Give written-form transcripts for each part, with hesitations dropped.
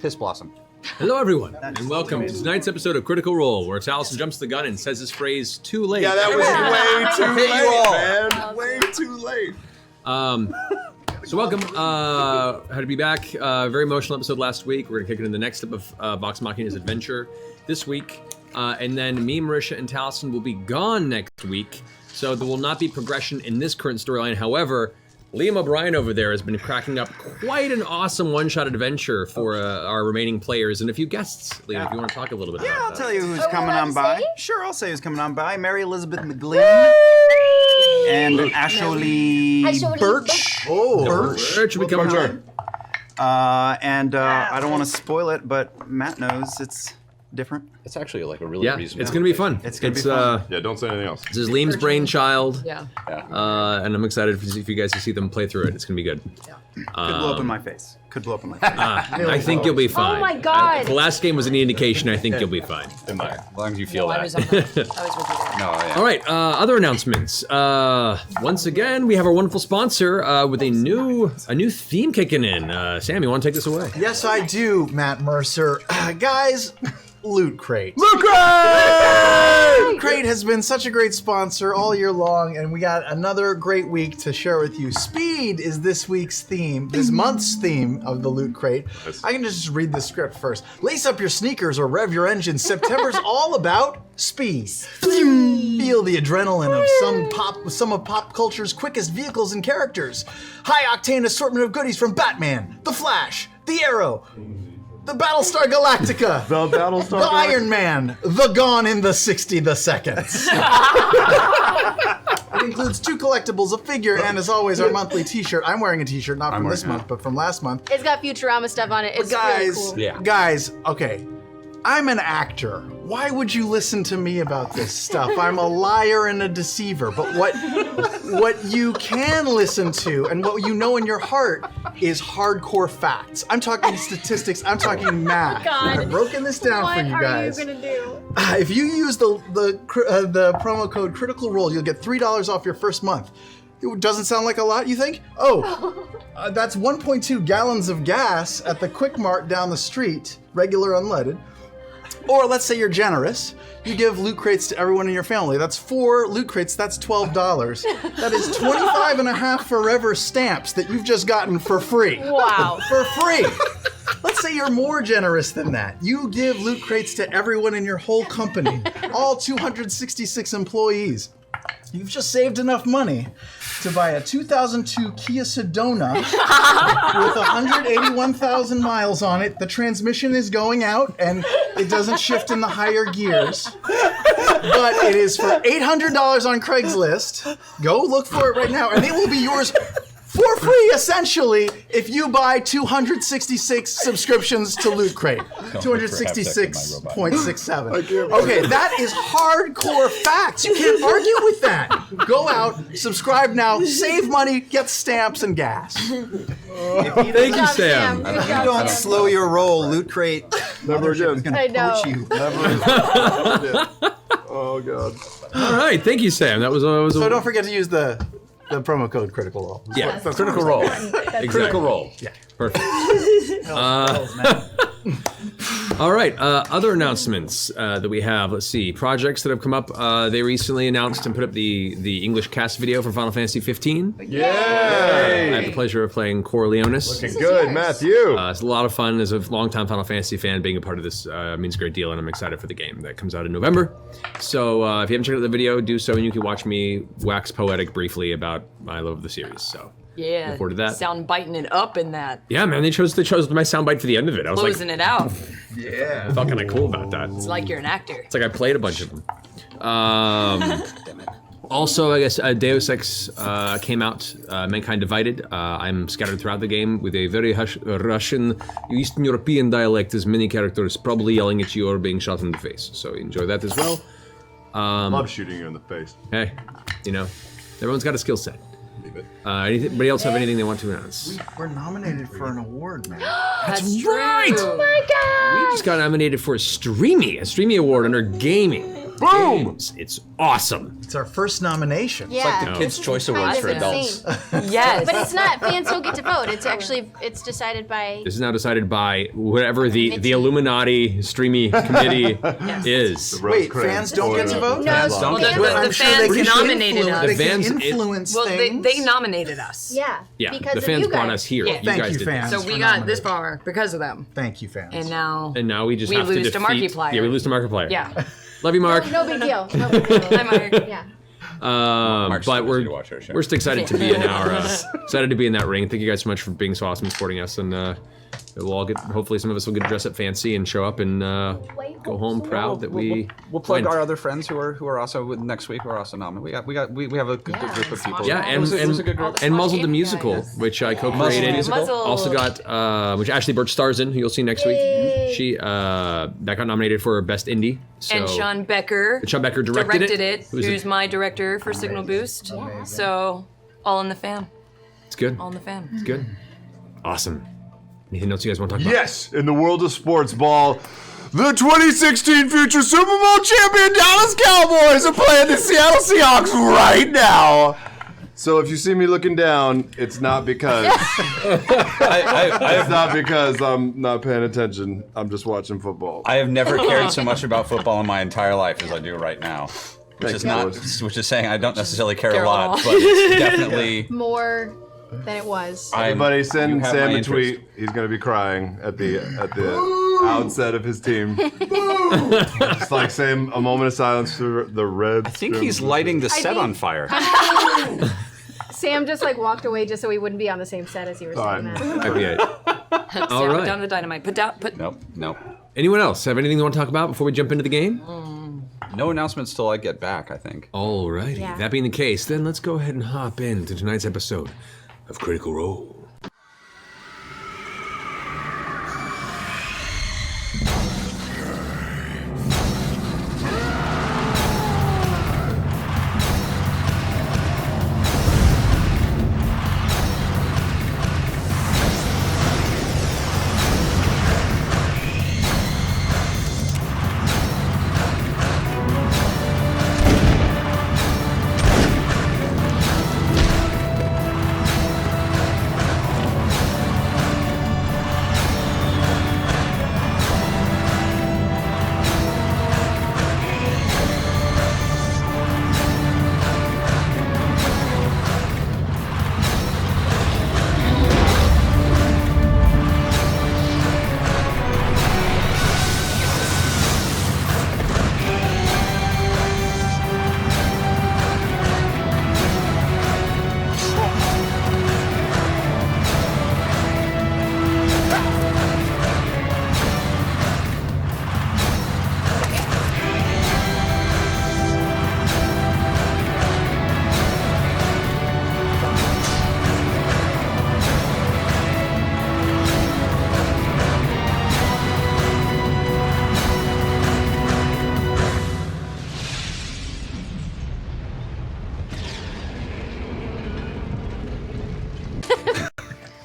Piss Blossom. Hello, everyone, and welcome to tonight's episode of Critical Role, where Taliesin jumps the gun and says his phrase, too late. Yeah, that was way too late, man. Way too late. So welcome, happy to be back. Very emotional episode last week. We're gonna kick it in the next step of Vox Machina's adventure this week. And then me, Marisha, and Taliesin will be gone next week. So there will not be progression in this current storyline. However, Liam O'Brien over there has been cracking up quite an awesome one-shot adventure for our remaining players and a few guests. Liam, if you want to talk a little bit about that. I'll tell you who's coming on by. Sure, I'll say who's coming on by. Mary Elizabeth McGlynn and Ashley Birch. Birch will be coming on. I don't want to spoil it, but Matt knows it's different. It's actually like a really reasonable. It's gonna be fun. It's gonna be fun. Yeah, don't say anything else. This is Liam's brainchild. Yeah. And I'm excited for you guys to see them play through it. It's gonna be good. Yeah. Could blow up in my face. I think you'll be fine. Oh my God. If the last game was any indication, I think you'll be fine. As long as you feel I that. was with you there. No, yeah. All right, other announcements. Once again, we have our wonderful sponsor with a new theme kicking in. Sam, you want to take this away? Yes, I do, Matt Mercer. Guys, Loot Crate. Loot Crate! Loot Crate has been such a great sponsor all year long, and we got another great week to share with you. Speed is this week's theme, this month's theme of the Loot Crate. I can just read the script first. Lace up your sneakers or rev your engine. September's all about speed. Feel the adrenaline of some of pop culture's quickest vehicles and characters. High-octane assortment of goodies from Batman, The Flash, The Arrow, the Battlestar Galactica, the Iron Man, the Gone in the 60 seconds. It includes 2 collectibles, a figure, and as always, our monthly t-shirt. I'm wearing a t-shirt, not from this month, but from last month. It's got Futurama stuff on it. It's Guys, really cool. guys, okay. I'm an actor. Why would you listen to me about this stuff? I'm a liar and a deceiver. But what you can listen to and what you know in your heart is hardcore facts. I'm talking statistics. I'm talking math. God. I've broken this down for you guys. What are you gonna do? If you use the promo code Critical Role, you'll get $3 off your first month. It doesn't sound like a lot, you think? That's 1.2 gallons of gas at the Quick Mart down the street, regular unleaded. Or let's say you're generous, you give Loot Crates to everyone in your family. That's 4 Loot Crates, that's $12. That is 25 and a half forever stamps that you've just gotten for free. Wow. For free. Let's say you're more generous than that. You give Loot Crates to everyone in your whole company, all 266 employees. You've just saved enough money to buy a 2002 Kia Sedona with 181,000 miles on it. The transmission is going out and it doesn't shift in the higher gears. But it is for $800 on Craigslist. Go look for it right now and it will be yours for free, essentially, if you buy 266 subscriptions to Loot Crate. 266.67. Okay, that is hardcore facts. You can't argue with that. Go out, subscribe now, save money, get stamps and gas. Thank you, Sam. If you don't slow your roll, Loot Crate Never again. is going I to know. poach you. Oh, God. All right, thank you, Sam. That was So don't forget to use the promo code Critical Role. Yeah, Critical Role. Critical Role. Yeah. perfect. All right, other announcements that we have. Let's see, projects that have come up. They recently announced and put up the English cast video for Final Fantasy 15. Yay! I have the pleasure of playing Corleonis. Looking good, Matthew. It's a lot of fun. As a longtime Final Fantasy fan, being a part of this means a great deal, and I'm excited for the game that comes out in November. So if you haven't checked out the video, do so, and you can watch me wax poetic briefly about my love of the series. So Yeah. look forward to that. Sound biting it up in that. Yeah, man, they chose my soundbite for the end of it. I was Closing like, it out. I felt kind of cool about that. It's like you're an actor. It's like I played a bunch of them. Also, I guess Deus Ex came out, Mankind Divided. I'm scattered throughout the game with a very Russian, Eastern European dialect as many characters probably yelling at you or being shot in the face. So enjoy that as well. Love shooting you in the face. Hey, you know, everyone's got a skill set. Anybody else have anything they want to announce? We're nominated for an award, man. That's true. right. Oh my God! We just got nominated for a Streamy Award under gaming. Boom! Games. It's awesome. It's our first nomination. Yeah. The Kids' Choice Awards for adults. Yes. But it's not, fans don't get to vote. It's actually, it's decided by, This is now decided by whatever the Illuminati Streamy Committee is. Wait, fans don't get to vote? No, Fans well, get to the vote. I'm sure fans they can nominated us. They The can fans- influence Well, things. they nominated us. yeah. Yeah, because the of fans you brought guys. us here. Yeah. You Thank guys you, did fans. So this. we for got nominating. this far because of them. Thank you, fans. And now And now we just we have to lose defeat. to Markiplier. Yeah, we lose to Markiplier. Yeah. Love you, Mark. No big deal. No big deal. Hi, Mark. Yeah. Mark's But too busy to watch our show. we're just excited to be in our excited to be in that ring. Thank you guys so much for being so awesome and supporting us, and we'll all get. Hopefully, some of us will get dressed up fancy and show up and go home proud that we. We'll plug went. our other friends who are also with next week. Who are also nominated. We have a good group of people. Yeah, It was and a good group. and Muzzle the Game Musical, guys. which I co-created. Muzzle. Also got which Ashley Birch stars in, who you'll see next week. She that got nominated for Best Indie. So, And Sean Becker. Sean Becker directed it. Who's Who's my director for Signal Boost. So, all in the fam. It's good. All in the fam. It's good. Awesome. Anything else you guys want to talk about? Yes, in the world of sports ball, the 2016 future Super Bowl champion Dallas Cowboys are playing the Seattle Seahawks right now. So if you see me looking down, it's not because it's not because I'm not paying attention. I'm just watching football. I have never cared so much about football in my entire life as I do right now. Which is not, which is saying I don't necessily care a lot, but it's definitely. More than it was. Everybody you send have Sam my a interest. tweet. He's gonna be crying at the outset of his team. Just like saying a moment of silence for the Reds. I think he's lighting the set on fire. Sam just like walked away just so we wouldn't be on the same set as you were saying Fine. that. Might be it. All Put right. down the dynamite. Put. Nope. Anyone else have anything they want to talk about before we jump into the game? No announcements till I get back, I think. Alrighty. Yeah. That being the case, then let's go ahead and hop into tonight's episode of Critical Role.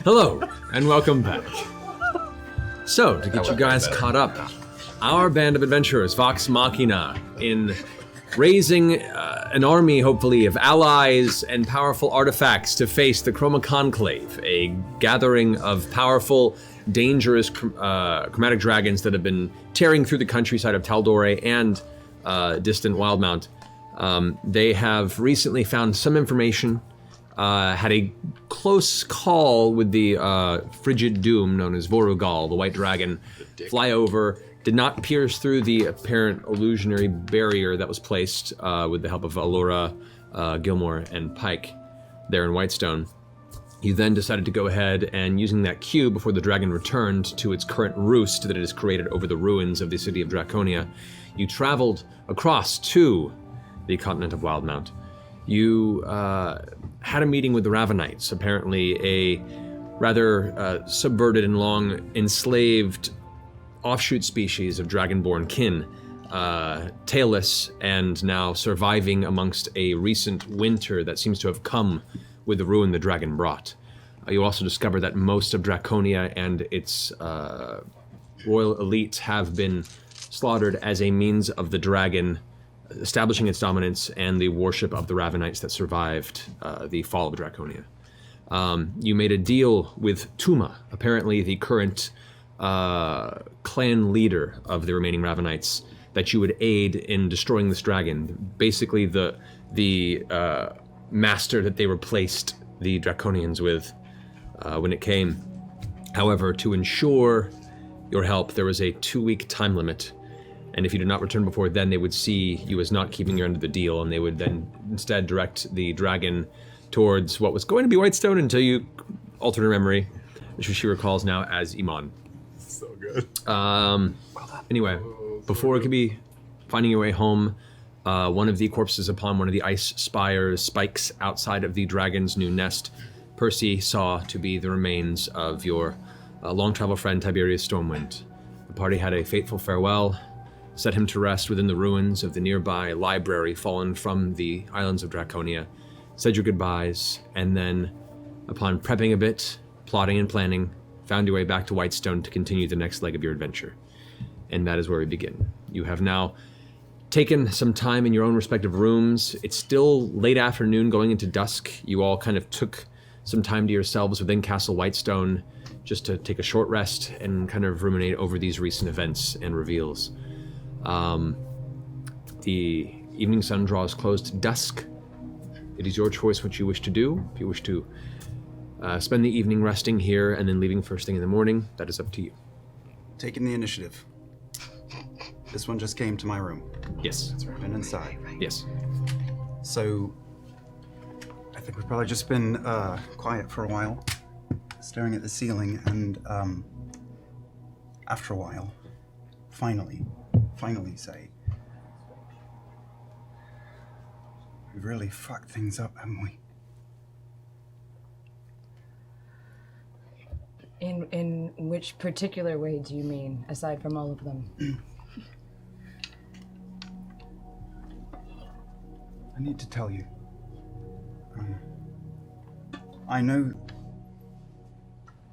Hello, and welcome back. So, to get you guys caught up, our band of adventurers, Vox Machina, in raising an army, hopefully, of allies and powerful artifacts to face the Chroma Conclave, a gathering of powerful, dangerous chromatic dragons that have been tearing through the countryside of Taldore and distant Wildmount. They have recently found some information, had a close call with the frigid doom known as Vorugal, the white dragon, fly over, did not pierce through the apparent illusionary barrier that was placed with the help of Allura, Gilmore, and Pike there in Whitestone. You then decided to go ahead and, using that cue before the dragon returned to its current roost that it has created over the ruins of the city of Draconia, you traveled across to the continent of Wildmount. You had a meeting with the Ravenites, apparently a rather subverted and long enslaved offshoot species of dragonborn kin, tailless and now surviving amongst a recent winter that seems to have come with the ruin the dragon brought. You also discover that most of Draconia and its royal elites have been slaughtered as a means of the dragon establishing its dominance and the worship of the Ravenites that survived the fall of Draconia. You made a deal with Tuma, apparently the current clan leader of the remaining Ravenites, that you would aid in destroying this dragon. Basically, the master that they replaced the Draconians with when it came. However, to ensure your help, there was a 2-week time limit, and if you did not return before then, they would see you as not keeping your end of the deal, and they would then instead direct the dragon towards what was going to be Whitestone until you altered her memory, which she recalls now as Iman. So good. Anyway, before it could be finding your way home, one of the corpses upon one of the ice spikes outside of the dragon's new nest, Percy saw to be the remains of your long-travel friend Tiberius Stormwind. The party had a fateful farewell, set him to rest within the ruins of the nearby library fallen from the islands of Draconia, said your goodbyes, and then, upon prepping a bit, plotting and planning, found your way back to Whitestone to continue the next leg of your adventure. And that is where we begin. You have now taken some time in your own respective rooms. It's still late afternoon, going into dusk. You all kind of took some time to yourselves within Castle Whitestone just to take a short rest and kind of ruminate over these recent events and reveals. The evening sun draws close to dusk. It is your choice what you wish to do. If you wish to spend the evening resting here and then leaving first thing in the morning, that is up to you. Taking the initiative. This one just came to my room. Yes. I've been inside. Yes. So, I think we've probably just been quiet for a while, staring at the ceiling, and after a while, finally say, we've really fucked things up, haven't we? In which particular way do you mean, aside from all of them? I need to tell you. I know,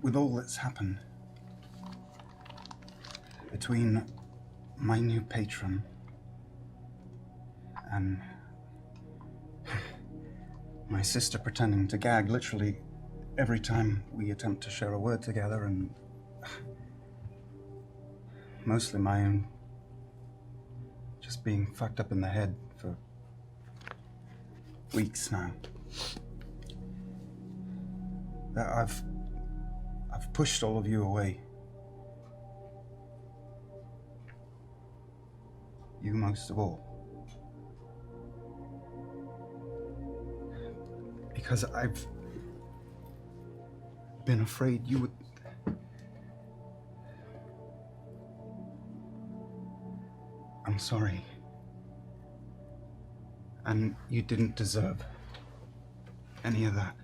with all that's happened, between my new patron and my sister pretending to gag literally every time we attempt to share a word together, and mostly my own just being fucked up in the head for weeks now. That I've pushed all of you away. You most of all. Because I've been afraid you would... I'm sorry. And you didn't deserve any of that.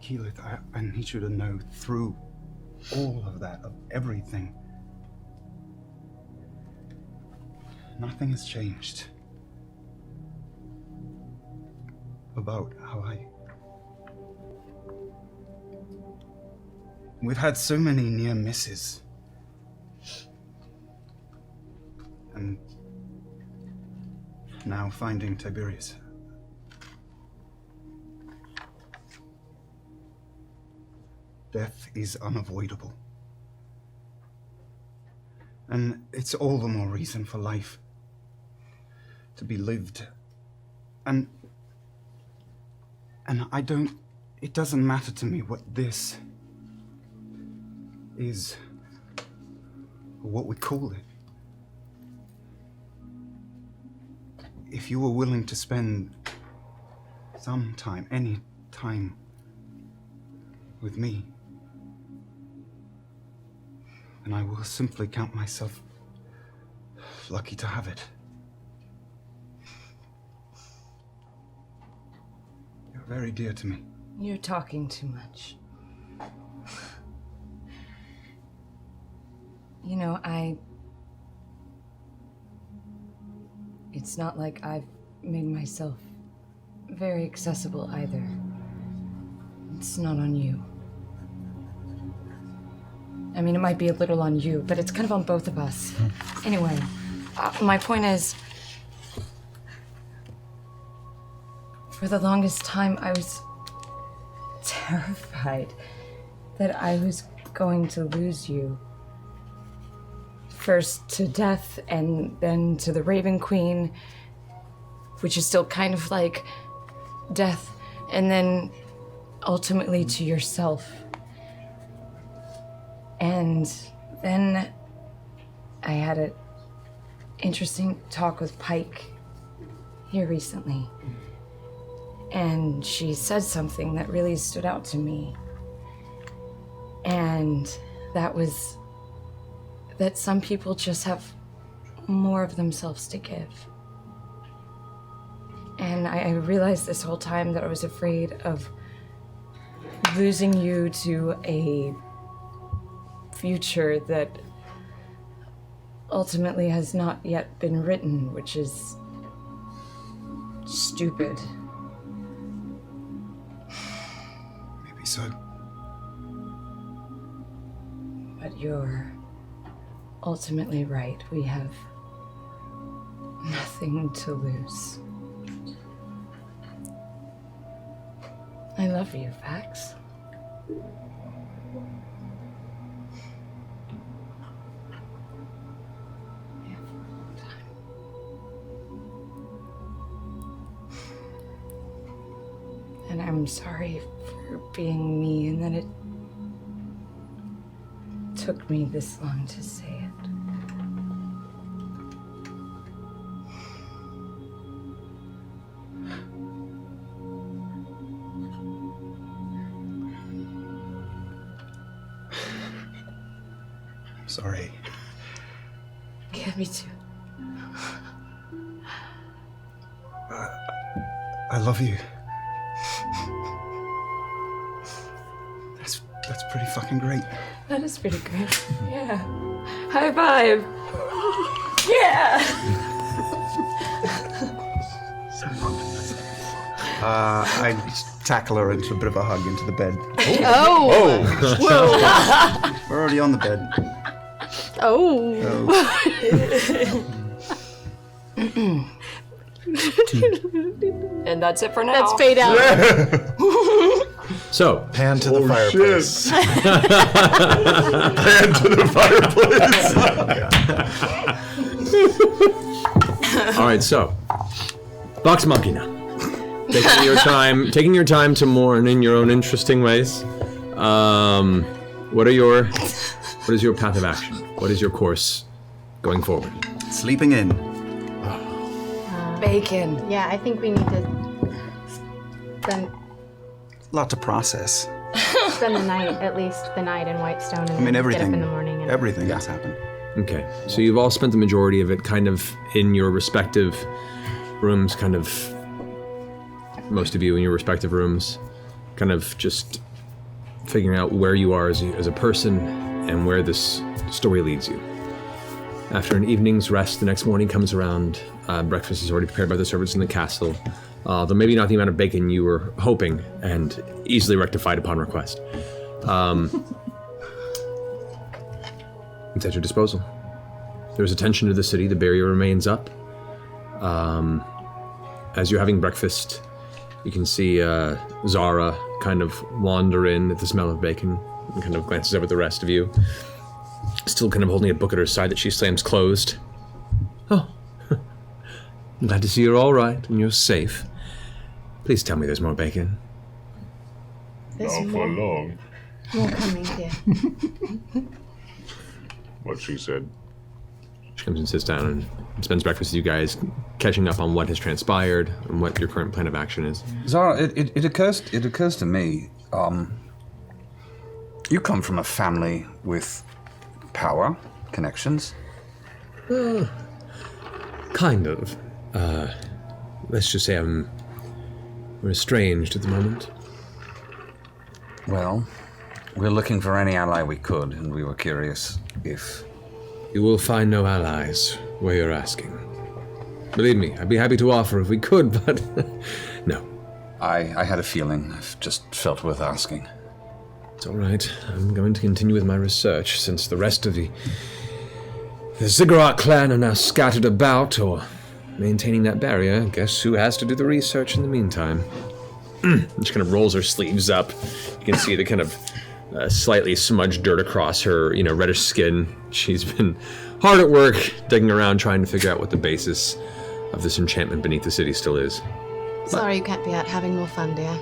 Keyleth, I need you to know, through all of that, of everything, nothing has changed about how We've had so many near misses. And now finding Tiberius. Death is unavoidable. And it's all the more reason for life to be lived. And it doesn't matter to me what this is, or what we call it. If you were willing to spend some time, any time, with me, then I will simply count myself lucky to have it. You're very dear to me. You're talking too much. You know, it's not like I've made myself very accessible either. It's not on you. I mean, it might be a little on you, but it's kind of on both of us. Anyway, my point is, for the longest time, I was terrified that I was going to lose you. First to death, and then to the Raven Queen, which is still kind of like death, and then ultimately to yourself. And then I had an interesting talk with Pike here recently. And she said something that really stood out to me. And that was that some people just have more of themselves to give. And I realized this whole time that I was afraid of losing you to a future that ultimately has not yet been written, which is stupid. Maybe so. But you're ultimately right. We have nothing to lose. I love you, Vax. And I'm sorry for being me and that it took me this long to say it. I'm sorry. Yeah, me too. I love you. That's pretty fucking great. That is pretty great. Yeah. High five. Yeah. I tackle her into a bit of a hug into the bed. Oh! Whoa! We're already on the bed. Oh! And that's it for now. That's fade out. So, Pan to the fireplace. Pan to the fireplace. all right, so Vox Machina. Taking your time to mourn in your own interesting ways. What is your path of action? What is your course going forward? Sleeping in. Bacon. Yeah, I think we need to spend Lot to process. the night, at least the night in Whitestone, and I mean, then everything. get up in the morning. And Everything that's happened. Okay, so you've all spent the majority of it kind of in your respective rooms, kind of, most of you in your respective rooms, kind of just figuring out where you are as a person and where this story leads you. After an evening's rest, the next morning comes around. Breakfast is already prepared by the servants in the castle, though maybe not the amount of bacon you were hoping, and easily rectified upon request. It's at your disposal. There's attention to the city. The barrier remains up. As you're having breakfast, you can see Zara kind of wander in at the smell of bacon and kind of glances over at the rest of you. Still kind of holding a book at her side that she slams closed. Oh, I'm glad to see you're all right and you're safe. Please tell me there's more bacon. There's Not for long. more coming here. What she said. She comes and sits down and spends breakfast with you guys, catching up on what has transpired and what your current plan of action is. Zara, it occurs to me, you come from a family with power, connections. Kind of. Let's just say we're estranged at the moment. Well, we're looking for any ally we could, and we were curious if... You will find no allies where you're asking. Believe me, I'd be happy to offer if we could, but no. I had a feeling. I've just felt worth asking. It's all right. I'm going to continue with my research, since the rest of the Ziggurat clan are now scattered about, or maintaining that barrier. Guess who has to do the research in the meantime? She kind of rolls her sleeves up. You can see the kind of slightly smudged dirt across her, reddish skin. She's been hard at work, digging around, trying to figure out what the basis of this enchantment beneath the city still is. Sorry you can't be out having more fun, dear.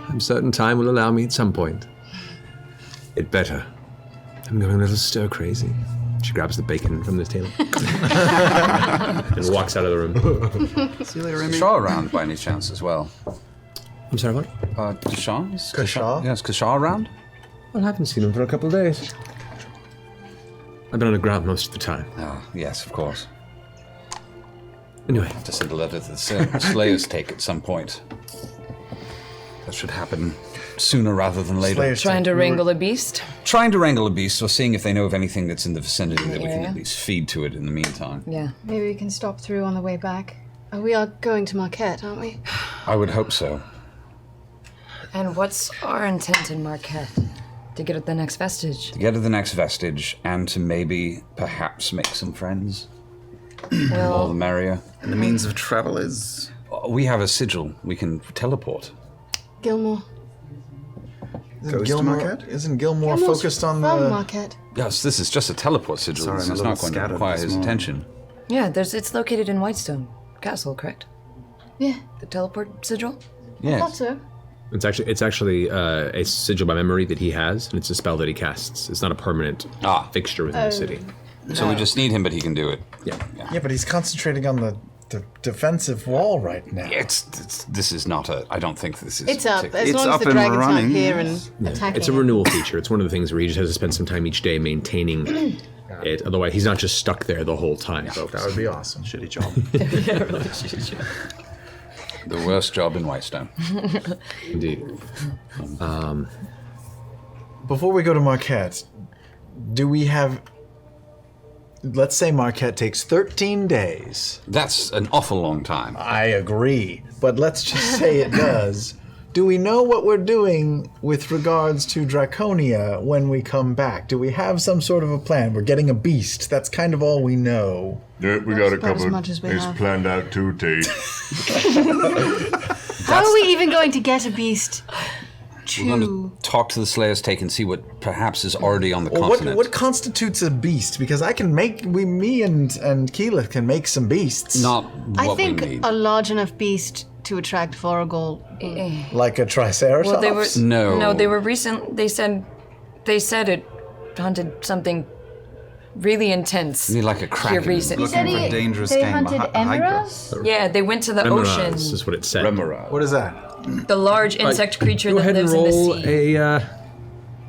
I'm certain time will allow me at some point. It better. I'm going a little stir-crazy. She grabs the bacon from this table and walks out of the room. See you later, Remy. Is Kashaw around by any chance as well? I'm sorry, what? Kashaw? Kashaw? Yeah, is Kashaw around? Well, I haven't seen him for a couple of days. I've been on the ground most of the time. Oh, yes, of course. Anyway. To send a letter to the Slayers take at some point. That should happen sooner rather than later. Trying to wrangle a beast? Trying to wrangle a beast, or seeing if they know of anything that's in the vicinity that we can at least feed to it in the meantime. Yeah. Maybe we can stop through on the way back. We are going to Marquet, aren't we? I would hope so. And what's our intent in Marquet? To get at the next vestige? To get to the next vestige, and to maybe, perhaps, make some friends. Well, all the merrier. And the means of travel is? We have a sigil. We can teleport. Gilmore. Isn't Gilmore focused on the... From Marquet. Yes, this is just a teleport sigil. Sorry, It's I'm a not little going to scattered require this his morning. attention. yeah, it's located in Whitestone Castle, correct? Yeah. The teleport sigil? Yes. Thought so. It's actually a sigil by memory that he has, and it's a spell that he casts. It's not a permanent fixture within the city. So we just need him, but he can do it. Yeah. Yeah, but he's concentrating on the defensive wall right now. This is not a... I don't think this is... It's up. As It's long as up the and dragons aren't running. here and attacking. It's a renewal feature. It's one of the things where he just has to spend some time each day maintaining it. Otherwise, he's not just stuck there the whole time, folks. That would be awesome. Shitty job. The worst job in Whitestone. Indeed. Before we go to Marquet, do we have... Let's say Marquet takes 13 days. That's an awful long time. I agree, but let's just say it does. Do we know what we're doing with regards to Draconia when we come back? Do we have some sort of a plan? We're getting a beast. That's kind of all we know. Yeah, we got a about as couple much as we things have. planned out too, Tate. How are we even going to get a beast We're going to talk to the Slayer's Take and see what perhaps is already on the continent. What constitutes a beast? Because I can make, me and Keyleth can make some beasts. Not I what we think need. a large enough beast to attract Voragol. Like a Triceratops? Well, they were No. they were recent. They said it hunted something really intense. You need like a Here kraken. recent. Looking for dangerous they game. hunted a hydra. emeralds? Yeah, they went to the ocean. Remoras is what it said. What is that? The large insect creature Go that ahead and lives in the roll sea.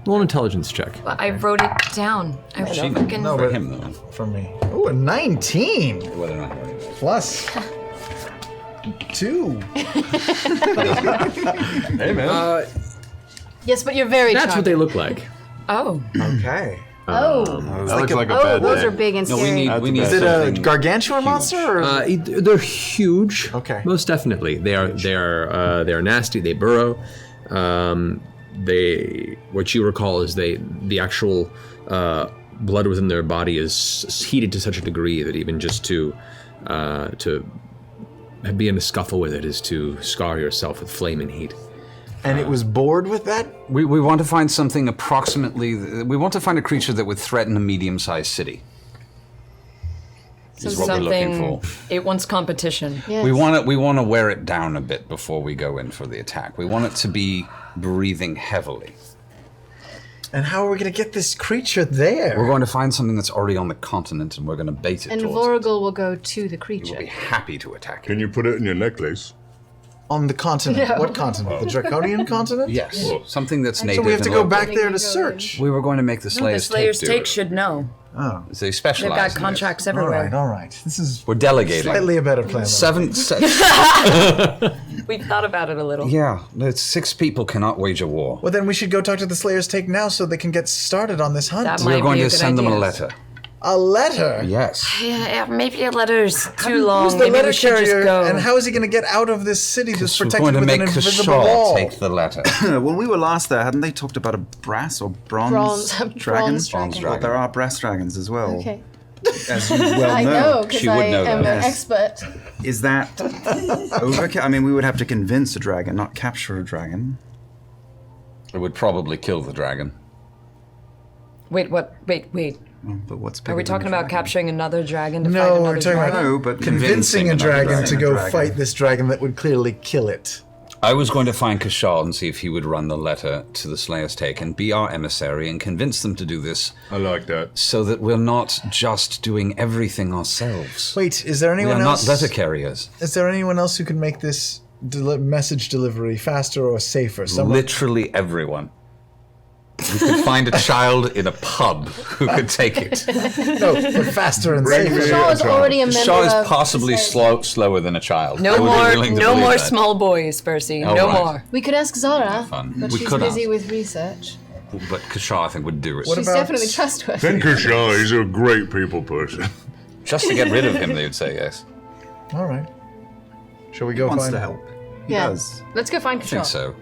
roll an intelligence check. But I wrote it down. I freaking No, For but him, though. for me. Oh, a 19 Whether or not. plus 2. Hey, man. Yes, but you're very That's what they look like. Oh. Okay. that looks like a Oh, bad those day. are big and No, scary. we need Is it a something gargantuan monster? Or? They're huge. Okay. Most definitely, they are nasty. They burrow. What you recall is the actual blood within their body is heated to such a degree that even just to be in a scuffle with it is to scar yourself with flame and heat. And it was bored with that? We want to find something approximately... We want to find a creature that would threaten a medium-sized city. Is what we're looking for. It wants competition. Yes. We want to wear it down a bit before we go in for the attack. We want it to be breathing heavily. And how are we going to get this creature there? We're going to find something that's already on the continent, and we're going to bait it And towards Voragol will go to the it. creature. We'll be happy to attack it. Can you put it in your necklace? On the continent. No. What continent? The Draconian continent? Yes, something that's native. So we have to and go local. back there to search. We were going to make the The Slayer's, Slayer's Take do Take it. should know. Oh. They They've specialize got in this. contracts All everywhere. right, all right. This is We're delegating. slightly a better plan. We've thought about it a little. Yeah, 6 people cannot wage a war. Well, then we should go talk to the Slayer's Take now so they can get started on this hunt. That We're might going be a to good send them a idea. letter. A letter? Yes. Yeah, maybe a letter's too long. Who's the Maybe letter we should just carrier, go. and how is he going to get out of this city that's We're protected going to with an make invisible Kashaw wall? take the letter. When we were last there, hadn't they talked about a brass or bronze dragon? Bronze dragon. Well, there are brass dragons as well. Okay. As you well I know, because She I would know am that. an Yes. expert. Is that overkill? I mean, we would have to convince a dragon, not capture a dragon. It would probably kill the dragon. Wait, what? Wait. But what's Are we talking about capturing another dragon to fight No, another we're talking dragon? about No, but convincing a dragon to go dragon. fight this dragon that would clearly kill it. I was going to find Kashaw and see if he would run the letter to the Slayer's Take and be our emissary and convince them to do this I like that. so that we're not just doing everything ourselves. Wait, is there We anyone are else? not letter carriers. Is there anyone else who can make this message delivery faster or safer? Literally everyone. We could find a child in a pub who could take it. No, but faster and safer. Shaw is already a member Kashaw is of possibly the Society. slower than a child. I No would be more, willing to no believe more that. small boys, Percy. Oh, no right. more. We could ask Zara, Fun. but We she's could busy ask. with research. But Kashaw, I think, would do it. What She's about- definitely trustworthy. Then Kershaw, he's a great people person. Just to get rid of him, they would say yes. All right. Shall we He go wants find to help. He Yeah. does. Let's go find I think Kashaw. so.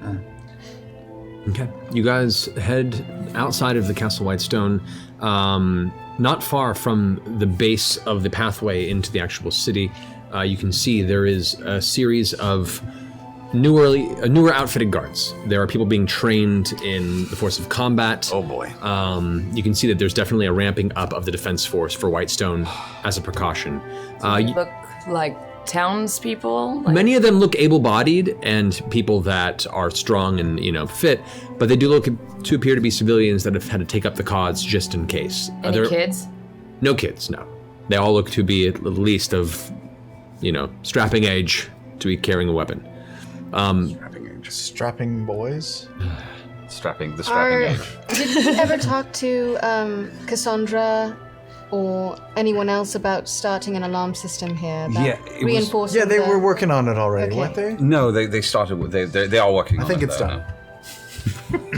Okay. You guys head outside of the Castle Whitestone, not far from the base of the pathway into the actual city. You can see there is a series of newer outfitted guards. There are people being trained in the force of combat. Oh boy. You can see that there's definitely a ramping up of the defense force for Whitestone as a precaution. Look like townspeople. Like, Many of them look able-bodied and people that are strong and fit, but they do look to appear to be civilians that have had to take up the cause just in case. any kids? No kids, no. They all look to be at least of, strapping age to be carrying a weapon. strapping boys? The strapping age. Did you ever talk to Cassandra or anyone else about starting an alarm system here? About Yeah, it was- reinforcing Yeah, they the- were working on it already, Okay. weren't they? No, they started with they are working. I think it's done. done.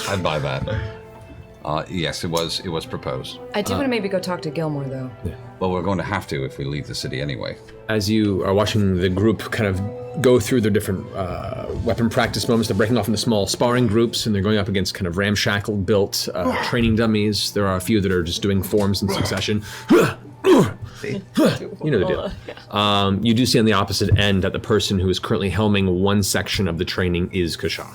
I'd buy that. Yes, it was proposed. I do want to maybe go talk to Gilmore, though. Well, we're going to have to if we leave the city anyway. As you are watching the group kind of go through their different weapon practice moments, they're breaking off into small sparring groups and they're going up against kind of ramshackle built training dummies. There are a few that are just doing forms in succession. You know the deal. You do see on the opposite end that the person who is currently helming one section of the training is Kashaw,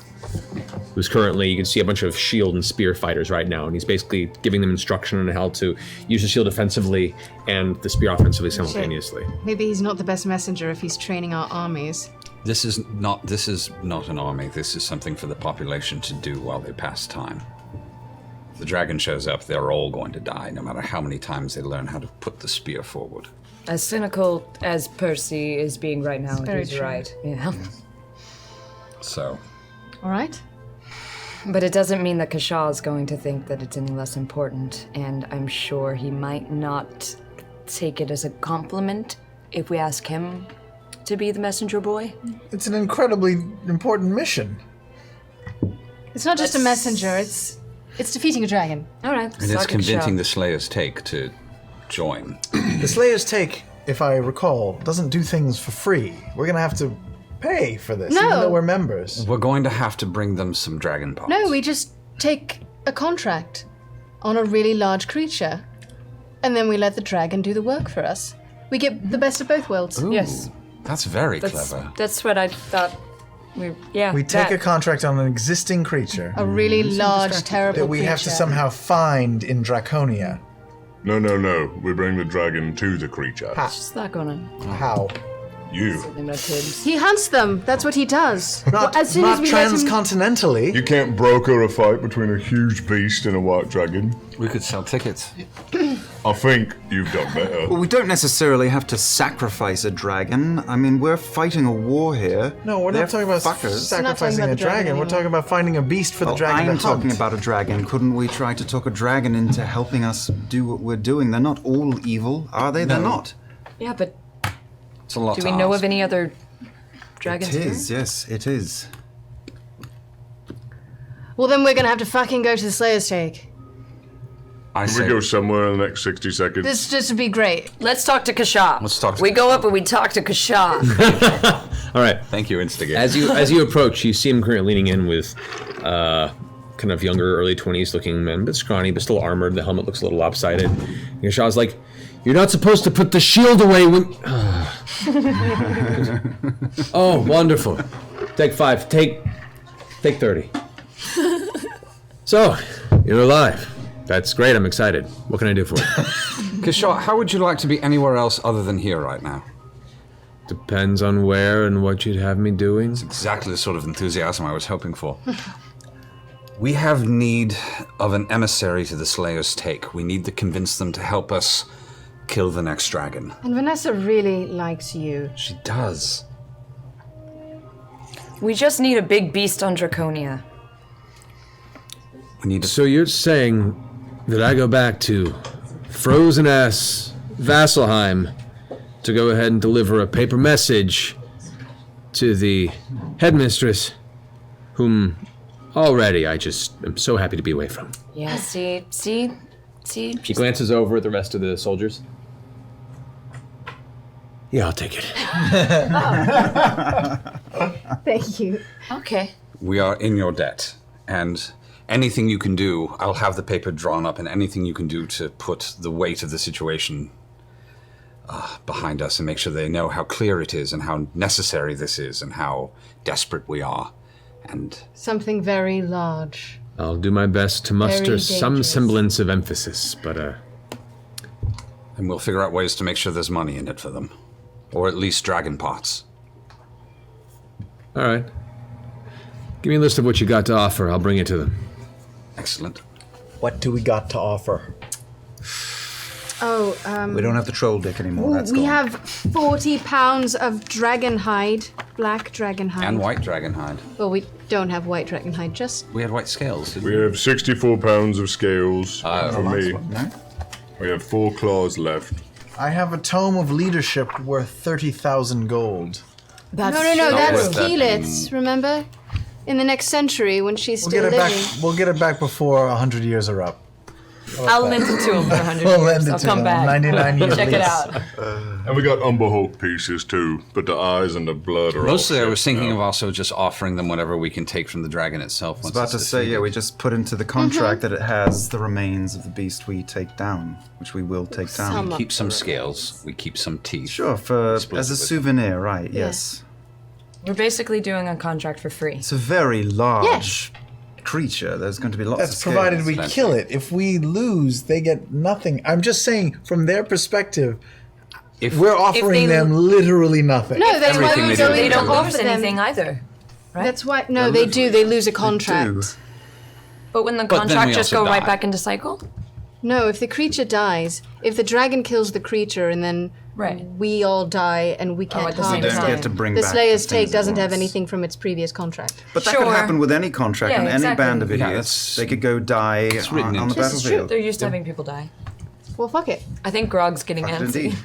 who's currently, you can see a bunch of shield and spear fighters right now, and he's basically giving them instruction on how to use the shield defensively and the spear offensively simultaneously. Maybe he's not the best messenger if he's training our armies. This is not an army. This is something for the population to do while they pass time. If the dragon shows up, they're all going to die, no matter how many times they learn how to put the spear forward. As cynical as Percy is being right now, very he's true. right. Yeah. So, All right. But it doesn't mean that Kashaw is going to think that it's any less important, and I'm sure he might not take it as a compliment if we ask him to be the messenger boy. It's an incredibly important mission. It's not just a messenger, it's defeating a dragon. All right. and it's convincing the Slayer's Take to join. The Slayer's Take, if I recall, doesn't do things for free. We're gonna have to pay for this, even No. though we're members. We're going to have to bring them some dragon parts. No, we just take a contract on a really large creature, and then we let the dragon do the work for us. We get the best of both worlds. Ooh, Yes. That's very That's, clever. that's what I thought. We take a contract on an existing creature A really large, terrible that we have to creature. somehow find in Draconia. No. We bring the dragon to the creature. It's not gonna. How? You. Name of kids. He hunts them. That's what he does. Not, as soon not as we let him, transcontinentally. You can't broker a fight between a huge beast and a white dragon. We could sell tickets. I think you've done better. Well, we don't necessarily have to sacrifice a dragon. I mean, we're fighting a war here. No, we're They're not talking about fuckers. sacrificing about a the dragon dragon. We're anymore. talking about finding a beast for the Well, dragon I'm to hunt. talking about a dragon. Couldn't we try to talk a dragon into helping us do what we're doing? They're not all evil, are they? They're not. Yeah, but It's a lot do to we know ask. of any other dragons It here? is, yes, it is. well, then we're gonna have to fucking go to the Slayer's Take. Can we go somewhere in the next 60 seconds? This would be great. Let's talk to Kasha. Let's talk to We go up and we talk to Kasha. All right. Thank you, Instigate. As you approach, you see him currently leaning in with kind of younger, early 20s looking men, but scrawny, but still armored. The helmet looks a little lopsided. And Kashaw's like, "You're not supposed to put the shield away when..." Oh, wonderful. Take 5. Take 30. So, you're alive. That's great. I'm excited. What can I do for you? Kashaw, how would you like to be anywhere else other than here right now? Depends on where and what you'd have me doing. It's exactly the sort of enthusiasm I was hoping for. We have need of an emissary to the Slayer's Take. We need to convince them to help us kill the next dragon. And Vanessa really likes you. She does. We just need a big beast on Draconia. We need to... So you're saying that I go back to frozen-ass Vasselheim to go ahead and deliver a paper message to the headmistress, whom already I just am so happy to be away from. Yeah, see? He glances over at the rest of the soldiers. Yeah, I'll take it. Thank you. Okay. We are in your debt, and anything you can do, I'll have the paper drawn up, and anything you can do to put the weight of the situation behind us and make sure they know how clear it is and how necessary this is and how desperate we are. And something very large. I'll do my best to muster some semblance of emphasis, but and we'll figure out ways to make sure there's money in it for them. Or at least dragon pots. All right. Give me a list of what you got to offer. I'll bring it to them. Excellent. What do we got to offer? Oh, we don't have the troll dick anymore. That's we gone. have 40 pounds of dragon hide, black dragon hide. And white dragon hide. Well, we don't have white dragon hide, just... We had white scales, didn't We have 64 pounds of scales for me. No? We have 4 claws left. I have a tome of leadership worth 30,000 gold. No, that's worth that. Keyleth's, remember? In the next century, when she's We'll still get it living. back. We'll get it back before 100 years are up. I'll lend it to him for 100 We'll years. lend it I'll to come them. back. 99 years Check it lease. out. And we got Umber Hulk pieces too, but the eyes and the blood are Mostly I all was shit thinking now. of also just offering them whatever we can take from the dragon itself. I was about to say, yeah, we just put into the contract that it has the remains of the beast we take down, which we will take down. We keep some scales, we keep some teeth. Sure, as a with souvenir, right, yes. We're basically doing a contract for free. It's a very large creature. There's going to be lots of That's scales. provided we kill it. If we lose, they get nothing. I'm just saying, from their perspective, we're offering them literally nothing. No, that's why we're going They to don't offer lose them. anything either. Right? That's why. No, they do. They lose a contract. But when the But then contract we just also go right die. back into cycle? No, if the creature dies, if the dragon kills the creature and then we all die and we can't at the harvest same time. You don't get to bring the back Slayer's the things Take doesn't at have once. anything from its previous contract. But that could happen with any contract Yeah, and any exactly. band of Yeah, idiots. They could go die written on the into This is true. battlefield. They're used to having people die. Well, fuck it. I think Grog's getting Fuck it antsy. indeed.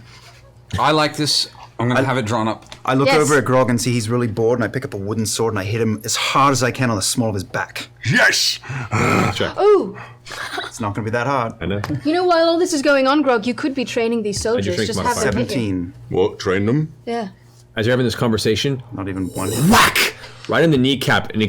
I like this. I'm going to have it drawn up. I look Yes. over at Grog and see he's really bored, and I pick up a wooden sword and I hit him as hard as I can on the small of his back. Yes! Ooh, It's not going to be that hard. I know. you know, while all this is going on, Grog, you could be training these soldiers. strength Just have them hit you. 17. What, train them? Yeah. As you're having this conversation, Not even one. whack! Right in the kneecap, an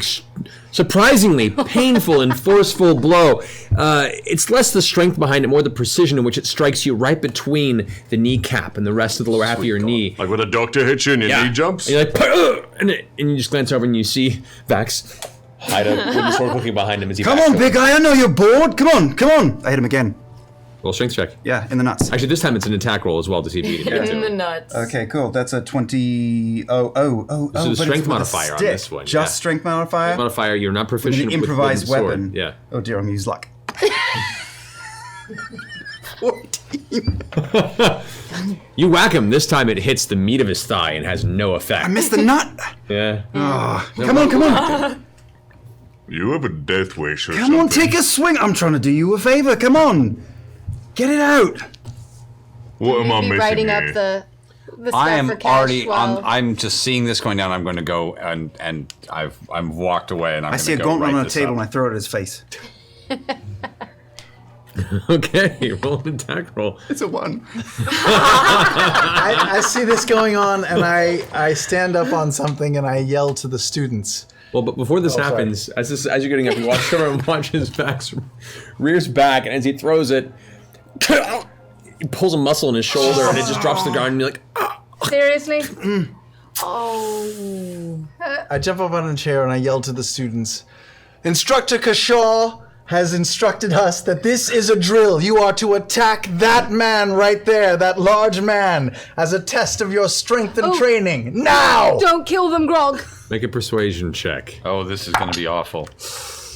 surprisingly painful and forceful blow. It's less the strength behind it, more the precision in which it strikes you right between the kneecap and the rest of the lower half of your knee. Like when a doctor hits you and your knee jumps? And you're like, "Ugh!" and you just glance over and you see Vax hide a wooden sword looking behind him as he Come backs on, up. big guy, I know you're bored. Come on, come on. I hit him again. Roll strength check. Yeah, in the nuts. Actually, this time it's an attack roll as well to see if you can get In the it. nuts. Okay, cool. That's a 20. Oh. This is a but strength it's with a modifier on stick. this one, Just yeah. strength modifier? Modifier, you're not With proficient an with improvised wooden weapon. sword. Yeah. Oh dear, I'm gonna use luck. 14. You whack him. This time it hits the meat of his thigh and has no effect. I missed the nut. Yeah. Come on, come on. You have a death wish or Come something. on, take a swing. I'm trying to do you a favor. Come on. Get it out. What am I Be missing writing here? up the stuff I am for cash already. while... I'm just seeing this going down. I'm going to go and I'm walked away and I'm. I see a gonna go gauntlet write on a this table up. and I throw it at his face. Okay, roll an attack roll. It's a 1. I see this going on, and I stand up on something and I yell to the students. Well, but before this happens, as you're getting up, you watch someone watch his back, rears back, and as he throws it, he pulls a muscle in his shoulder, and it just drops to the ground, and you're like, ah. Seriously? Oh. I jump up on a chair and I yell to the students. Instructor Kashaw has instructed us that this is a drill. You are to attack that man right there, that large man, as a test of your strength and training. Now! Don't kill them, Grog. Make a persuasion check. Oh, this is going to be awful.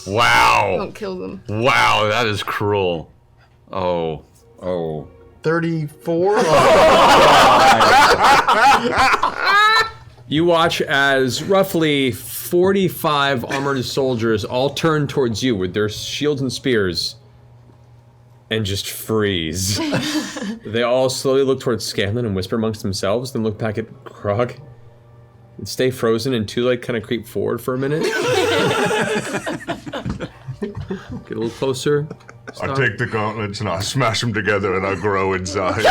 Wow. Don't kill them. Wow, that is cruel. Oh. 34? You watch as roughly 45 armored soldiers all turn towards you with their shields and spears and just freeze. They all slowly look towards Scanlan and whisper amongst themselves, then look back at Krog and stay frozen and two kind of creep forward for a minute. Get a little closer. I take the gauntlets and I smash them together and I grow inside.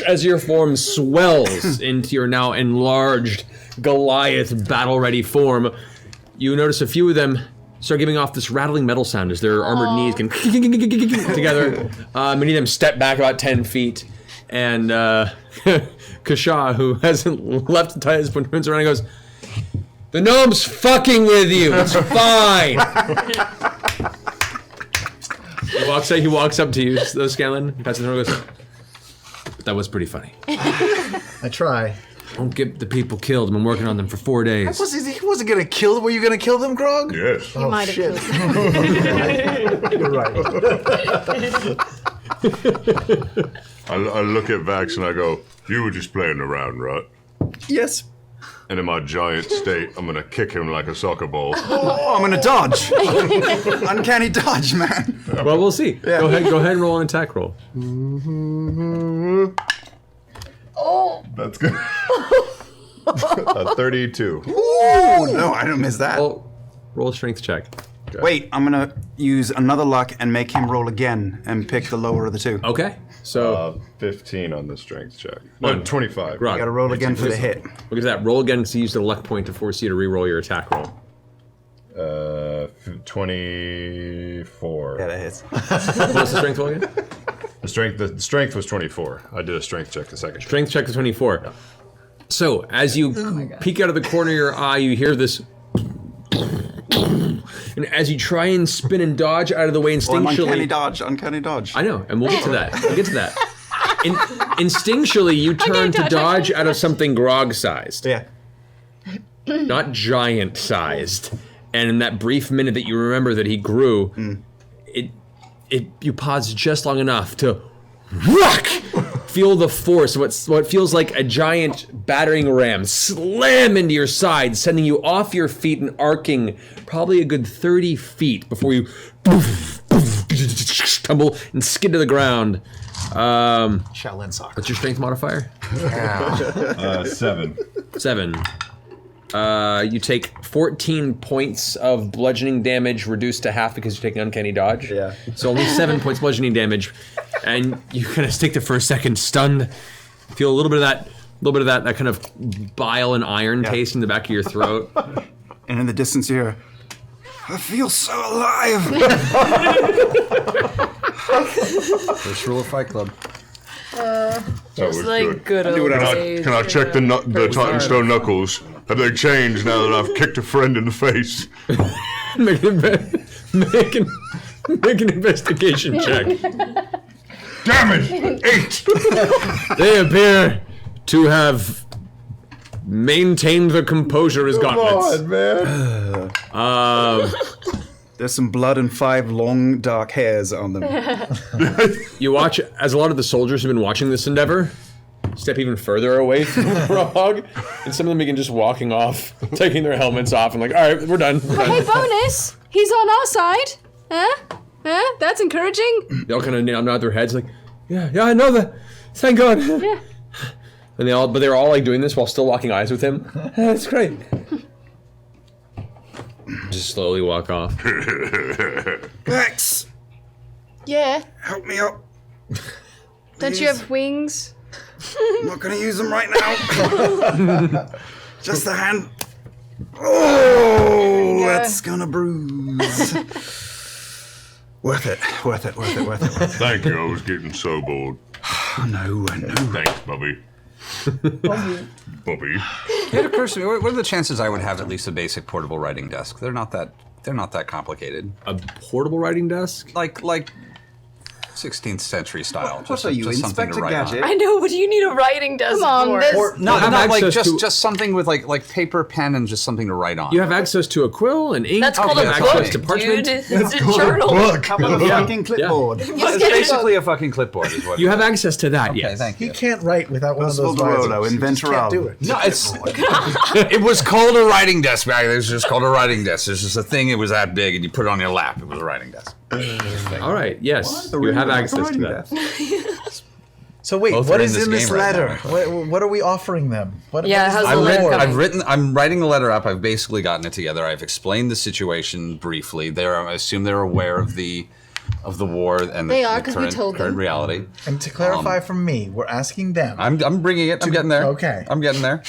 As your form swells into your now enlarged Goliath battle-ready form, you notice a few of them start giving off this rattling metal sound as their armored knees can together. Many of them step back about 10 feet, and Kashaw, who hasn't left to tie his point, turns around and goes, "The gnome's fucking with you. It's fine." He walks up to you, Scanlan, passes the door, and goes, "That was pretty funny." I try. Don't get the people killed. I've been working on them for 4 days. He wasn't gonna kill them. Were you gonna kill them, Grog? Yes. You might have killed them. You're right. I look at Vax and I go, "You were just playing around, right?" Yes. And in my giant state, I'm gonna kick him like a soccer ball. Oh, I'm gonna dodge. Uncanny dodge, man. Well, we'll see. Yeah. Go ahead and roll an attack roll. That's good. 32. Ooh, no, I don't miss that. Roll a strength check. Okay. Wait, I'm gonna use another luck and make him roll again and pick the lower of the two. Okay, so 15 on the strength check. No, 25. Grog. You gotta roll again for the hit. Look at that. Roll again because you used a luck point to force you to re-roll your attack roll. 24. Yeah, that hits. What was the strength roll again? The strength was 24. I did a strength check a second. Strength check is 24. Yeah. So as you peek out of the corner of your eye, you hear this. And as you try and spin and dodge out of the way instinctually... Uncanny dodge. I know, and we'll get to that. Instinctually, you turn to dodge out of something Grog-sized. Yeah. Not giant-sized. And in that brief minute that you remember that he grew, you pause just long enough to feel the force, what feels like a giant battering ram slam into your side, sending you off your feet and arcing probably a good 30 feet before you tumble and skid to the ground. Shaolin soccer. What's your strength modifier? 7. 7. You take 14 points of bludgeoning damage, reduced to half because you're taking uncanny dodge. Yeah. So only 7 points bludgeoning damage, and you kind of stick there for a second, stunned. Feel a little bit of that kind of bile and iron taste in the back of your throat. And in the distance, you hear, "I feel so alive." First rule of Fight Club. That was Like good old days. Can I check the Titanstone knuckles? Have they changed now that I've kicked a friend in the face? Make an investigation check. Damn it! 8! They appear to have maintained their composure as gauntlets. Come on, man. There's some blood and 5 long, dark hairs on them. You watch as a lot of the soldiers who've been watching this endeavor step even further away from Grog, and some of them begin just walking off, taking their helmets off, and like, all right, we're done. Hey, bonus! He's on our side! Huh? That's encouraging. They all kind of nod their heads, like, yeah, I know that. Thank God. Yeah. And they're all like doing this while still locking eyes with him. That's great. just slowly walk off. Vex, Yeah. help me up. Don't you have wings? I'm not gonna use them right now. Just the hand. Oh, that's gonna bruise. Worth it. Thank you. I was getting so bored. No. Thanks, Bubby. Bubby. It occurs to me, what are the chances I would have at least a basic portable writing desk? They're not that complicated. A portable writing desk? Like 16th century style. What are you, something to Inspector write on. Gadget? I know. What do you need a writing desk Come on, for? there's- Or not have like access to- just something with like paper, pen, and just something to write on. You have access to a quill and ink. That's called you a have book, access to parchment. dude. It's a journal. How about a fucking clipboard? It's basically a fucking clipboard, is what. You have access to that, Okay, yes. thank He you. can't write without one of Percival those Dorolo, visors. He just inventor can't of. do it. No, it was called a writing desk back then. It's just called a writing desk. It's just a thing. It was that big, and you put it on your lap. It was a writing desk. All right, yes. You have access to that. So wait, Both what are in is this in this game right letter? What are we offering them? What Yeah, is how's the the letter lore? coming? I'm writing the letter up. I've basically gotten it together. I've explained the situation briefly. I assume they're aware of the war and They the, are, the 'cause we current, told current them. reality. And to clarify from me, we're asking them. I'm bringing it. I'm getting there. Okay. I'm getting there.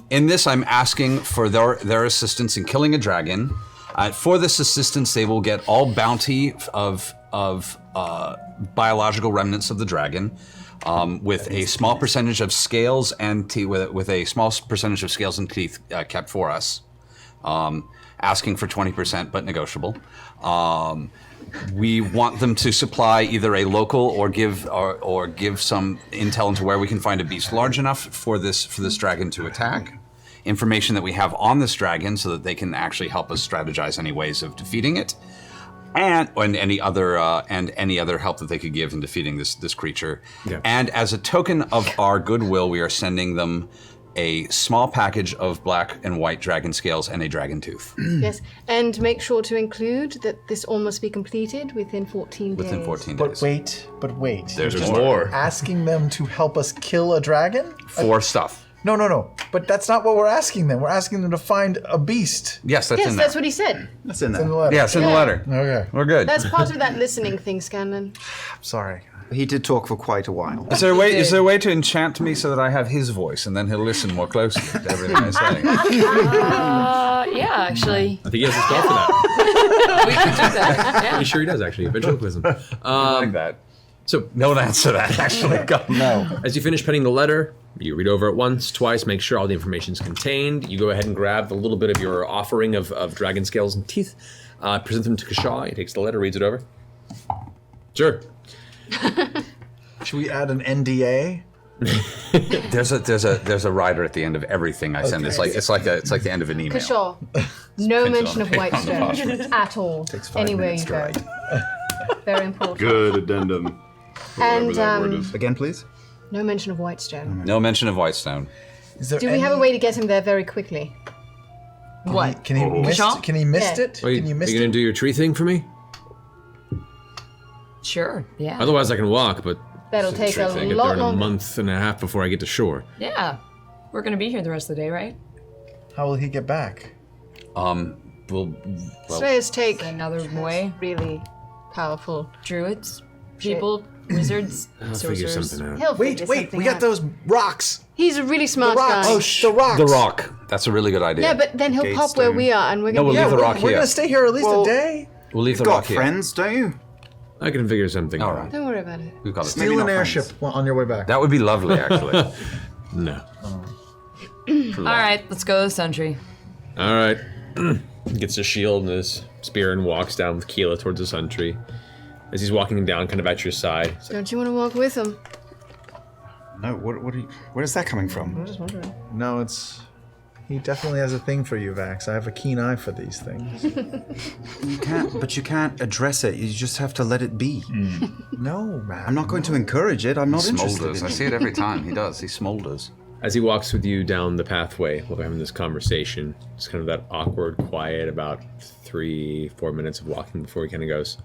In this, I'm asking for their assistance in killing a dragon. For this assistance, they will get all bounty of biological remnants of the dragon, with a small percentage of scales and teeth. With a small percentage of scales and teeth kept for us. Asking for 20%, but negotiable. We want them to supply either a local or give some intel into where we can find a beast large enough for this dragon to attack. Information that we have on this dragon, so that they can actually help us strategize any ways of defeating it, and any other help that they could give in defeating this creature. Yeah. And as a token of our goodwill, we are sending them a small package of black and white dragon scales and a dragon tooth. Yes, and make sure to include that this all must be completed within 14 days. Within 14 days. But wait. There's You're more. asking them to help us kill a dragon? For stuff. No. But that's not what we're asking them. We're asking them to find a beast. Yes, that's Yes, in there. that's what he said. That's in It's in the there. letter. Yeah, it's in the Yeah. letter. Okay. We're good. That's part of that listening thing, Scanlan. Sorry. He did talk for quite a while. Is there a way to enchant me so that I have his voice and then he'll listen more closely to everything I say? Yeah, actually. I think he has a spell for that. We could do that. Yeah. Pretty sure he does, actually. Ventriloquism. Like that. So, Don't answer that, actually. God, no. as you finish penning the letter, you read over it once, twice, make sure all the information is contained. You go ahead and grab the little bit of your offering of dragon scales and teeth, present them to Kashaw. He takes the letter, reads it over. Sure. Should we add an NDA? There's a rider at the end of everything I send. Okay. It's like the end of an email. Kashaw, no Depends mention on of the Whitestone at all. Takes 5 Anywhere minutes you to go. write. Very important. Good addendum. And Again, please. no mention of Whitestone. No mention of Whitestone. Is there Do we have a way to get him there very quickly? What? Can he mist? Sean? Can he mist Yeah. it? Are you, Can you are mist you going it? to do your tree thing for me? Sure. Yeah. Otherwise, I can walk, but That'll take a I get there lot in a longer. month and a half before I get to shore. Yeah. We're gonna be here the rest of the day, right? How will he get back? Slayers take Another way. really powerful. Druids, people, wizards, I'll figure sorcerers. something out. He'll Wait, figure wait, something we got out. those rocks. He's a really The smart rocks. guy. The rocks. The rock. That's a really good idea. Yeah, but then he'll pop where Gatestone. we are, and we're No, gonna we'll be leave the we're, rock we're here. gonna stay here at least Well, a day. We'll leave the Got rock here. friends, don't you? I can figure something All out. right. Don't worry about it. We've got it. Steal an airship on your way back. That would be lovely, actually. No. All right, let's go to Sundry. All right. Gets his shield and his spear and walks down with Keela towards the sun tree. As he's walking down, kind of at your side. He's like, Don't you want to walk with him? No, where's that coming from? Just wondering. No, he definitely has a thing for you, Vax. I have a keen eye for these things. You can't address it. You just have to let it be. No, man. I'm not going to encourage it. I'm not interested Smolders. in I it. see it every time. He does. He smolders. As he walks with you down the pathway while we're having this conversation, it's kind of that awkward, quiet, about 3-4 minutes of walking before he kind of goes.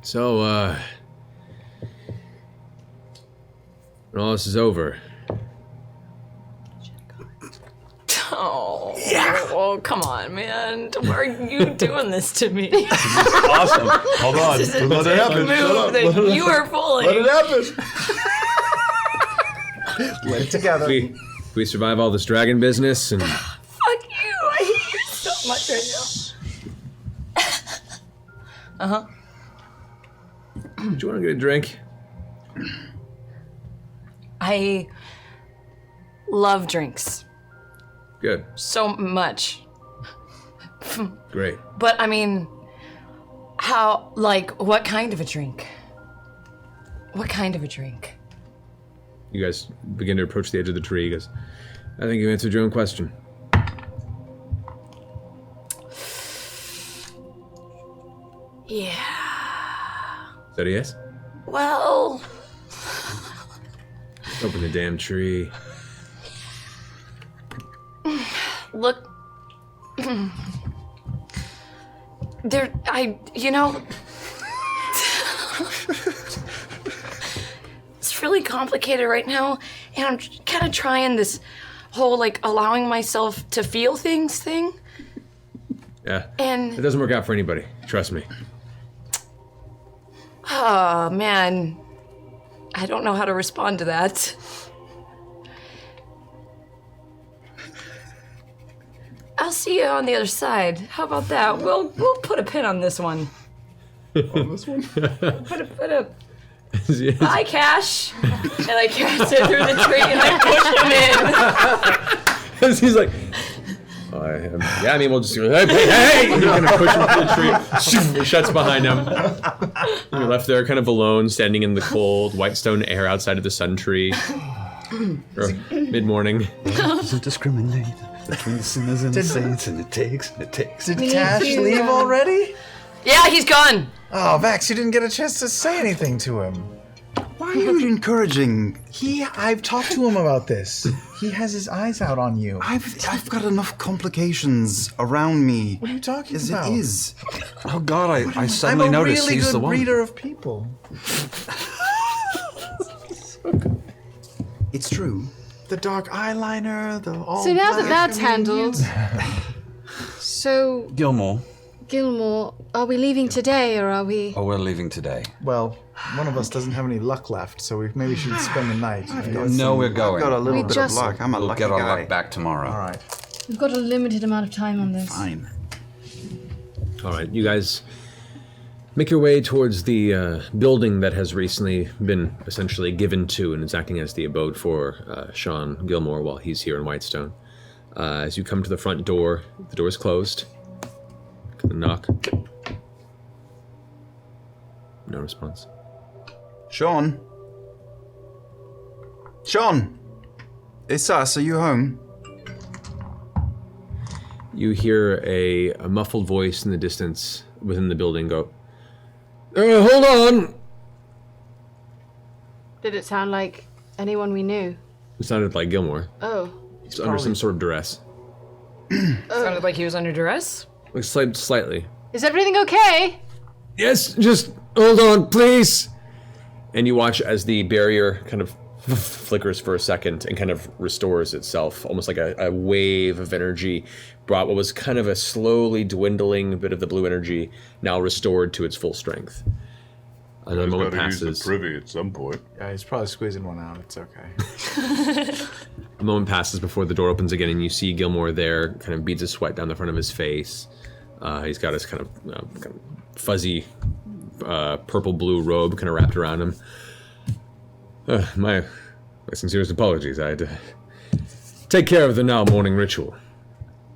So, when all this is over, Oh, oh, come on, man. Why are you doing this to me? Awesome. Hold on. This is a Let it happen. move Shut up. that you are pulling. Let it happen. Get it together. We survive all this dragon business and. Fuck you. I hate you so much right now. Uh-huh. Do you want to get a drink? I love drinks Good. so much. Great. But I mean, how, like, what kind of a drink? What kind of a drink? You guys begin to approach the edge of the tree. He goes, I think you answered your own question. Yeah. Is that a yes? Well, Open the damn tree. look. It's really complicated right now, and I'm kind of trying this whole, like, allowing myself to feel things thing. Yeah. And It doesn't work out for anybody. Trust me. oh man, I don't know how to respond to that. I'll see you on the other side. How about that? We'll put a pin on this one. On this one? Put a Hi, Cash. And I cast it through the tree and I push him in. He's like, oh, yeah, I mean, we'll just go, hey! You're going to push him through the tree. It shuts behind him. You're left there kind of alone, standing in the cold, white stone air outside of the Sundry. Or mid-morning. Doesn't discriminate between the sinners and the saints, and it takes. Did Cash leave already? Yeah, he's gone. Oh, Vax, you didn't get a chance to say anything to him. Why are you encouraging? I've talked to him about this. He has his eyes out on you. I've got enough complications around me. What are you talking as about? it is. Oh God, I suddenly noticed I'm a really he's good the one. reader of people. It's true. The dark eyeliner, the all So now that black that's comedians. handled, so Gilmore. Gilmore, are we leaving today or are we? Oh, we're leaving today. Well, one of us doesn't have any luck left, so we maybe should spend the night. No, we're going. I've got a little We bit just- of luck. I'm a We'll lucky get our guy. luck back tomorrow. All right. We've got a limited amount of time on this. Fine. All right, you guys make your way towards the building that has recently been essentially given to and is acting as the abode for Sean Gilmore while he's here in Whitestone. As you come to the front door, the door is closed. Knock. No response. Sean? Sean! It's us. Are you home? You hear a muffled voice in the distance within the building go, hold on! Did it sound like anyone we knew? It sounded like Gilmore. Oh. He's under some sort of duress. Sounded like he was under duress. Like slightly. Is everything okay? Yes, just hold on, please! And you watch as the barrier kind of flickers for a second and kind of restores itself, almost like a wave of energy brought what was kind of a slowly dwindling bit of the blue energy, now restored to its full strength. Another moment Use the passes. privy at some point. Yeah, he's probably squeezing one out. It's okay. A moment passes before the door opens again, and you see Gilmore there, kind of beads of sweat down the front of his face. He's got his kind of fuzzy purple-blue robe kind of wrapped around him. My sincerest apologies. I had to take care of the now morning ritual.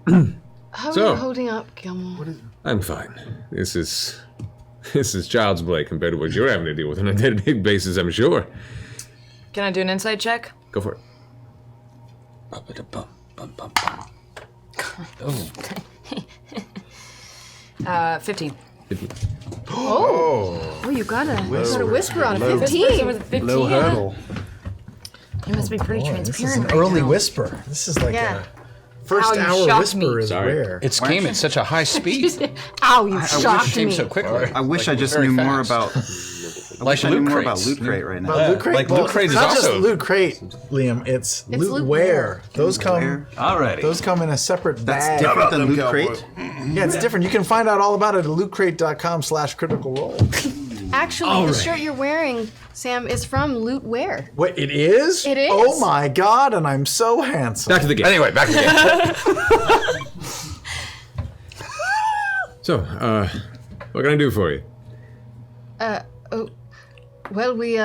How are So- you holding up, Gilmore? I'm fine. This is child's play compared to what you're having to deal with on a day-to-day basis, I'm sure. Can I do an insight check? Go for it. 15. 15. Oh, you got a whisper on a 15. With a 15. Low hurdle. You must be pretty Boy, this is transparent. an right early now. whisper. This is like Yeah. a first Ow, you hour shocked whisper me. is Sorry. rare. It came at such a high speed. Ow, you I wish shocked it came me. so quickly. I wish I just Very knew more fast. about Like learning Loot more about Crates. Loot Crate right now. But Loot Crate, like Loot Crate it's is not also- just Loot Crate, Liam. It's Lootware. Those come. Alrighty. Those come in a separate That's bag. different than Loot Crate. Yeah, it's different. You can find out all about it at lootcrate.com/critical role. Actually, the shirt you're wearing, Sam, is from Lootware. Wait, it is? It is. Oh my god, and I'm so handsome. Back to the game. Anyway, back to the game. So, what can I do for you? Well, we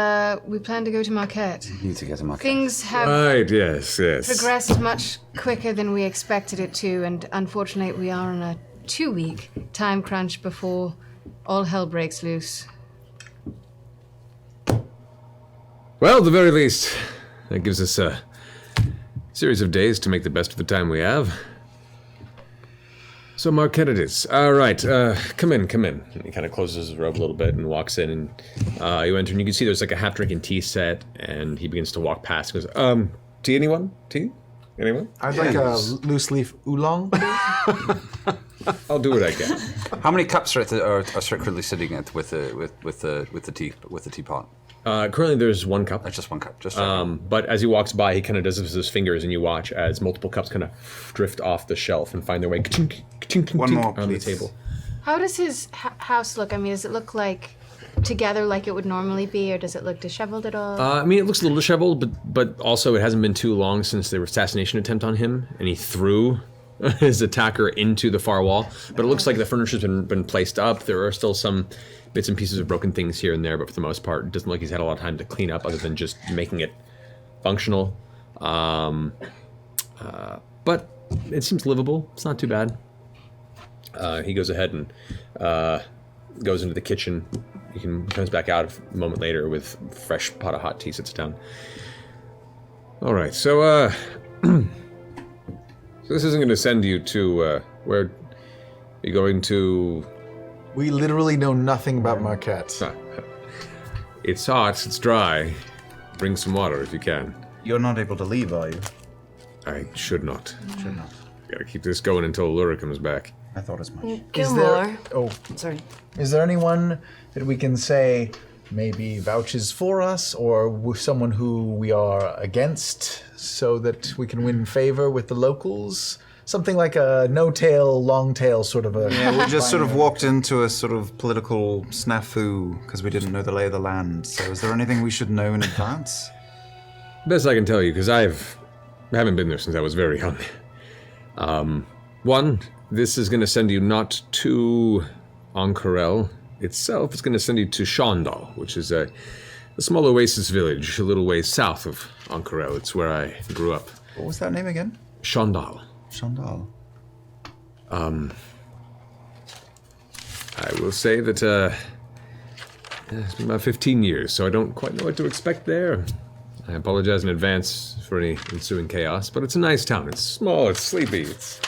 plan to go to Marquet. Need to get to Marquet. Things have Right, yes. progressed much quicker than we expected it to, and unfortunately, we are on a 2-week time crunch before all hell breaks loose. Well, at the very least, that gives us a series of days to make the best of the time we have. So Marquet it is. All right, come in. And he kind of closes his robe a little bit and walks in, and you enter, and you can see there's like a half-drinking tea set, and he begins to walk past. He goes, tea, anyone? Tea? Anyone? I'd like a loose leaf oolong. I'll do what I can. How many cups are secretly sitting with the teapot? Currently, there's 1 cup. That's just 1 cup. Just but as he walks by, he kind of does this with his fingers, and you watch as multiple cups kind of drift off the shelf and find their way One more, on the please. table. How does his house look? I mean, does it look like together like it would normally be, or does it look disheveled at all? I mean, it looks a little disheveled, but also it hasn't been too long since the assassination attempt on him, and he threw his attacker into the far wall. But it looks like the furniture's been placed up. There are still some bits and pieces of broken things here and there, but for the most part, it doesn't look like he's had a lot of time to clean up other than just making it functional. But it seems livable. It's not too bad. He goes ahead and goes into the kitchen. He comes back out a moment later with a fresh pot of hot tea, sits down. All right, so so this isn't going to send you to where are you going to? We literally know nothing about Marquet. It's hot, it's dry. Bring some water if you can. You're not able to leave, are you? I should not. Should not. Gotta keep this going until Allura comes back. I thought as much. Gilmore. Sorry. Is there anyone that we can say maybe vouches for us, or someone who we are against, so that we can win favor with the locals? Something like a no-tail, long-tail sort of a... Yeah, we just sort of walked into a sort of political snafu because we didn't know the lay of the land. So is there anything we should know in advance? Best I can tell you, because I haven't been there since I was very young. One, this is going to send you not to Ank'Harel itself. It's going to send you to Shondal, which is a small oasis village a little ways south of Ank'Harel. It's where I grew up. What was that name again? Shondal. Shondal. I will say that it's been about 15 years, so I don't quite know what to expect there. I apologize in advance for any ensuing chaos, but it's a nice town. It's small, it's sleepy, it's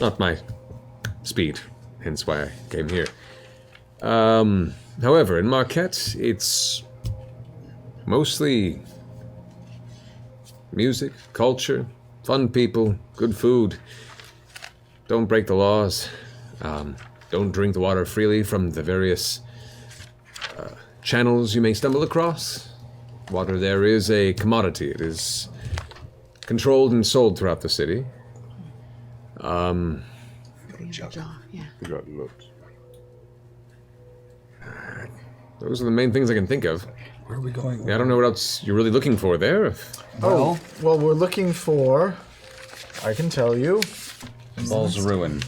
not my speed, hence why I came here. However, in Marquet, it's mostly music, culture, fun people, good food. Don't break the laws. Don't drink the water freely from the various channels you may stumble across. Water there is a commodity. It is controlled and sold throughout the city. Those are the main things I can think of. Where are we going? I don't know what else you're really looking for there. Well, we're looking for... I can tell you. Ball's Ruin.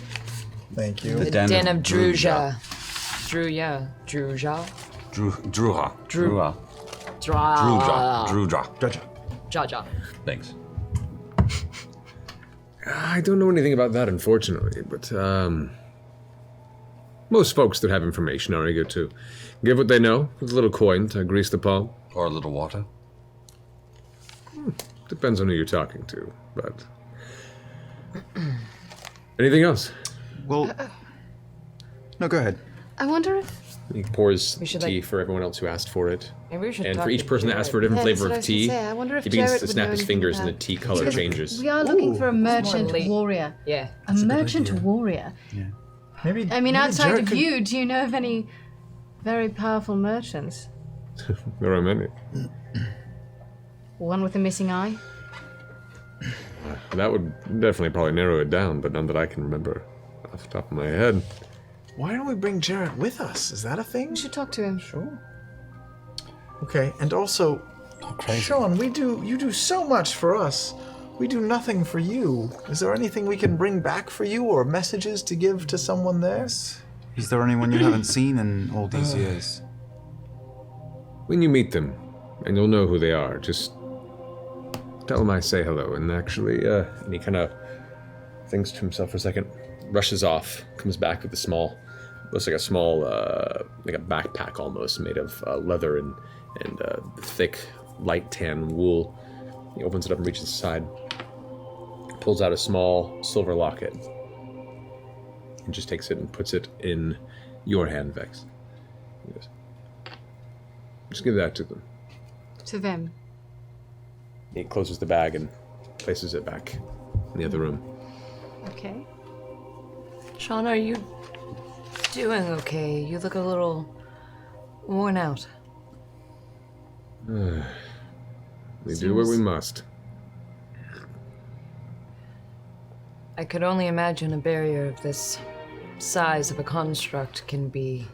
Thank you. The Den of Druja. Druja. Druja. Jaja. Thanks. I don't know anything about that, unfortunately, but most folks that have information are eager to give what they know with a little coin to grease the palm. Or a little water. Depends on who you're talking to, but... Anything else? Well... No, go ahead. I wonder if... He pours We should, tea like- for everyone else who asked for it. Maybe we should And talk for each to person that Jared. asked for a different Yeah, that's flavor what I of was gonna tea, say. I wonder if he begins Jared to would snap know his anything fingers and the about- tea color Because changes. We are looking for a merchant late. warrior. Yeah. A merchant warrior. Maybe. I mean, maybe outside Jared of could- you, do you know of any very powerful merchants? There are many. One with a missing eye? That would definitely probably narrow it down, but none that I can remember off the top of my head. Why don't we bring Jarrett with us? Is that a thing? We should talk to him. Sure. Okay, and also, Sean, you do so much for us. We do nothing for you. Is there anything we can bring back for you, or messages to give to someone there? Is there anyone you haven't seen in all these years? When you meet them, and you'll know who they are, just tell them I say hello. And actually, and he kind of thinks to himself for a second, rushes off, comes back with looks like a small, like a backpack almost, made of leather and thick, light tan wool. He opens it up and reaches aside, pulls out a small silver locket, and just takes it and puts it in your hand, Vex. He goes, just give that to them. To them. He closes the bag and places it back in the other room. Okay. Sean, are you doing okay? You look a little worn out. We do what we must. I could only imagine a barrier of this size of a construct can be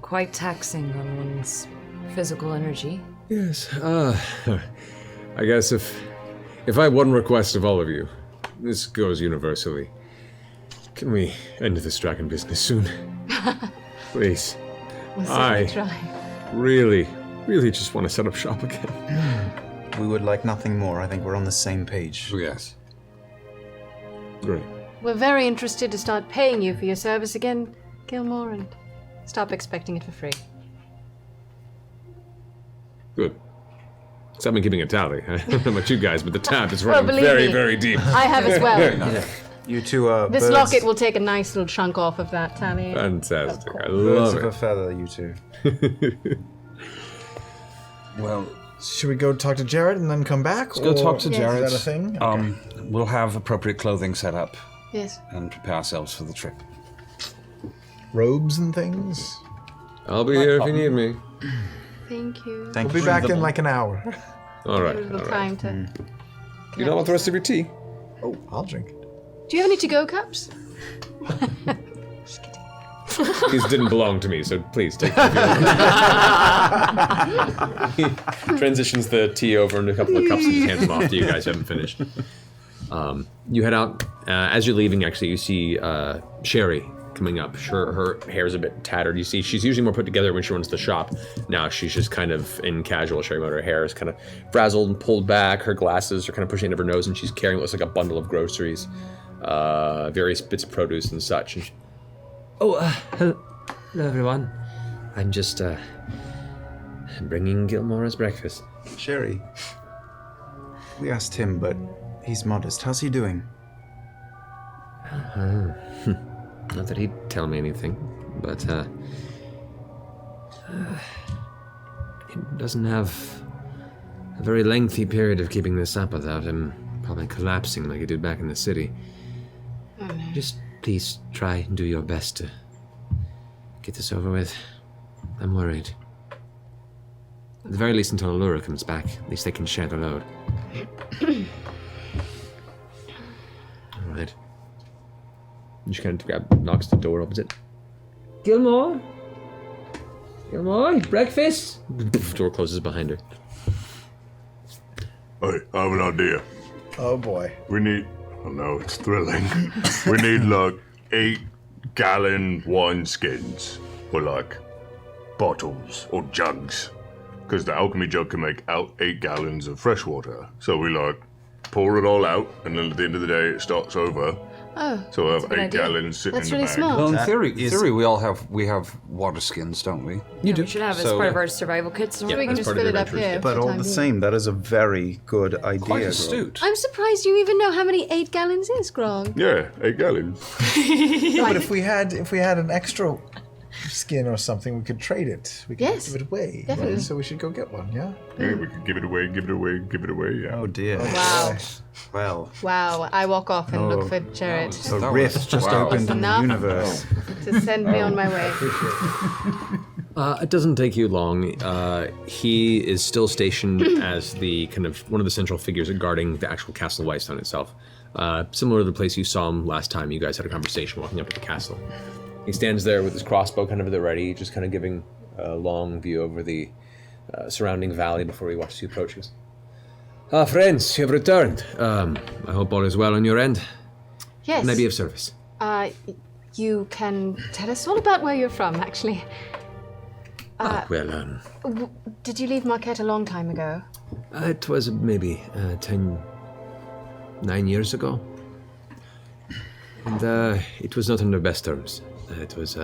quite taxing on one's physical energy. Yes, I guess if I have one request of all of you, this goes universally. Can we end this dragon business soon? Please. We'll certainly try. Really just want to set up shop again. We would like nothing more. I think we're on the same page. Yes. Great. We're very interested to start paying you for your service again, Gilmore, and stop expecting it for free. Good. Stop me keeping a tally. I don't know about you guys, but the tab is running believe very, me, very deep. I have as well. Yeah. You two are This birds. locket will take a nice little chunk off of that tally. Fantastic. I Birds love of a it. feather, you two. Well, Should we go talk to Jared and then come back? Let's go talk to Yes. Jared. Is that a thing? Okay. We'll have appropriate clothing set up Yes. and prepare ourselves for the trip. Robes and things. I'll be here if you need me. Thank you. Thank We'll you be for back the- in like an hour. All right. A little All right. time to. You don't want the rest of your tea? Oh, I'll drink. Do you have any to-go cups? These didn't belong to me, so please take them. He transitions the tea over into a couple of cups and just hands them off to you guys who haven't finished. You head out. As you're leaving, actually, you see Sherry coming up. Her hair's a bit tattered. You see she's usually more put together when she runs the shop. Now she's just kind of in casual Sherry mode. Her hair is kind of frazzled and pulled back. Her glasses are kind of pushing into her nose, and she's carrying what looks like a bundle of groceries, various bits of produce and such. And hello everyone. I'm just bringing Gilmore his breakfast. Sherry, we asked him, but he's modest. How's he doing? Not that he'd tell me anything, but he doesn't have a very lengthy period of keeping this up without him probably collapsing like he did back in the city. Just please try and do your best to get this over with. I'm worried. At the very least until Allura comes back. At least they can share the load. All right. And she kind of knocks the door, opens it. Gilmore? Gilmore? Breakfast? Door closes behind her. Hey, I have an idea. Oh boy. We need. I know it's thrilling. We need like 8-gallon wine skins, or like bottles or jugs, because the alchemy jug can make out 8 gallons of fresh water. So we like pour it all out, and then at the end of the day it starts over. Oh, So we that's a have good 8 idea. gallons sitting That's in the really bag. smart. Well, in That theory, is- we have water skins, don't we? You do. We should have as So- part of our survival kits. So we can that's just part of fill your it up adventures, here. yeah. But for all time the being. same, that is a very good idea. Quite Grog. astute. I'm surprised you even know how many 8 gallons is, Grog. Yeah, 8 gallons. No, but if we had an extra skin or something, we could trade it. We could Yes, give it away. definitely. Right? So we should go get one, yeah? Yeah, we could give it away, give it away, give it away. Yeah. Oh dear. Wow. Well, Wow. I walk off and look Oh, for Jared a That rift was- just wow. opened in the Enough. universe. to send me on my way. It doesn't take you long. He is still stationed as the kind of one of the central figures guarding the actual Castle Whitestone itself. Similar to the place you saw him last time you guys had a conversation walking up to the castle. He stands there with his crossbow kind of at the ready, just kind of giving a long view over the surrounding valley before he watches you approach. Friends, you have returned. I hope all is well on your end. Yes. Can I be of service? You can tell us all about where you're from, actually. Did you leave Marquet a long time ago? It was maybe 9 years ago. And it was not on the best terms. It was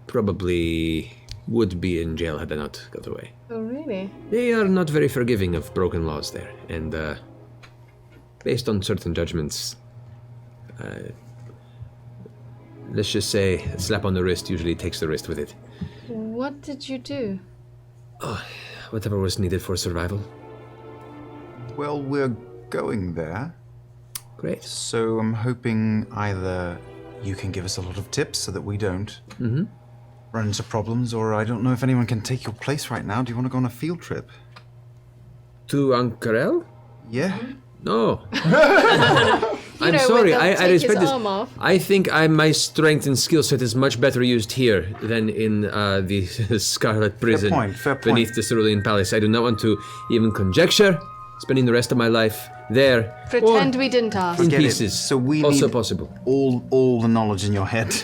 probably would be in jail had I not got away. Oh, really? They are not very forgiving of broken laws there, and based on certain judgments, let's just say a slap on the wrist usually takes the wrist with it. What did you do? Whatever was needed for survival. Well, we're going there. Great. So I'm hoping either you can give us a lot of tips so that we don't run into problems, or I don't know if anyone can take your place right now. Do you want to go on a field trip? To Ank'Harel? Yeah. No. I'm sorry, I respect this. I think my strength and skill set is much better used here than in the Scarlet Prison fair point. beneath the Cerulean Palace. I do not want to even conjecture spending the rest of my life there. Pretend we didn't ask. In Get it. pieces. So we also need possible. all the knowledge in your head.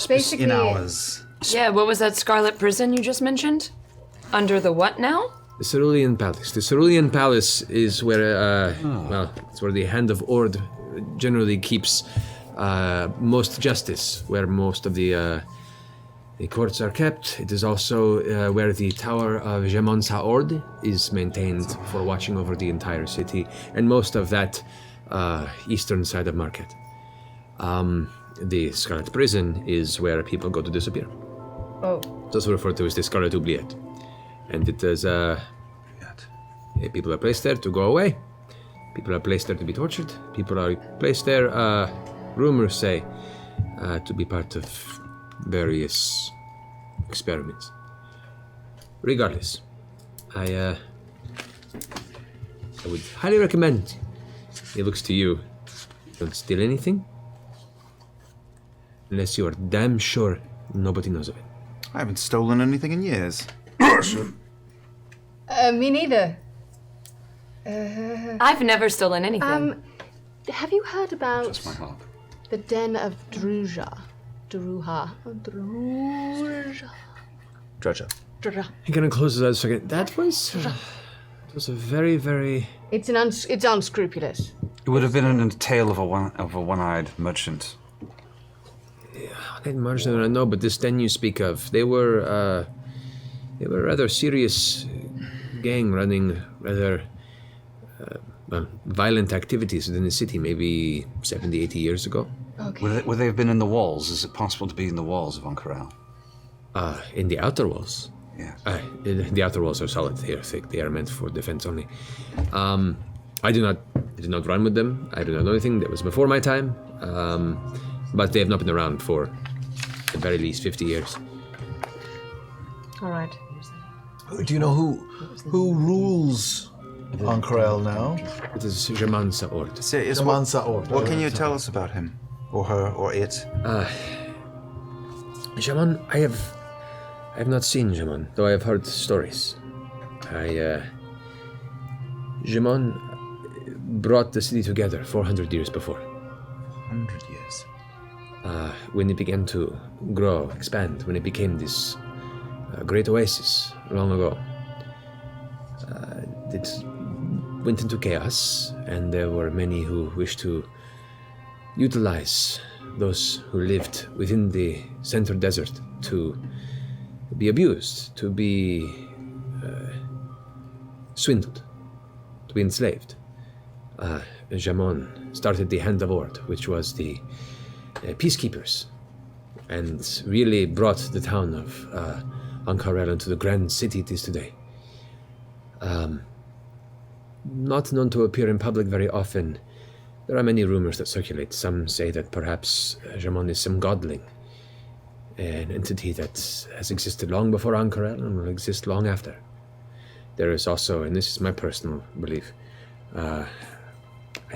Basically, in ours. Yeah, what was that Scarlet Prison you just mentioned? Under the what now? The Cerulean Palace. The Cerulean Palace is where, well, it's where the Hand of Ord generally keeps most justice, where most of the courts are kept. It is also where the Tower of Jamon Sa'ord is maintained for watching over the entire city, and most of that eastern side of Marquet. The Scarlet Prison is where people go to disappear. Oh. It's also referred to as the Scarlet Oubliette. And it is, people are placed there to go away. People are placed there to be tortured. People are placed there, rumors say, to be part of various experiments. Regardless, I would highly recommend, it looks to you, don't steal anything. Unless you are damn sure nobody knows of it. I haven't stolen anything in years. Me neither. I've never stolen anything. Have you heard about Just my heart. the Den of Druja? Druja. Dredger. I'm gonna close this out a second. That was, it was a very, very... It's unscrupulous. It would have been a tale of a one-eyed merchant. I didn't much than I know, but this den you speak of, they were rather serious gang running rather violent activities within the city maybe 70, 80 years ago. Okay. Would they have been in the walls? Is it possible to be in the walls of Ank'Harel? In the outer walls? Yeah. The outer walls are solid. They are thick. They are meant for defense only. I did not run with them. I do not know anything. That was before my time. But they have not been around for at the very least 50 years. All right. Do you know who rules Ank'Harel now? It is Jamon Sa'ord. Jamon Sa'ord. What can you tell us about him? Or her, or it? Jamon, I have not seen Jamon, though I have heard stories. Jamon brought the city together 400 years before. 100 years. When it began to grow, expand, when it became this great oasis long ago, it went into chaos, and there were many who wished to utilize those who lived within the center desert to be abused, to be swindled, to be enslaved. Jamon started the Hand of Ord, which was the peacekeepers, and really brought the town of Ank'Harel into the grand city it is today. Not known to appear in public very often. There are many rumors that circulate. Some say that perhaps Jamon is some godling, an entity that has existed long before Ank'Harel and will exist long after. There is also, and this is my personal belief, I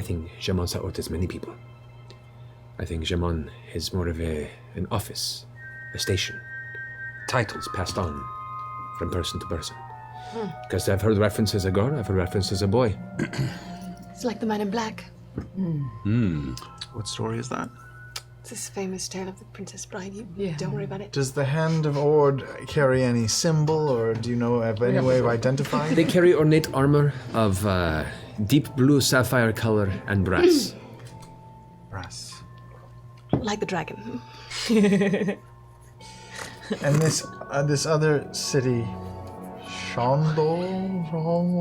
think Jamon Sa'ot many people. I think Jamon is more of an office, a station. Titles passed on from person to person. Because I've heard references as a girl, I've heard references as a boy. It's like the Man in Black. What story is that? It's this famous tale of the Princess Bride. You don't worry about it. Does the Hand of Ord carry any symbol, or do you know of any way of identifying? They carry ornate armor of deep blue sapphire color and brass. Brass. Like the dragon. And this other city, Shandol? Hang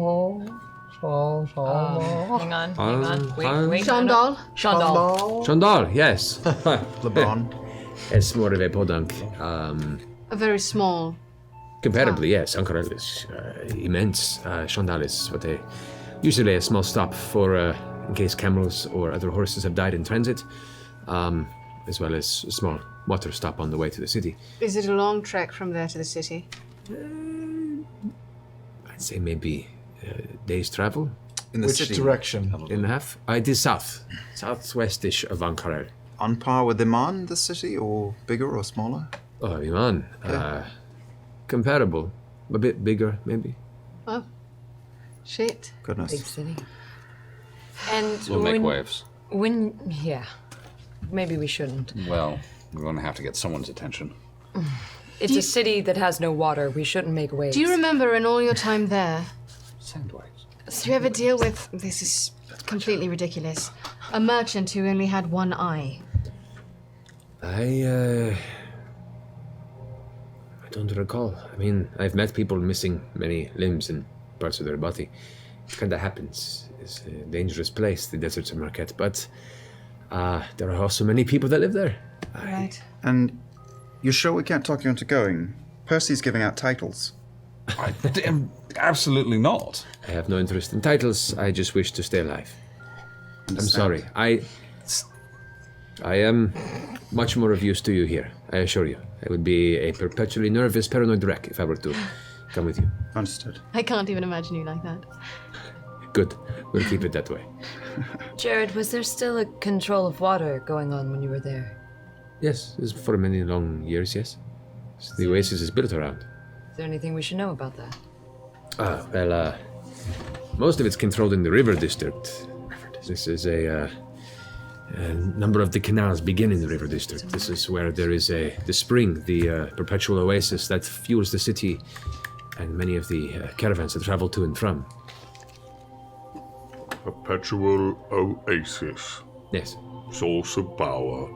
on. Wait. Shandal. Chandal, yes. LeBron. It's more of a podunk. A very small. Comparably, yes. Ank'Harel is immense. Chandal is usually a small stop for in case camels or other horses have died in transit, as well as a small water stop on the way to the city. Is it a long trek from there to the city? I'd say maybe a day's travel. In the Which city. direction? In a half. It is southwestish of Ank'Harel. On par with Iman, the city, or bigger or smaller? Oh, Iman. Comparable. A bit bigger, maybe. Oh. Shit. Goodness. Big city. And We'll make waves. Maybe we shouldn't. Well, we're going to have to get someone's attention. It's a city that has no water. We shouldn't make waves. Do you remember in all your time there, Sand waves. do you ever deal with, this is completely ridiculous, a merchant who only had one eye? I don't recall. I mean, I've met people missing many limbs and parts of their body. It kind of happens. It's a dangerous place, the deserts of Marquet, but there are also many people that live there. Right. And you're sure we can't talk you into going? Percy's giving out titles. I am absolutely not. I have no interest in titles. I just wish to stay alive. I'm sorry. I am much more of use to you here, I assure you. I would be a perpetually nervous, paranoid wreck if I were to come with you. Understood. I can't even imagine you like that. Good. We'll keep it that way. Jared, was there still a control of water going on when you were there? Yes, this is for many long years, yes. The oasis is built around. Is there anything we should know about that? Most of it's controlled in the river district. This is a number of the canals begin in the river district. This is where there is the spring, the perpetual oasis that fuels the city and many of the caravans that travel to and from. Perpetual oasis. Yes. Source of power.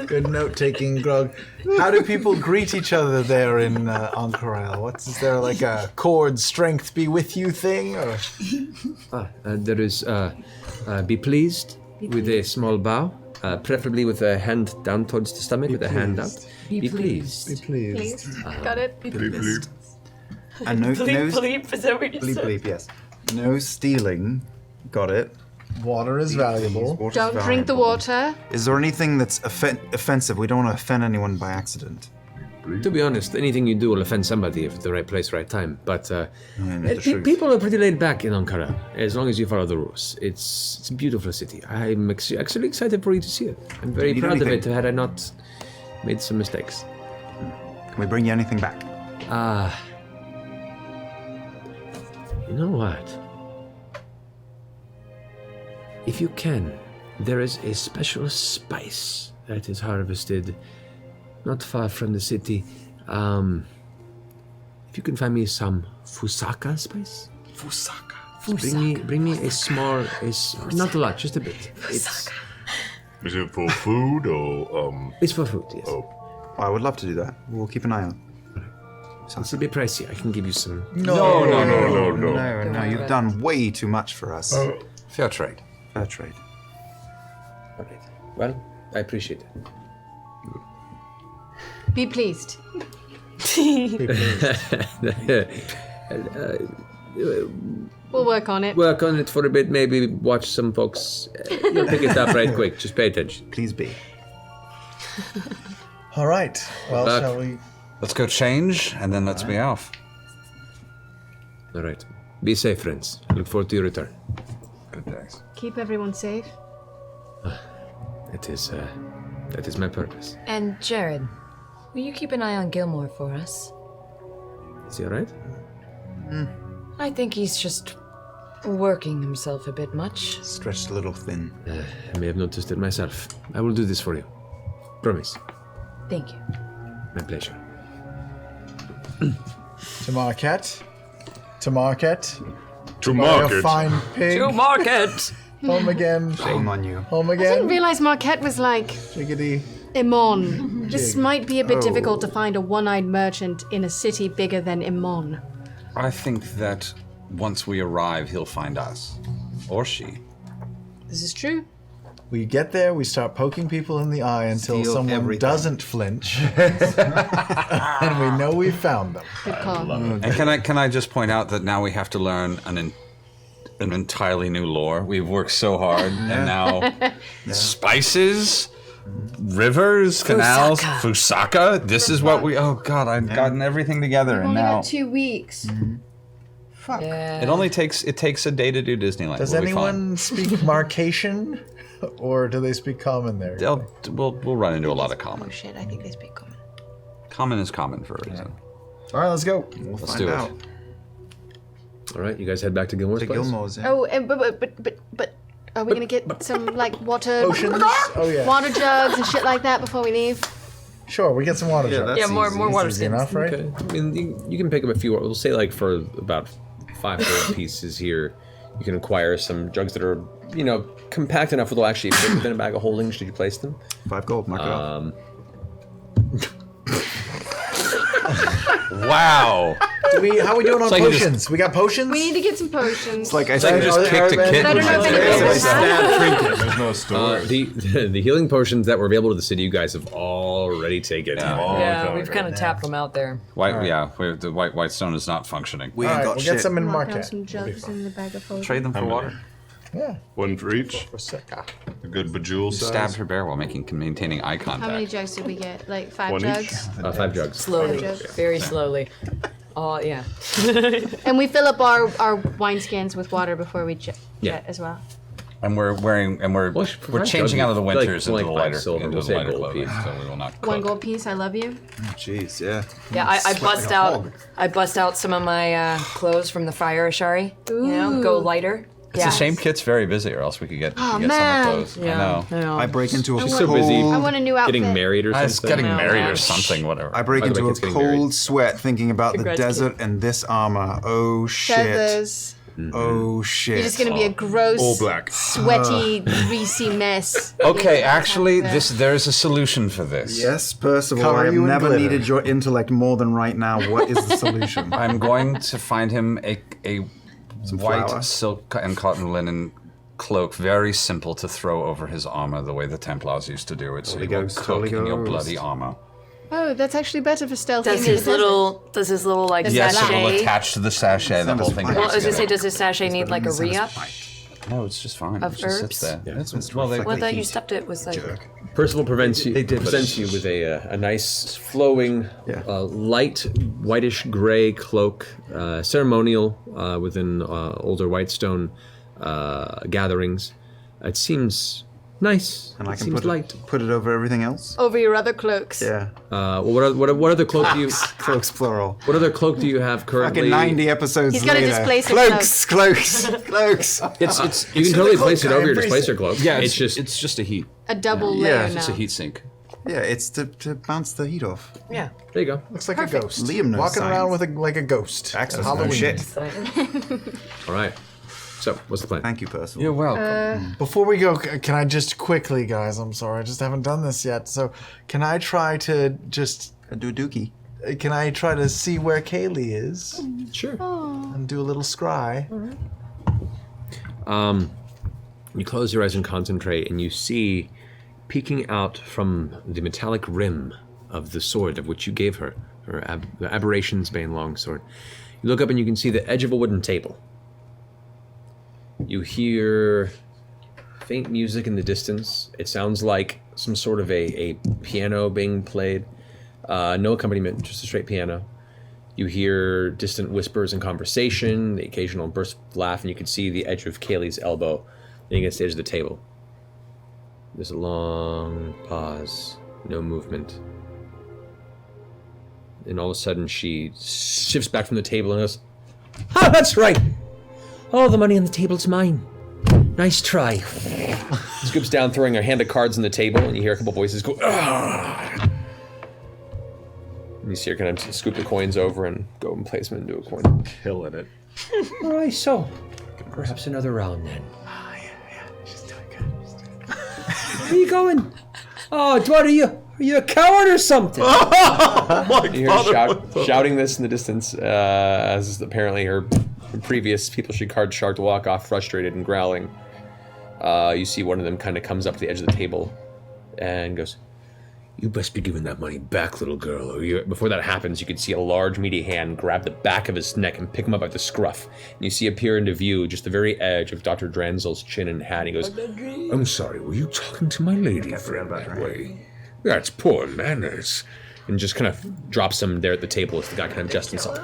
Good note-taking, Grog. How do people greet each other there in Ank'Harel? Is there like a chord strength be with you thing? Or? There is be pleased with a small bow, preferably with a hand down towards the stomach, with a hand up. Be pleased. Be pleased. Got it? Bleep, bleep. And no, Bleep, is that what you bleep, said? bleep, yes. No stealing. Got it. Water is valuable. Water's Don't drink the valuable. water. Is there anything that's offensive? We don't want to offend anyone by accident. To be honest, anything you do will offend somebody if it's the right place, right time. But the truth. people are pretty laid back in Ank'Harel, as long as you follow the rules. It's a beautiful city. I'm actually excited for you to see it. I'm very Need proud of anything? it had I not made some mistakes. Can we bring you anything back? You know what? If you can, there is a special spice that is harvested not far from the city. If you can find me some fusaka spice. Fusaka. Bring me a small, not a lot, just a bit. Is it for food or It's for food, yes. Oh. I would love to do that. We'll keep an eye out. It's a bit pricey. I can give you some. No. No, you've done way too much for us. Fair trade. Fair trade. All right. Well, I appreciate it. Be pleased. We'll work on it. Work on it for a bit, maybe watch some folks. You'll pick it up right quick. Just pay attention. Please be. All right. Well, luck. shall we? Let's go change, and then let's be off. All right. Be safe, friends. Look forward to your return. Good days. Keep everyone safe. That is my purpose. And Jared, will you keep an eye on Gilmore for us? Is he all right? I think he's just working himself a bit much. Stretched a little thin. I may have noticed it myself. I will do this for you. Promise. Thank you. My pleasure. To Marquet. To Marquet. To Buy a market. fine pig. To market! Home again. Shame on you. Home I didn't again. realize Marquet was like Jiggity. Imon. This might be a bit Oh. difficult to find a one-eyed merchant in a city bigger than Imon. I think that once we arrive, he'll find us. Or she. This is true. We get there, we start poking people in the eye until Steal someone everything. doesn't flinch, and we know we found them. Good call. And can I just point out that now we have to learn an entirely new lore. We've worked so hard, and now spices, rivers, canals, Fusaka. This is what we. Oh God, I've gotten everything together, We've and only now got 2 weeks. Fuck. Yeah. it only takes a day to do Disneyland. Does We'll be fine. anyone speak Marcation, or do they speak Common there? We'll run into a lot of common. Oh shit, I think they speak common. Common is common for a reason. All right, let's go. We'll Let's find do it. out. All right, you guys head back to Gilmore's To place. Gilmore's, yeah. Oh, but are we gonna get some like water Oceans? Oh yeah. water jugs and shit like that before we leave? Sure, we get some water. Yeah, jugs. that's Yeah, more easy. water Easy skins. enough, right? Okay. I mean, you can pick up a few. We'll say like for about 5 gold pieces here, you can acquire some jugs that are, compact enough that they'll actually fit within a bag of holding should you place them. 5 gold, mark it up. Wow. How are we doing on like you just- potions? We got potions? We need to get some potions. Like I Are said, they- just are kicked a they- kid. I don't know if anyone else has. There's no storage. The healing potions that were available to the city, you guys have already taken. Yeah, okay. we've kind of tapped them out there. The white stone is not functioning. we All ain't right, got we'll shit. get some in Mark down Marquet. some jugs in the bag of holding. Trade them for water. Yeah. One for each. Prosecco. A good bejewel size. Stabbed her bear while maintaining eye How many contact. jugs did we get? Like 5 One each? jugs? 5 jugs. Slowly. Jugs. Very slowly. Oh, yeah. And we fill up our wineskins with water before we jet Yeah. as well. And we're Well, for we're five changing jugs, out of the like- winters like into the 5 lighter silver, into we'll the say lighter gold clothing, piece. so we will not 1 cook. gold piece, I love you. Jeez, yeah. Yeah, I bust out some of my clothes from the fire, Ashari. Go lighter. It's a shame Kit's very busy, or else we could get, Oh, get man. some of those. Yeah, I know. I break into a She's cold... so busy I want a new outfit. getting married or I was something. getting married Yeah. or something, whatever. I break By the into way, a Kit's getting married. cold sweat thinking about the Congrats, desert and this armor. Oh shit. Feathers. Oh shit. You're just gonna be a gross, All black. sweaty, greasy mess. Okay, actually, there's a solution for this. Yes, Percival, Cover I have you in never glitter. needed your intellect more than right now. What is the solution? I'm going to find him a white flour? silk and cotton linen cloak, very simple to throw over his armor, the way the Templars used to do it, so Holy you will Ghost, cook Holy in your Ghost. bloody armor. Oh, that's actually better for stealth. Does his little like Yes, it will sachet? attach to the sachet. The whole thing. Well, I goes was gonna say, together. does his sachet need like a re-up? No, it's just fine. of it just sits herbs? there. Yeah, It's- well, they, Well, I thought you stuffed it with like. Percival presents you with a nice flowing, Yeah. light whitish gray cloak, ceremonial within older Whitestone gatherings. It seems nice. And I it can seems light. put it over everything else? Over your other cloaks. Yeah. Well, what other cloak do you? Cloaks plural. What other cloak do you have currently? Fucking 90 episodes He's gonna later. displace a cloaks, cloaks, cloaks. It's you can totally place it over your displacer cloak. yeah, it's just it's just a heat. A double Yeah, layer it's now. It's a heat sink. Yeah, it's to bounce the heat off. Yeah. there you go. Looks like a ghost. Liam knows Walking around science. with like a ghost. Axel Halloween. knows shit. All right. So what's the plan? Thank you, Percival. You're welcome. Before we go, can I just quickly, guys? I'm sorry, I just haven't done this yet. So, can I try to just? Do a dookie. Can I try to see where Kaylee is Sure. and do a little scry? You close your eyes and concentrate, and you see, peeking out from the metallic rim of the sword of which you gave her, the Aberration's Bane longsword. You look up and you can see the edge of a wooden table. You hear faint music in the distance. It sounds like some sort of a piano being played. No accompaniment, just a straight piano. You hear distant whispers and conversation, the occasional burst of laugh, and you can see the edge of Kaylee's elbow leaning against the edge of the table. There's a long pause, no movement. And all of a sudden she shifts back from the table and goes, "Ah, that's right! All the money on the table's mine. Nice try." Scoops down, throwing a hand of cards on the table, and you hear a couple voices go, "Ah!" And you see her kind of scoop the coins over and go and place them into a coin. Killing it. All right, so perhaps another round then. Oh, yeah, she's doing good. Where are you going? Oh, what are you? Are you a coward or something? You hear shouting this in the distance as apparently her previous people she card sharked walk off frustrated and growling. You see one of them kind of comes up to the edge of the table and goes, "You best be giving that money back, little girl." Or before that happens, you can see a large meaty hand grab the back of his neck and pick him up by the scruff. And you see appear into view just the very edge of Dr. Dranzel's chin and hat. He goes, "I'm sorry, were you talking to my lady friend that way? That's poor manners." And just kind of drops him there at the table as the guy kind of adjusts himself.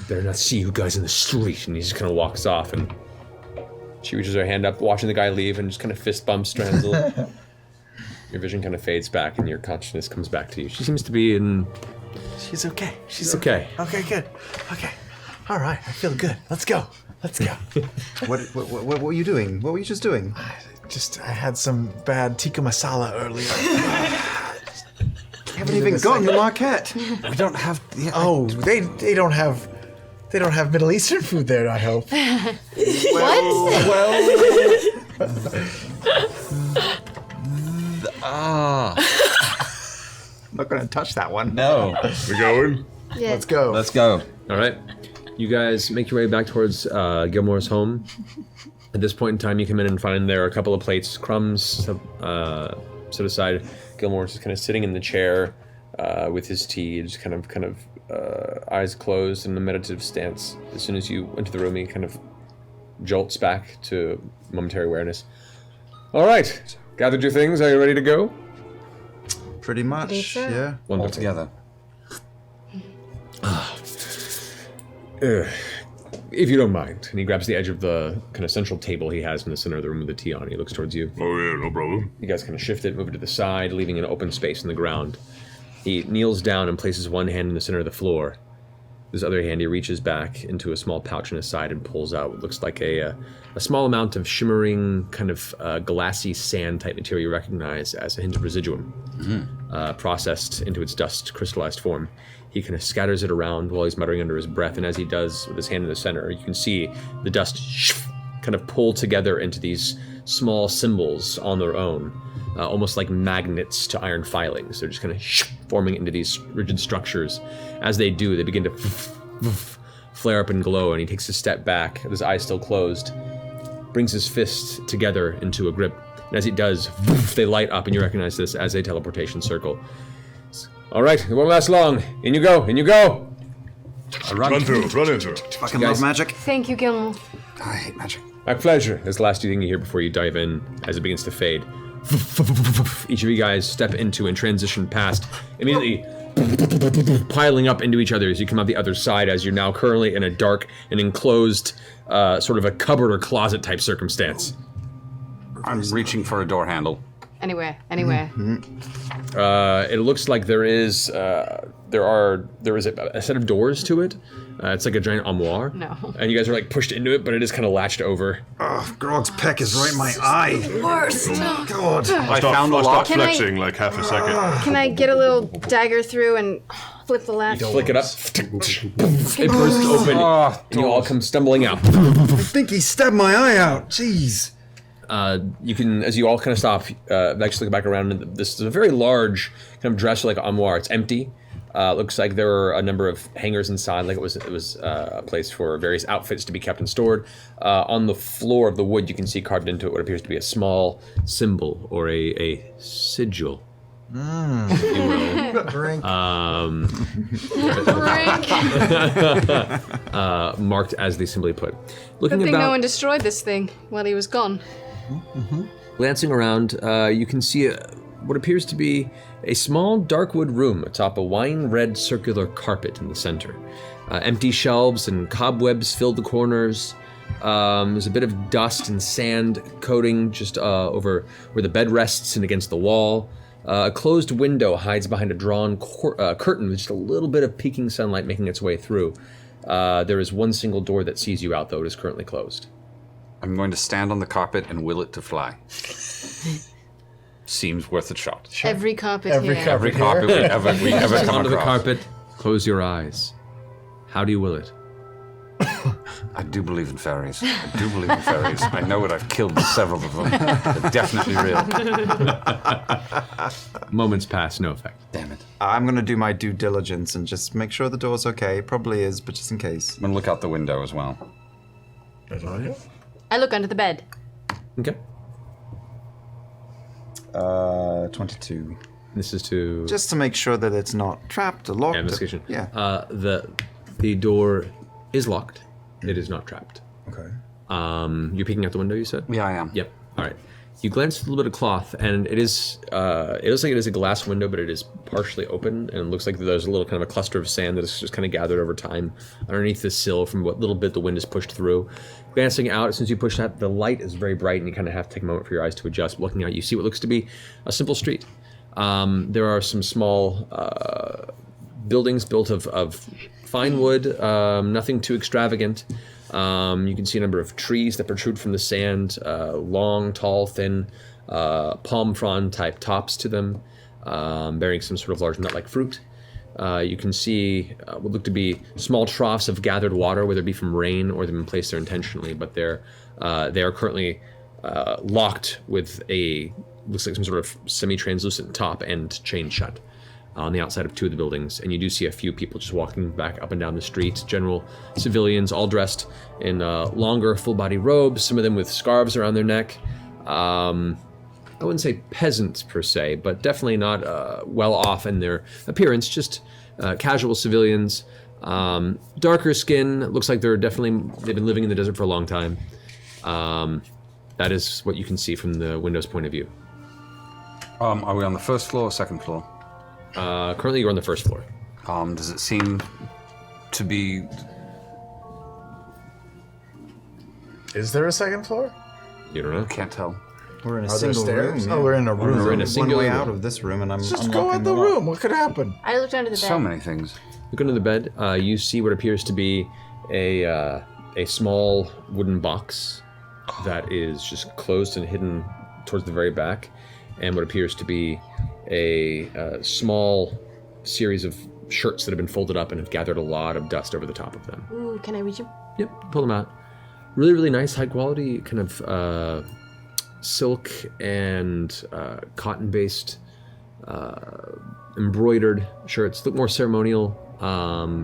"Better not see you guys in the street." And he just kind of walks off, and she reaches her hand up, watching the guy leave, and just kind of fist bumps Dranzel. Your vision kind of fades back, and your consciousness comes back to you. She seems to be in... She's okay. She's okay. Okay, good. Okay. All right, I feel good. Let's go. Let's go. What were you doing? What were you just doing? I had some bad tikka masala earlier. You haven't even gotten the Marquet. We don't have... Oh, they don't have... They don't have Middle Eastern food there, I hope. I'm not going to touch that one. No. We going? Yeah. Let's go. Let's go. All right. You guys make your way back towards Gilmore's home. At this point in time, you come in and find there are a couple of plates, crumbs set aside. Gilmore's just kind of sitting in the chair with his tea, just kind of eyes closed in a meditative stance. As soon as you enter the room, he kind of jolts back to momentary awareness. All right, gathered your things. Are you ready to go? Pretty much, yeah. Wonderful. All together. If you don't mind. And he grabs the edge of the kind of central table he has in the center of the room with the tea on. He looks towards you. Oh yeah, no problem. You guys kind of shift it, move it to the side, leaving an open space in the ground. He kneels down and places one hand in the center of the floor. With his other hand, he reaches back into a small pouch on his side and pulls out what looks like a small amount of shimmering, kind of glassy sand type material you recognize as a hint of residuum, processed into its dust crystallized form. He kind of scatters it around while he's muttering under his breath, and as he does with his hand in the center, you can see the dust kind of pull together into these small symbols on their own, almost like magnets to iron filings. They're just kind of forming into these rigid structures. As they do, they begin to flare up and glow, and he takes a step back, with his eyes still closed, brings his fists together into a grip, and as he does, they light up, and you recognize this as a teleportation circle. All right, it won't last long. In you go, in you go. Run in through. Fucking love magic. Thank you, Gilmore. I hate magic. My pleasure. That's the last thing you hear before you dive in as it begins to fade. Each of you guys step into and transition past, immediately piling up into each other as you come out the other side, as you're now currently in a dark and enclosed sort of a cupboard or closet type circumstance. I'm reaching for a door handle. Anywhere. It looks like there is a set of doors to it. It's like a giant armoire. No. And you guys are like pushed into it, but it is kind of latched over. Oh, Grog's peck is right in my eye. Worst. God. I found a I'll lock. start flexing like half a second. Can I get a little dagger through and flip the latch? Flick it up. It bursts open, and you all come stumbling out. I think he stabbed my eye out. Jeez. You can, as you all kind of stop, actually look back around, and this is a very large kind of dresser, like armoire. It's empty. Looks like there are a number of hangers inside, like it was a place for various outfits to be kept and stored. On the floor of the wood, you can see carved into it what appears to be a small symbol or a sigil. If you will. Drink. Marked as they simply put. Good Looking thing about, no one destroyed this thing while he was gone. Glancing around, you can see what appears to be a small dark wood room atop a wine-red circular carpet in the center. Empty shelves and cobwebs fill the corners. There's a bit of dust and sand coating just over where the bed rests and against the wall. A closed window hides behind a drawn curtain with just a little bit of peeking sunlight making its way through. There is one single door that sees you out, though it is currently closed. I'm going to stand on the carpet and will it to fly. Seems worth a shot. Sure. Every carpet Every here. carpet we ever come Onto the across. carpet, close your eyes. How do you will it? I do believe in fairies. I do believe in fairies. I know it. I've killed several of them. They're definitely real. Moments pass, no effect. Damn it. I'm going to do my due diligence and just make sure the door's okay. It probably is, but just in case. I'm going to look out the window as well. I look under the bed. Okay. 22. This is to... Just to make sure that it's not trapped or locked. Yeah, investigation. Yeah. The door is locked. It is not trapped. Okay. You're peeking out the window, you said? Yeah, I am. Yep. All right. You glance at a little bit of cloth, and it is. It looks like it is a glass window, but it is partially open, and it looks like there's a little kind of a cluster of sand that is just kind of gathered over time underneath the sill from what little bit the wind has pushed through. Glancing out, as soon as you push that, the light is very bright, and you kind of have to take a moment for your eyes to adjust. Looking out, you see what looks to be a simple street. There are some small buildings built of fine wood, nothing too extravagant. You can see a number of trees that protrude from the sand, long, tall, thin, palm frond type tops to them, bearing some sort of large nut-like fruit. You can see what look to be small troughs of gathered water, whether it be from rain or they've been placed there intentionally, but they are currently locked with looks like some sort of semi-translucent top and chained shut on the outside of two of the buildings. And you do see a few people just walking back up and down the street, general civilians, all dressed in longer full-body robes, some of them with scarves around their neck. I wouldn't say peasants per se, but definitely not well off in their appearance, just casual civilians. Darker skin, looks like they've been living in the desert for a long time. That is what you can see from the window's point of view. Are we on the first floor or second floor? Currently you're on the first floor. Does it seem to be... Is there a second floor? You don't know. Can't tell. We're in a Are there single stairs? room. Oh, we're in a room. We're in a One singular way room. out of this room, and I'm Just go unlocking in the lock. room. What could happen? I looked under the bed. So many things. Look under the bed. You see what appears to be a small wooden box that is just closed and hidden towards the very back, and what appears to be a small series of shirts that have been folded up and have gathered a lot of dust over the top of them. Ooh, can I reach him? Yep, pull them out. Really, really nice, high quality, kind of silk and cotton-based embroidered shirts. Look more ceremonial,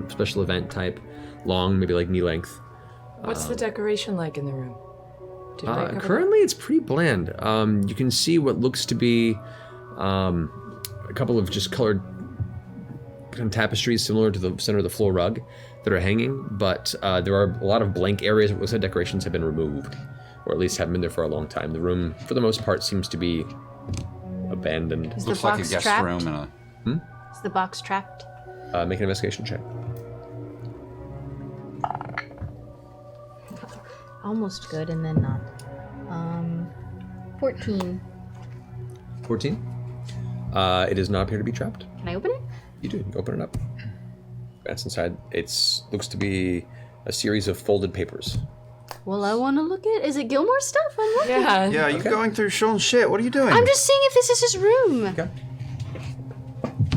special event type, long, maybe like knee length. What's the decoration like in the room? Did I cover Currently, it's pretty bland. You can see what looks to be a couple of just colored kind of tapestries similar to the center of the floor rug that are hanging, but there are a lot of blank areas where it looks like decorations have been removed, or at least haven't been there for a long time. The room, for the most part, seems to be abandoned. Is Looks the like a box guest trapped? room and a... Is the box trapped? Make an investigation check. Almost good and then not. 14. 14. It does not appear to be trapped. Can I open it? You do. You open it up. That's inside. Looks to be a series of folded papers. Well, I want to look at. Is it Gilmore's stuff? I'm looking. Yeah. Yeah, you're going through Sean's shit. What are you doing? I'm just seeing if this is his room. Okay.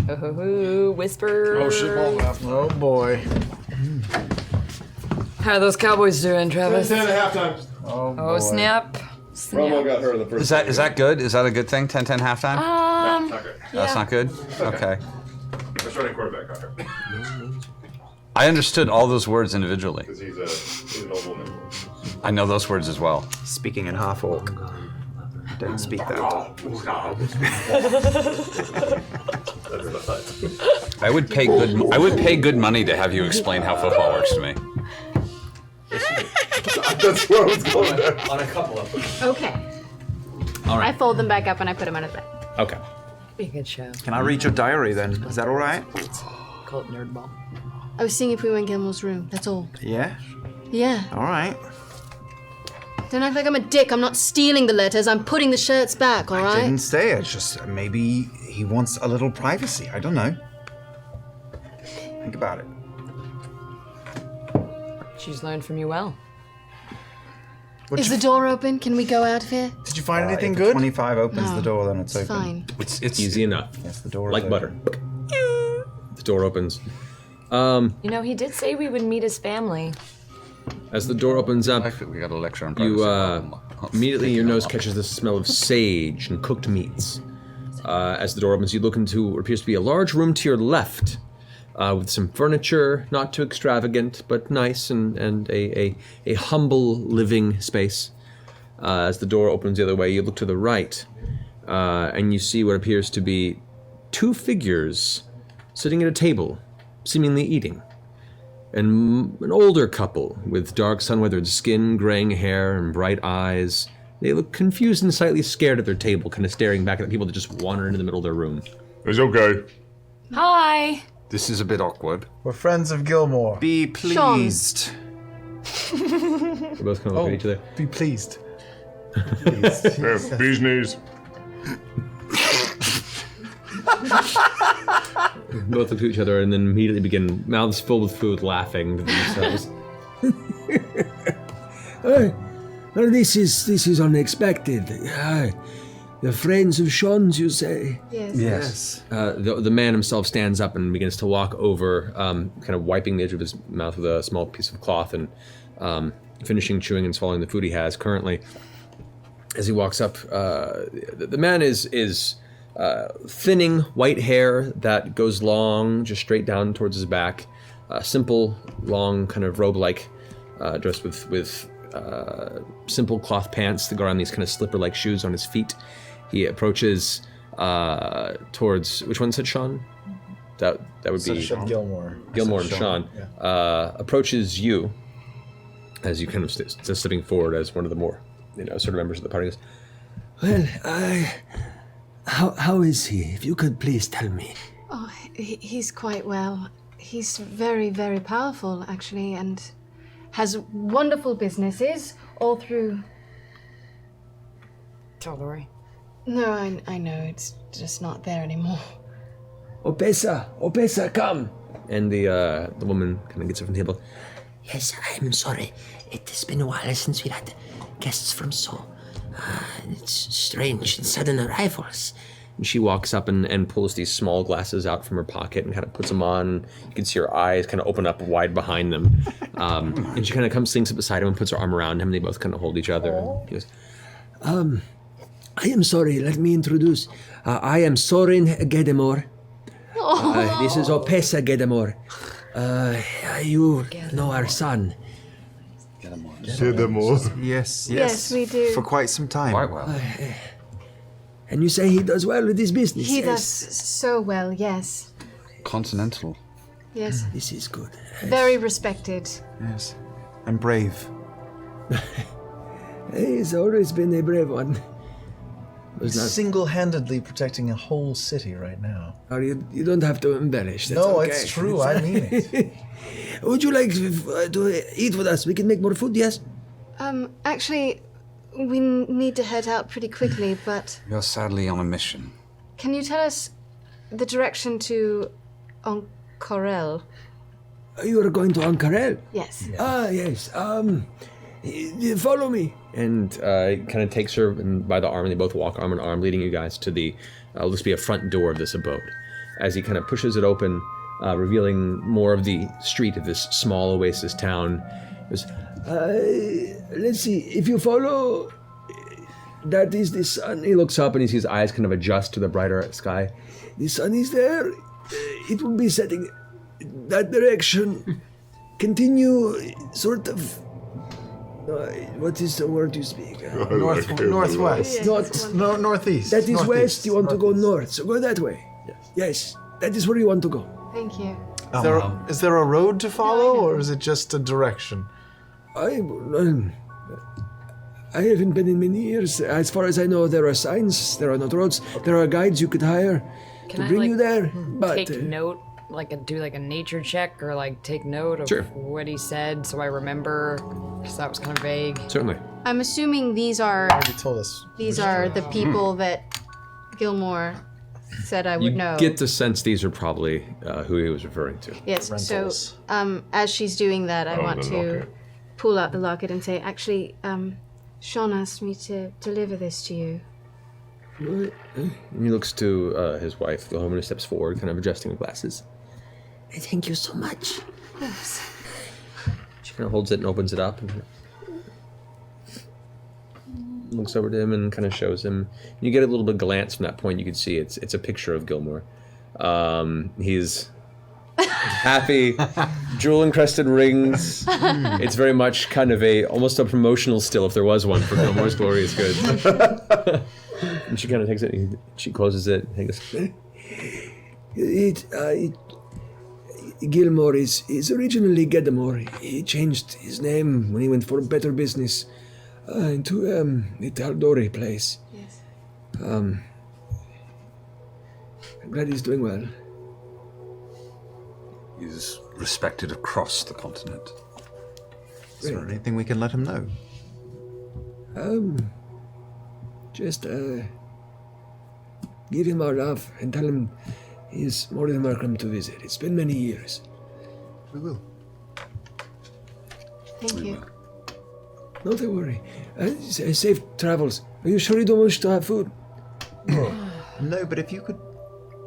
Oh, whisper. Oh boy. How are those Cowboys doing, Travis? 10 at halftime. Oh boy. Oh, snap. Romo got hurt in the first. Is that good? Is that a good thing? 10-10 halftime? Okay. That's not good? Okay. Our starting quarterback got hurt. I understood all those words individually. Because he's an old woman. I know those words as well. Speaking in half orc. Don't speak that. I would pay good money to have you explain how football works to me. That's where I was going there. On a couple of them. Okay. All I right. fold them back up and I put them under the bed. Okay. Be a good show. Can I read your diary then? Is that all right? Cult nerdball. I was seeing if we were in Gilmore's room. That's all. Yeah. Yeah. All right. Don't act like I'm a dick. I'm not stealing the letters. I'm putting the shirts back, all I right? didn't say it. Just maybe he wants a little privacy. I don't know. Think about it. She's learned from you well. Is the door open? Can we go out of here? Did you find anything if good? 25 opens No, the door, then it's It's open. fine. It's Easy enough. Yes, the door is Like open. butter. The door opens. You know, he did say we would meet his family. As the door opens up, we got a lecture on you privacy. immediately your nose catches the smell of sage and cooked meats. As the door opens, you look into what appears to be a large room to your left, with some furniture, not too extravagant, but nice and a humble living space. As the door opens the other way, you look to the right, and you see what appears to be two figures sitting at a table, seemingly eating. And an older couple with dark sun-weathered skin, graying hair, and bright eyes. They look confused and slightly scared at their table, kind of staring back at the people that just wandered into the middle of their room. It's okay. Hi. This is a bit awkward. We're friends of Gilmore. Be pleased. They both kind of look at each other. Be pleased. Yeah, bee's knees. Both look to each other and then immediately begin, mouths filled with food, laughing to themselves. This is unexpected. The friends of Sean's, you say? Yes. The man himself stands up and begins to walk over, kind of wiping the edge of his mouth with a small piece of cloth and finishing chewing and swallowing the food he has currently. As he walks up, the man is thinning white hair that goes long, just straight down towards his back. Simple, long, kind of robe-like, dressed with simple cloth pants that go around these kind of slipper-like shoes on his feet. He approaches towards, which one said Sean? That would be Gilmore. Gilmore and Sean. Approaches you as you kind of stepping forward as one of the more, sort of members of the party. Well, how is he? If you could please tell me. Oh, he's quite well. He's very, very powerful, actually, and has wonderful businesses all through. Tell Lori. No, I know. It's just not there anymore. Opesa, come. And the woman kind of gets up from the table. Yes, I'm sorry. It has been a while since we had guests from So. It's strange and sudden arrivals. And she walks up and pulls these small glasses out from her pocket and kind of puts them on. You can see her eyes kind of open up wide behind them. And she kind of slinks up beside him and puts her arm around him. And they both kind of hold each other. And he goes, I am sorry, let me introduce. I am Sorin Gedemore. This is Opesa Gedemore. You know our son. Yes. Yes, we do. For quite some time. Quite well. And you say he does well with his business? He Yes. does so well, yes. Continental. Yes. This is good. Very respected. Yes. And brave. He's always been a brave one. He's single-handedly protecting a whole city right now. You don't have to embellish. That's No, okay. it's true. I mean it. Would you like to eat with us? We can make more food, yes? Actually, we need to head out pretty quickly, but You're sadly on a mission. can you tell us the direction to Ank'Harel? You are going to Ank'Harel? Yes. Yes. Follow me. and kind of takes her by the arm, and they both walk arm in arm, leading you guys to the, looks to be a front door of this abode. As he kind of pushes it open, revealing more of the street of this small oasis town. Let's see, if you follow, that is the sun. He looks up and he sees his eyes kind of adjust to the brighter sky. The sun is there. It will be setting that direction. Continue, sort of. What is the word you speak? Northwest. Northeast. That is northeast. west. You want to go north, so go that way. Yes, that is where you want to go. Thank you. Is there a road to follow, or is it just a direction? I haven't been in many years. As far as I know, there are signs, there are not roads, there are guides you could hire to bring you there. But take note, do a nature check, or take note of what he said, so I remember, because that was kind of vague. Certainly. I'm assuming these are told us. These are the people that Gilmore said I would know. Get the sense these are probably who he was referring to. Yes. Rentals. So, as she's doing that, I want the to locket. pull out the locket and say, actually, Sean asked me to deliver this to you. And he looks to his wife. The woman steps forward, kind of adjusting the glasses. thank you so much. Yes. She kind of holds it and opens it up and looks over to him and kind of shows him. You get a little bit of glance from that point. You can see it's a picture of Gilmore. He's happy, jewel-encrusted rings. It's very much kind of almost a promotional still, if there was one, for Gilmore's Glorious Goods. And she kind of takes it, and she closes it, and goes, Gilmore is originally Gedamore. He changed his name when he went for better business into the Taldori place. Yes. I'm glad he's doing well. He's respected across the continent. Is there anything we can let him know? Just give him our love and tell him he's more than welcome to visit. It's been many years. We will. Thank you. No, don't worry. Safe travels. Are you sure you don't wish to have food? No, but if you could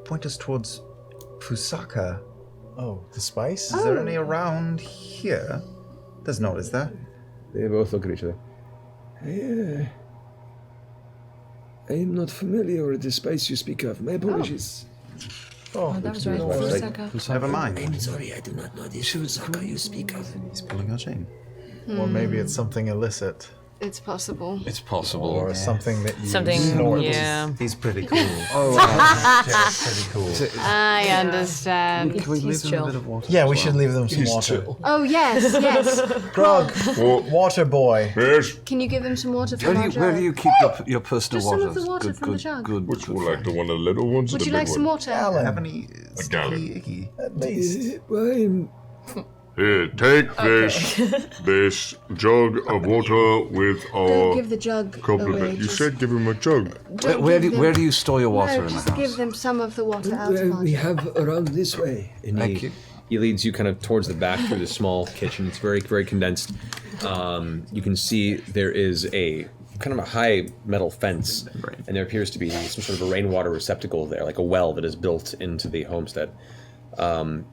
point us towards Fusaka. Oh, the spice? Is there any around here? There's not, is there? they both look at each other. I am not familiar with the spice you speak of. My apologies. Oh, that was right. Fusaka. Never mind. I'm sorry, I do not know the Fusaka you speak of. He's pulling our chain. Or maybe it's something illicit. It's possible. It's possible. Or something that you Something, snort. yeah. He's pretty cool. Pretty cool. I understand. Can we leave He's them chill. a bit of water? Yeah, as we well? should leave them some water. Oh, yes, yes. Grog, water boy. Yes. Can you give him some water from our Where jug? do you keep your personal Just some water? of the water from the jug. Good. Which one, like the one of the little ones or Would the you big like some one? water? Alan, Have any gallon. sticky icky? at least. Here, take this jug of water with Don't our give the jug away. compliment. You just said give him a jug. don't Where give do them- you store your water No, in the just house? give them some of the water out of our We jug. have around this way. And Thank you. he leads you kind of towards the back through the small kitchen. It's very, very condensed. You can see there is a kind of a high metal fence, and there appears to be some sort of a rainwater receptacle there, like a well that is built into the homestead.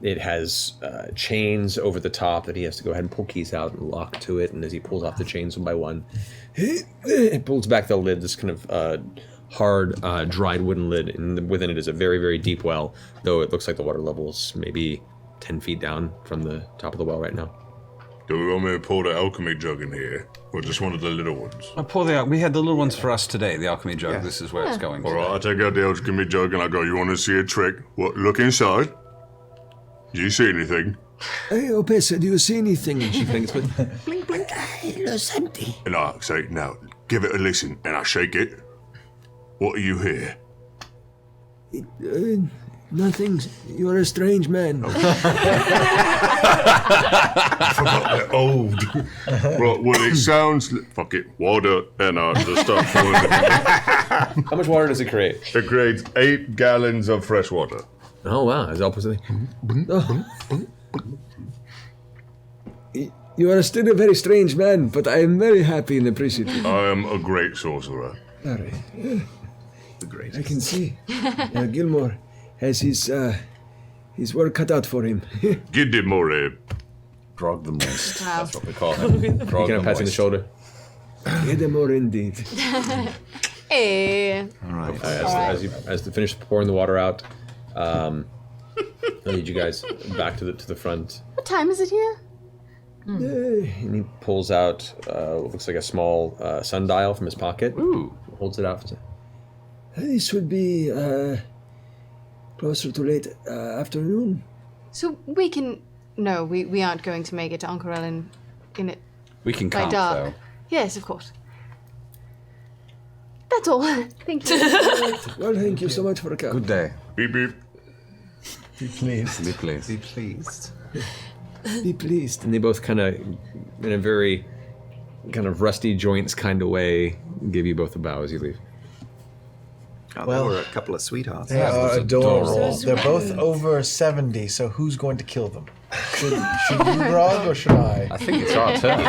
It has chains over the top that he has to go ahead and pull keys out and lock to it, and as he pulls off the chains one by one, it pulls back the lid, this kind of hard, dried wooden lid, and within it is a very, very deep well, though it looks like the water level is maybe 10 feet down from the top of the well right now. Do we want me to pour the alchemy jug in here? Or just one of the little ones? We had the little ones for us today, the alchemy jug. Yeah. This is where it's going. Alright, I take out the alchemy jug and I go, you want to see a trick? What? Look inside. Do you see anything? Hey, Opesa, do you see anything? She thinks, but Blink, blink. It looks empty. And I say, now, give it a listen. And I shake it. What do you hear? Nothing. You're a strange man. I forgot they're old. Right, well, it sounds... Fuck it, water. And I just start pouring it. how much water does it create? It creates 8 gallons of fresh water. Oh, wow. Is opposite? You are still a very strange man, but I am very happy and appreciative. I am a great sorcerer. All right. The great. I can see. Gilmore has his work cut out for him. Get it more, Grog the Moist. Wow. That's what we call him. Grog Kind of passing the shoulder. More indeed. Hey. All right. As you finish pouring the water out, I lead you guys back to the front. What time is it here? And he pulls out what looks like a small sundial from his pocket. Ooh. Holds it out. This would be closer to late afternoon. So we can... No, we aren't going to make it to Ank'Harel in it We can by count, dark. though. Yes, of course. That's all. Thank you. Well, thank you so much for coming. Good day. Beep beep. Be pleased. Be pleased. Be pleased. Be pleased. And they both kind of, in a very kind of rusty joints kind of way, give you both a bow as you leave. Oh, Well, they were a couple of sweethearts. They are adorable. adorable. They're both over 70, so who's going to kill them? Should you, Grog, or should I? I think it's our turn.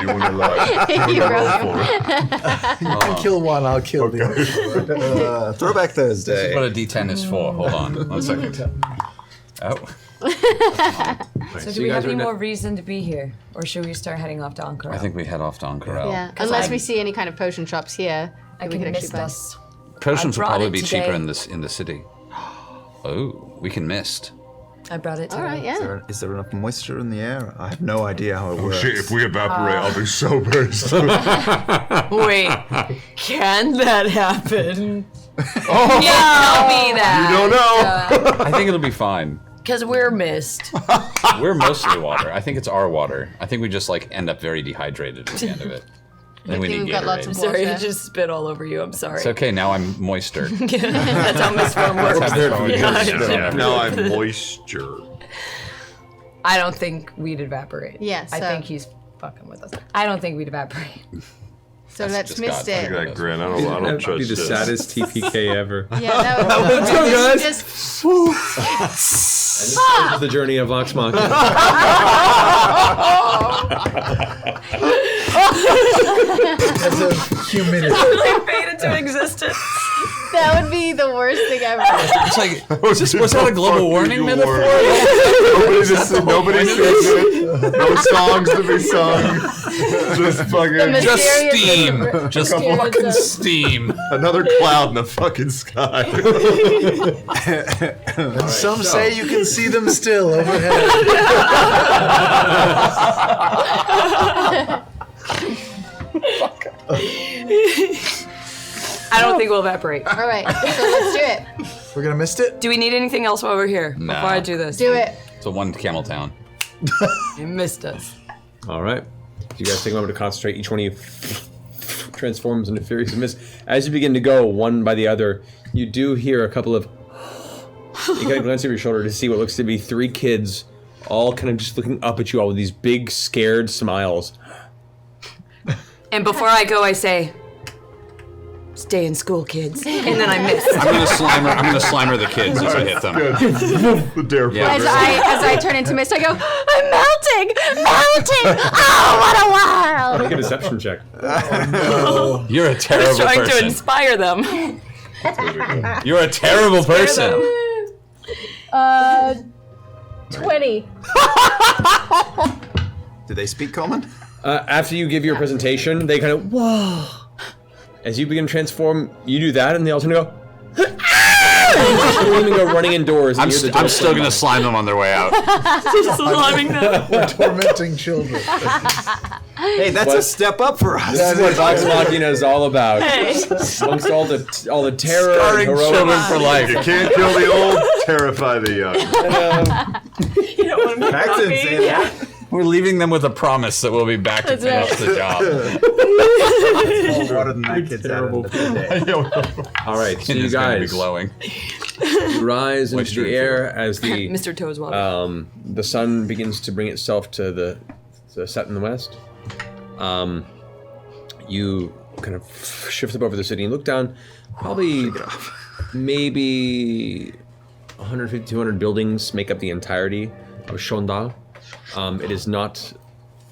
You want to like? You broke. You can kill one, I'll kill the other. Throwback This Thursday. is what a D10 is for. Hold on 1 second. Oh. So do you we guys have are any not- more reason to be here? Or should we start heading off to Ank'Harel? I think we head off to Ank'Harel. Yeah, 'Cause unless I- we see any kind of potion shops here. I that we can could miss actually buy. us. Potions I will brought probably it be today. cheaper in the city. Oh, we can mist. I brought it today. All right, yeah. Is there enough moisture in the air? I have no idea how it Oh works. shit! If we evaporate, I'll be so pissed. Wait, can that happen? Tell me that. You don't know. I think it'll be fine. Because we're mist. We're mostly water. I think it's our water. I think we just like end up very dehydrated at the end of it. Then we think need we've got lots Gatorade. of Sorry, I water. just spit all over you. I'm sorry. It's okay. Now I'm moister. That's how mist form works. Now I'm moisture. I don't think we'd evaporate. Yeah, I so- think he's fucking with us. I don't think we'd evaporate. So That's let's just mist God. it. Look at that grin. I That'd don't be trust the this. saddest TPK ever. Yeah, that would Let's go, guys. Just This is the journey of Vox Machina. As of humidity. They fade into existence. that would be the worst thing ever. It's like, was that a global warming metaphor? Nobody sings it. No songs to be sung. Just fucking Just Mysterious steam. and- Just mysterious fucking and- steam. another cloud in the fucking sky. And some say you can see them still overhead. I don't think we'll evaporate. All right, so let's do it. We're gonna mist it? Do we need anything else while we're here? No. Before I do this. Do it. It's a one camel town. You missed us. All right. You guys take a moment to concentrate. Each one of you transforms into furious mist. As you begin to go one by the other, you do hear a couple of. You kind of glance over your shoulder to see what looks to be 3 kids, all kind of just looking up at you all with these big, scared smiles. And before I go, I say, "Stay in school, kids." And then I miss. I'm gonna slimer the kids as I hit them. The dare Yeah. As I turn into mist, I go, I'm melting! Oh, what a world! Make a deception check. You're a terrible Trying to person. inspire them. You're a terrible person. 20. Do they speak common? After you give your presentation, they kind of, whoa. As you begin to transform, you do that, and they all turn to go, screaming, go running indoors. And I'm you hear the door still gonna slam slime them on their way out. We're tormenting children. Hey, that's a step up for us. This is what Vox Machina is all about. Amongst all the terror Scarring and heroic. children for life. You can't kill the old, terrify the young. You don't want to be Max didn't say that. We're leaving them with a promise that we'll be back to finish the job. More water than that kid's had in the day. All right, so Skin you is gonna be guys glowing. rise into Moisture the air as the Mr. Toeswater. the sun begins to bring itself to the set in the west. You kind of shift up over the city and look down. Probably, maybe 150, 200 buildings make up the entirety of Shondal. It is not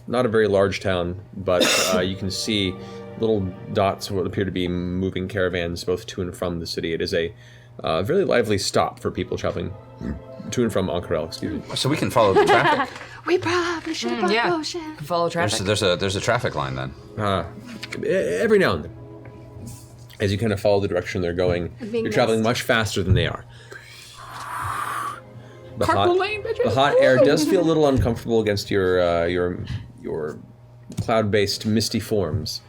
a very large town, but you can see little dots of what appear to be moving caravans both to and from the city. It is a very lively stop for people traveling to and from Ank'Harel, excuse me. So we can follow the traffic. We probably should have bought yeah. potion. Follow traffic. There's a traffic line then. Every now and then, as you kind of follow the direction they're going, being you're traveling missed. much faster than they are. The hot air does feel a little uncomfortable against your cloud-based misty forms,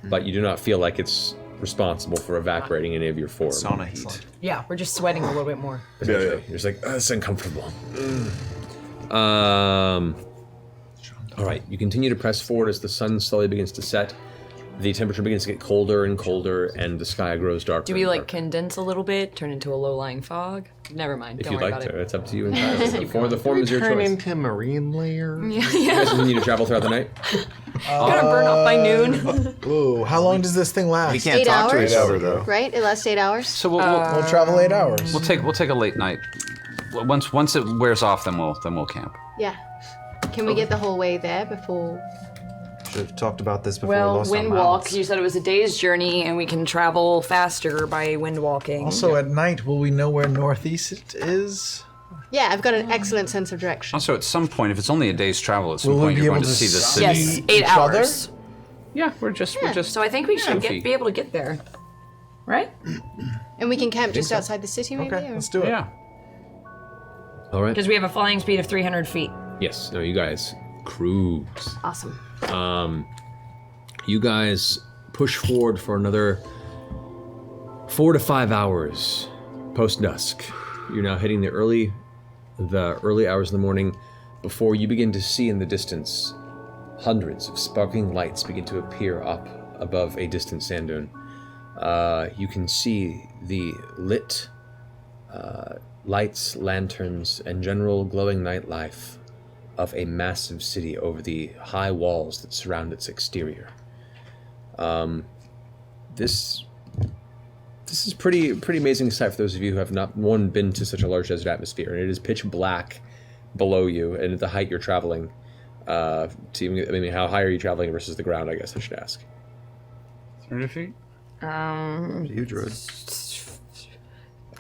but you do not feel like it's responsible for evaporating any of your forms. Sauna heat. Yeah, we're just sweating a little bit more. You're just like, oh, it's uncomfortable. All right, you continue to press forward as the sun slowly begins to set. the temperature begins to get colder and colder, and the sky grows darker. Do we and like darker. condense a little bit, turn into a low-lying fog? Never mind. If Don't you'd worry like about to, it. it's up to you entirely. The form is your Turn choice. into marine layer. You guys continue to travel throughout the night. Gonna burn off by noon. Ooh, how long does this thing last? We can't 8 talk to hours, each other though. right? It lasts 8 hours. So we'll We'll travel 8 hours. we'll take a late night. Once it wears off, then we'll camp. Yeah. Can we get the whole way there before? Should have talked about this before we Well, lost wind our walk. mouths. You said it was a day's journey, and we can travel faster by wind walking. Also, at night, will we know where northeast is? Yeah, I've got an excellent sense of direction. Also, at some point, if it's only a day's travel, at some Will we point be you're able going to to see the see city. yes, 8 each other? hours. Yeah, we're just So I think we should Goofy. be able to get there, right? And we can camp just outside the city, maybe? Okay, or- let's do it. yeah. All right. Because we have a flying speed of 300 feet. Yes. No, you guys cruise. Awesome. You guys push forward for another 4 to 5 hours post dusk. You're now hitting the early hours of the morning before you begin to see in the distance hundreds of sparkling lights begin to appear up above a distant sand dune. You can see the lit lights, lanterns, and general glowing nightlife of a massive city over the high walls that surround its exterior. This is pretty amazing sight for those of you who have not been to such a large desert atmosphere, and it is pitch black below you, and at the height you're traveling. How high are you traveling versus the ground? I guess I should ask. 300 feet. You, Druid.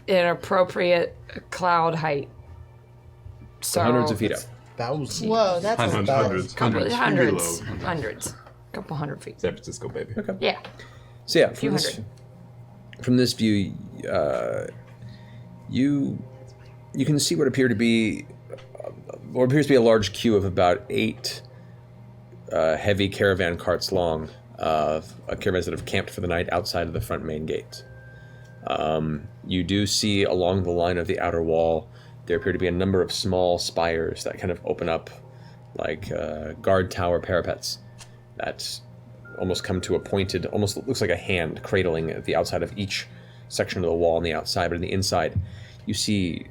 An appropriate cloud height. So Hundreds of feet up. Thousands. Whoa, that's a Hundreds. Hundreds. Couple hundred feet. San Francisco, baby. Okay. Yeah. So yeah, few from this view, you can see what appears to be a large queue of about 8 heavy caravan carts long, caravans that have camped for the night outside of the front main gate. You do see along the line of the outer wall, there appear to be a number of small spires that kind of open up like guard tower parapets that almost come to a pointed, almost looks like a hand cradling at the outside of each section of the wall on the outside, but on the inside you see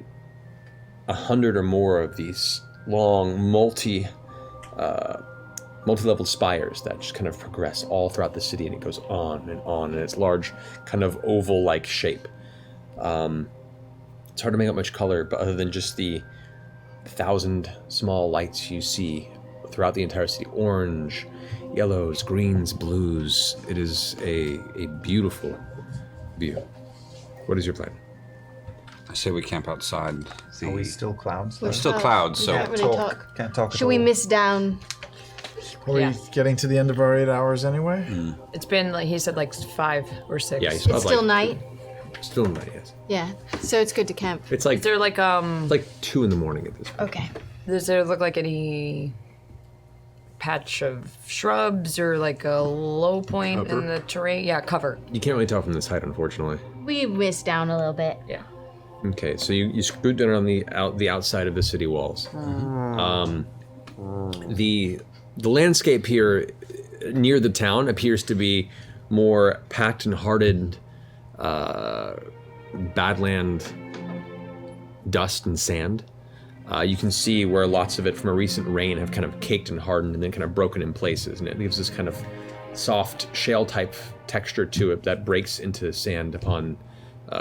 100 or more of these long multi-leveled spires that just kind of progress all throughout the city, and it goes on in its large kind of oval-like shape. It's hard to make out much color, but other than just the 1,000 small lights you see throughout the entire city, orange, yellows, greens, blues. It is a beautiful view. What is your plan? I say we camp outside. Are we still clouds? We're still clouds, so Can't really talk. Can't talk. Should we miss down? Are we getting to the end of our 8 hours anyway? It's been like he said, like 5 or 6. Yeah, It's still night. Still night, yes. Yeah, so it's good to camp. It's like Is there like like 2 in the morning at this point. Okay. Does there look like any patch of shrubs or like a low point in the terrain? Yeah, cover. You can't really tell from this height, unfortunately. We missed down a little bit. Yeah. Okay, so you scoot down on the outside of the city walls. The landscape here near the town appears to be more packed and hardened badland dust and sand. You can see where lots of it from a recent rain have kind of caked and hardened and then kind of broken in places, and it gives this kind of soft shale type texture to it that breaks into sand upon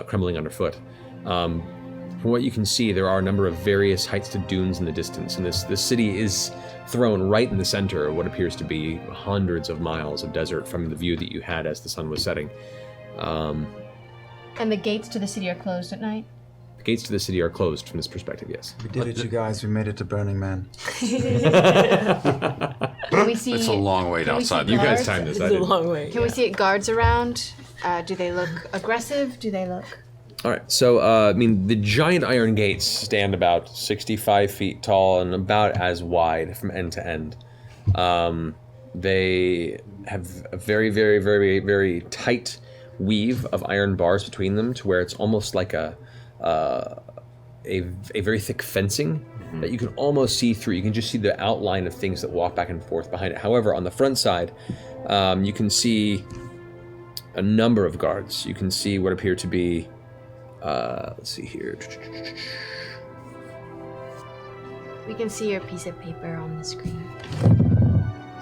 crumbling underfoot. From what you can see, there are a number of various heights to dunes in the distance, and this city is thrown right in the center of what appears to be hundreds of miles of desert from the view that you had as the sun was setting. And the gates to the city are closed at night? The gates to the city are closed from this perspective, yes. We did it, you guys. We made it to Burning Man. Can we see? it's a long way can we outside. see You guys guards? timed this, I It's a didn't. long way. Can we see guards around? Do they look aggressive? Do they look? All right, so the giant iron gates stand about 65 feet tall and about as wide from end to end. They have a very, very, very, very tight weave of iron bars between them, to where it's almost like a very thick fencing that you can almost see through. You can just see the outline of things that walk back and forth behind it. However, on the front side, you can see a number of guards. You can see what appear to be, let's see here. We can see your piece of paper on the screen.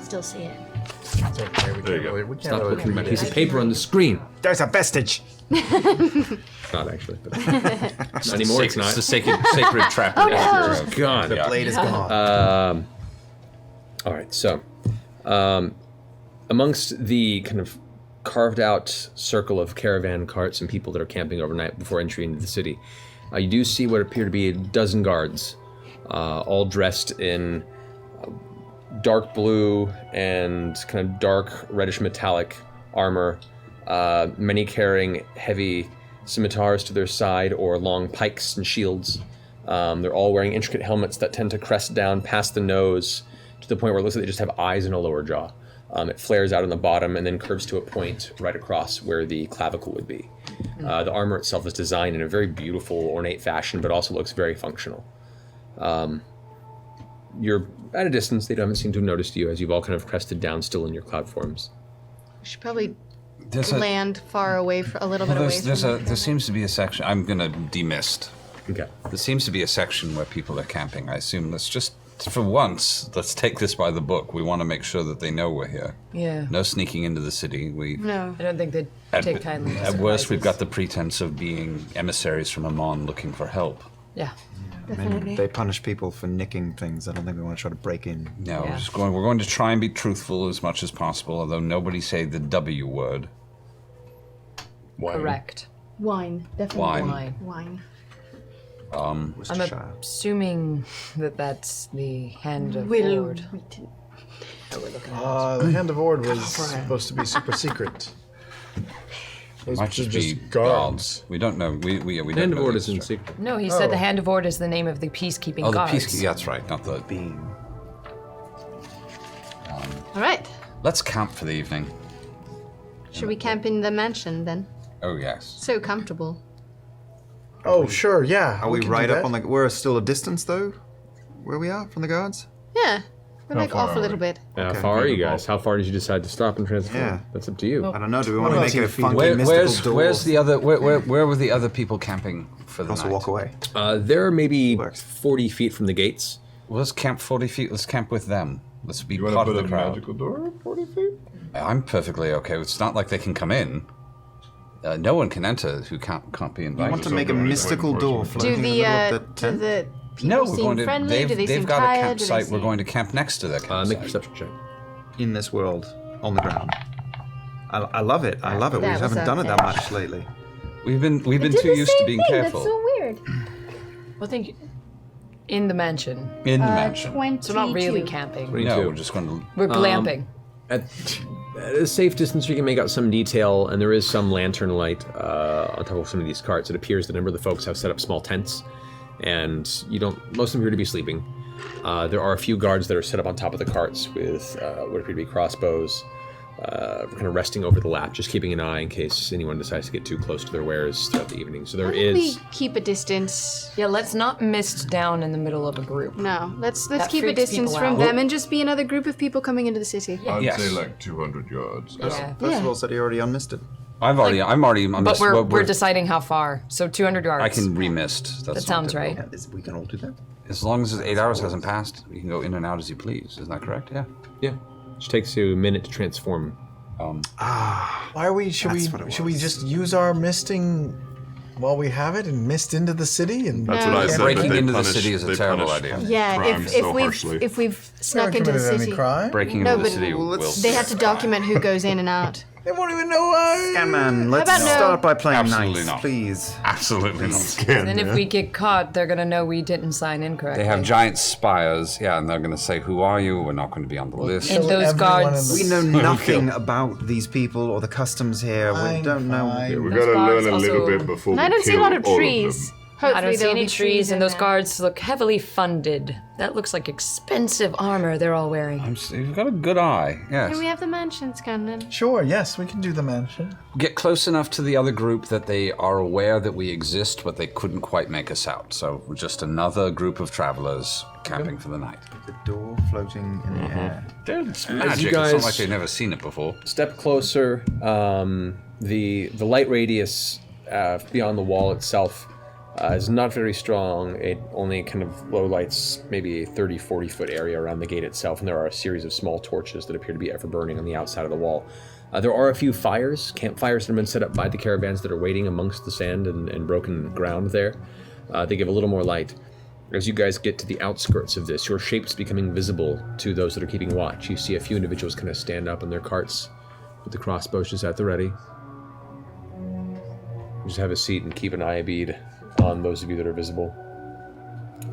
Still see it. It's okay. There you go. We can't Stop really looking at my read piece it. of paper on the screen. There's a vestige. Not actually, but not anymore. It's not. It's the sacred trap. Oh, no. Oh, God. The blade is gone. All right, so amongst the kind of carved out circle of caravan carts and people that are camping overnight before entry into the city, you do see what appear to be a dozen guards, all dressed in dark blue and kind of dark reddish metallic armor, many carrying heavy scimitars to their side or long pikes and shields. They're all wearing intricate helmets that tend to crest down past the nose to the point where it looks like they just have eyes and a lower jaw. It flares out on the bottom and then curves to a point right across where the clavicle would be. The armor itself is designed in a very beautiful, ornate fashion, but also looks very functional. You're at a distance. They haven't seemed to have noticed you as you've all kind of crested down still in your cloud forms. We should probably There's a- land far away, a little bit Well, away from there seems to be a section. I'm gonna demist. Okay. There seems to be a section where people are camping. I assume let's just, for once, let's take this by the book. We want to make sure that they know we're here. Yeah. No sneaking into the city. I don't think they'd take kindly to At worst, we've surprises. got the pretense of being emissaries from Amon looking for help. Yeah. And they punish people for nicking things. I don't think we want to try to break in. No, we're going to try and be truthful as much as possible, although nobody say the W word. Wine. Correct. Wine, definitely Wine. Wine. I'm assuming that that's the Hand of We'll- Ord. we didn't- The Hand of Ord was supposed to be super secret. Those Might are just be guards. We don't know. We don't Hand of know Ord these is in stru- secret. No, he said the Hand of Ord is the name of the peacekeeping Oh, the guards. peace. Yeah, that's right. Not the beam. All right. Let's camp for the evening. Should we camp in the mansion then? Oh yes. So comfortable. Oh, sure, yeah. Are we can right do up that. on the... We're still a distance, though, where we are from the guards? Yeah. We're How like far off a are little we? bit. How far are you guys? How far did you decide to stop and transform? Yeah. That's up to you. I don't know. Do we want to Well, make a 2 feet. funky mystical door? Where's the other? Where were the other people camping for the Also night? walk away. They're maybe Works. 40 feet from the gates. Well, let's camp 40 feet. Let's camp with them. Let's be You want to part of put the a crowd. magical door 40 feet? I'm perfectly okay. It's not like they can come in. No one can enter who can't be I invited. want to make a mystical door Do floating in the the middle of the do tent. the people No, we're seem going to. friendly? Do they They've seem got tired? a Do they campsite. We're seem- going to camp next to their campsite. Make a perception check. In this world, on the ground. I love it. I love it. We That was haven't done it that okay. much lately. We've been Did too the used to same being thing. careful. That's so weird. I think in the mansion. In the mansion. 22. So not really camping. No, we're just going to. We're glamping. At a safe distance, you can make out some detail, and there is some lantern light on top of some of these carts. It appears that a number of the folks have set up small tents, and you don't. Most of them appear to be sleeping. There are a few guards that are set up on top of the carts with what appear to be crossbows, kind of resting over the lap, just keeping an eye in case anyone decides to get too close to their wares throughout the evening. So there Why don't is. we keep a distance? Yeah, let's not mist down in the middle of a group. No, let's That keep a freaks distance people from out. them and just be another group of people coming into the city. I'd Yes. say like 200 yards. Yeah. Percival said he already unmisted. I'm already. But we're deciding how far. So 200 yards. I can remist. That That's sounds not right. difficult. We can all do that. As long as 8 hours hasn't passed, you can go in and out as you please. Isn't that correct? Yeah. Yeah. Just takes you a minute to transform. Why are we? Should That's what it we was. just use our misting while we have it and mist into the city? And That's No. what I said. Breaking that they into the punish- city is a they terrible punish idea. Yeah, crime if so we've harshly. if we've snuck Never into the committed city, any crime. Breaking No, into the but city will. they had to document who goes in and out. They won't even know why. Scanman, let's about no? start by playing Absolutely nice, not. please. Absolutely not. And if we get caught, they're gonna know we didn't sign in correctly. They have giant spires, yeah, and they're going to say, "Who are you?" We're not going to be on the list. And those Everyone guards. in the- We know nothing about these people or the customs here. We Fine, don't know. fine. We Those gotta guards learn a little also- bit before And I we don't see a kill lot of all trees. them. I Hopefully don't see there'll any be trees, and in those there. guards look heavily funded. That looks like expensive armor they're all wearing. You've got a good eye, yes. Can we have the mansion, Scanlan? Sure, yes, we can do the mansion. Get close enough to the other group that they are aware that we exist, but they couldn't quite make us out. So we're just another group of travelers camping for the night. The door floating in the air. It's As you magic. guys It's not like they've never seen it before. Step closer. The light radius beyond the wall itself is not very strong. It only kind of low lights maybe a 30, 40 foot area around the gate itself, and there are a series of small torches that appear to be ever burning on the outside of the wall. There are a few fires, campfires that have been set up by the caravans that are waiting amongst the sand and broken ground there. They give a little more light. As you guys get to the outskirts of this, your shapes becoming visible to those that are keeping watch. You see a few individuals kind of stand up in their carts with the crossbows just at the ready. Just have a seat and keep an eye bead on those of you that are visible.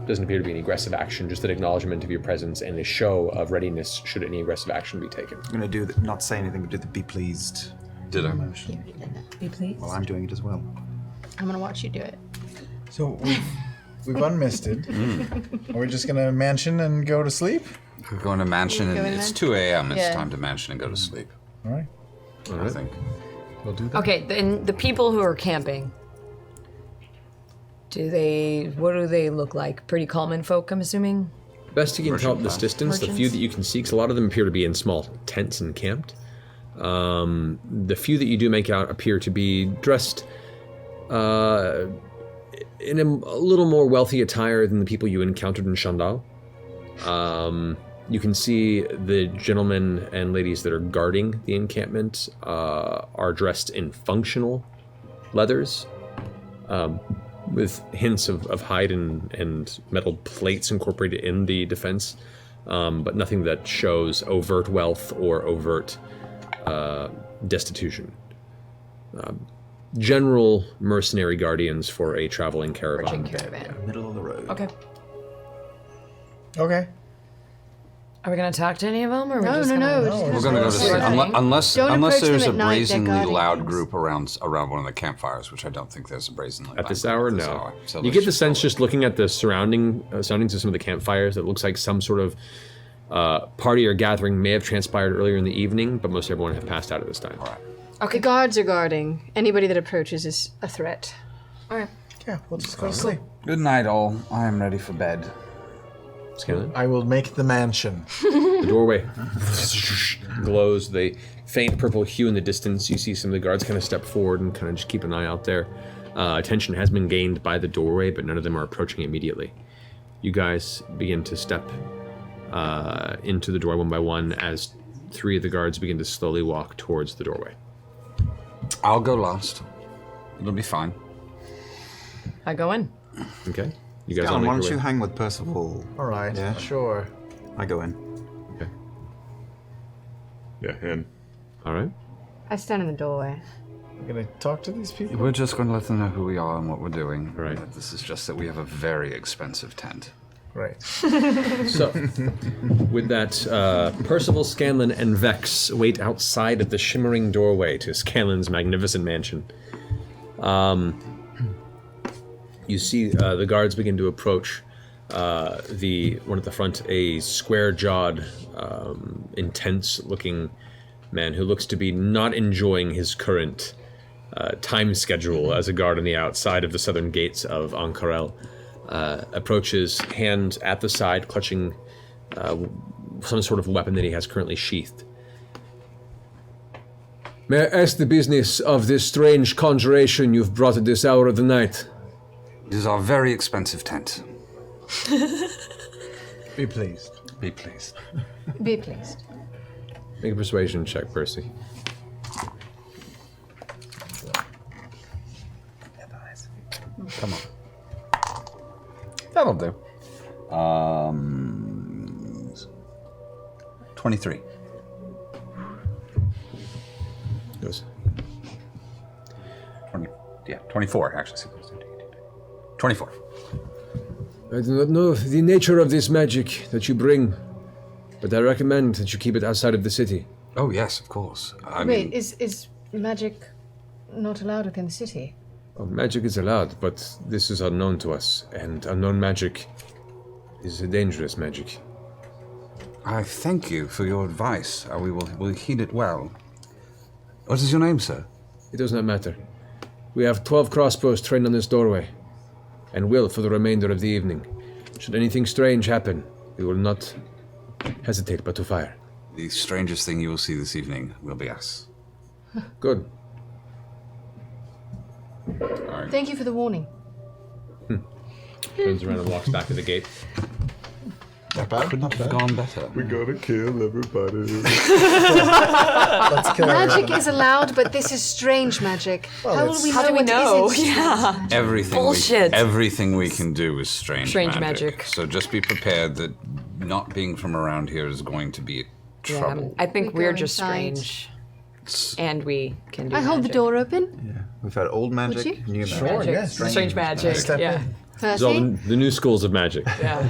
Doesn't appear to be any aggressive action, just an acknowledgement of your presence and a show of readiness should any aggressive action be taken. I'm going to do not say anything, but do the be pleased. Ditto. Motion. Be pleased. Well, I'm doing it as well. I'm gonna watch you do it. So we've unmisted. Are we just gonna mansion and go to sleep? We're going to mansion, Go and in it's there? 2 a.m. It's Yeah. time to mansion and go to sleep. All right. I think. We'll do that. Okay, then the people who are camping. What do they look like? Pretty common folk, I'm assuming? Best you can tell at this class. distance, the few that you can see, 'cause a lot of them appear to be in small tents and camped. The few that you do make out appear to be dressed in a little more wealthy attire than the people you encountered in Chandal. You can see the gentlemen and ladies that are guarding the encampment are dressed in functional leathers, with hints of hide and metal plates incorporated in the defense, but nothing that shows overt wealth or overt destitution. General mercenary guardians for a traveling caravan. Middle of the road. Okay. Okay. Are we gonna talk to any of them, or No, just no, gonna... no. No, We're going to go to sleep. Unless Don't unless approach them there's a at night, they're brazenly guarding loud things. group around one of the campfires, which I don't think there's a brazenly At loud this group hour, at no. this hour. So You let's get the just sense go. just looking at the surroundings of some of the campfires that it looks like some sort of party or gathering may have transpired earlier in the evening, but most everyone have passed out at this time. All right. The guards are guarding. Anybody that approaches is a threat. All right. Yeah, we'll just go to sleep. Good night, all. I am ready for bed. Scanlan? I will make the mansion. The doorway glows, the faint purple hue in the distance. You see some of the guards kind of step forward and kind of just keep an eye out there. Attention has been gained by the doorway, but none of them are approaching immediately. You guys begin to step into the door one by one as 3 of the guards begin to slowly walk towards the doorway. I'll go last. It'll be fine. I go in. Okay? You guys all Alan, make why your don't you way. hang with Percival? All right. Yeah. Sure. I go in. Okay. Yeah, and All right. I stand in the doorway. I'm gonna talk to these people. We're just going to let them know who we are and what we're doing. Right. This is just that we have a very expensive tent. Right. So, with that, Percival, Scanlan, and Vex wait outside of the shimmering doorway to Scanlan's magnificent mansion. You see the guards begin to approach the one at the front, a square-jawed, intense-looking man who looks to be not enjoying his current time schedule as a guard on the outside of the southern gates of Ank'Harel. Approaches, hand at the side, clutching some sort of weapon that he has currently sheathed. May I ask the business of this strange conjuration you've brought at this hour of the night? It is our very expensive tent. Be pleased. Be pleased. Be pleased. Make a persuasion check, Percy. Come on. That'll do. 23. Goes. 24, actually. 24. I do not know the nature of this magic that you bring, but I recommend that you keep it outside of the city. Oh, yes, of course. Wait, is magic not allowed within the city? Oh, magic is allowed, but this is unknown to us, and unknown magic is a dangerous magic. I thank you for your advice. We'll heed it well. What is your name, sir? It does not matter. We have 12 crossbows trained on this doorway, and will for the remainder of the evening. Should anything strange happen, we will not hesitate but to fire. The strangest thing you will see this evening will be us. Good. All right. Thank you for the warning. Turns around and walks back to the gate. Not bad. Couldn't have gone better. We gotta kill everybody. Let's kill Magic is allowed, but this is strange magic. How will we know? How do we what know? isn't strange Yeah. magic? Everything we can do is strange magic. So just be prepared that not being from around here is going to be trouble. I think We we're go just inside. strange. And we can do I hold the magic. door open. Yeah. We've had old magic, you? new magic. Sure, yeah. Strange magic. Step Yeah. in. There's all Percy? the new schools of magic. Yeah.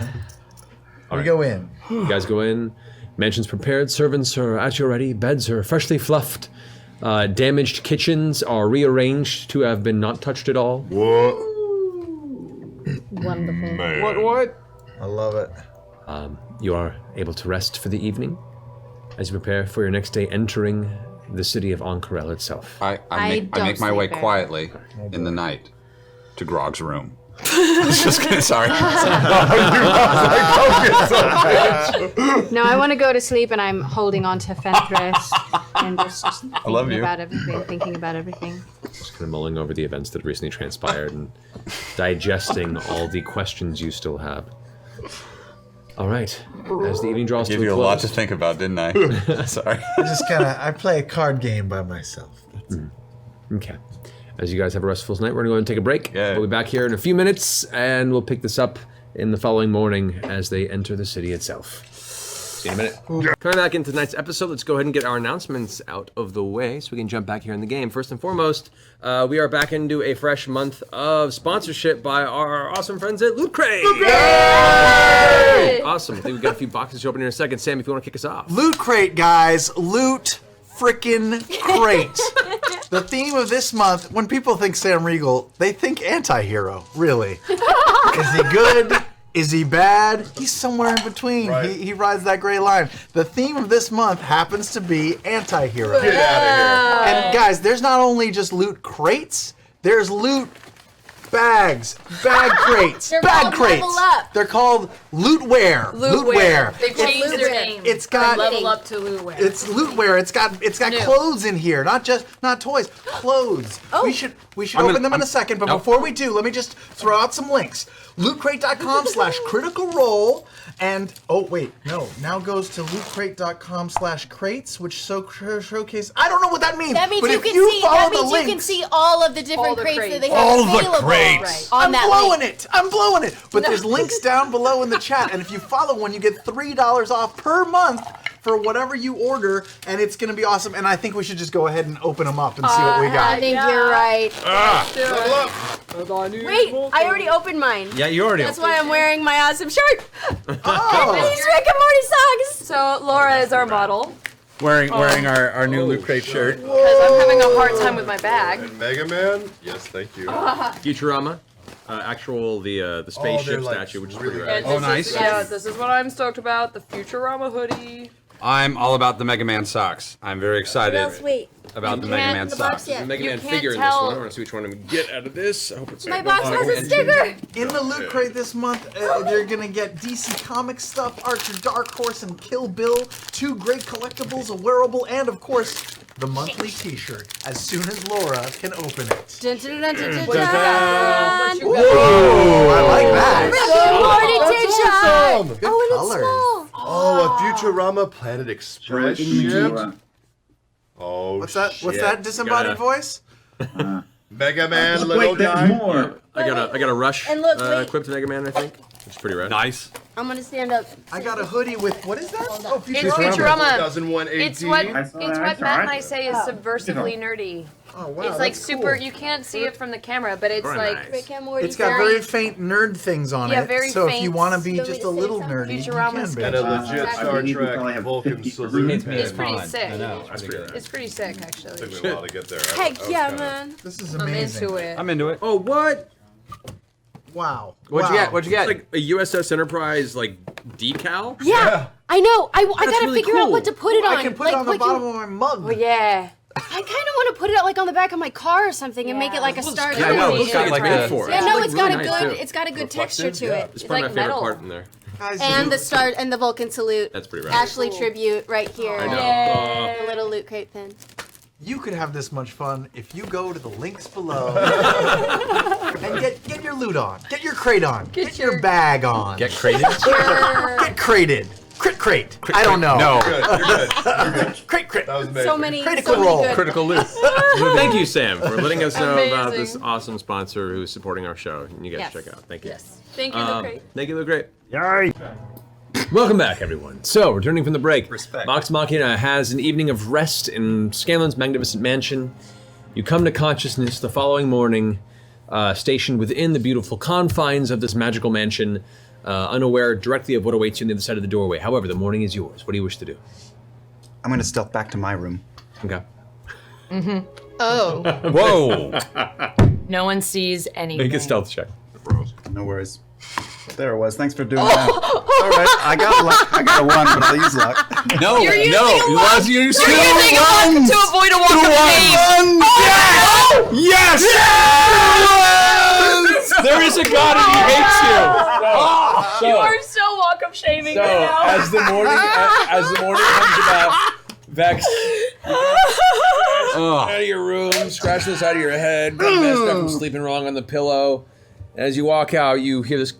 We go in. You guys go in. Mansion's prepared. Servants are at your ready. Beds are freshly fluffed. Damaged kitchens are rearranged to have been not touched at all. What? Wonderful. Man. What? I love it. You are able to rest for the evening as you prepare for your next day entering the city of Ank'Harel itself. I don't make my way sleep there. quietly in the night to Grog's room. Just kidding, sorry. No, I want to go to sleep, and I'm holding on to Fenthras and just love thinking you. about everything, thinking about everything. Just kind of mulling over the events that recently transpired and digesting all the questions you still have. All right. As the evening draws to Give a you a close. lot to think about, didn't I? Sorry. I play a card game by myself. Okay. As you guys have a restful night, we're going to go ahead and take a break. Yeah. We'll be back here in a few minutes, and we'll pick this up in the following morning as they enter the city itself. See you in a minute. Coming back into tonight's episode, let's go ahead and get our announcements out of the way so we can jump back here in the game. First and foremost, we are back into a fresh month of sponsorship by our awesome friends at Loot Crate. Awesome. I think we've got a few boxes to open here in a second. Sam, if you want to kick us off. Loot Crate, guys. Loot frickin' crate. The theme of this month, when people think Sam Riegel, they think anti-hero, really. Is he good? Is he bad? He's somewhere in between. Right. He rides that gray line. The theme of this month happens to be anti-hero. Get out of here. And guys, there's not only just loot crates, there's loot bags, bag crates, They're bag called crates. Level Up. They're called lootwear. Lootwear. They've changed their name. It's got Level Up to Lootwear. It's lootwear. It's got clothes in here, not toys. Clothes. Oh. We should open them in a second, but before we do, let me just throw out some links. lootcrate.com/critical-role and now goes to lootcrate.com/crates, which showcase. I don't know what that means. That means but you if can you see. follow That means the you can links, see all of the different the crates crates. that they have All the available crates. on I'm that blowing link. it. I'm blowing it. But there's links down below in the chat, and if you follow one, you get $3 off per month for whatever you order, and it's gonna be awesome. And I think we should just go ahead and open them up and see what we I got. think you're right. Level up. Wait, I already opened mine. Yeah, you already. That's why I'm wearing my awesome shirt. Oh, These Rick and Morty socks. So Laura is our model. Wearing our new Loot Crate shirt. Because I'm having a hard time with my bag. And Mega Man? Yes, thank you. Futurama. The spaceship they're, like, statue, which is really pretty rad. And this nice. Is, yeah, this is what I'm stoked about. The Futurama hoodie. I'm all about the Mega Man socks. I'm very excited Wait. about the Mega Man socks. The Mega You Man can't figure in this tell- one. I want to see which one I'm going to get out of this. I hope it's My box has a sticker. in the Loot Crate this month, they're gonna get DC Comics stuff, Archer Dark Horse, and Kill Bill, 2 great collectibles, a wearable, and of course, the monthly T-shirt. As soon as Laura can open it. Dun, dun, dun, dun, dun, dun. Ooh, I like that. Rick and Morty t-shirt. Good Oh, and it's colors. small. Oh, a Futurama Planet Express ship. Oh, What's that? What's shit. that disembodied voice? Mega Man, little guy. I got a Rush And look, wait. equipped Mega Man, I think. Which is pretty rad. Nice. I'm gonna stand up. I got a hoodie with, what is that? Oh, It's Futurama. 2001 It's what Matt and I say is subversively nerdy. Oh, wow. It's like that's super. cool. You can't see it from the camera, but it's Very like nice. It's got very faint nerd things on Yeah, it. very so if you faint. want to be Don't just we a say little something? nerdy, you Futurama can be. And a legit Star Exactly. Trek Vulcan salute. It's pretty sick. I know. That's pretty good. It's pretty sick, actually. Took me a while to get there. Heck yeah, man. This is I'm amazing. into it. I'm into it. Oh, what? Wow. What'd you Wow. get? What'd you It's get? like a USS Enterprise like decal. Yeah, I know. I gotta really figure out cool. what to put it on. I can put it on the bottom of my mug. Oh yeah. I kind of want to put it like on the back of my car or something and make it like a Star Yeah, I know. Trek. It's got like good the. for it. Yeah, no, It's it's like got really a nice, good, too. it's got a good texture to it. It's probably like my favorite metal. part in there. Guys, And the star and the Vulcan salute. That's pretty rad. Ashley tribute right here. I know. The little loot crate pin. you could have this much fun if you go to the links below and get your loot on, get your crate on, get your bag on, Get crated? get crated, crate. I don't know. No. Good, you're good. You're good. Crate. That was amazing. So many, Critical so many role. good. Critical loot. Thank you, Sam, for letting us know about this Amazing. awesome sponsor who's supporting our show. And you guys Yes. check out. Thank you. Yes. Thank you, Look Great. Thank you, Look Great. Yay! Welcome back, everyone. So, returning from the break, Respect. Vox Machina has an evening of rest in Scanlan's magnificent mansion. You come to consciousness the following morning, stationed within the beautiful confines of this magical mansion, unaware directly of what awaits you on the other side of the doorway. However, the morning is yours. What do you wish to do? I'm going to stealth back to my room. Okay. Oh. Whoa! No one sees anything. Make a stealth check. No worries. There it was. Thanks for doing that. All right, I got luck. I got a 1, but I'll use luck. No, You're using no. a luck. Let's use You're two using a luck ones. to avoid a walk of shame. Yes! There is a god and he hates you. You are so walk of shaming So, right now. as the morning comes about, Vex, out of your room, scratching the side of your head, got messed up from sleeping wrong on the pillow. As you walk out, you hear this.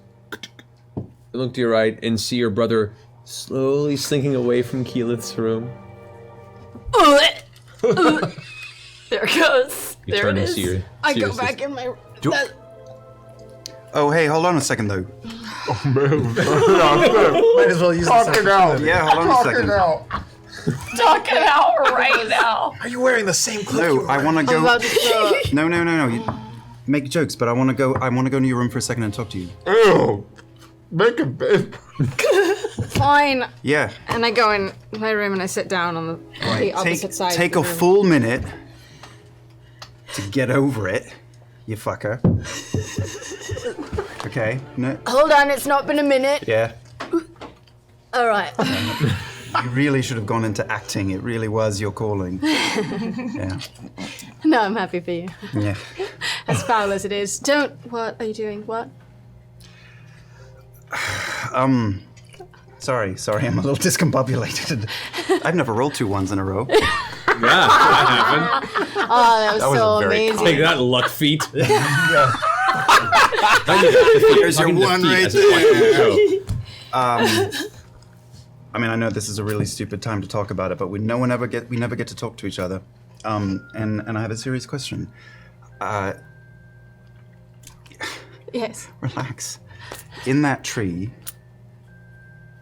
Look to your right and see your brother slowly slinking away from Keyleth's room. There it goes. You There turn it and is. see your. I see go your back sister. in my. Oh, hey, hold on a second, though. Might as well use this opportunity. Yeah, hold on a second. Talk it out right now. Are you wearing the same clothes? you No, were I wearing? want to I'm go. about to throw up. No. You make jokes, but I want to go. I want to go into your room for a second and talk to you. Ew. Make a bed. Fine. Yeah. And I go in my room and I sit down on the opposite side. Take of a the room. full minute to get over it, you fucker. Okay. No. Hold on, it's not been a minute. Yeah. All right. You really should have gone into acting. It really was your calling. Yeah. No, I'm happy for you. Yeah. As foul as it is. Don't. What are you doing? What? Sorry, I'm a little discombobulated. I've never rolled 2 1s in a row. Yeah, that happened. Oh, that was so amazing. Take that, luck feat. Here's your 1 right there. I mean, I know this is a really stupid time to talk about it, but we never get to talk to each other. And I have a serious question. Yes. Relax. In that tree,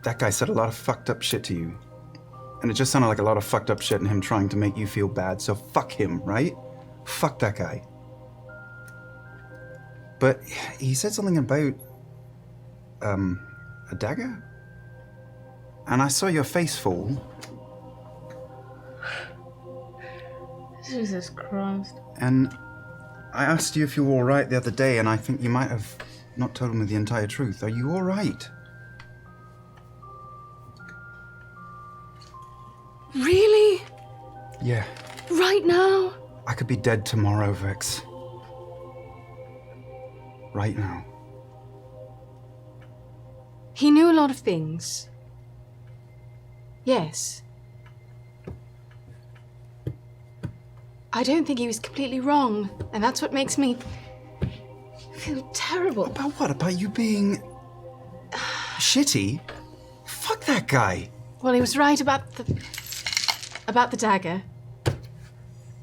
that guy said a lot of fucked up shit to you. And it just sounded like a lot of fucked up shit and him trying to make you feel bad. So fuck him, right? Fuck that guy. But he said something about, a dagger? And I saw your face fall. Jesus Christ. And I asked you if you were all right the other day, and I think you might have not told me the entire truth. Are you all right? Really? Yeah. Right now? I could be dead tomorrow, Vex. Right now. He knew a lot of things. Yes. I don't think he was completely wrong, and that's what makes me feel terrible. About what? About you being shitty? Fuck that guy. Well, he was right about the dagger.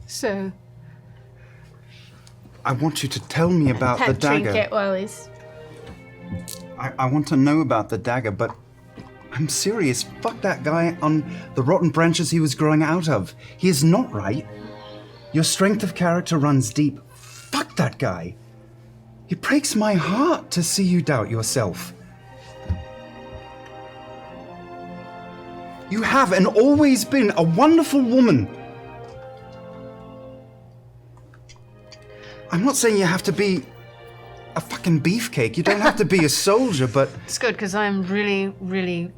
So I want you to tell me about the that dagger. trinket while he's I want to know about the dagger, but I'm serious. Fuck that guy on the rotten branches he was growing out of. He is not right. Your strength of character runs deep. Fuck that guy. It breaks my heart to see you doubt yourself. You have and always been a wonderful woman. I'm not saying you have to be a fucking beefcake. You don't have to be a soldier, but... It's good, because I'm really, really,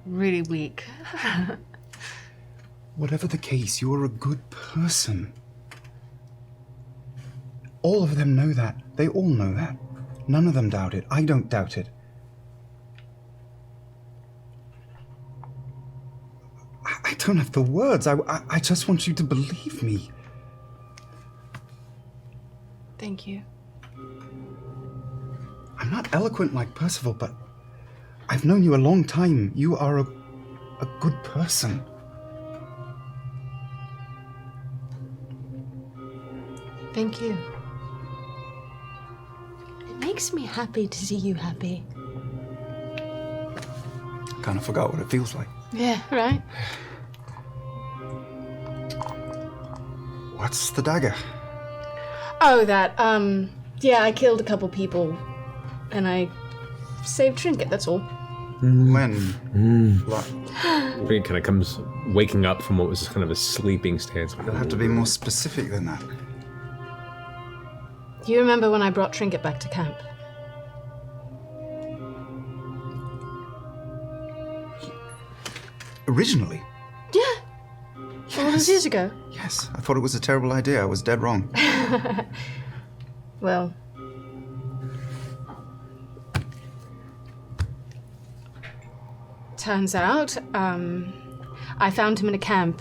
really weak. Whatever the case, you are a good person. All of them know that. They all know that. None of them doubt it. I don't doubt it. I don't have the words. I just want you to believe me. Thank you. I'm not eloquent like Percival, but I've known you a long time. You are a good person. Thank you. It makes me happy to see you happy. Kind of forgot what it feels like. Yeah, right? What's the dagger? Oh, that, yeah, I killed a couple people. And I saved Trinket, that's all. When? Like, Trinket kind of comes waking up from what was kind of a sleeping stance. you'll have to be more specific than that. Do you remember when I brought Trinket back to camp? Originally? Yeah. All those years ago. Yes, I thought it was a terrible idea. I was dead wrong. Well. Turns out, I found him in a camp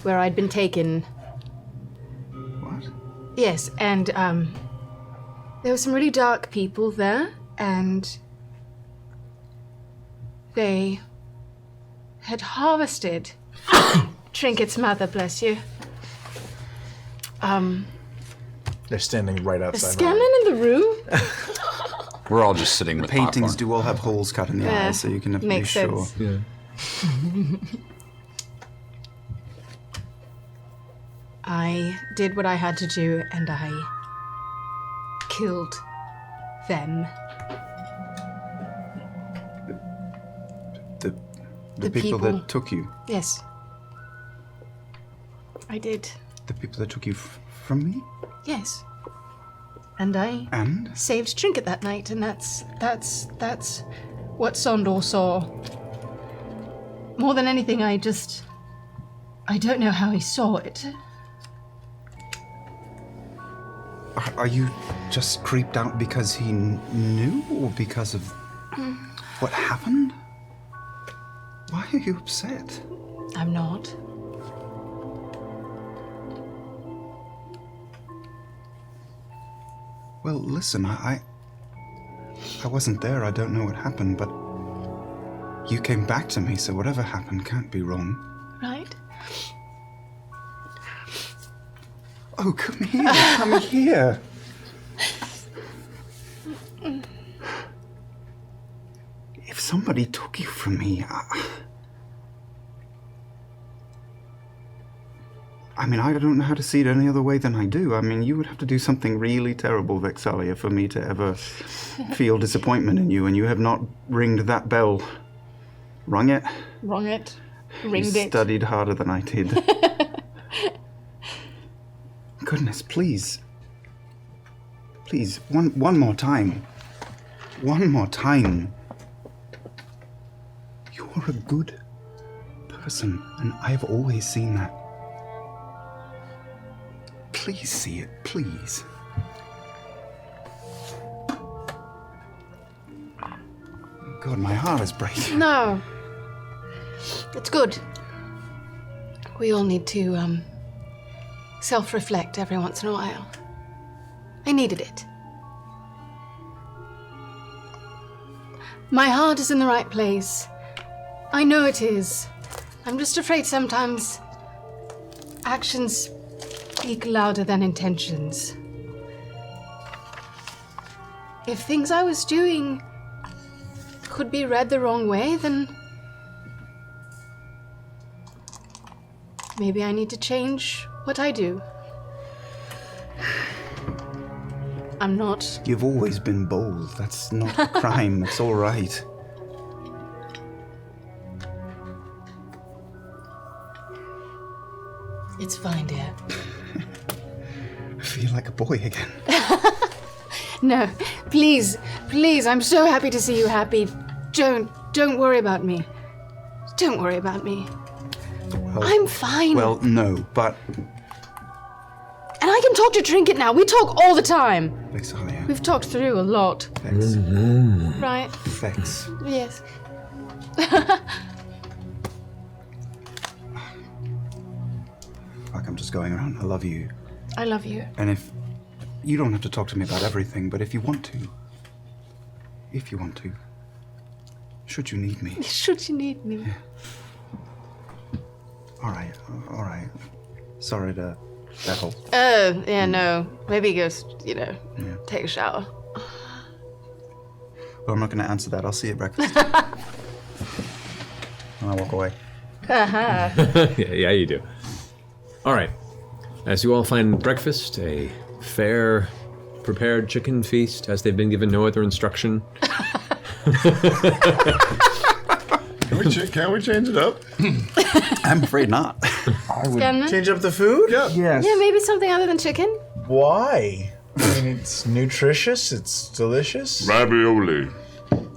where I'd been taken. What? Yes, and there were some really dark people there, and they had harvested Trinket's mother, bless you. They're standing right The outside. scanning in the room? We're all just sitting with Paintings popcorn. do all have holes cut in the Yeah, eyes, so you can be makes sure. sense. Yeah. I did what I had to do, and I killed them. The people that took you. Yes. I did. The people that took you from me? Yes. And I And? saved Trinket that night, and that's what Sondor saw. More than anything, I don't know how he saw it. Are you just creeped out because he knew, or because of what happened? Why are you upset? I'm not. Well, listen, I wasn't there. I don't know what happened, but you came back to me, so whatever happened can't be wrong. Right? Oh, come here, come here. If somebody took you from me, I mean, I don't know how to see it any other way than I do. I mean, you would have to do something really terrible, Vexalia, for me to ever feel disappointment in you, and you have not ringed that bell. Rung it? Wrong it. You Ringed it. studied harder than I did. Goodness, please. Please, one more time. One more time. You are a good person, and I've always seen that. Please see it, please. God, my heart is breaking. No. It's good. We all need to, self-reflect every once in a while. I needed it. My heart is in the right place. I know it is. I'm just afraid sometimes actions speak louder than intentions. If things I was doing could be read the wrong way, then maybe I need to change what I do. I'm not. You've always been bold. That's not a crime. That's all right. It's fine, dear. I feel like a boy again. No, please, I'm so happy to see you happy. Don't worry about me. Don't worry about me. Well, I'm fine. Well, no, but... And I can talk to Trinket now. We talk all the time. Vexalia. We've talked through a lot. Vex. Right? Vex. Yes. Fuck, I'm just going around. I love you. I love you. And if... You don't have to talk to me about everything, but if you want to... Should you need me. Should you need me. Yeah. All right. Sorry to devil. Yeah, no. Maybe go, take a shower. Well, I'm not going to answer that. I'll see you at breakfast. And I walk away. yeah, you do. All right. As you all find breakfast, a fair, prepared chicken feast, as they've been given no other instruction. Can we change it up? I'm afraid not. I would Scanlan? change up the food? Yeah. Yes. Yeah, maybe something other than chicken. Why? I mean, it's nutritious, it's delicious. Ravioli.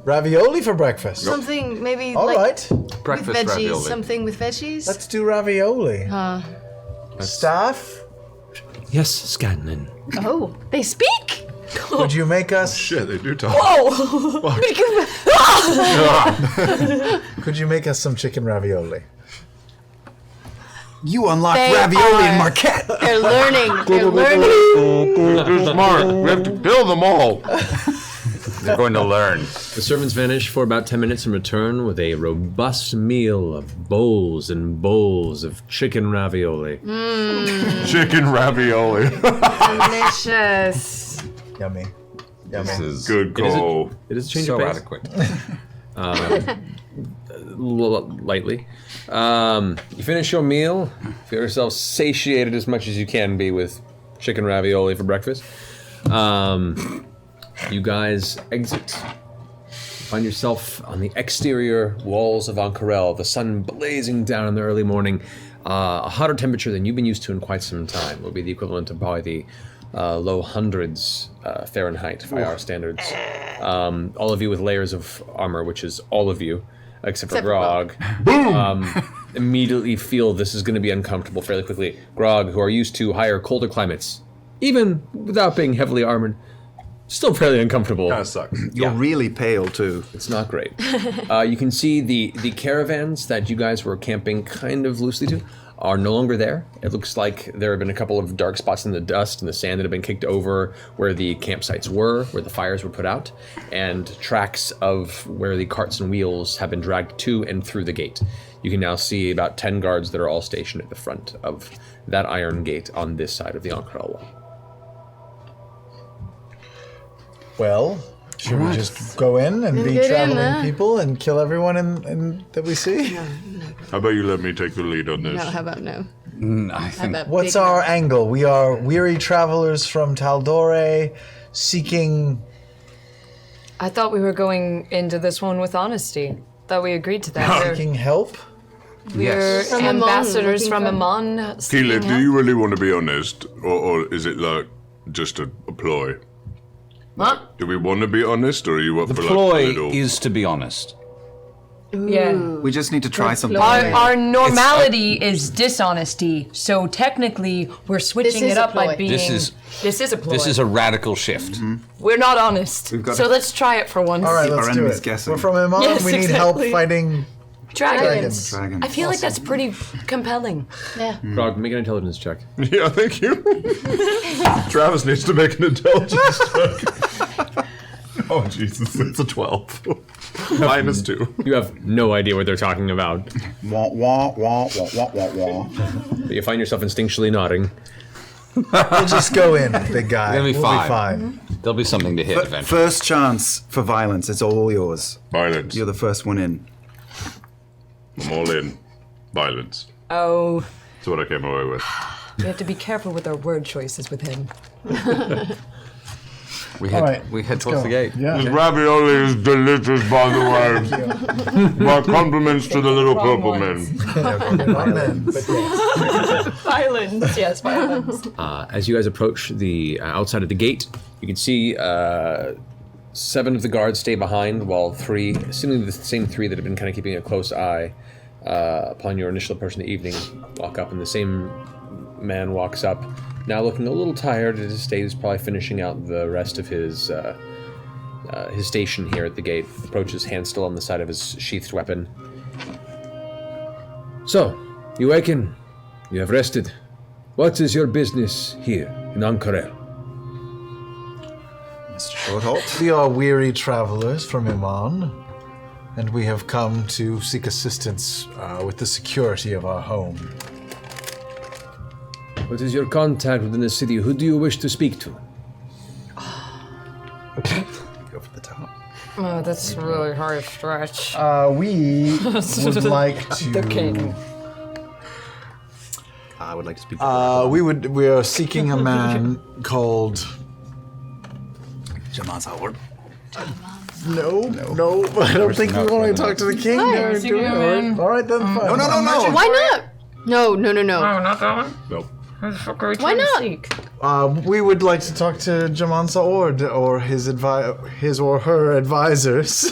Ravioli for breakfast. Something maybe All like right. Breakfast with veggies. ravioli. Something with veggies. Let's do ravioli. Staff, Yes, Scanlan. Oh, they speak. would you make us? Shit, they do talk. Oh! Could you make us some chicken ravioli? You unlocked They ravioli are- in Marquet. They're learning. They're learning. Smart. We have to build them all. They're going to learn. The servants vanish for about 10 minutes and return with a robust meal of bowls and bowls of chicken ravioli. Chicken ravioli. Delicious. Yummy. This is Good call. It is a change so of pace. adequate. Lightly. You finish your meal, feel yourself satiated as much as you can be with chicken ravioli for breakfast. You guys exit. Find yourself on the exterior walls of Ank'Harel, the sun blazing down in the early morning. A hotter temperature than you've been used to in quite some time. It will be the equivalent of probably the low hundreds Fahrenheit by our standards. All of you with layers of armor, which is all of you, except for Grog. Immediately feel this is going to be uncomfortable fairly quickly. Grog, who are used to higher, colder climates, even without being heavily armored, still fairly uncomfortable. Kind of sucks. You're really pale, too. It's not great. You can see the caravans that you guys were camping kind of loosely to are no longer there. It looks like there have been a couple of dark spots in the dust and the sand that have been kicked over where the campsites were, where the fires were put out, and tracks of where the carts and wheels have been dragged to and through the gate. You can now see about 10 guards that are all stationed at the front of that iron gate on this side of the Ank'Harel wall. Well, should we just go in and be get in traveling there. people and kill everyone that we see? How about you let me take the lead on this? No, how about no? I think What's our angle? We are weary travelers from Taldore, seeking. I thought we were going into this one with honesty. Thought we agreed to that. Seeking help? We're From Amon, ambassadors looking from for- Amon. Keela, seeking do help. you really want to be honest? Or is it like just a ploy? Huh? Do we want to be honest, or are you up the for ploy like a little... is to be honest. Yeah. We just need to try something. Our normality is dishonesty, so technically we're switching This is it a up by ploy. being. This is a ploy. This is a radical shift. We're not honest. got So to- let's try it for once. All right, Keep let's our do enemies it. guessing. We're from Amon. Yes, we need help exactly. fighting Dragons. Dragons. I feel like that's pretty compelling. Yeah. Grog, make an intelligence check. Yeah, thank you. Travis needs to make an intelligence check. Oh, Jesus, it's a 12. -2. You have no idea what they're talking about, Wah, wah, wah, wah, wah, wah, wah. but you find yourself instinctually nodding. We'll just go in, big guy. It's gonna be we'll fine. be fine. There'll be something to hit eventually. First chance for violence. It's all yours. Violence. You're the first one in. I'm all in. Violence. Oh, That's what I came away with. we have to be careful with our word choices with him. We head towards the gate. This ravioli is delicious, by the way. My compliments to the little purple men. Violence, yes, violence. As you guys approach the outside of the gate, you can see 7 of the guards stay behind, while 3, seemingly the same 3 that have been kind of keeping a close eye upon your initial approach in the evening, walk up, and the same man walks up, now looking a little tired at his state. He's probably finishing out the rest of his station here at the gate. Approaches, hand still on the side of his sheathed weapon. So, you waken. You have rested. What is your business here in Ank'Harel? Mr. Shortholt? We are weary travelers from Iman, and we have come to seek assistance with the security of our home. What is your contact within the city? Who do you wish to speak to? Go for the top. Oh, that's a really hard stretch. We would like to. The king. I would like to speak to We are seeking a man called. Jaman's Howard. No, I don't think we want to talk to the king. Hi, Do we? All right, then fine. No. Why not? No. Oh, not that one? Nope. Why not? We would like to talk to Jaman Saord or his or her advisors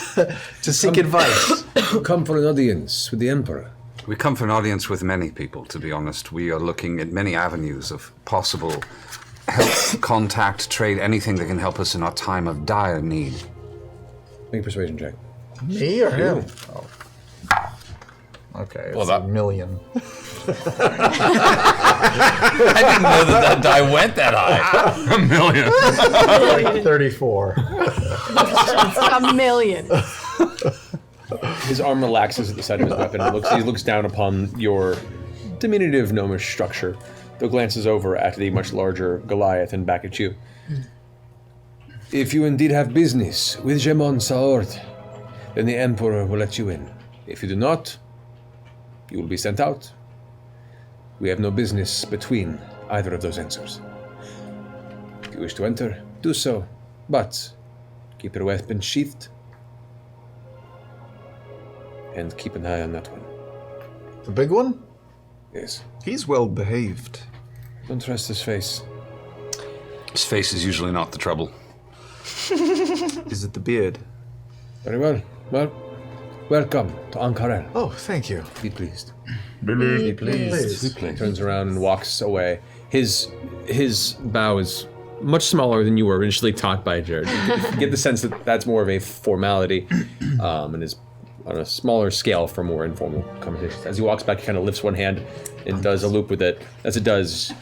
to seek advice. You come for an audience with the Emperor. We come for an audience with many people, to be honest. We are looking at many avenues of possible help, contact, trade, anything that can help us in our time of dire need. Make a persuasion check. Me or him? Oh. Okay, it's a million. I didn't know that die went that high. A million. 34. A million. His arm relaxes at the side of his weapon. He looks down upon your diminutive gnomish structure, though glances over at the much larger Goliath and back at you. If you indeed have business with Jaman Saord, then the Emperor will let you in. If you do not, you will be sent out. We have no business between either of those answers. If you wish to enter, do so, but keep your weapon sheathed and keep an eye on that one. The big one? Yes. He's well behaved. Don't trust his face. His face is usually not the trouble. Is it the beard? Very well. Well, welcome to Ank'Harel. Oh, thank you. Be pleased. Be pleased. He turns around and walks away. His bow is much smaller than you were initially taught by Jared. You get the sense that that's more of a formality, and is on a smaller scale for more informal conversations. As he walks back, he kind of lifts one hand and does a loop with it. As it does,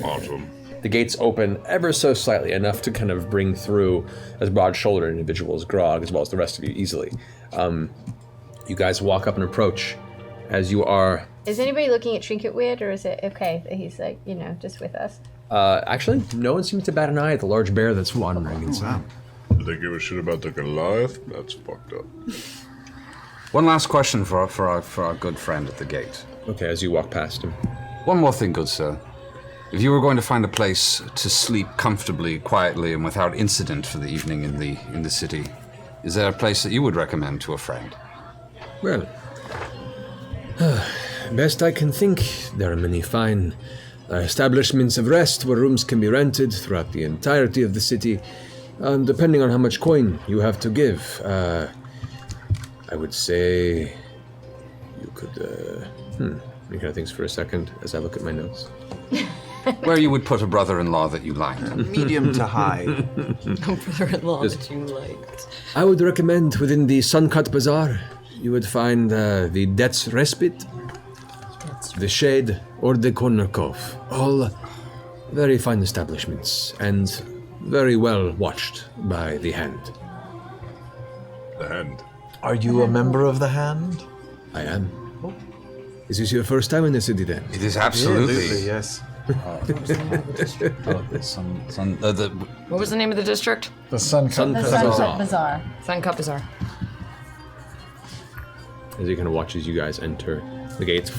Awesome. the gates open ever so slightly, enough to kind of bring through as broad-shouldered individual as Grog, as well as the rest of you easily. You guys walk up and approach. As you are... Is anybody looking at Trinket weird, or is it okay that he's like, just with us? Actually, no one seems to bat an eye at the large bear that's wandering inside. Do they give a shit about the Goliath? That's fucked up. One last question for our good friend at the gate. Okay, as you walk past him. One more thing, good sir. If you were going to find a place to sleep comfortably, quietly, and without incident for the evening in the city, is there a place that you would recommend to a friend? Well, best I can think, there are many fine establishments of rest where rooms can be rented throughout the entirety of the city, depending on how much coin you have to give. I would say you could, He kind of thinks for a second as I look at my notes. Where you would put a brother-in-law that you liked. Medium to high. A brother-in-law that you liked. I would recommend within the Suncut Bazaar, you would find the Debt's Respite, the Shade, or the Corner Cove. All very fine establishments and very well watched by the Hand. The Hand. Are you a member of the Hand? I am. Is this your first time in the city then? It is absolutely. Absolutely, yes. What was the name of the district? The Suncut Bazaar. Suncut Bazaar. As he kind of watches you guys enter, the gates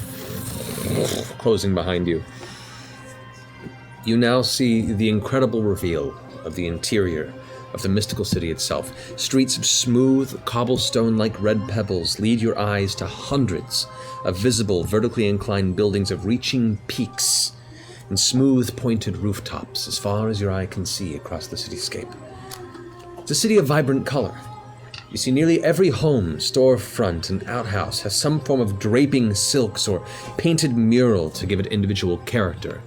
closing behind you. You now see the incredible reveal of the interior of the mystical city itself. Streets of smooth, cobblestone-like red pebbles lead your eyes to hundreds of visible, vertically inclined buildings of reaching peaks and smooth, pointed rooftops as far as your eye can see across the cityscape. It's a city of vibrant color. You see nearly every home, storefront, and outhouse has some form of draping silks or painted mural to give it individual character,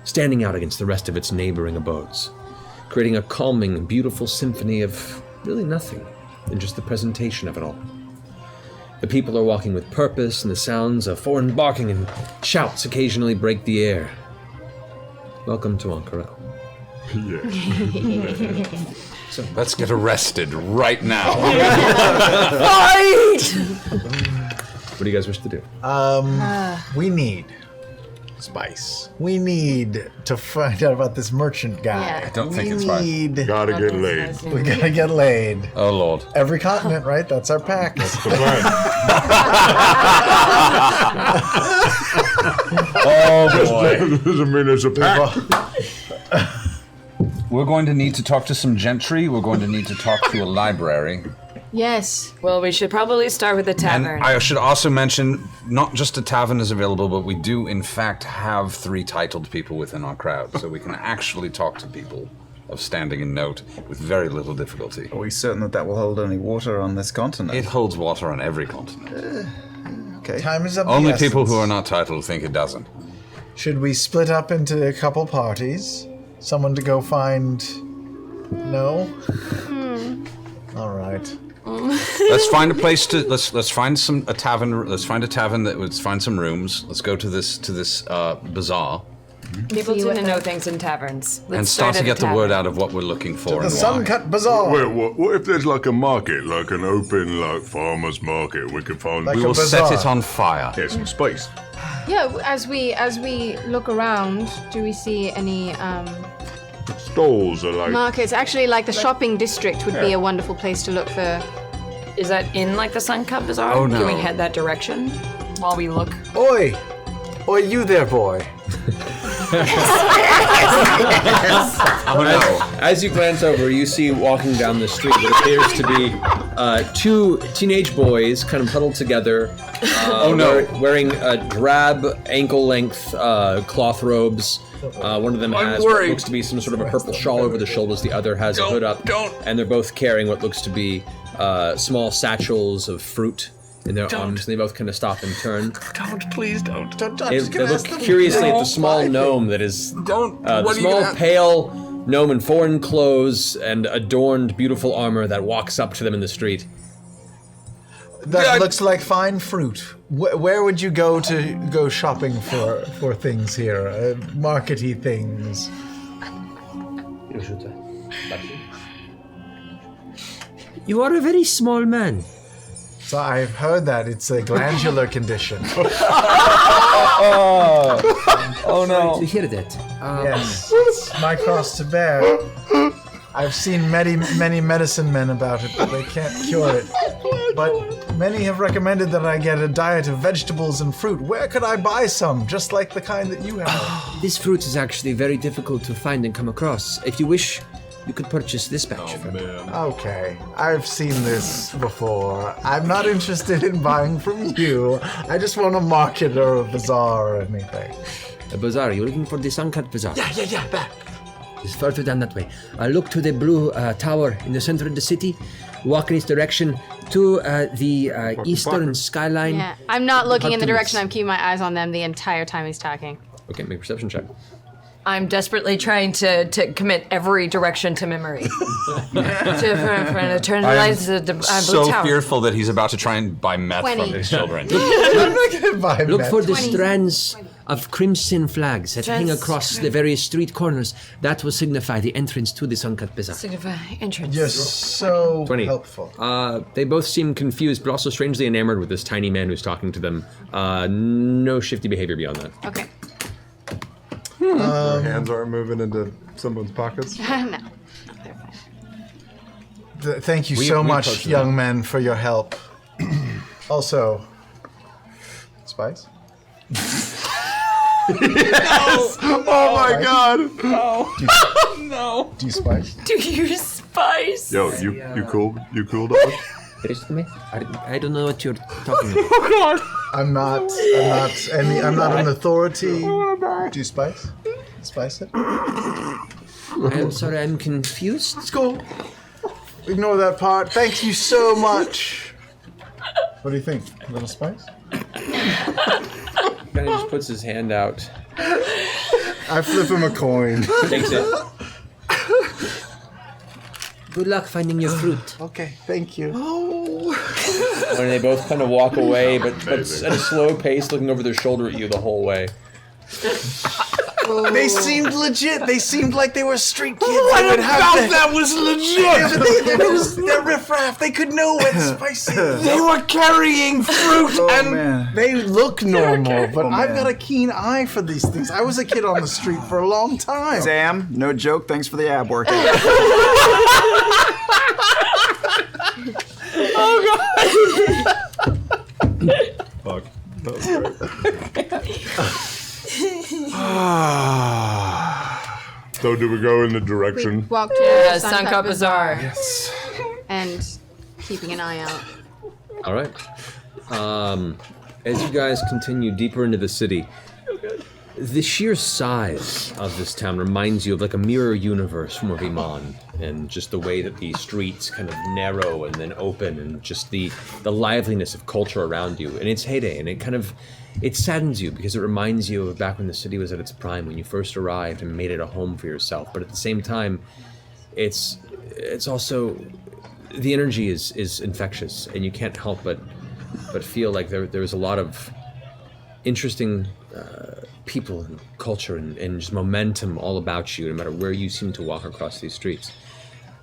standing out against the rest of its neighboring abodes, creating a calming, beautiful symphony of really nothing than just the presentation of it all. The people are walking with purpose, and the sounds of foreign barking and shouts occasionally break the air. Welcome to Ank'Harel. So let's get arrested right now. Fight! What do you guys wish to do? We need spice. We need to find out about this merchant guy. Yeah. I don't think it's spice. Gotta get laid. We gotta get laid. Oh, Lord. Every continent, right? That's our pact. That's the plan. Oh, boy. Doesn't mean it's a pact. We're going to need to talk to some gentry. We're going to need to talk to a library. Yes. Well, we should probably start with the And tavern. I should also mention, not just a tavern is available, but we do, in fact, have 3 titled people within our crowd, so we can actually talk to people of standing and note with very little difficulty. Are we certain that that will hold any water on this continent? It holds water on every continent. Okay. Time is up. Only the people who essence. are not titled think it doesn't. Should we split up into a couple parties? Someone to go find. No. All right. Let's find a place to let's find a tavern. Let's find a tavern let's find some rooms. Let's go to this bazaar People tend to know things in taverns. and start to get the word out of what we're looking for The and why. Suncut Bazaar. Wait, what if there's like a market, like an open, like farmer's market? We can find. Like We a will set bazaar. it on fire. Yeah, some space. Yeah, as we look around, do we see any Stalls are like. markets? Actually, like the shopping district would be a wonderful place to look for. Is that in like the Suncut Bazaar? Oh, no. Can we head that direction while we look? Oi! Oi, you there, boy. As you glance over, you see walking down the street what appears to be 2 teenage boys kind of huddled together. Wearing drab ankle-length cloth robes. One of them has what looks to be some sort of a purple shawl over their shoulders. The other has a hood up. And they're both carrying what looks to be small satchels of fruit in their arms. And they both kind of stop and turn. Please don't. They look curiously at the small gnome that is the small pale gnome in foreign clothes and adorned beautiful armor that walks up to them in the street. That looks like fine fruit. Where would you go to go shopping for things here? Markety things. You are a very small man. So I've heard that it's a glandular condition. Oh no! To hear that. Yes, it's my cross to bear. I've seen many medicine men about it, but they can't cure it. But many have recommended that I get a diet of vegetables and fruit. Where could I buy some, just like the kind that you have? This fruit is actually very difficult to find and come across. If you wish, you could purchase this batch. Okay, I've seen this before. I'm not interested in buying from you. I just want a market or a bazaar or anything. A bazaar. You're looking for the Suncut Bazaar. Yeah, back. It's further down that way. Look to the blue tower in the center of the city. Walk in its direction to the eastern skyline. Yeah, I'm not looking in the Optimus. direction. I'm keeping my eyes on them the entire time he's talking. Okay, make a perception check. I'm desperately trying to commit every direction to memory. For an eternalized blue So tower. fearful that he's about to try and buy meth 20. from his children. I'm not gonna buy Look for the 20. strands of crimson flags that hang across the various street corners. That will signify the entrance to the Suncut Bazaar. Signify entrance. You're so 20. helpful. They both seem confused, but also strangely enamored with this tiny man who's talking to them. No shifty behavior beyond that. Okay. Our hands aren't moving into someone's pockets. No. Thank you We so much, posted young men, for your help. Also, Spice? Yes! Oh my god! No. Do you spice? Do you spice? Yo, you cool? You cool, dog? I don't know what you're talking about. I'm not an authority. Do you spice? Spice it? I'm sorry, I'm confused. Let's go. Ignore that part. Thank you so much. What do you think? A little spice? Kind of just puts his hand out. I flip him a coin. Takes it. Good luck finding your fruit. Okay, thank you. And they both kind of walk away, but at a slow pace, looking over their shoulder at you the whole way. They seemed legit. They seemed like they were street kids. What about that was legit? They're riffraff. They could know what's spicy. They were carrying fruit and They look normal, but I've got a keen eye for these things. I was a kid on the street for a long time. Sam, no joke. Thanks for the ab workout. Fuck. That was So do we go in the direction? Walk towards Yeah, Suncut Suncut Bazaar. Yes. And keeping an eye out. All right. As you guys continue deeper into the city, the sheer size of this town reminds you of like a mirror universe from Riman, and just the way that the streets kind of narrow and then open, and just the liveliness of culture around you in its heyday. And it saddens you because it reminds you of back when the city was at its prime, when you first arrived and made it a home for yourself. But at the same time, it's also, the energy is infectious, and you can't help but feel like there's a lot of interesting people and culture and just momentum all about you, no matter where you seem to walk across these streets.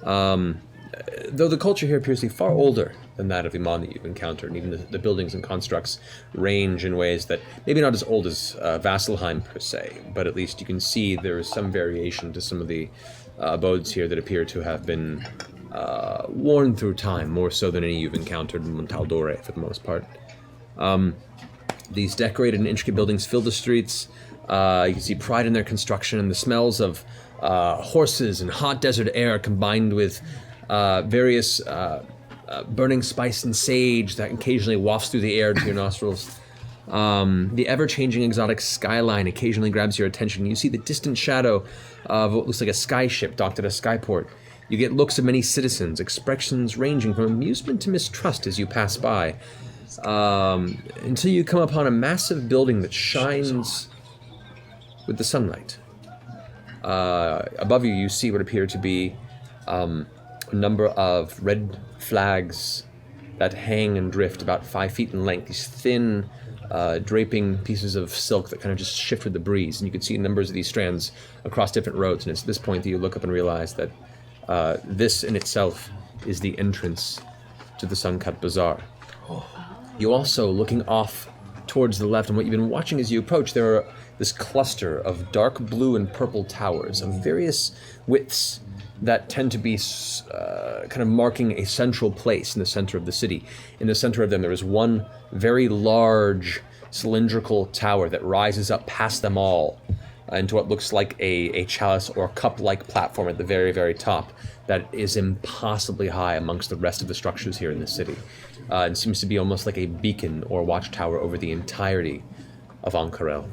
Though the culture here appears to be far older than that of Iman that you've encountered, and even the buildings and constructs range in ways that maybe not as old as Vasselheim per se, but at least you can see there is some variation to some of the abodes here that appear to have been worn through time, more so than any you've encountered in Montaldore for the most part. These decorated and intricate buildings fill the streets. You can see pride in their construction, and the smells of horses and hot desert air combined with various burning spice and sage that occasionally wafts through the air to your nostrils. The ever-changing exotic skyline occasionally grabs your attention. You see the distant shadow of what looks like a skyship docked at a skyport. You get looks of many citizens, expressions ranging from amusement to mistrust as you pass by, until you come upon a massive building that shines with the sunlight. Above you, you see what appear to be a number of red flags that hang and drift about 5 feet in length. These thin, draping pieces of silk that kind of just shift with the breeze. And you can see numbers of these strands across different roads. And it's at this point that you look up and realize that this in itself is the entrance to the Suncut Bazaar. You also, looking off towards the left, and what you've been watching as you approach, there are this cluster of dark blue and purple towers of various widths that tend to be kind of marking a central place in the center of the city. In the center of them, there is one very large cylindrical tower that rises up past them all into what looks like a chalice or cup-like platform at the very, very top that is impossibly high amongst the rest of the structures here in the city. It seems to be almost like a beacon or watchtower over the entirety of Ank'Harel.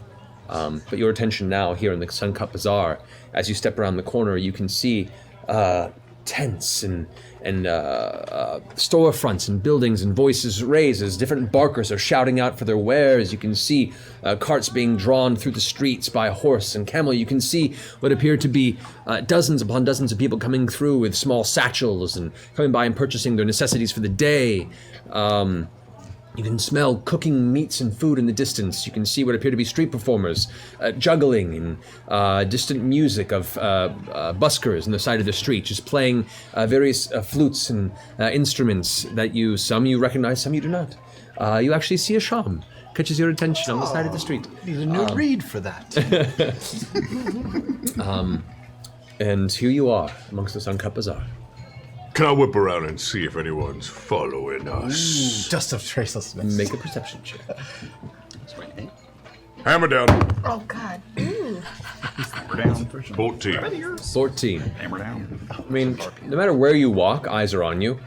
But your attention now here in the Suncut Bazaar, as you step around the corner, you can see tents and storefronts and buildings and voices raised as different barkers are shouting out for their wares. You can see carts being drawn through the streets by horse and camel. You can see what appear to be dozens upon dozens of people coming through with small satchels and coming by and purchasing their necessities for the day. You can smell cooking meats and food in the distance. You can see what appear to be street performers juggling and distant music of buskers on the side of the street, just playing various flutes and instruments that some you recognize, some you do not. You actually see a sham catches your attention on the side of the street. Need a new read for that. And here you are amongst the Suncup Bazaar. Can I whip around and see if anyone's following us? Just of tracelessness. Make a perception check. Hammer down. Oh God. Hammer down. 14. 14. Hammer down. I mean, no matter where you walk, eyes are on you.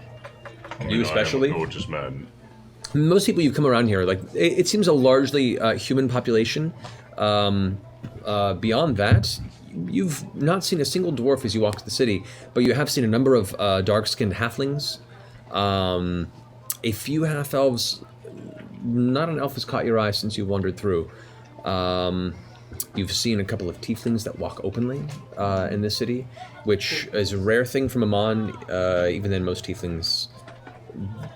You especially. I am a gorgeous man. Most people you've come around here, like it seems a largely human population. Beyond that, you've not seen a single dwarf as you walk to the city, but you have seen a number of dark-skinned halflings, a few half-elves. Not an elf has caught your eye since you've wandered through. You've seen a couple of tieflings that walk openly in this city, which is a rare thing from Amon. Even then, most tieflings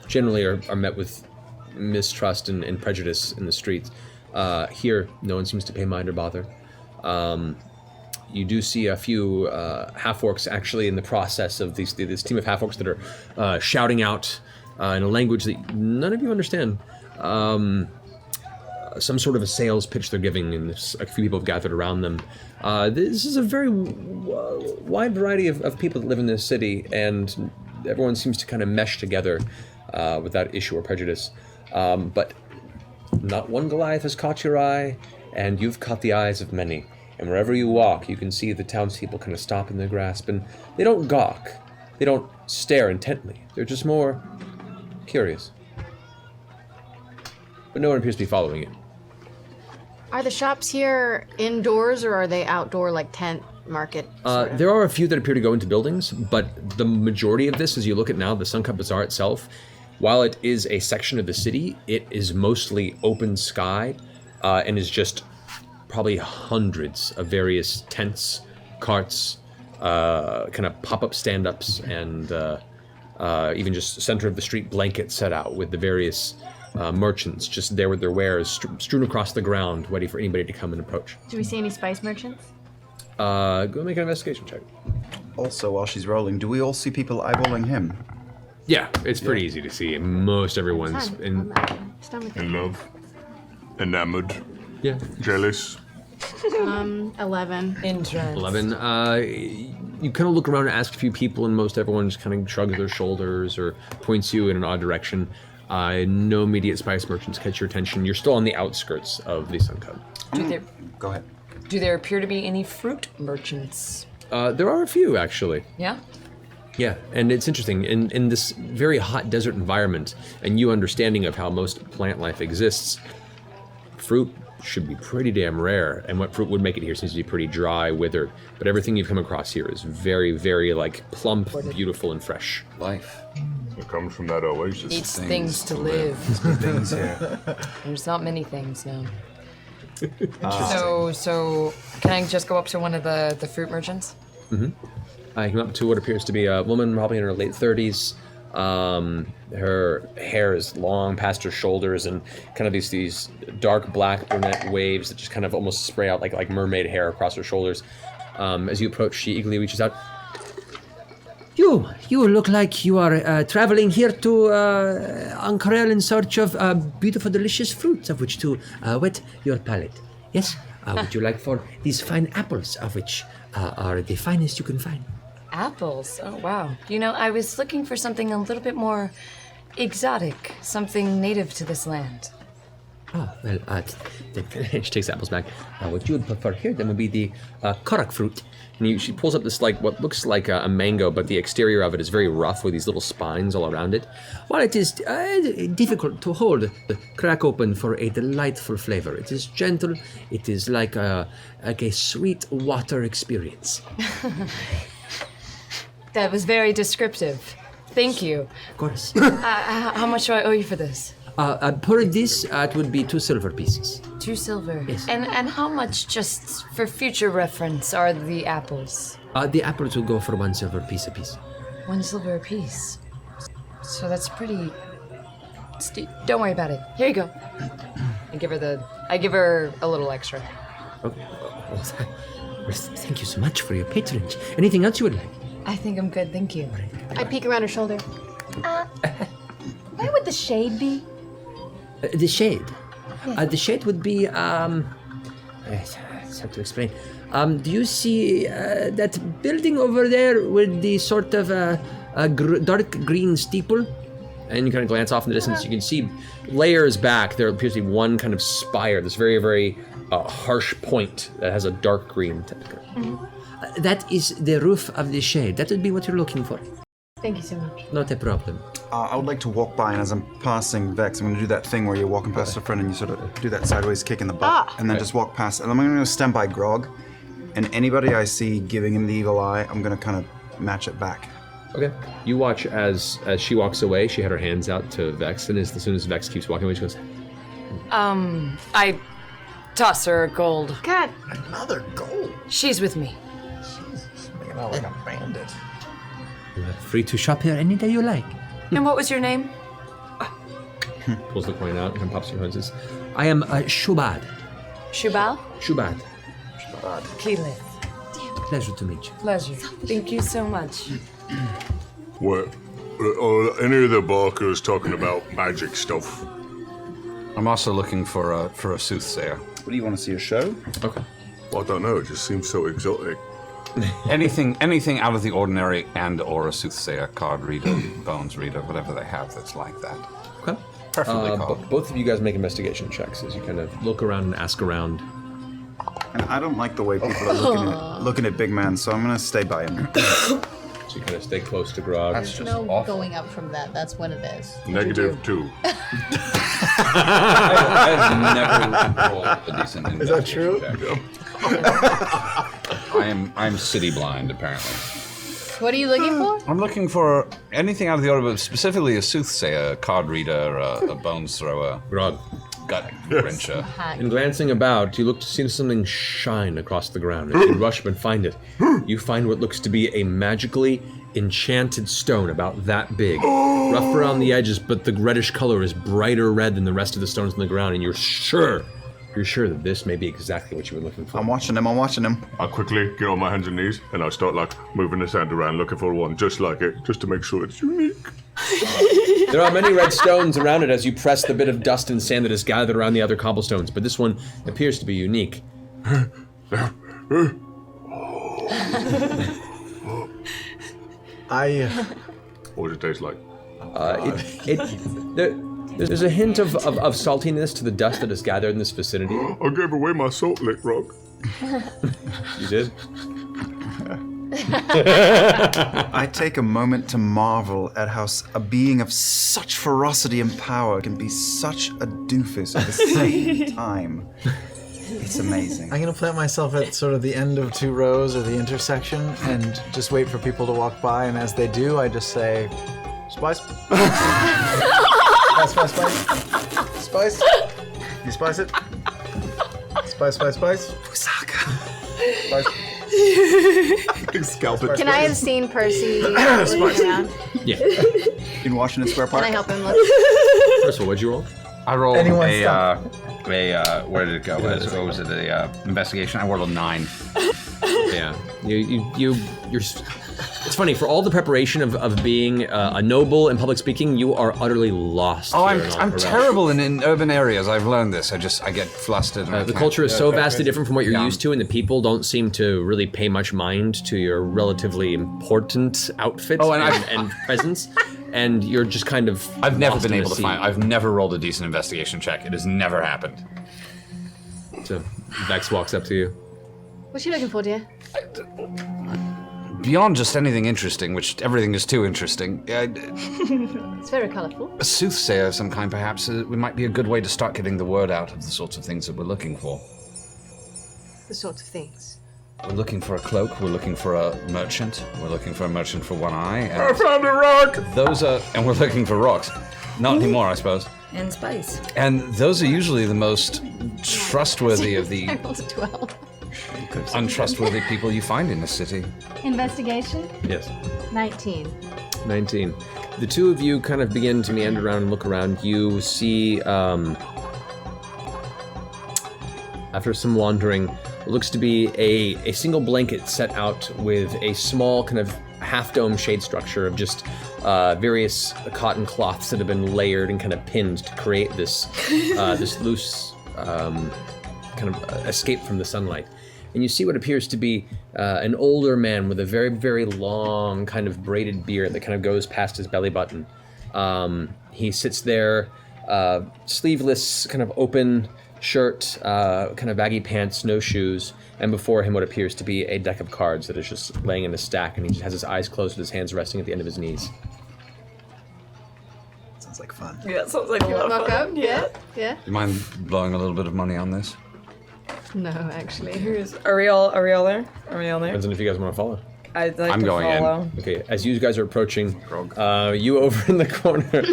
generally are met with mistrust and prejudice in the streets. Here, no one seems to pay mind or bother. You do see a few half-orcs actually in the process of this team of half-orcs that are shouting out in a language that none of you understand. Some sort of a sales pitch they're giving, and a few people have gathered around them. This is a very wide variety of people that live in this city, and everyone seems to kind of mesh together without issue or prejudice. But not one Goliath has caught your eye, and you've caught the eyes of many. And wherever you walk, you can see the townspeople kind of stop in their grasp, and they don't gawk. They don't stare intently. They're just more curious. But no one appears to be following you. Are the shops here indoors or are they outdoor, like tent market? There are a few that appear to go into buildings, but the majority of this, as you look at now, the Suncup Bazaar itself, while it is a section of the city, it is mostly open sky and is just probably hundreds of various tents, carts, kind of pop-up stand-ups, and even just center of the street blankets set out with the various merchants just there with their wares strewn across the ground, ready for anybody to come and approach. Do we see any spice merchants? Go make an investigation check. Also, while she's rolling, do we all see people eyeballing him? Yeah, it's pretty easy to see. Most everyone's in love, enamored, yeah, jealous. 11. Interest. 11. You kind of look around and ask a few people, and most everyone just kind of shrugs their shoulders or points you in an odd direction. No immediate spice merchants catch your attention. You're still on the outskirts of the Suncup. Go ahead. Do there appear to be any fruit merchants? There are a few, actually. Yeah? Yeah, and it's interesting. In this very hot desert environment, and you understanding of how most plant life exists, fruit should be pretty damn rare. And what fruit would make it here seems to be pretty dry, withered. But everything you've come across here is very, very, like, plump, beautiful, and fresh. Life. It comes from that oasis. Eats things to live. Things here. There's not many things, no. So can I just go up to one of the fruit merchants? Mm-hmm. I came up to what appears to be a woman, probably in her late 30s. Her hair is long past her shoulders, and kind of these dark black brunette waves that just kind of almost spray out like mermaid hair across her shoulders. As you approach, she eagerly reaches out. You look like you are traveling here to Ank'Harel in search of beautiful, delicious fruits of which to whet your palate. Yes? Would you like for these fine apples, of which are the finest you can find? Apples? Oh, wow. You know, I was looking for something a little bit more exotic, something native to this land. Well, she takes the apples back. What you would prefer here then would be the korak fruit. And she pulls up this, what looks like a mango, but the exterior of it is very rough with these little spines all around it. While it is difficult to hold, crack open for a delightful flavor. It is gentle. It is like a sweet water experience. That was very descriptive. Thank you. Of course. How much do I owe you for this? Per this, it would be 2 silver pieces. 2 silver. Yes. And how much, just for future reference, are the apples? The apples will go for 1 silver piece apiece. 1 silver apiece. So that's pretty steep. Don't worry about it. Here you go. I give her a little extra. Thank you so much for your patronage. Anything else you would like? I think I'm good, thank you. I peek around her shoulder. Where would the shade be? The shade? The shade would be, it's hard to explain. Do you see that building over there with the sort of dark green steeple? And you kind of glance off in the distance, you can see layers back. There appears to be one kind of spire, this very, very harsh point that has a dark green texture. That is the roof of the shade. That would be what you're looking for. Thank you so much. Not a problem. I would like to walk by, and as I'm passing Vex, I'm going to do that thing where you're walking past a friend and you sort of do that sideways kick in the butt, and then just walk past. And I'm going to stand by Grog, and anybody I see giving him the evil eye, I'm going to kind of match it back. Okay. You watch as she walks away. She had her hands out to Vex, and as soon as Vex keeps walking away, she goes, I toss her a gold. God. Another gold? She's with me. Making out like a bandit. You are free to shop here any day you like. And what was your name? pulls the coin out and pops your hands. I am Shubad. Shubal? Shubad. Keyleth. Pleasure to meet you. Pleasure. Thank you so much. What? Are any of the barkers talking about magic stuff? I'm also looking for a soothsayer. What do you want to see, a show? Okay. Well, I don't know. It just seems so exotic. anything out of the ordinary, and/or a soothsayer, card reader, bones reader, whatever they have that's like that. Okay. Preferably card. Both of you guys make investigation checks as you kind of look around and ask around. And I don't like the way people are looking at big man, so I'm gonna stay by him. So you kind of stay close to Grog. There's no going up from that. That's what it is. -2. I've never rolled a decent Is that true? I'm city blind, apparently. What are you looking for? I'm looking for anything out of the order, but specifically a soothsayer, a card reader, a bones thrower, Grog. gut wrencher. In glancing about, you look to see something shine across the ground. As you rush up and find it, you find what looks to be a magically enchanted stone about that big. Rough around the edges, but the reddish color is brighter red than the rest of the stones on the ground, and you're sure that this may be exactly what you were looking for. I'm watching him. I quickly get on my hands and knees and I start like moving the sand around looking for one just like it, just to make sure it's unique. There are many red stones around it as you press the bit of dust and sand that is gathered around the other cobblestones, but this one appears to be unique. What does it taste like? There's a hint of saltiness to the dust that is gathered in this vicinity. I gave away my salt lick, Rock. You did? I take a moment to marvel at how a being of such ferocity and power can be such a doofus at the same time. It's amazing. I'm gonna plant myself at sort of the end of 2 rows or the intersection and just wait for people to walk by, and as they do, I just say, spice. Spice. You spice it? Spice. Pusaka. Spice. Scalp it. Can I have seen Percy looking around? Yeah. In Washington Square Park? Can I help him look? First of all, what'd you roll? I rolled Anyone where did it go? What was it? Investigation. I rolled a 9. Yeah. You're. It's funny, for all the preparation of being a noble and public speaking, you are utterly lost. Oh, here in I'm Ank'Harel. terrible in urban areas. I've learned this. I get flustered. And The culture is so vastly different from what you're used to, and the people don't seem to really pay much mind to your relatively important outfit and presence. And you're just kind of. I've never lost been in able the to find. sea. I've never rolled a decent investigation check. It has never happened. So Vex walks up to you. What's you looking for, dear? Beyond just anything interesting, which everything is too interesting, It's very colourful. a soothsayer of some kind, perhaps, might be a good way to start getting the word out of the sorts of things that we're looking for. The sorts of things. We're looking for a cloak. We're looking for a merchant. We're looking for a merchant for one eye. I And found a rock! and we're looking for rocks. Not anymore, I suppose. And spice. And those are usually the most trustworthy of the I rolled a 12. untrustworthy people you find in the city. Investigation? Yes. 19. 19. The two of you kind of begin to meander around and look around. You see, after some wandering, it looks to be a single blanket set out with a small kind of half-dome shade structure of just various cotton cloths that have been layered and kind of pinned to create this this loose kind of escape from the sunlight. And you see what appears to be an older man with a very, very long kind of braided beard that kind of goes past his belly button. He sits there, sleeveless, kind of open shirt, kind of baggy pants, no shoes, and before him what appears to be a deck of cards that is just laying in a stack, and he just has his eyes closed with his hands resting at the end of his knees. Sounds like fun. Yeah, it sounds like a You lot want of to fun. knock out? Yeah. Yeah. Do you mind blowing a little bit of money on this? No, actually. Are we all there? Are we all there? Depends on if you guys want to follow. I'd like I'm to going in. follow. Okay, as you guys are approaching, you over in the corner.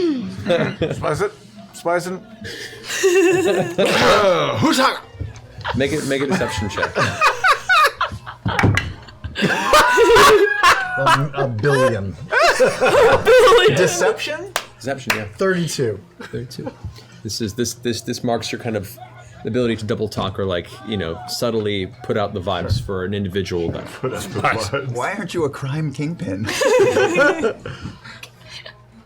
Spice it. Spicing. Who's hot? Make a deception check. A billion. Deception? Deception, yeah. 32. 32. This marks your kind of ability to double talk or subtly put out the vibes for an individual that Why aren't you a crime kingpin?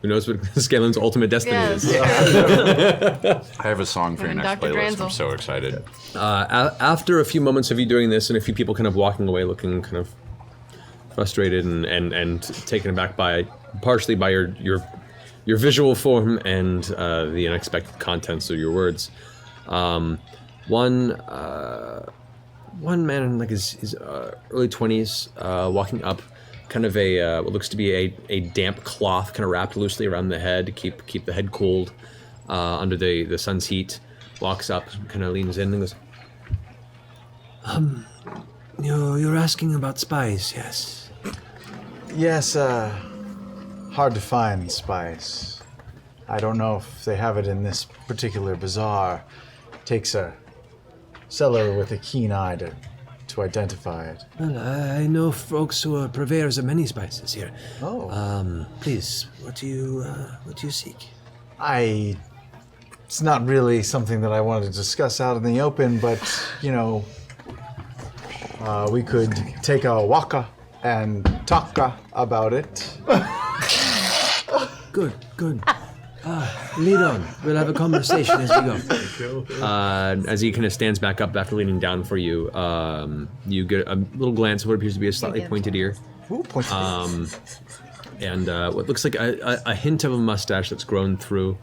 who knows what Scalen's ultimate destiny is. I have a song for your And next Dr. playlist. I'm Dranzel. so excited. After a few moments of you doing this and a few people kind of walking away looking kind of frustrated and taken aback partially by your visual form and the unexpected contents of your words, one man in his early 20s walking up, kind of what looks to be a damp cloth kind of wrapped loosely around the head to keep the head cooled under the sun's heat, walks up, kind of leans in and goes, You're asking about spies, yes? Yes, hard to find spice. I don't know if they have it in this particular bazaar. Takes a seller with a keen eye to identify it. Well, I know folks who are purveyors of many spices here. Oh. Please, what do you seek? It's not really something that I wanted to discuss out in the open, but, we could take a waka and talka about it. Good. Lead on. We'll have a conversation as we go. as he kind of stands back up after leaning down for you, you get a little glance of what appears to be a slightly pointed ear. Ooh, pointed and what looks like a hint of a mustache that's grown through.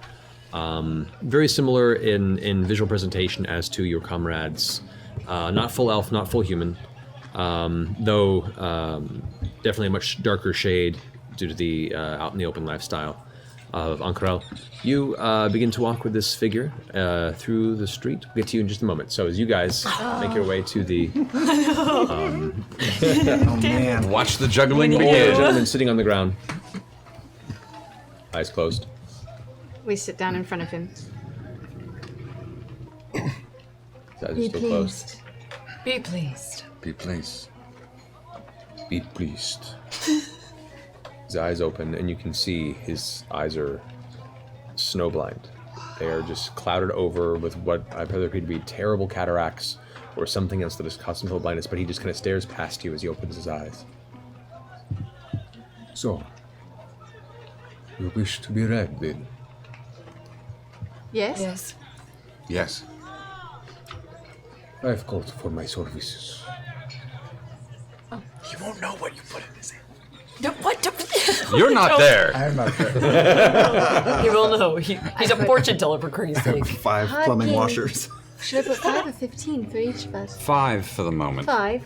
Very similar in visual presentation as to your comrades. Not full elf, not full human, though definitely a much darker shade due to the out in the open lifestyle of Ank'Harel. You begin to walk with this figure through the street. We'll get to you in just a moment. So as you guys make your way to the... Oh, man. Watch the juggling older begin. gentleman sitting on the ground. Eyes closed. We sit down in front of him. His eyes are Be still closed. pleased. Be pleased. Be pleased. Be pleased. His eyes open, and you can see his eyes are snowblind. They are just clouded over with what I appear to be terrible cataracts or something else that is causing total blindness, but he just kind of stares past you as he opens his eyes. So, you wish to be read, then? Yes? Yes. Yes. I've called for my services. He won't know what you put in his hand. What? You're not there. I'm not there. He will know. He's a fortune teller, for Christ's sake. 5 Hard plumbing game. washers. Should I put 5 or 15 for each of us? 5 for the moment. 5.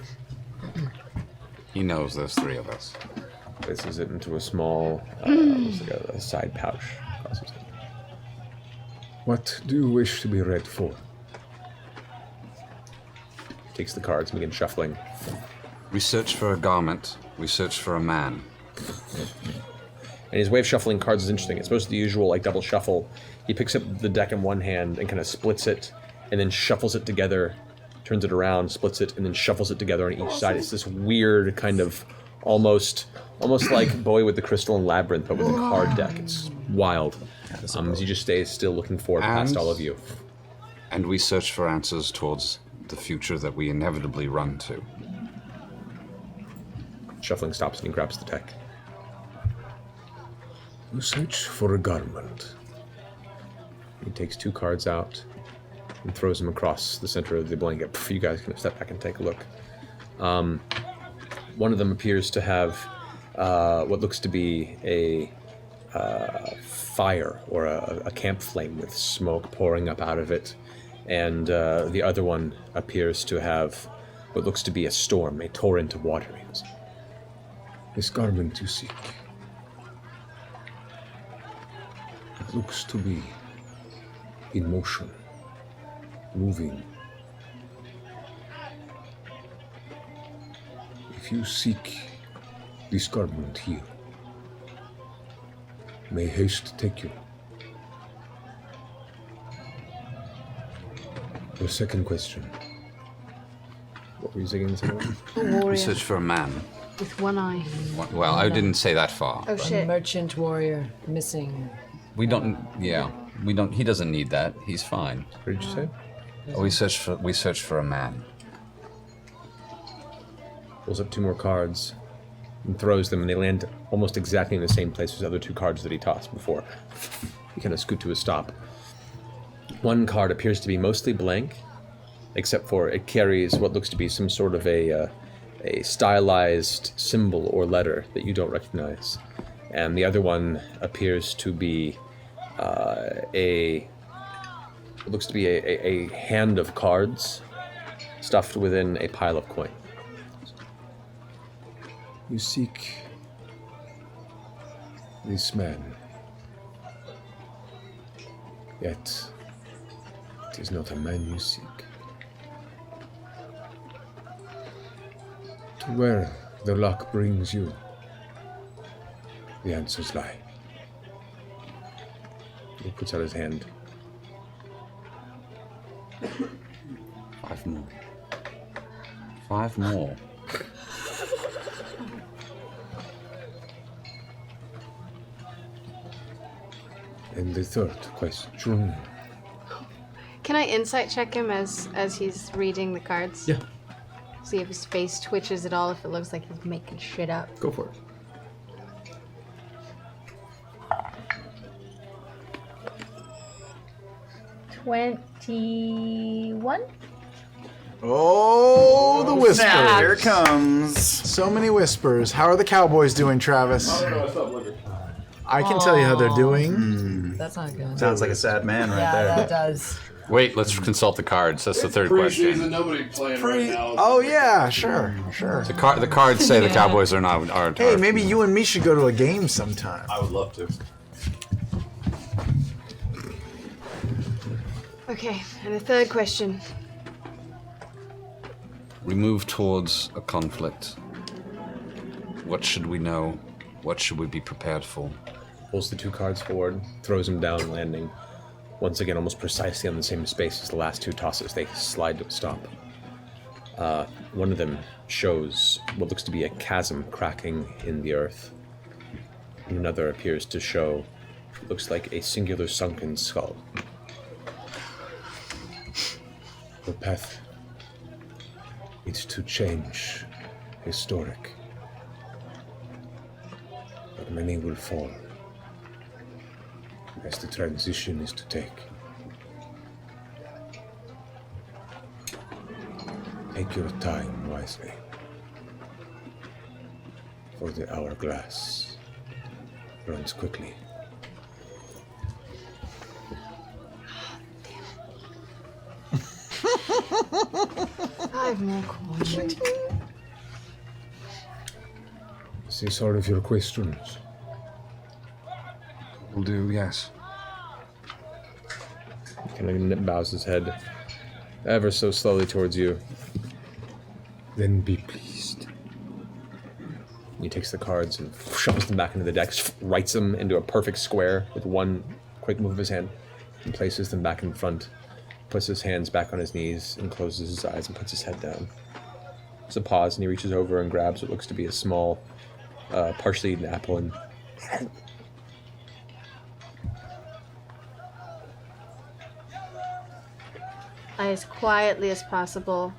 He knows there's 3 of us. Places it into a small, looks like a side pouch across his head. What do you wish to be read for? Takes the cards and begins shuffling. We search for a garment. We search for a man. And his way of shuffling cards is interesting. It's supposed to be the usual double shuffle. He picks up the deck in one hand and kind of splits it, and then shuffles it together, turns it around, splits it, and then shuffles it together on each side. It's this weird kind of almost like Boy with the Crystal and Labyrinth, but with a card deck. It's wild. As he just stays still looking forward past all of you. And we search for answers towards the future that we inevitably run to. Shuffling stops and he grabs the deck. You search for a garment. He takes 2 cards out and throws them across the center of the blanket. You guys can step back and take a look. One of them appears to have what looks to be a fire or a camp flame with smoke pouring up out of it. And the other one appears to have what looks to be a storm, a torrent of water. This garment you seek. It looks to be in motion, moving. If you seek this garment here, may haste take you. Your second question. What were you saying? A warrior. We search for a man. With one eye. Well, I didn't say that far. Oh, shit. A merchant warrior missing. We don't. Yeah, we don't. He doesn't need that. He's fine. What did you say? We search for a man. Pulls up 2 more cards and throws them, and they land almost exactly in the same place as the other 2 cards that he tossed before. He kind of scoot to a stop. One card appears to be mostly blank, except for it carries what looks to be some sort of a stylized symbol or letter that you don't recognize. And the other one appears to be what looks to be a hand of cards stuffed within a pile of coin. You seek this man. Yet, it is not a man you seek. To where the luck brings you, the answers lie. He puts out his hand. 5 more. 5 more. And the third question. Can I insight check him as he's reading the cards? Yeah. See if his face twitches at all, if it looks like he's making shit up. Go for it. $21? Oh, the whisper. Snap. Here it comes. So many whispers. How are the Cowboys doing, Travis? I can tell you how they're doing. That's not good. Sounds like a sad man right there. Yeah, that does. Wait, let's consult the cards. That's the third question. Nobody playing right now. Oh yeah, sure. The cards say the Cowboys aren't. Hey, maybe you and me should go to a game sometime. I would love to. Okay, and the third question. We move towards a conflict. What should we know? What should we be prepared for? Pulls the 2 cards forward, throws them down, landing once again almost precisely on the same space as the last 2 tosses. They slide to a stop. One of them shows what looks to be a chasm cracking in the earth. And another appears to show what looks like a singular sunken skull. The path is to change historic. But many will fall. As the transition is to take. Take your time wisely. For the hourglass runs quickly. I have more questions. Is this all of your questions? Will do, yes. Kind of bows his head ever so slowly towards you. Then be pleased. He takes the cards and shoves them back into the deck, writes them into a perfect square with one quick move of his hand, and places them back in front, puts his hands back on his knees, and closes his eyes and puts his head down. There's a pause, and he reaches over and grabs what looks to be a small, partially eaten apple and I, as quietly as possible,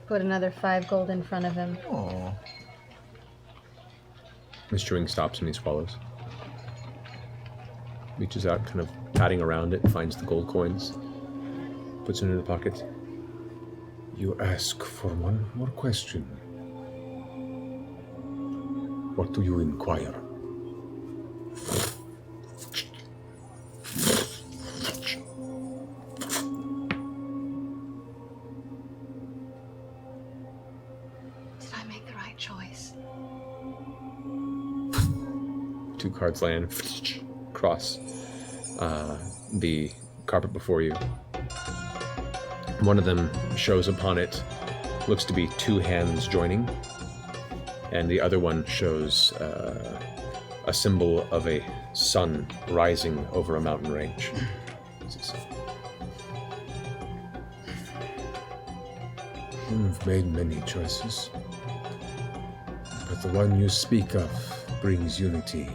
put another 5 gold in front of him. Oh. His chewing stops and he swallows. reaches out, kind of patting around it, finds the gold coins, puts it in the pocket. You ask for one more question. What do you inquire? Did I make the right choice? 2 cards land across the carpet before you. One of them shows upon it, looks to be 2 hands joining, and the other one shows a symbol of a sun rising over a mountain range. You've made many choices, but the one you speak of brings unity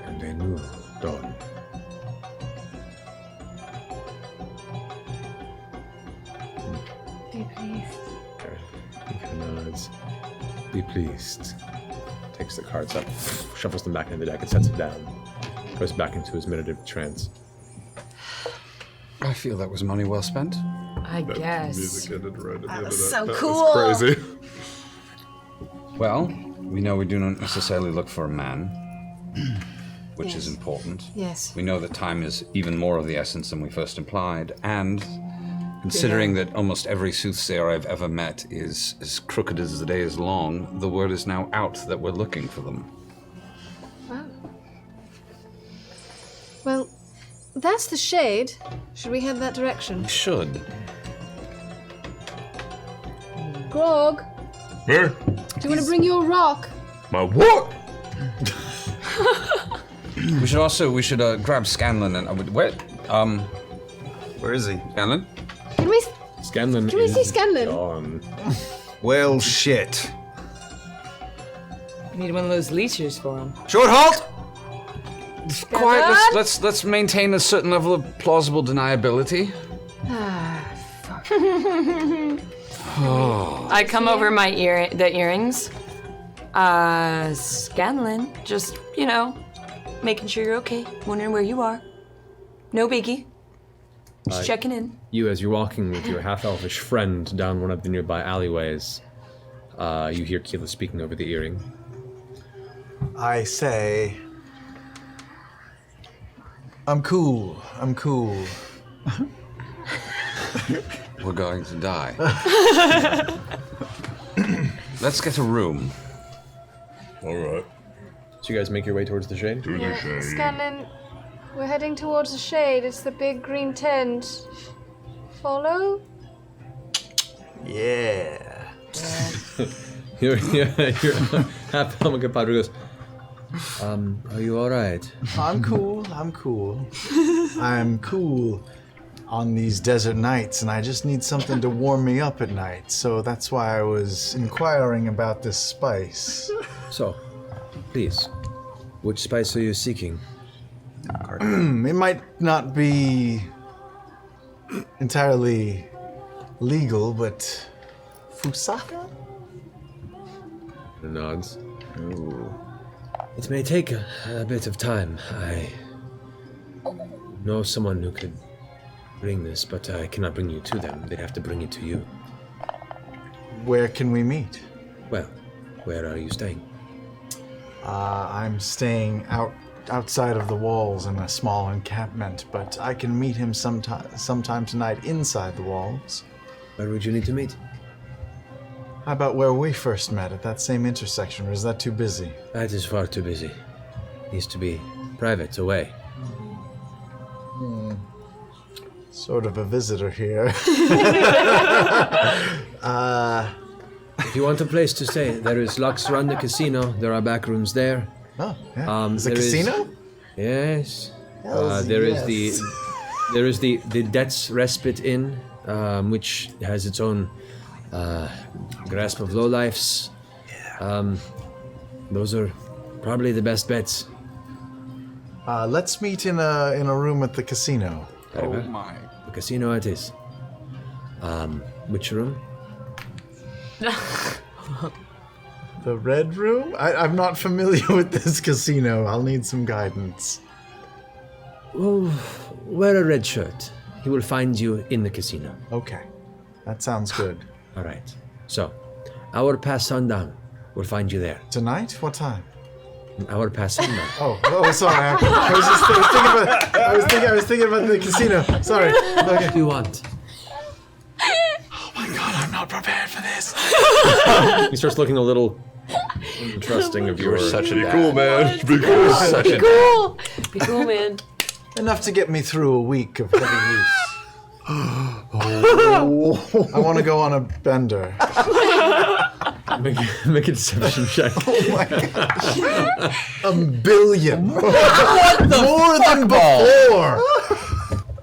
and a new dawn. Be pleased. He kind of nods. Be pleased. Takes the cards up, shuffles them back into the deck, and sets it down. Goes back into his meditative trance. I feel that was money well spent. I guess. Music ended right at the end of was so that. cool. That was crazy. Well, we know we do not necessarily look for a man, which is Yes. important. Yes. We know that time is even more of the essence than we first implied, and considering that almost every soothsayer I've ever met is as crooked as the day is long, the word is now out that we're looking for them. Wow. Well, that's the shade. Should we head that direction? We should. Grog, Huh? do you want to bring your rock? My what? We should grab Scanlan and where Where is he? Scanlan? Can we? Scanlan Can we see is Scanlan? gone. Well, shit. We need one of those leeches for him. Short halt! Quiet. Let's maintain a certain level of plausible deniability. I come over the earrings. Scanlan, just, making sure you're okay, wondering where you are. No biggie. Just checking in. You, as you're walking with your half-elfish friend down one of the nearby alleyways, you hear Keela speaking over the earring. I say, I'm cool. I'm cool. We're going to die. Let's get a room. All right. So you guys make your way towards the shade? To the shade. Scanlan, we're heading towards the shade. It's the big green tent. Follow? Yeah. Your half-elf compadre goes, Are you alright? I'm cool. I'm cool. I'm cool on these desert nights, and I just need something to warm me up at night. So that's why I was inquiring about this spice. So, please, which spice are you seeking? It might not be entirely legal, but Fusaka? nods. Ooh. It may take a bit of time. I know someone who could bring this, but I cannot bring you to them. They'd have to bring it to you. Where can we meet? Well, where are you staying? I'm staying outside of the walls in a small encampment, but I can meet him sometime tonight inside the walls. Where would you need to meet? How about where we first met, at that same intersection, or is that too busy? That is far too busy. Needs to be private, away. Sort of a visitor here. If you want a place to stay, there is Lux Run the casino. There are back rooms there. Oh, yeah. Is it a there casino? Yes. Hells There yes. is the Debt's Respite Inn, which has its own grasp of lowlifes. Those are probably the best bets. Let's meet in a room at the casino. Oh my. The casino it is. Which room? The red room? I'm not familiar with this casino. I'll need some guidance. well, wear a red shirt. He will find you in the casino. Okay. That sounds good. All right. So, hour past sundown. We'll find you there. Tonight? What time? An hour past sundown. Oh, sorry. I was thinking about the casino. Sorry. What do you want? Oh my god, I'm not prepared for this. He starts looking a little trusting of your. Such a be cool, man. Be cool. Be cool. Be cool, man. Enough to get me through a week of heavy use. I want to go on a bender. Make a deception check. Oh my god. A billion. What the More than before.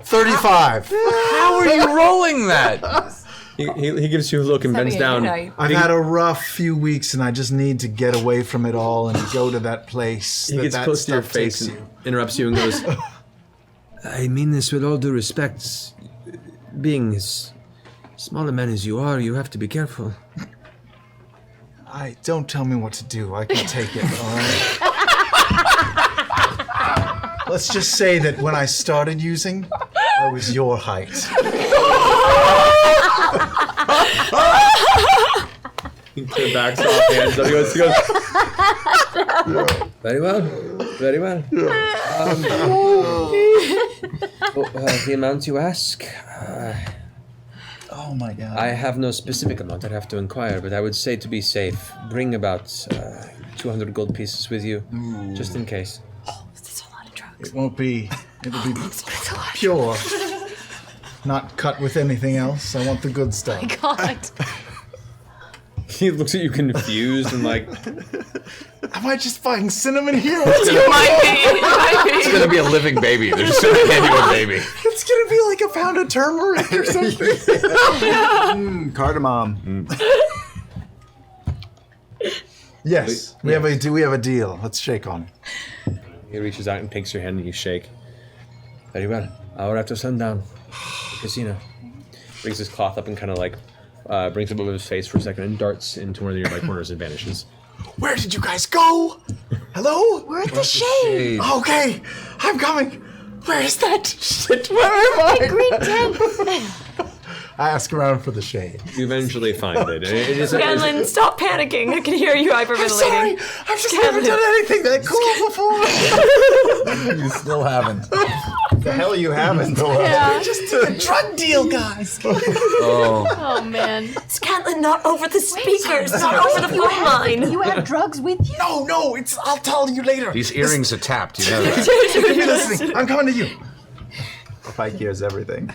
35. How are you rolling that? He gives you a look and bends down. I've had a rough few weeks and I just need to get away from it all and go to that place. He gets close to your face and interrupts you and goes, I mean this with all due respect. Being as small a man as you are, you have to be careful. Don't tell me what to do. I can take it, all right? Let's just say that when I started using, I was your height. He backs off, hands up. He goes, Very well. Very well. The amount you ask? Oh my god. I have no specific amount. I'd have to inquire, but I would say to be safe, bring about 200 gold pieces with you, just in case. Oh, that's a lot of drugs. It'll be pure. Not cut with anything else. I want the good stuff. Oh my god. he looks at you confused and like, am I just buying cinnamon here? It might be. It's gonna be a living baby. They're just gonna hand you a baby. It's gonna be like a pound of turmeric or something. Cardamom. Yes, we have a deal. Let's shake on it. he reaches out and takes your hand and you shake. Very well. Hour after sundown. The casino. Brings his cloth up and kind of like brings it above his face for a second and darts into one of the nearby corners and vanishes. Where did you guys go? Hello? We're at the shade. Okay, I'm coming. Where is that shit? Where am I? The green tent. I ask around for the shade. You eventually find it. It is Scanlan, stop panicking. I can hear you hyperventilating. I'm sorry. I've just never done anything that cool before. You still haven't. The hell you haven't. Yeah. Just did a drug deal, guys. Oh man. Scanlan, not over the speakers, not over the phone line. You have drugs with you? No, I'll tell you later. These earrings are tapped, you know that. Keep me listening. I'm coming to you. Pike hears everything.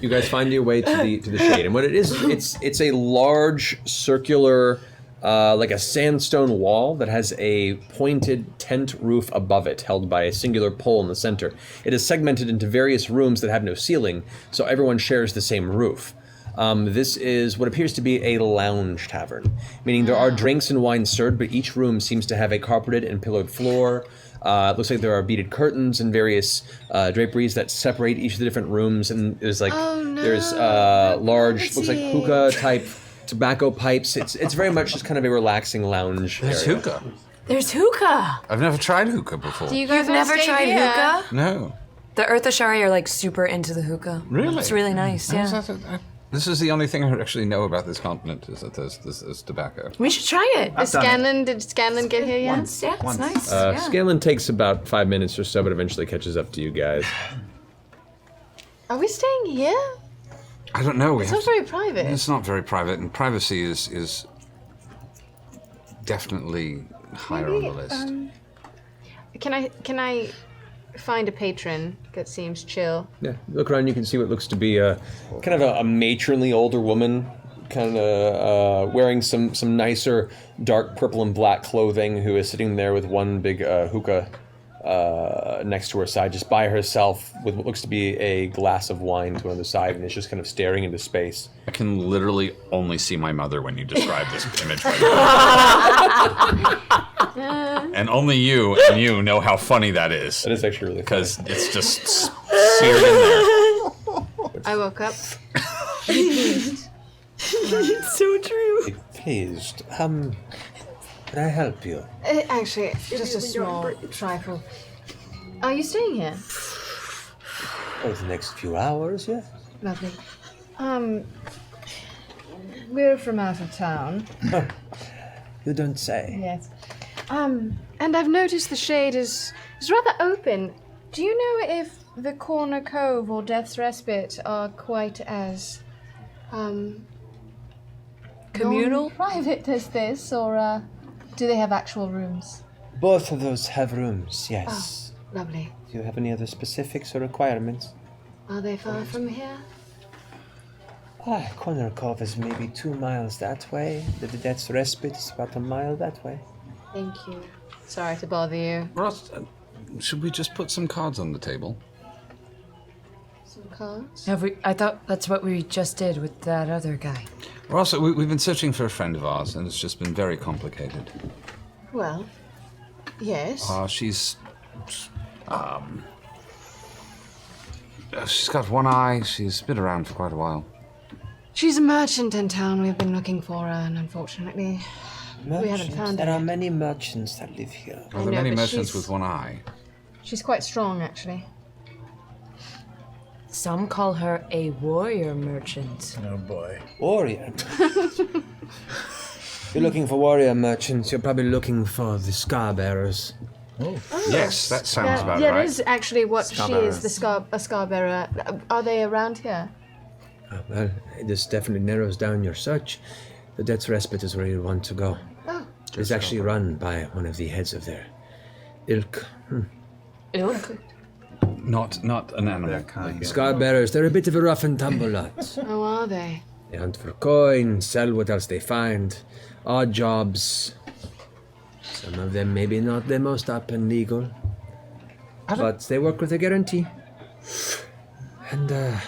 You guys find your way to the shade, and what it is, it's a large circular, like a sandstone wall that has a pointed tent roof above it, held by a singular pole in the center. It is segmented into various rooms that have no ceiling, so everyone shares the same roof. This is what appears to be a lounge tavern, meaning there are drinks and wine served, but each room seems to have a carpeted and pillared floor. It looks like there are beaded curtains and various draperies that separate each of the different rooms, and there's like there's large, looks like hookah type tobacco pipes. It's very much just kind of a relaxing lounge. There's area. hookah. There's hookah. I've never tried hookah before. Do you guys You've never stay tried here? hookah? No. The Earthashari are like super into the hookah. Really? It's really nice, yeah. This is the only thing I actually know about this continent, is that there's tobacco. We should try it. Did Scanlan get here yet? Once, yeah, it's nice. Scanlan takes about 5 minutes or so, but eventually catches up to you guys. Are we staying here? I don't know. It's not very private. It's not very private, and privacy is definitely higher on the list. Can I find a patron that seems chill? Yeah, look around, you can see what looks to be a kind of a matronly older woman, kind of wearing some nicer dark purple and black clothing, who is sitting there with one big hookah next to her side, just by herself, with what looks to be a glass of wine to the side, and is just kind of staring into space. I can literally only see my mother when you describe this image right now. And only you know how funny that is. That is actually really funny. Because it's just seared in there. I woke up. It's so true. Pleased. Can I help you? Actually, just a small trifle. Are you staying here? Oh, the next few hours, yeah. Lovely. We're from out of town. You don't say. Yes. And I've noticed the shade is rather open. Do you know if the Corner Cove or Death's Respite are quite as Communal? private as this, or do they have actual rooms? Both of those have rooms, yes. Oh, lovely. Do you have any other specifics or requirements? Are they far from here? Corner Cove is maybe 2 miles that way. The Death's Respite is about a mile that way. Thank you. Sorry to bother you. Ross, should we just put some cards on the table? Some cards? Have we? I thought that's what we just did with that other guy. Ross, we've been searching for a friend of ours, and it's just been very complicated. Well, yes. She's got one eye. She's been around for quite a while. She's a merchant in town. We've been looking for her, and unfortunately, we haven't found her. There are many merchants that live here. Are there many merchants with one eye? She's quite strong, actually. Some call her a warrior merchant. Oh boy. Warrior? You're looking for warrior merchants, you're probably looking for the scar bearers. Oh. Yes, that sounds about yeah, right. that is actually what she is, Scar-bearers. a scar bearer. Are they around here? Well, this definitely narrows down your search. The Death's Respite is where you want to go. Oh. It's actually run by one of the heads of their ilk. Ilk? Not an animal. Scar bearers, they're a bit of a rough and tumble lot. Oh, are they? They hunt for coin, sell what else they find, odd jobs. Some of them maybe not the most up and legal, but they work with a guarantee. And the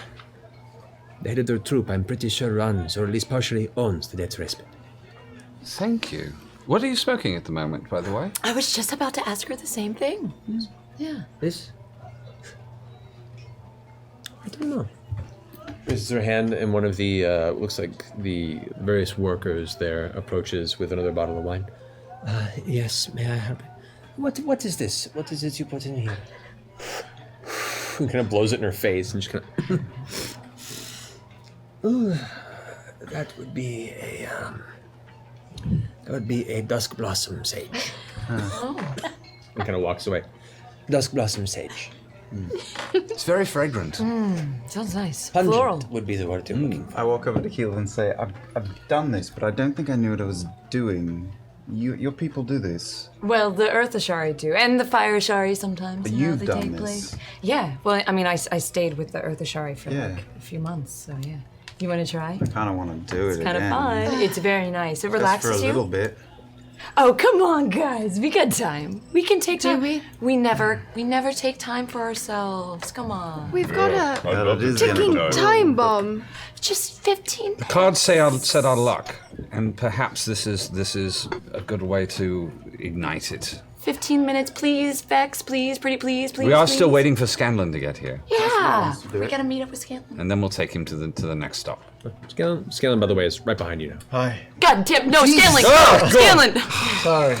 head of their troop, I'm pretty sure, runs, or at least partially owns the Death's Respite. Thank you. What are you smoking at the moment, by the way? I was just about to ask her the same thing. Yeah. This? I don't know. Raises her hand, and one of the, looks like the various workers there approaches with another bottle of wine. Yes, may I help you? What is this? What is it you put in here? And kind of blows it in her face, and just kind of... Ooh, that would be a dusk blossom sage. Oh. And kind of walks away. Dusk blossom sage. It's very fragrant. Sounds nice. Pungent Floral. would be the word you're looking for. I walk over to Keelan and say, I've done this, but I don't think I knew what I was doing. Your people do this. Well, the Earth Ashari do, and the Fire Ashari sometimes. But you know, you've they done take this. Place. Yeah. Well, I mean, I stayed with the Earth Ashari for Yeah. like a few months, so yeah. You want to try? I kind of want to do it It's kind of again. fun. It's very nice. It Just relaxes for a you. little bit. Oh, come on, guys. We got time. We can take time. Do we? We never take time for ourselves. Come on. We've got a Yeah, that is ticking gonna- time bomb. Just 15. The cards said our luck, and perhaps this is a good way to ignite it. 15 minutes, please, Vex, please, pretty please, please. We are still please. waiting for Scanlan to get here, Yeah. We gotta meet up with Scanlan. and then we'll take him to the next stop. Scanlan, by the way, is right behind you now. Hi. God damn, no, Jesus. Scanlan! Oh, Scanlan! Sorry.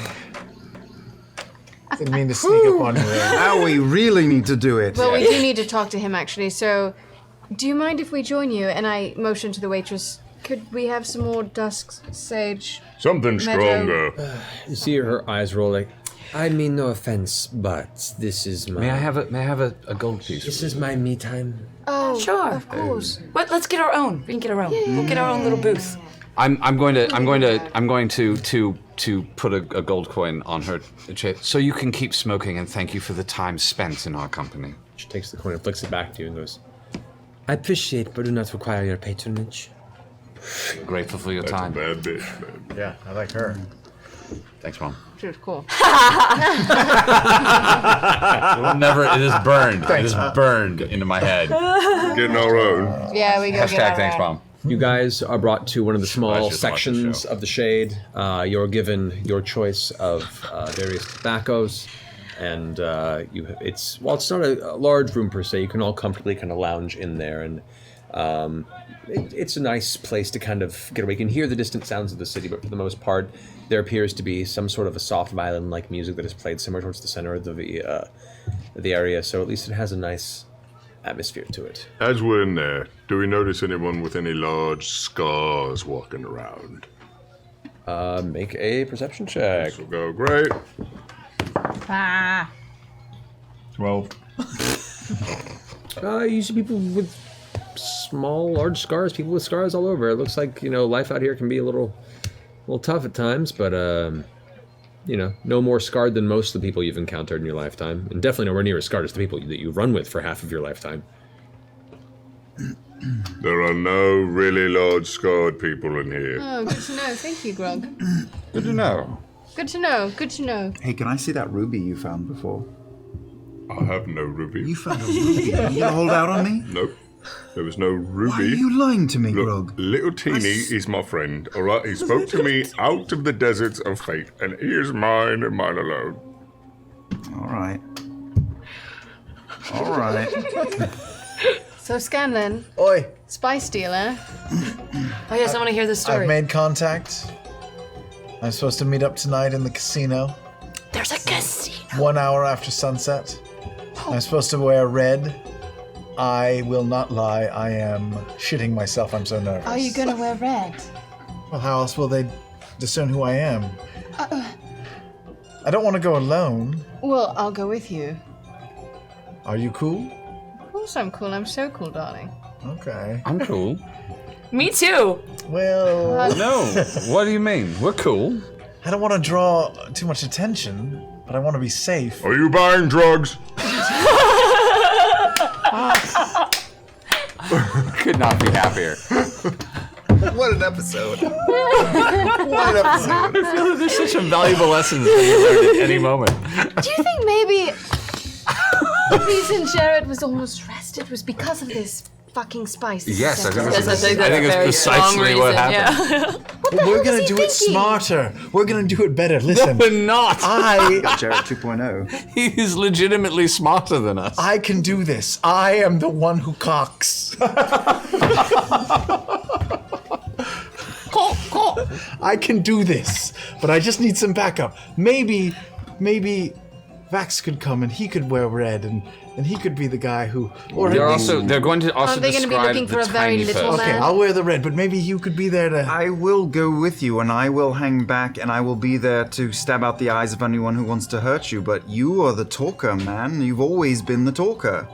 Didn't mean to sneak up on you there. Now we really need to do it. Well, we do need to talk to him, actually, so do you mind if we join you? And I motion to the waitress. Could we have some more dusk sage? Something meadow? stronger. You see her eyes roll like, I mean no offense, but this is my... May I have a gold piece? This is my me time. Oh, Sure. of course. But let's get our own. We can get our own. We'll get our own little booth. I'm going to put a gold coin on her chair so you can keep smoking, and thank you for the time spent in our company. She takes the coin and flicks it back to you and goes, I appreciate but do not require your patronage. Grateful for your time. Bad bitch, man. Yeah, I like her. Thanks, Mom. She was cool. It is burned. It is burned into my head. Getting our own. Yeah, we go get Hashtag our thanks, own. Mom. You guys are brought to one of the small just watched the sections show. of the shade. You're given your choice of various tobaccos, and it's not a large room per se. You can all comfortably kind of lounge in there, and It's a nice place to kind of get away. You can hear the distant sounds of the city, but for the most part, there appears to be some sort of a soft violin-like music that is played somewhere towards the center of the area. So at least it has a nice atmosphere to it. As we're in there, do we notice anyone with any large scars walking around? Make a perception check. This will go great. 12. You see people with large scars, people with scars all over. It looks like, life out here can be a little tough at times, but, no more scarred than most of the people you've encountered in your lifetime. And definitely nowhere near as scarred as the people that you run with for half of your lifetime. There are no really large scarred people in here. Oh, good to know. Thank you, Grog. Good to know. Good to know. Good to know. Hey, can I see that ruby you found before? I have no ruby. You found a ruby? Are you gonna hold out on me? Nope. There was no ruby. Why are you lying to me, Look, Grog? Little Teeny is my friend, alright? He spoke to me out of the deserts of fate, and he is mine and mine alone. Alright. Alright. So, Scanlan. Oi. Spice dealer. Oh, yes, I want to hear the story. I've made contact. I'm supposed to meet up tonight in the casino. There's a casino. 1 hour after sunset. I'm supposed to wear red. I will not lie, I am shitting myself, I'm so nervous. Are you gonna wear red? Well, how else will they discern who I am? I don't want to go alone. Well, I'll go with you. Are you cool? Of course I'm cool. I'm so cool, darling. Okay. I'm cool. Me too. Well... No, what do you mean? We're cool. I don't want to draw too much attention, but I want to be safe. Are you buying drugs? Could not be happier. What an episode. What an episode. I feel like there's such a valuable lesson that you learn at any moment. Do you think maybe the reason Jared was almost arrested was because of this fucking spice? Yes, I think Yes, that's I think that's it's very precisely strong what reason, happened. yeah. We're going to do it smarter. We're going to do it better. Listen. No, we're not. Got Jared 2.0. He's legitimately smarter than us. I can do this. I am the one who cocks. I can do this, but I just need some backup. Maybe Vax could come and he could wear red and he could be the guy who... Or They're going to also Aren't they gonna be describe looking the for a very tiny little person. Okay, man? I'll wear the red, but maybe you could be there to... I will go with you, and I will hang back, and I will be there to stab out the eyes of anyone who wants to hurt you, but you are the talker, man. You've always been the talker.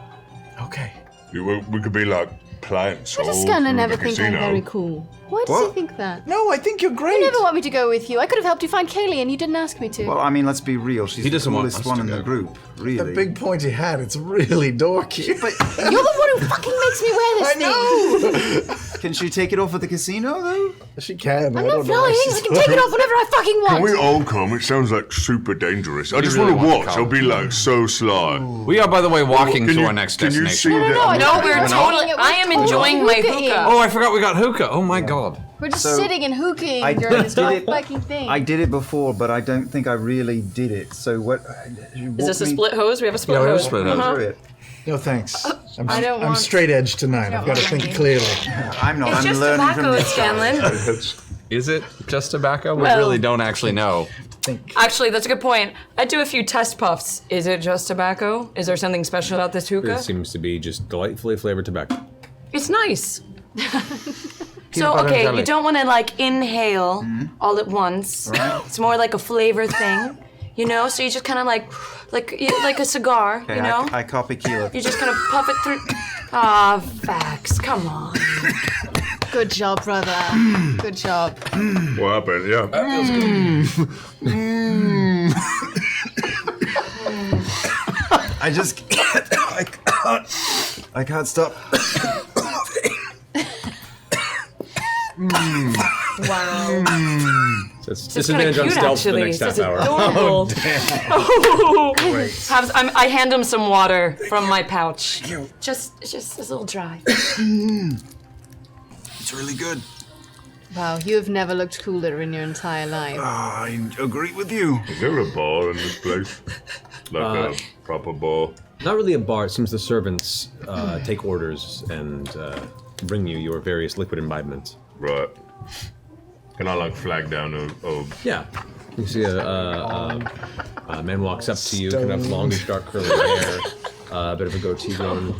Okay. We could be like plants. Why does all Scanlan through never the think I'm casino. very cool? Why does What? he think that? No, I think you're great. You never want me to go with you. I could have helped you find Kaylee and you didn't ask me to. Well, I mean, let's be real. She's He the doesn't want coolest us one to in the go. group, really. The big pointy hat, it's really dorky. But You're the one who fucking makes me wear this thing. can she take it off at the casino, though? She can. I'm not flying. I can take it off whenever I fucking want. Can we all come? It sounds like super dangerous. I just really want to want to watch. come. I'll be like so sly. We are, by the way, walking Can to you- our next can you destination. see No, that? No, we're We're totally. not. I am enjoying my hookah. Oh, I forgot we got hookah. Oh my god. We're just So, sitting and hooking I during this did it- fucking thing. I did it before, but I don't think I really did it. So what? Is this a split hose? We have a split Yeah, we have a hose. split hose. Uh-huh. Through it. No thanks. I don't I'm want- straight edge tonight. I've got to think clearly. I'm not. It's I'm just learning tobacco, from this. Scanlan. Is it just tobacco? We Well- really don't actually know. Actually, that's a good point. I do a few test puffs. Is it just tobacco? Is there something special about this hookah? It seems to be just delightfully flavored tobacco. It's nice. So, butter and okay, jelly. you don't want to like inhale all at once. It's more like a flavor thing, you know? So you just kind of like a cigar, Okay, you know? I copy Keela. You just kind of puff it through. Ah, facts. Come on. Good job, brother. Good job. What happened? Yeah. I just can't. I can't stop. Wow. So it's This is kind of disadvantage on cute, stealth for the actually. next It's half hour. adorable. Oh, I hand him some water from my pouch. Just a little dry. It's really good. Wow, you have never looked cooler in your entire life. I agree with you. Is there a bar in this place? Like a proper bar? Not really a bar. It seems the servants take orders and bring you your various liquid imbibements. Right. Can I like flag down a Yeah. You see a man walks up to you, kind of longish, dark, curly hair, a bit of a goatee going.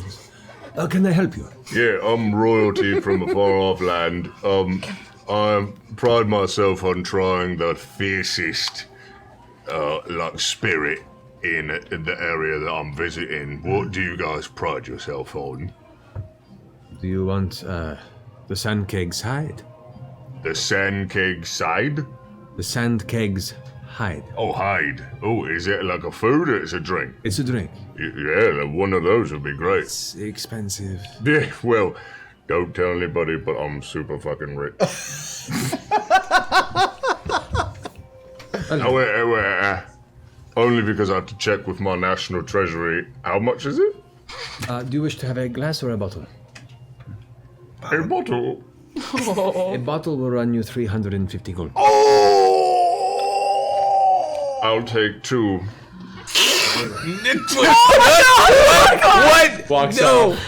Can I help you? Yeah, I'm royalty from a far-off land. I pride myself on trying the fiercest, like, spirit in the area that I'm visiting. What do you guys pride yourself on? Do you want the sandkeg's hide? The sandkeg's side? The sandkeg's hide. Oh, hide. Oh, is it like a food or it's a drink? It's a drink. Yeah, one of those would be great. It's expensive. Yeah, well, don't tell anybody, but I'm super fucking rich. Wait. Only because I have to check with my national treasury. How much is it? Do you wish to have a glass or a bottle? A bottle? A bottle will run you 350 gold. I'll take 2. What? Walks No. out.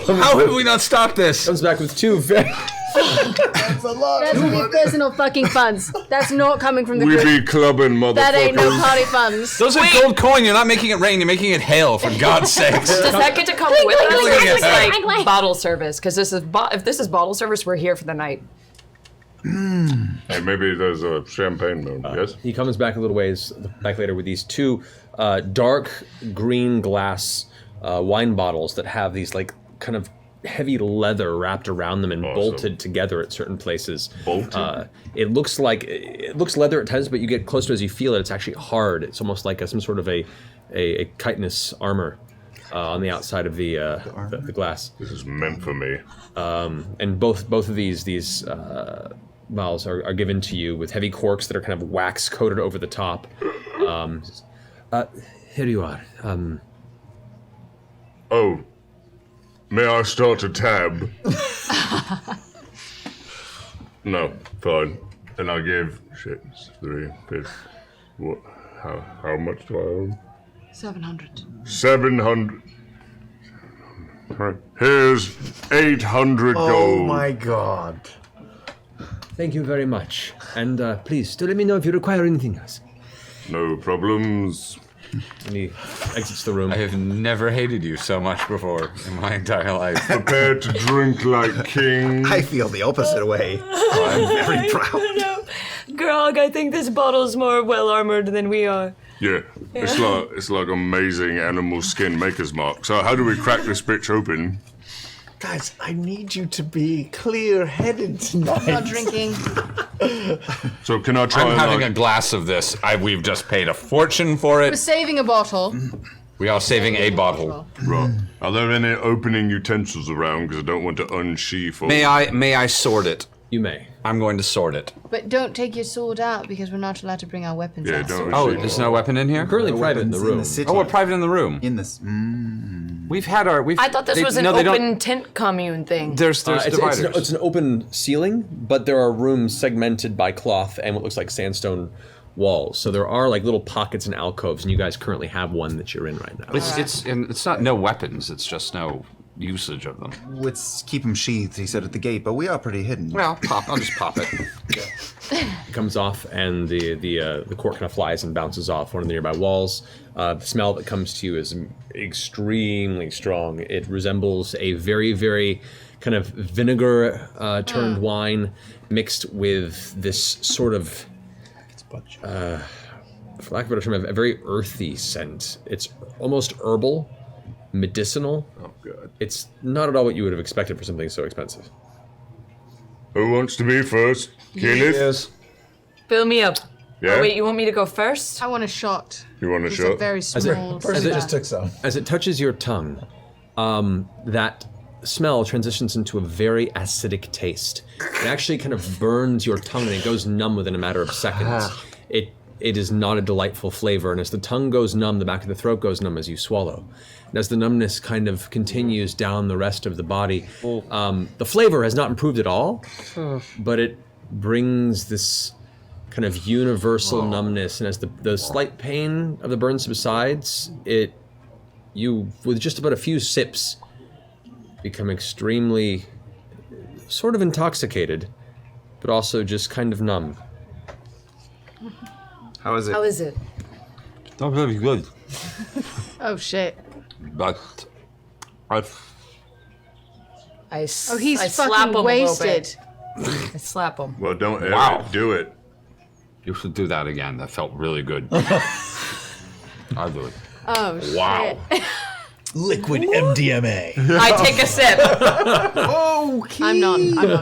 How have we not stopped this? Comes back with 2 very... That's a lot. That's gonna be personal fucking funds. That's not coming from the We group. be clubbing, motherfuckers. That ain't no party funds. Those are gold coin. You're not making it rain. You're making it hail. For God's sakes. Does that get to come with us? Or is this like bottle service? Because this is if this is bottle service, we're here for the night. Hey, maybe there's a champagne moon, yes? He comes back a little ways back later with these 2 dark green glass wine bottles that have these like kind of heavy leather wrapped around them and bolted together at certain places. Bolted? It looks leather at times, but you get close to it as you feel it. It's actually hard. It's almost like some sort of a chitinous armor on the outside of the glass. This is meant for me. And both of these vials are given to you with heavy corks that are kind of wax coated over the top. Here you are. Oh, may I start a tab? No, fine. And I give 3, 5. What? How much do I owe? 700. 700. Here's 800 gold. Oh my god. Thank you very much. And please, do let me know if you require anything else. No problems. And he exits the room. I have never hated you so much before in my entire life. Prepared to drink like king. I feel the opposite way. I'm very proud. Grog, I think this bottle's more well armored than we are. Yeah, it's like amazing animal skin maker's mark. So how do we crack this bitch open? Guys, I need you to be clear-headed tonight. I'm not drinking. So can I try I'm and, having like, a glass of this. We've just paid a fortune for We're it. saving a bottle. We are saving a bottle. Right. Are there any opening utensils around? Because I don't want to unsheath. Or... May I sword it? You may. I'm going to sword it. But don't take your sword out because we're not allowed to bring our weapons Yeah, out. don't. Oh, there's no weapon in here? Currently private in the room. Oh, we're private in the room. In this. We've had our. I thought this was an open tent commune thing. There's dividers. It's an open ceiling, but there are rooms segmented by cloth and what looks like sandstone walls. So there are like little pockets and alcoves, and you guys currently have one that you're in right now. It's not no weapons. It's just no usage of them. Let's keep them sheathed, he said at the gate, but we are pretty hidden. Well, I'll just pop it. It comes off, and the cork kind of flies and bounces off one of the nearby walls. The smell that comes to you is extremely strong. It resembles a very, very kind of vinegar turned wine mixed with this sort of, for lack of a better term, a very earthy scent. It's almost herbal, medicinal. Oh god. It's not at all what you would have expected for something so expensive. Who wants to be first? Kenneth? Yes. Fill me up. Yeah? Oh, wait, you want me to go first? I want a shot. You want a It's shot? a very small. Percy just took some. As it touches your tongue, that smell transitions into a very acidic taste. It actually kind of burns your tongue and it goes numb within a matter of seconds. It is not a delightful flavor, and as the tongue goes numb, the back of the throat goes numb as you swallow. And as the numbness kind of continues down the rest of the body, the flavor has not improved at all, but it brings this kind of universal numbness, and as the slight pain of the burn subsides, you, with just about a few sips, become extremely sort of intoxicated, but also just kind of numb. How is it? How is it? Not very good, Oh shit. but He's I slap fucking him wasted. A little bit. I slap him. Well, don't ever Wow. do it. You should do that again. That felt really good. I'll do it. Oh shit. Wow. Liquid MDMA. I take a sip. I'm not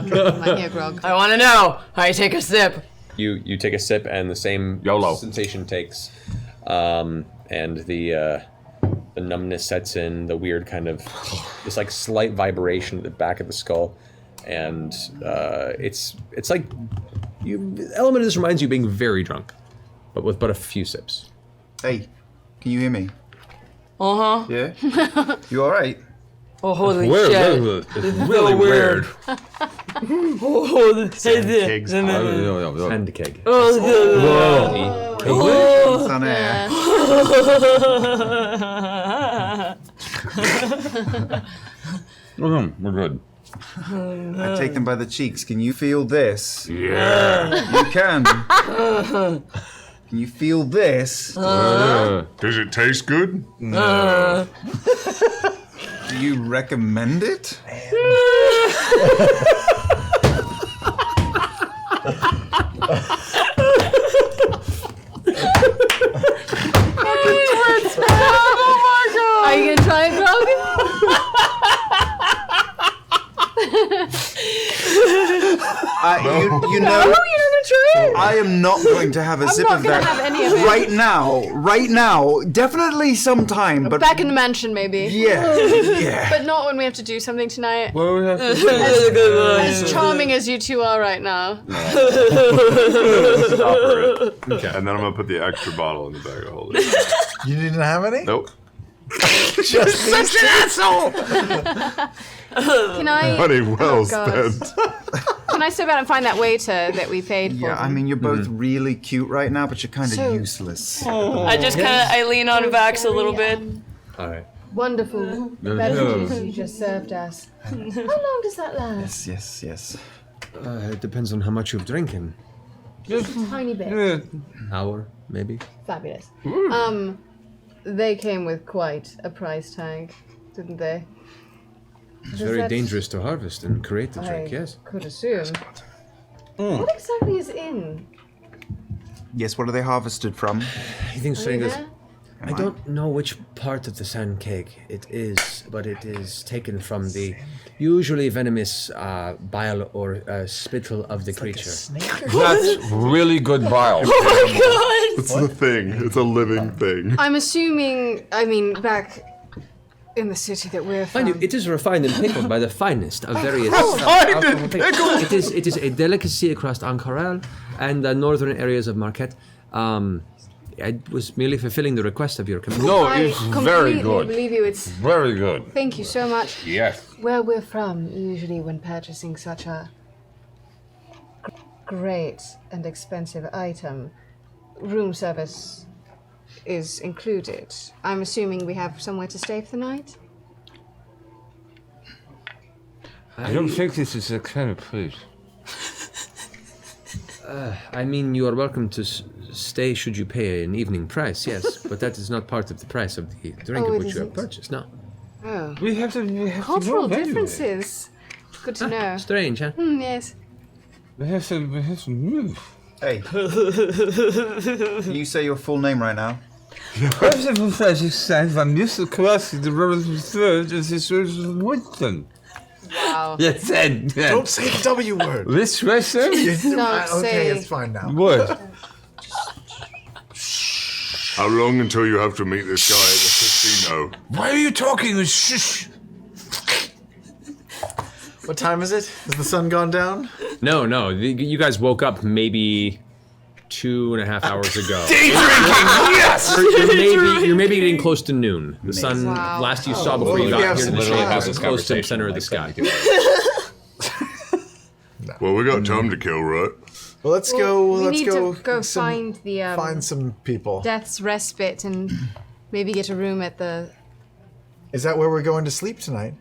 drinking my hair grog. I want to know. I take a sip. You take a sip, and the same YOLO sensation takes, and the numbness sets in. The weird kind of this like slight vibration at the back of the skull, and it's like the element of this reminds you of being very drunk, but with but a few sips. Hey, can you hear me? Uh-huh. Yeah? You alright? Oh, holy Weird, shit. It's really weird. Oh, this is it. And keg. Oh, It's on air. We're good. I take them by the cheeks. Can you feel this? Yeah. You can. Can you feel this? Does it taste good? No. Do you recommend it? Are you gonna try it, Grog? You know, you're gonna try it? I am not going to have a sip not of gonna that have any of it. right now. Definitely sometime, but Back in the mansion, maybe. yeah. But not when we have to do something tonight. well, we have to As charming as you two are right now. Okay. And then I'm gonna put the extra bottle in the bag of holding. You didn't have any? Nope. Just such an asshole. Can I? Money well God. spent. Can I step out and find that waiter that we paid for? Yeah, I mean, you're both really cute right now, but you're kind of useless. I just kind of, I lean on Vax a little bit. All right. Wonderful beverages you just served us. How long does that last? Yes. It depends on how much you've drinking. Just a tiny bit. Hour, maybe. Fabulous. They came with quite a price tag, didn't they? It's very dangerous to harvest and create the drink, I yes. could assume. What exactly is in? Yes, what are they harvested from? I think Are you Sringas. there? I don't know which part of the sand cake it is, but it is taken from the usually venomous bile or spittle of the creature. That's really good bile. It's the thing. It's a living thing. I'm assuming, back in the city that we're from. Mind you, it is refined and pickled by the finest of various. Refined and pickled? It is a delicacy across Ank'Harel and the northern areas of Marquet. I was merely fulfilling the request of your committee. No, I it's completely very good. believe you. It's Very good. Thank you so much. Yes. Where we're from, usually when purchasing such a great and expensive item, room service is included. I'm assuming we have somewhere to stay for the night? I don't think this is a kind of place. I mean, you are welcome to stay should you pay an evening price, yes, but that is not part of the price of the drink Oh, of it which you have isn't? purchased, no. Oh. We have to Cultural go anyway. differences. Good to know. Strange, huh? Yes. We have to move. Hey. Can you say your full name right now? I'm used to classic, the relative third, this is Woodton. Wow. Yes, and Don't say the W word. This restaurant? Okay, it's fine now. What? How long until you have to meet this guy at the casino? Why are you talking? Shh. What time is it? Has the sun gone down? No. You guys woke up maybe 2.5 hours ago. Day drinking! Yes! You're maybe getting close to noon. The sun, Wow. last you saw before you well, we got have here in the some shade time. was close to the center of the sky. Well, we got time to kill, right? Well, let's go. We Let's need go. to go some- find the find some people. Death's Respite and maybe get a room at the. Is that where we're going to sleep tonight?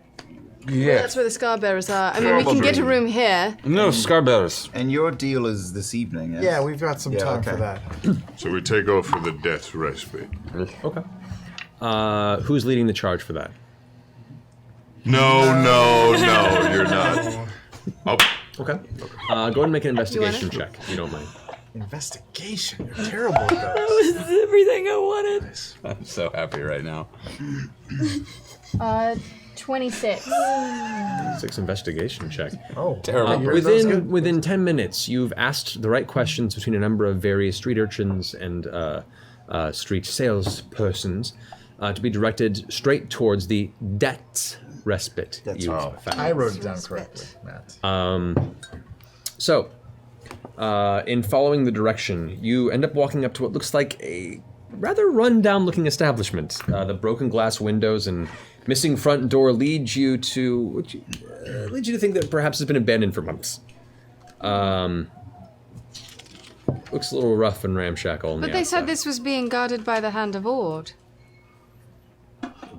Yeah. That's where the scar bearers are. I mean, we can get a room here. No, Scarbearers. And your deal is this evening, yes? Yeah, we've got some time for that. So we take off for the death respite. Okay. Who's leading the charge for that? No, you're not. Oh. Okay. Go ahead and make an investigation check, if you don't mind. Investigation? You're terrible at those. That was everything I wanted. I'm so happy right now. 26. 6 investigation check. Oh, terrible. Within 10 minutes, you've asked the right questions between a number of various street urchins and street salespersons to be directed straight towards the debt respite you've found. I wrote it down correctly, Matt. So, in following the direction, you end up walking up to what looks like a rather run-down-looking establishment. The broken glass windows and missing front door lead you to think that perhaps it's been abandoned for months. Looks a little rough and ramshackle. But they said this was being guarded by the Hand of Ord.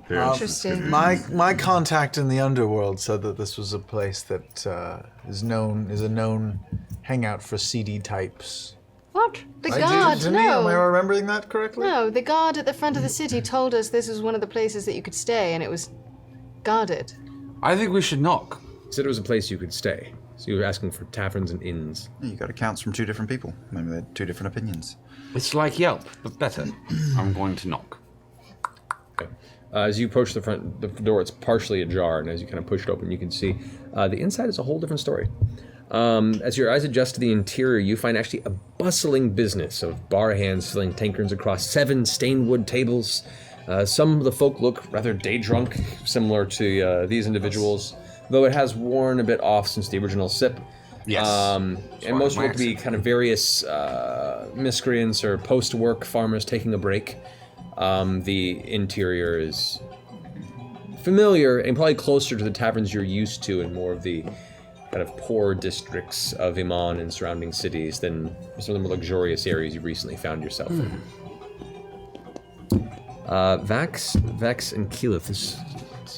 Interesting. My contact in the underworld said that this was a place that is a known hangout for seedy types. What? The guard? Am No. I remembering that correctly? No, the guard at the front of the city told us this was one of the places that you could stay, and it was guarded. I think we should knock. He said it was a place you could stay. So you were asking for taverns and inns. You got accounts from 2 different people. Maybe they had 2 different opinions. It's like Yelp, but better. I'm going to knock. Okay. As you approach the door, it's partially ajar, and as you kind of push it open, you can see the inside is a whole different story. As your eyes adjust to the interior, you find actually a bustling business of bar hands filling tankards across 7 stained wood tables. Some of the folk look rather day drunk, similar to these individuals, though it has worn a bit off since the original sip. Yes. And most look to be kind of various miscreants or post-work farmers taking a break. The interior is familiar and probably closer to the taverns you're used to in more of the kind of poor districts of Iman and surrounding cities than some of the more luxurious areas you've recently found yourself in. Vax, Vex, and Keyleth.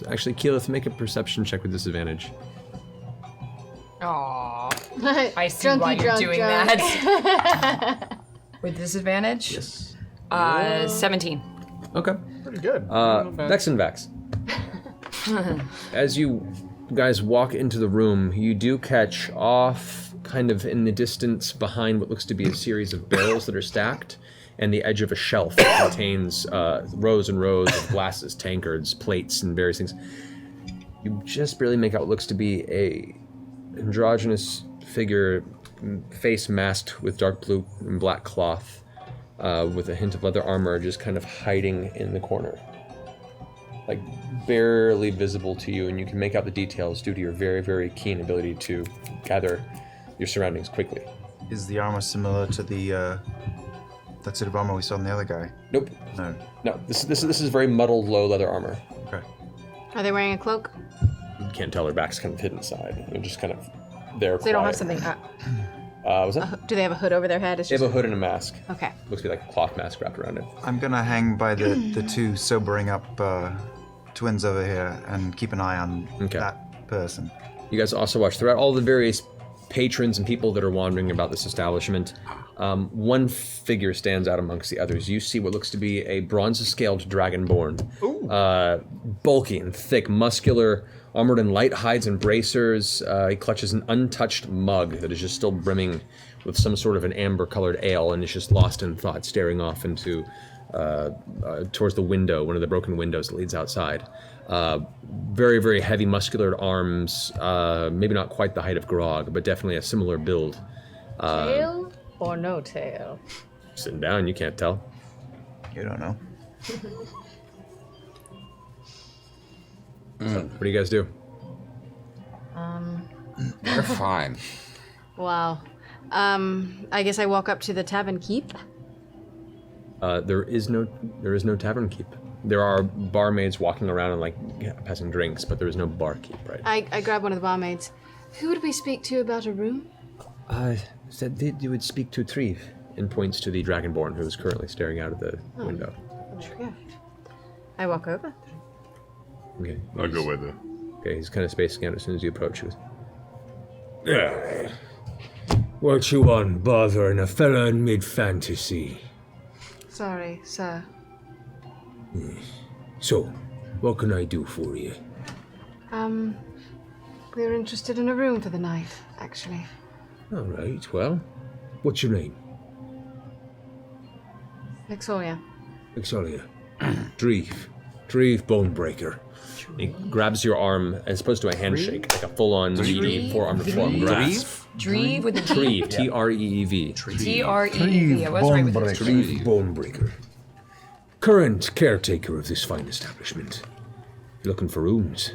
Actually, Keyleth, make a perception check with disadvantage. Aww. I see why you're doing that. With disadvantage? Yes. 17. Okay. Pretty good. Vex and Vax. As you guys walk into the room, you do catch off, kind of in the distance behind what looks to be a series of barrels that are stacked, and the edge of a shelf that contains rows and rows of glasses, tankards, plates, and various things. You just barely make out what looks to be a androgynous figure, face masked with dark blue and black cloth, with a hint of leather armor, just kind of hiding in the corner. Like, barely visible to you, and you can make out the details due to your very, very keen ability to gather your surroundings quickly. Is the armor similar to the that suit of armor we saw in the other guy? Nope. No. No, this is very muddled, low leather armor. Okay. Are they wearing a cloak? You can't tell, their back's kind of hidden inside. They're just kind of there. So they don't have something. Was that? Do they have a hood over their head? It's They just... have a hood and a mask. Okay. Looks to be like a cloth mask wrapped around it. I'm gonna hang by the 2 sobering up twins over here and keep an eye on that person. You guys also watch throughout all the various patrons and people that are wandering about this establishment. One figure stands out amongst the others. You see what looks to be a bronze-scaled dragonborn. Bulky and thick, muscular, armored in light hides and bracers. He clutches an untouched mug that is just still brimming with some sort of an amber-colored ale, and is just lost in thought, staring off into towards the window, one of the broken windows that leads outside. Very, very heavy, muscular arms. Maybe not quite the height of Grog, but definitely a similar build. Tail or no tail? Sitting down, you can't tell. You don't know. So, what do you guys do? We're fine. Wow. I guess I walk up to the tavern keep. There is no tavern keep. There are barmaids walking around and passing drinks, but there is no barkeep, right? I grab one of the barmaids. Who would we speak to about a room? Said that you would speak to Triv, and points to the dragonborn who is currently staring out of the window. Yeah. I walk over. Okay. I'll go with her. Okay, he's kind of spacing out as soon as you approach. He goes, Yeah. What you want bothering a fella in mid-fantasy? Sorry, sir. So, what can I do for you? We were interested in a room for the night, actually. All right, well, what's your name? Victoria. Exolia. Dreve Bonebreaker. he grabs your arm as opposed to a handshake, like a full-on meaty forearm to forearm grasp. Dreve with a D? Treve, T-R-E-E-V. T-R-E-E-V. I was right with it. Dreve Bonebreaker. Current caretaker of this fine establishment. Looking for rooms?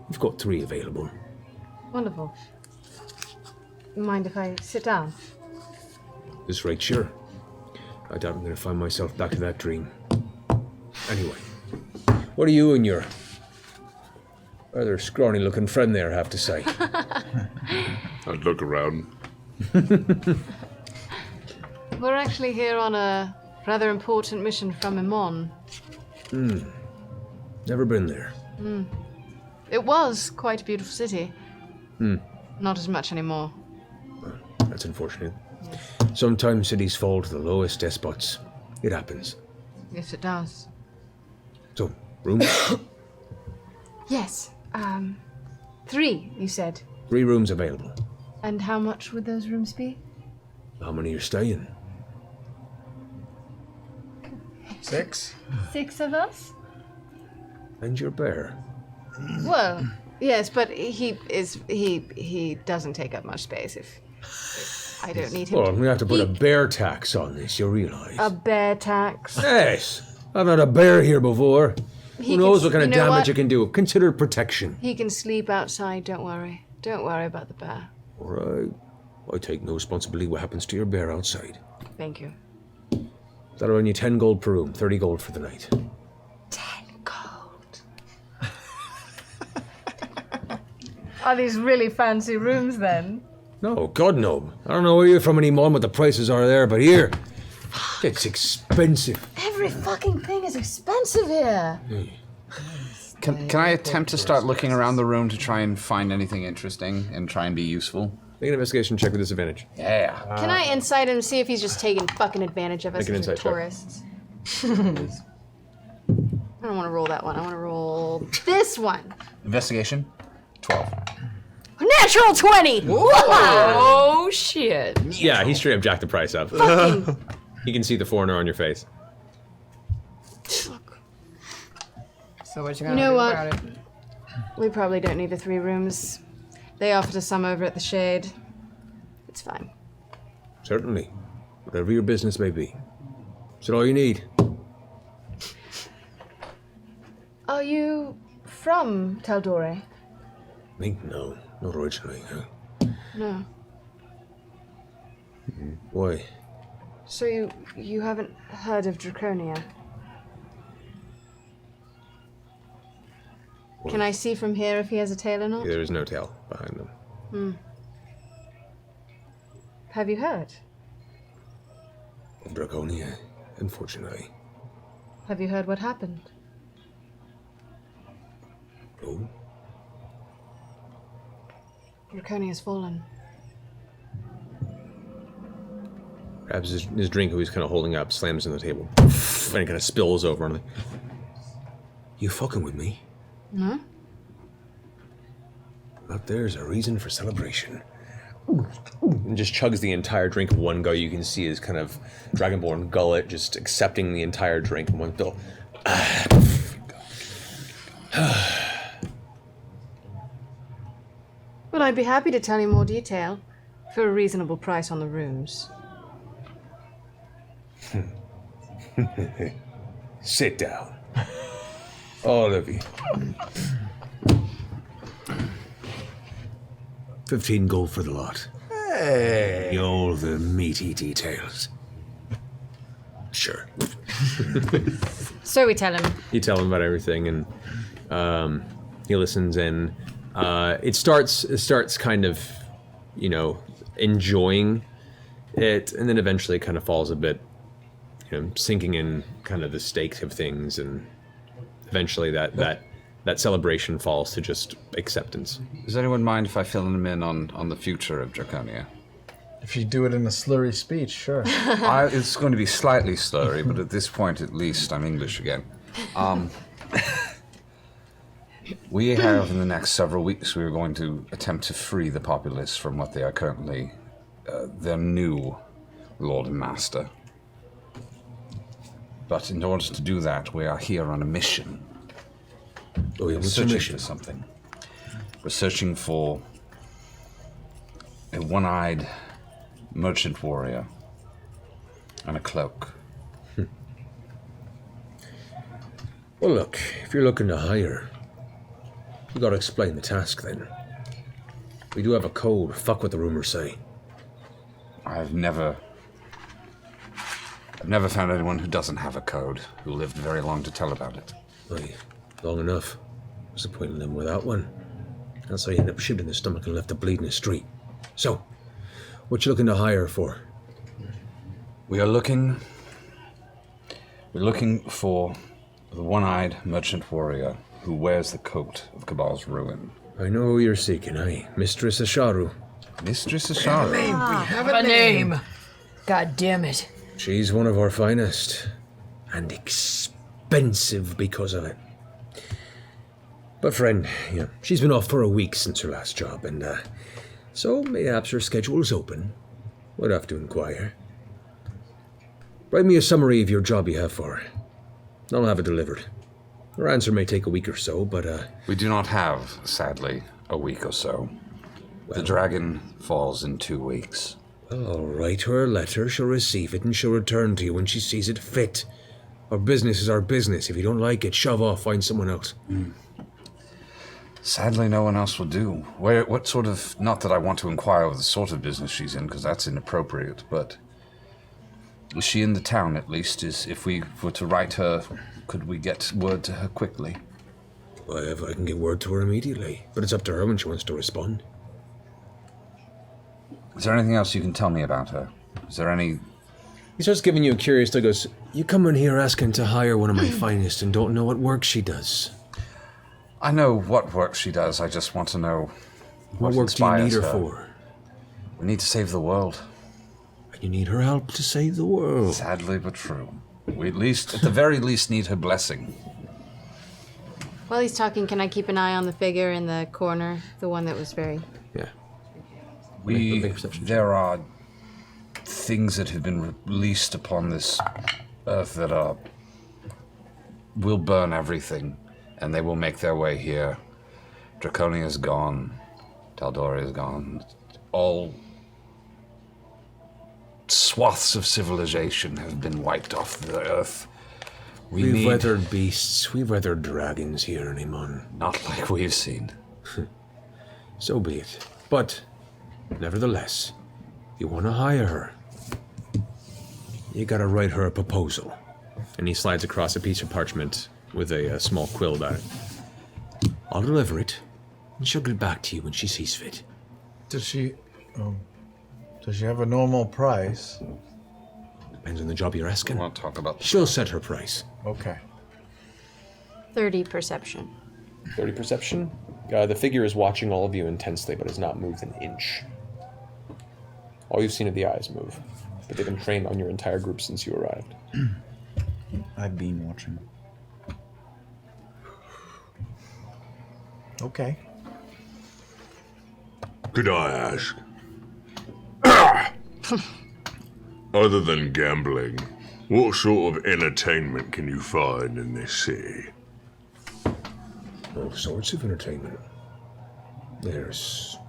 We've got 3 available. Wonderful. Mind if I sit down? This right, sure. I doubt I'm going to find myself back in that dream. Anyway, what do you and your rather scrawny-looking friend there have to say? I'd look around. We're actually here on a rather important mission from Imon. Never been there. It was quite a beautiful city. Not as much anymore. That's unfortunate. Sometimes cities fall to the lowest despots. It happens. Yes, it does. So, rooms? Yes. 3, you said. 3 rooms available. And how much would those rooms be? How many are staying? 6? 6 of us? And your bear. Well, yes, but he doesn't take up much space if I don't need him. Well, I'm going to have to put a bear tax on this, you realize? A bear tax. Yes! I've had a bear here before. He Who knows can- what kind of you know damage what? it can do? Consider protection. He can sleep outside, don't worry. Don't worry about the bear. All right. I take no responsibility what happens to your bear outside. Thank you. That'll earn you 10 gold per room, 30 gold for the night. 10 gold. Are these really fancy rooms then? No, God no. I don't know where you're from anymore, what the prices are there, but here, it's expensive. Every fucking thing is expensive here. Can I attempt to start looking around the room to try and find anything interesting and try and be useful? Make an investigation check with disadvantage. Yeah. Can I insight him and see if he's just taking fucking advantage of us Make an as we're insight check. tourists? I don't want to roll that one. I want to roll this one. Investigation? 12. Natural 20! Oh, shit. Yeah, he straight up jacked the price up. Fucking. He can see the foreigner on your face. So what you You gonna know do what? about it? We probably don't need the 3 rooms. They offered us some over at the Shade. It's fine. Certainly. Whatever your business may be. Is that all you need? Are you from Taldore? Me? No, not originally. No. Why? So you haven't heard of Draconia? Can I see from here if he has a tail or not? There is no tail behind them. Have you heard? Of Draconia, unfortunately. Have you heard what happened? No. Draconia's fallen. Grabs his drink, who he's kind of holding up, slams on the table, and it kind of spills over on the. You fucking with me? No? Up there's a reason for celebration. And just chugs the entire drink in one go. You can see his kind of dragonborn gullet just accepting the entire drink in one go. Well, I'd be happy to tell you more detail for a reasonable price on the rooms. Sit down. All of you. 15 gold for the lot. Hey. All the meaty details. Sure. So we tell him. You tell him about everything, and he listens. And it starts kind of, enjoying it, and then eventually kind of falls a bit, sinking in kind of the stakes of things, and eventually that that celebration falls to just acceptance. Does anyone mind if I fill them in on the future of Draconia? If you do it in a slurry speech, sure. It's going to be slightly slurry, but at this point, at least, I'm English again. We have, in the next several weeks, we are going to attempt to free the populace from what they are currently, their new Lord and Master. But in order to do that, we are here on a mission. Oh, yeah, We're what's the searching mission? for something. We're searching for a one-eyed merchant warrior and a cloak. Well, look, if you're looking to hire, you gotta explain the task then. We do have a code. Fuck what the rumors say. I've never found anyone who doesn't have a code, who lived very long to tell about it. Aye, long enough. What's the point in them without one? That's how you end up shooting in the stomach and left to bleed in the street. So, what you looking to hire for? We're looking for the one-eyed merchant warrior who wears the coat of Cabal's ruin. I know who you're seeking, aye. Mistress Asharu. Mistress Asharu? We have a name. God damn it. She's one of our finest. And expensive because of it. But friend, yeah, she's been off for a week since her last job, and so mayhaps her schedule's open. We'd have to inquire. Write me a summary of your job you have for her. I'll have it delivered. Her answer may take a week or so, but We do not have, sadly, a week or so. The dragon falls in 2 weeks. I'll write her a letter, she'll receive it, and she'll return to you when she sees it fit. Our business is our business. If you don't like it, shove off, find someone else. Sadly, no one else will do. What sort of... Not that I want to inquire of the sort of business she's in, because that's inappropriate, but... Is she in the town, at least? If we were to write her, could we get word to her quickly? Well, if I can get word to her immediately. But it's up to her when she wants to respond. Is there anything else you can tell me about her? Is there any... He starts giving you a curious look, goes, you come in here asking to hire one of my finest and don't know what work she does. I know what work she does, I just want to know What work do you need her inspires for? We need to save the world. You need her help to save the world. Sadly but true. We at the very least, need her blessing. While he's talking, can I keep an eye on the figure in the corner? The one that was very... Yeah. There are things that have been released upon this earth that will burn everything, and they will make their way here. Draconia is gone. Tal'Dorei is gone. All swaths of civilization have been wiped off the earth. We've weathered beasts, we've weathered dragons here, Nimon. Not like we've seen. So be it. But, nevertheless, you want to hire her, you gotta write her a proposal. And he slides across a piece of parchment with a small quill on it. I'll deliver it, and she'll get back to you when she sees fit. Does she have a normal price? Depends on the job you're asking. I want to talk about... She'll set her price. Okay. 30 perception. 30 perception. The figure is watching all of you intensely, but has not moved an inch. All you've seen are the eyes move, but they've been trained on your entire group since you arrived. I've been watching. Okay. Could I ask? Other than gambling, what sort of entertainment can you find in this city? All sorts of entertainment. There's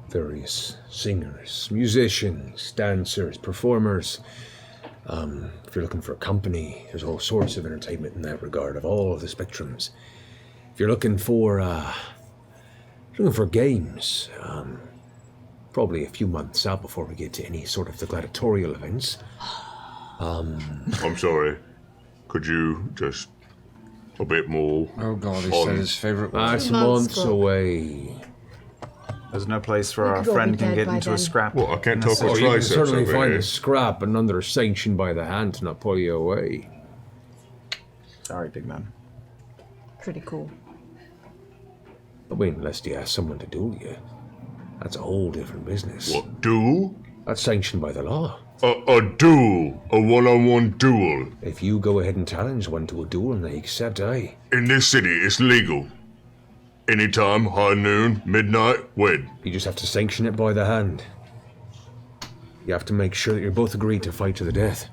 various singers, musicians, dancers, performers. If you're looking for a company, there's all sorts of entertainment in that regard, of all of the spectrums. If you're looking for games, probably a few months out before we get to any sort of the gladiatorial events. I'm sorry. Could you just a bit more? Oh God, he said his favorite word. That's months away. There's no place where our friend can get into a scrap. What, I can't talk Oh, with you can triceps certainly over find here. a scrap, but none that are sanctioned by the hand to not pull you away. Sorry, big man. pretty cool. I mean, unless you ask someone to duel you. That's a whole different business. What, duel? That's sanctioned by the law. A duel? A one-on-one duel? If you go ahead and challenge one to a duel and they accept, aye. In this city, it's legal. Anytime, high noon, midnight, when? You just have to sanction it by the hand. You have to make sure that you're both agreed to fight to the death.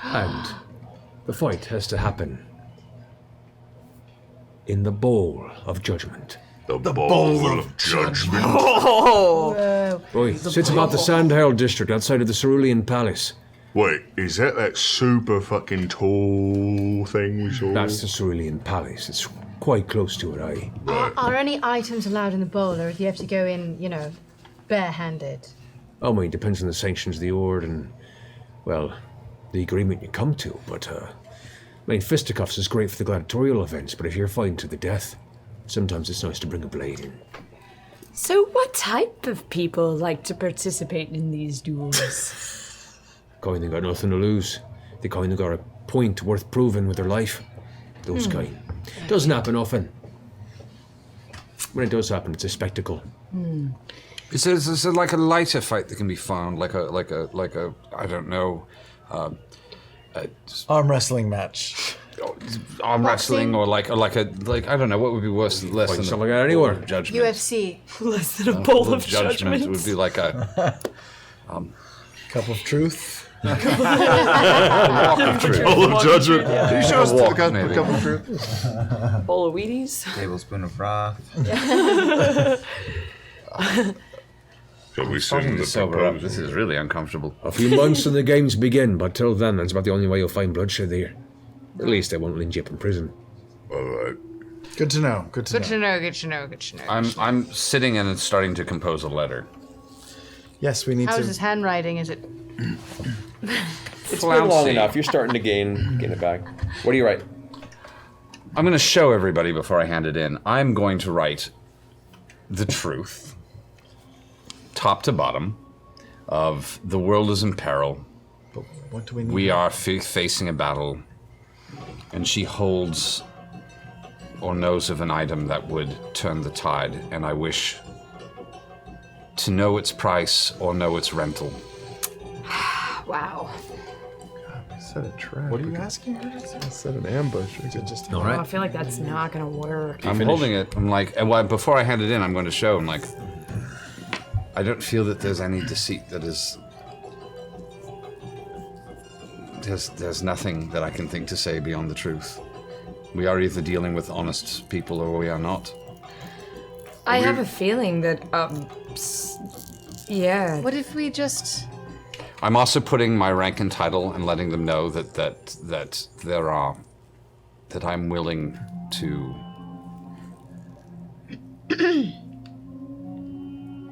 And the fight has to happen in the Bowl of Judgment. The bowl of judgment. Oh! Boy, sits about the Ank'Harel district outside of the Cerulean Palace. Wait, is that super fucking tall thing we saw? That's the Cerulean Palace. It's quite close to it, aye. Are any items allowed in the bowl, or do you have to go in, barehanded? I mean, it depends on the sanctions of the Ord and, well, the agreement you come to, but, fisticuffs is great for the gladiatorial events, but if you're fighting to the death, sometimes it's nice to bring a blade in. So what type of people like to participate in these duels? Kind that got nothing to lose. The kind that got a point worth proving with their life. Those kind. Doesn't happen often. When it does happen, it's a spectacle. Is there like a lighter fight that can be found, like a I don't know, arm wrestling match. Arm wrestling, or like I don't know, what would be worse than less than something like that anywhere. Judgment. UFC. Less than a bowl of judgment judgment. would be like a Cup of truth. walk of truth. Bowl of judgment. Yeah. Can you show us Walk, the maybe. cup of truth? Bowl of Wheaties. Tablespoon of wrath. Shall we Starting send to the sober up. proposal? This is really uncomfortable. A few months and the games begin, but till then, that's about the only way you'll find bloodshed here. At least they won't lynch you up in prison. All right. Good to know. Good to know. Good to know, good to know, good to know. I'm sitting and starting to compose a letter. Yes, we need How's to. his handwriting? Is it? It's been long enough. You're starting to gain it back. What do you write? I'm going to show everybody before I hand it in. I'm going to write the truth, top to bottom, of the world is in peril. But what do we need? We are facing a battle, and she holds or knows of an item that would turn the tide, and I wish to know its price or know its rental. Wow. Set a trap. What are you asking her? Set an ambush. We could just. All Oh, right. I feel like that's not gonna work. I'm holding it. I'm like, and before I hand it in, I'm going to show. I'm like, I don't feel that there's any deceit that is. There's nothing that I can think to say beyond the truth. We are either dealing with honest people or we are not. I have a feeling that, yeah. What if we just? I'm also putting my rank and title and letting them know that there are, that I'm willing to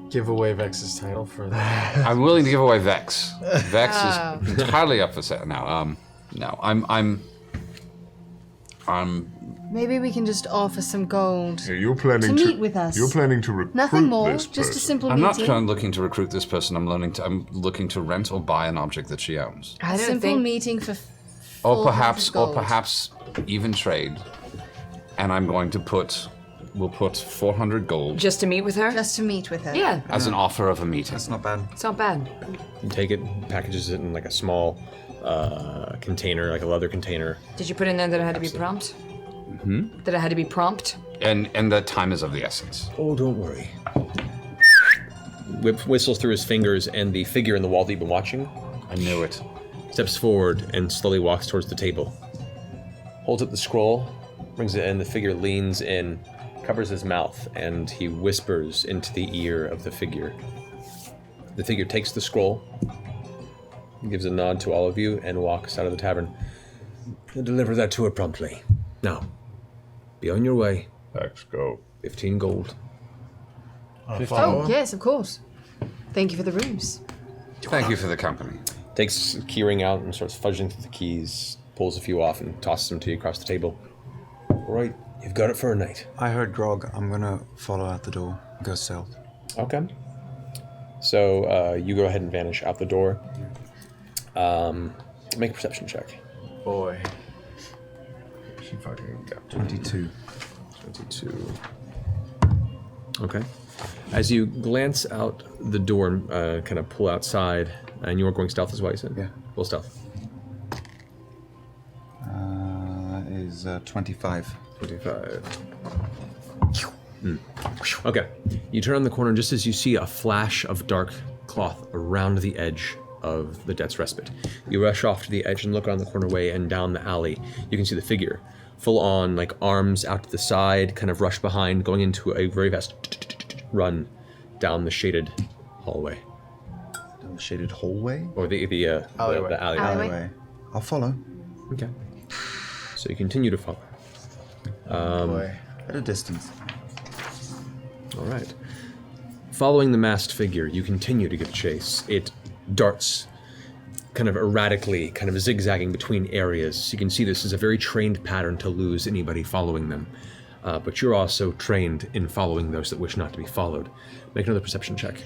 Give away Vex's title for that. I'm willing to give away Vex. Vex Oh. is entirely up for sale now. No, I'm Maybe we can just offer some gold Yeah, you're planning to meet with us. You're planning to recruit Nothing more, this just a person. simple I'm not meeting. looking to recruit this person. I'm looking to rent or buy an object that she owns. A I don't simple think meeting for. Or 400 gold. perhaps even trade. And I'm going to we'll put 400 gold just to meet with her. Just to meet with her. Yeah, as an offer of a meeting. That's not bad. it's not bad. You take it, packages it in like a small container, like a leather container. Did you put in there that it had to be prompt? That it had to be prompt? And that time is of the essence. Oh, don't worry. Whistles through his fingers, and the figure in the wall that you've been watching I knew it. steps forward and slowly walks towards the table. Holds up the scroll, brings it in. The figure leans in, covers his mouth, and he whispers into the ear of the figure. The figure takes the scroll, gives a nod to all of you, and walks out of the tavern. I'll deliver that to her promptly. Now, be on your way. Let's go. 15 gold. Oh yes, of course. Thank you for the rooms. Thank you for the company. Takes a keyring out and starts fudging through the keys, pulls a few off, and tosses them to you across the table. All right, you've got it for a night. I heard Grog. I'm gonna follow out the door. Go south. Okay. So you go ahead and vanish out the door. Make a perception check. Boy. She fucking got 22. 22. Okay. As you glance out the door and kind of pull outside, and you are going stealth as well, you said? Yeah. Roll stealth. That is 25. 25. Okay. You turn on the corner, and just as you see a flash of dark cloth around the edge of the Death's Respite, you rush off to the edge and look around the corner way and down the alley. You can see the figure, full on, like arms out to the side, kind of rush behind, going into a very fast run down the shaded hallway. Down the shaded hallway? Or the alleyway. The alleyway. I'll follow. Okay. So you continue to follow. At a distance. All right. Following the masked figure, you continue to give chase. It darts kind of erratically, kind of zigzagging between areas. You can see this is a very trained pattern to lose anybody following them. But you're also trained in following those that wish not to be followed. Make another perception check.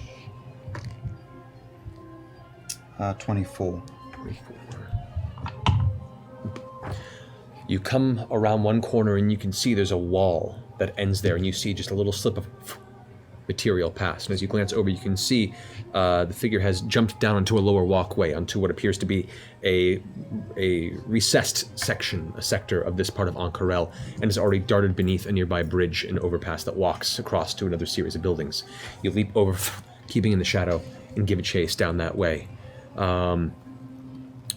24. You come around one corner and you can see there's a wall that ends there, and you see just a little slip of material past. And as you glance over, you can see the figure has jumped down onto a lower walkway, onto what appears to be a recessed section, a sector of this part of Ank'Harel, and has already darted beneath a nearby bridge and overpass that walks across to another series of buildings. You leap over, keeping in the shadow, and give a chase down that way.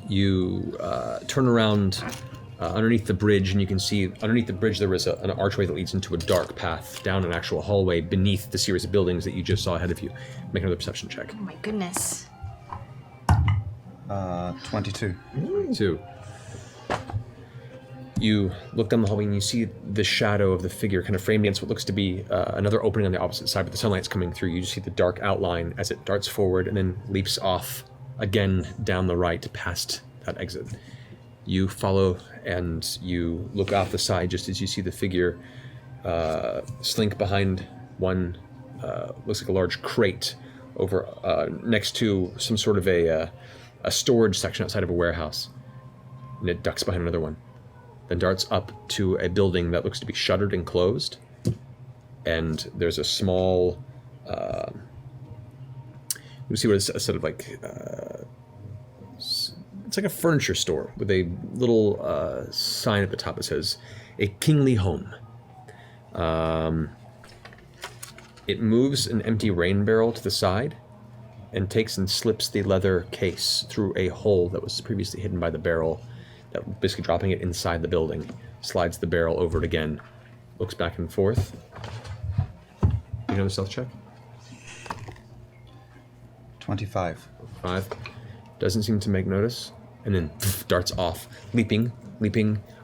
You turn around underneath the bridge, and you can see underneath the bridge there is an archway that leads into a dark path down an actual hallway beneath the series of buildings that you just saw ahead of you. Make another perception check. Oh my goodness. 22. 2. You look down the hallway and you see the shadow of the figure kind of framed against what looks to be another opening on the opposite side, but the sunlight's coming through. You just see the dark outline as it darts forward and then leaps off again down the right past that exit. You follow and you look off the side just as you see the figure slink behind one, looks like a large crate over next to some sort of a storage section outside of a warehouse. And it ducks behind another one. Then darts up to a building that looks to be shuttered and closed. And there's a small, you see what it's a sort of like, it's like a furniture store with a little sign at the top that says, "A Kingly Home." It moves an empty rain barrel to the side and takes and slips the leather case through a hole that was previously hidden by the barrel, that basically dropping it inside the building. Slides the barrel over it again, looks back and forth. You know the stealth check? 25. 5. Doesn't seem to make notice, and then darts off, leaping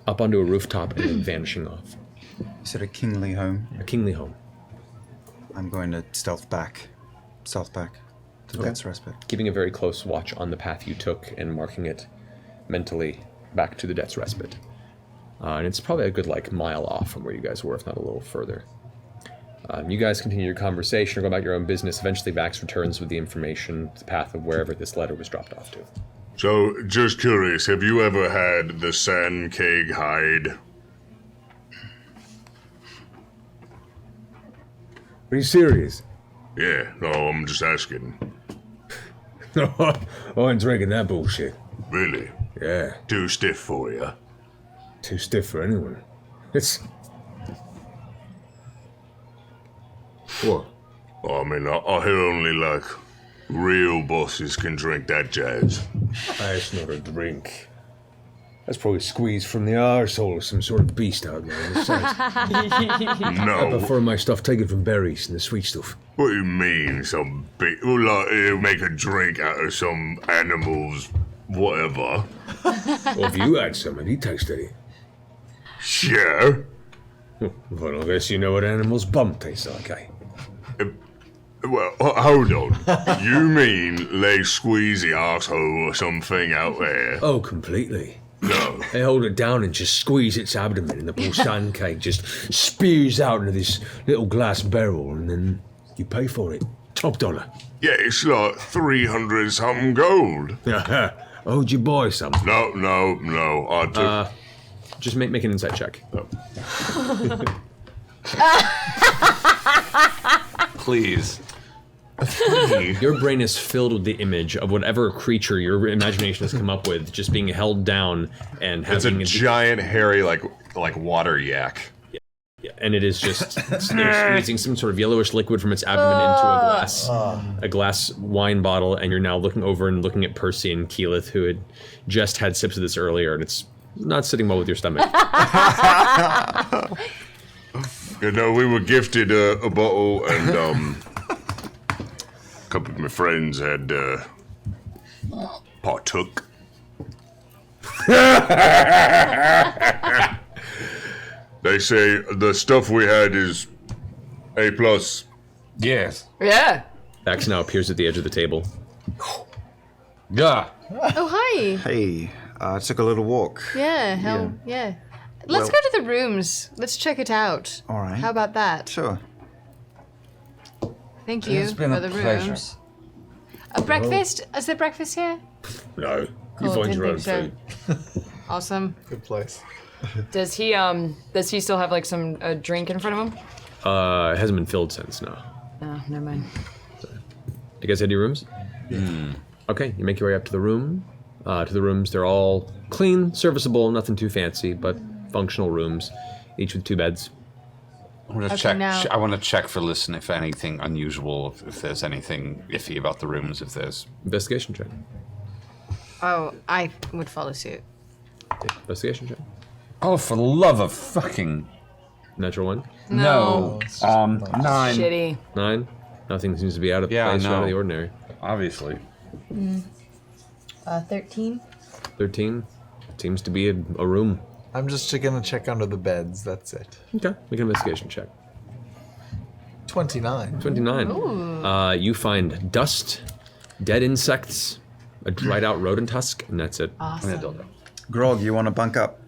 up onto a rooftop and then vanishing off. You said a kingly home? A kingly home. I'm going to stealth back to Death's Respite. Keeping a very close watch on the path you took and marking it mentally back to the Death's Respite. And it's probably a good mile off from where you guys were, if not a little further. You guys continue your conversation or go about your own business. Eventually Vax returns with the information, the path of wherever this letter was dropped off to. So, just curious, have you ever had the sand keg hide? Are you serious? Yeah, no, I'm just asking. I ain't drinking that bullshit. Really? Yeah. Too stiff for you? Too stiff for anyone. It's... What? I mean, I hear only, real bosses can drink that jazz. That's not a drink. That's probably squeezed from the arsehole of some sort of beast out there on the side. No. I prefer my stuff taken from berries and the sweet stuff. What do you mean, some you make a drink out of some animal's whatever? Well, if you had some, have you tasted it? Sure. Well, I guess you know what animals' bum tastes like, eh? Well, hold on. You mean they squeeze the arsehole or something out there? Oh, completely. No. They hold it down and just squeeze its abdomen, and the poor sand cake just spews out into this little glass barrel, and then you pay for it. Top dollar. Yeah, it's 300 something gold. Owed your boy some. No, I do. Just make an insight check. Please. Your brain is filled with the image of whatever creature your imagination has come up with, just being held down and having It's a giant, hairy, like water yak. Yeah, and it is just squeezing some sort of yellowish liquid from its abdomen into a glass wine bottle, and you're now looking over and looking at Percy and Keyleth, who had just had sips of this earlier, and it's not sitting well with your stomach. You know, we were gifted a bottle, and a couple of my friends had partook. They say the stuff we had is A+. Yes. Yeah. Vax now appears at the edge of the table. Yeah. Oh, hi. Hey, I took a little walk. Yeah, yeah. Let's go to the rooms. Let's check it out. All right. How about that? Sure. Thank you It's been for a the pleasure. rooms. A breakfast? Is there breakfast here? No, Cool, you find didn't your own think food. Awesome. Good place. Does he still have like some drink in front of him? It hasn't been filled since, no. Oh, never mind. You guys head to your rooms? Okay, you make your way up to the room. They're all clean, serviceable, nothing too fancy, but functional rooms, each with 2 beds. I want to Okay, check. now- I want to check for listen if anything unusual, if there's anything iffy about the rooms, if there's Investigation check. Oh, I would follow suit. Investigation check. Oh, for the love of fucking Natural 1. no. 9. Shitty. 9. Nothing seems to be out of Yeah, place or out of no. the ordinary. Obviously. 13. 13. Seems to be a room. I'm just gonna check under the beds. That's it. Okay, make an investigation check. 29. 29. You find dust, dead insects, a dried out rodent husk, and that's it. Awesome. Grog, you want to bunk up?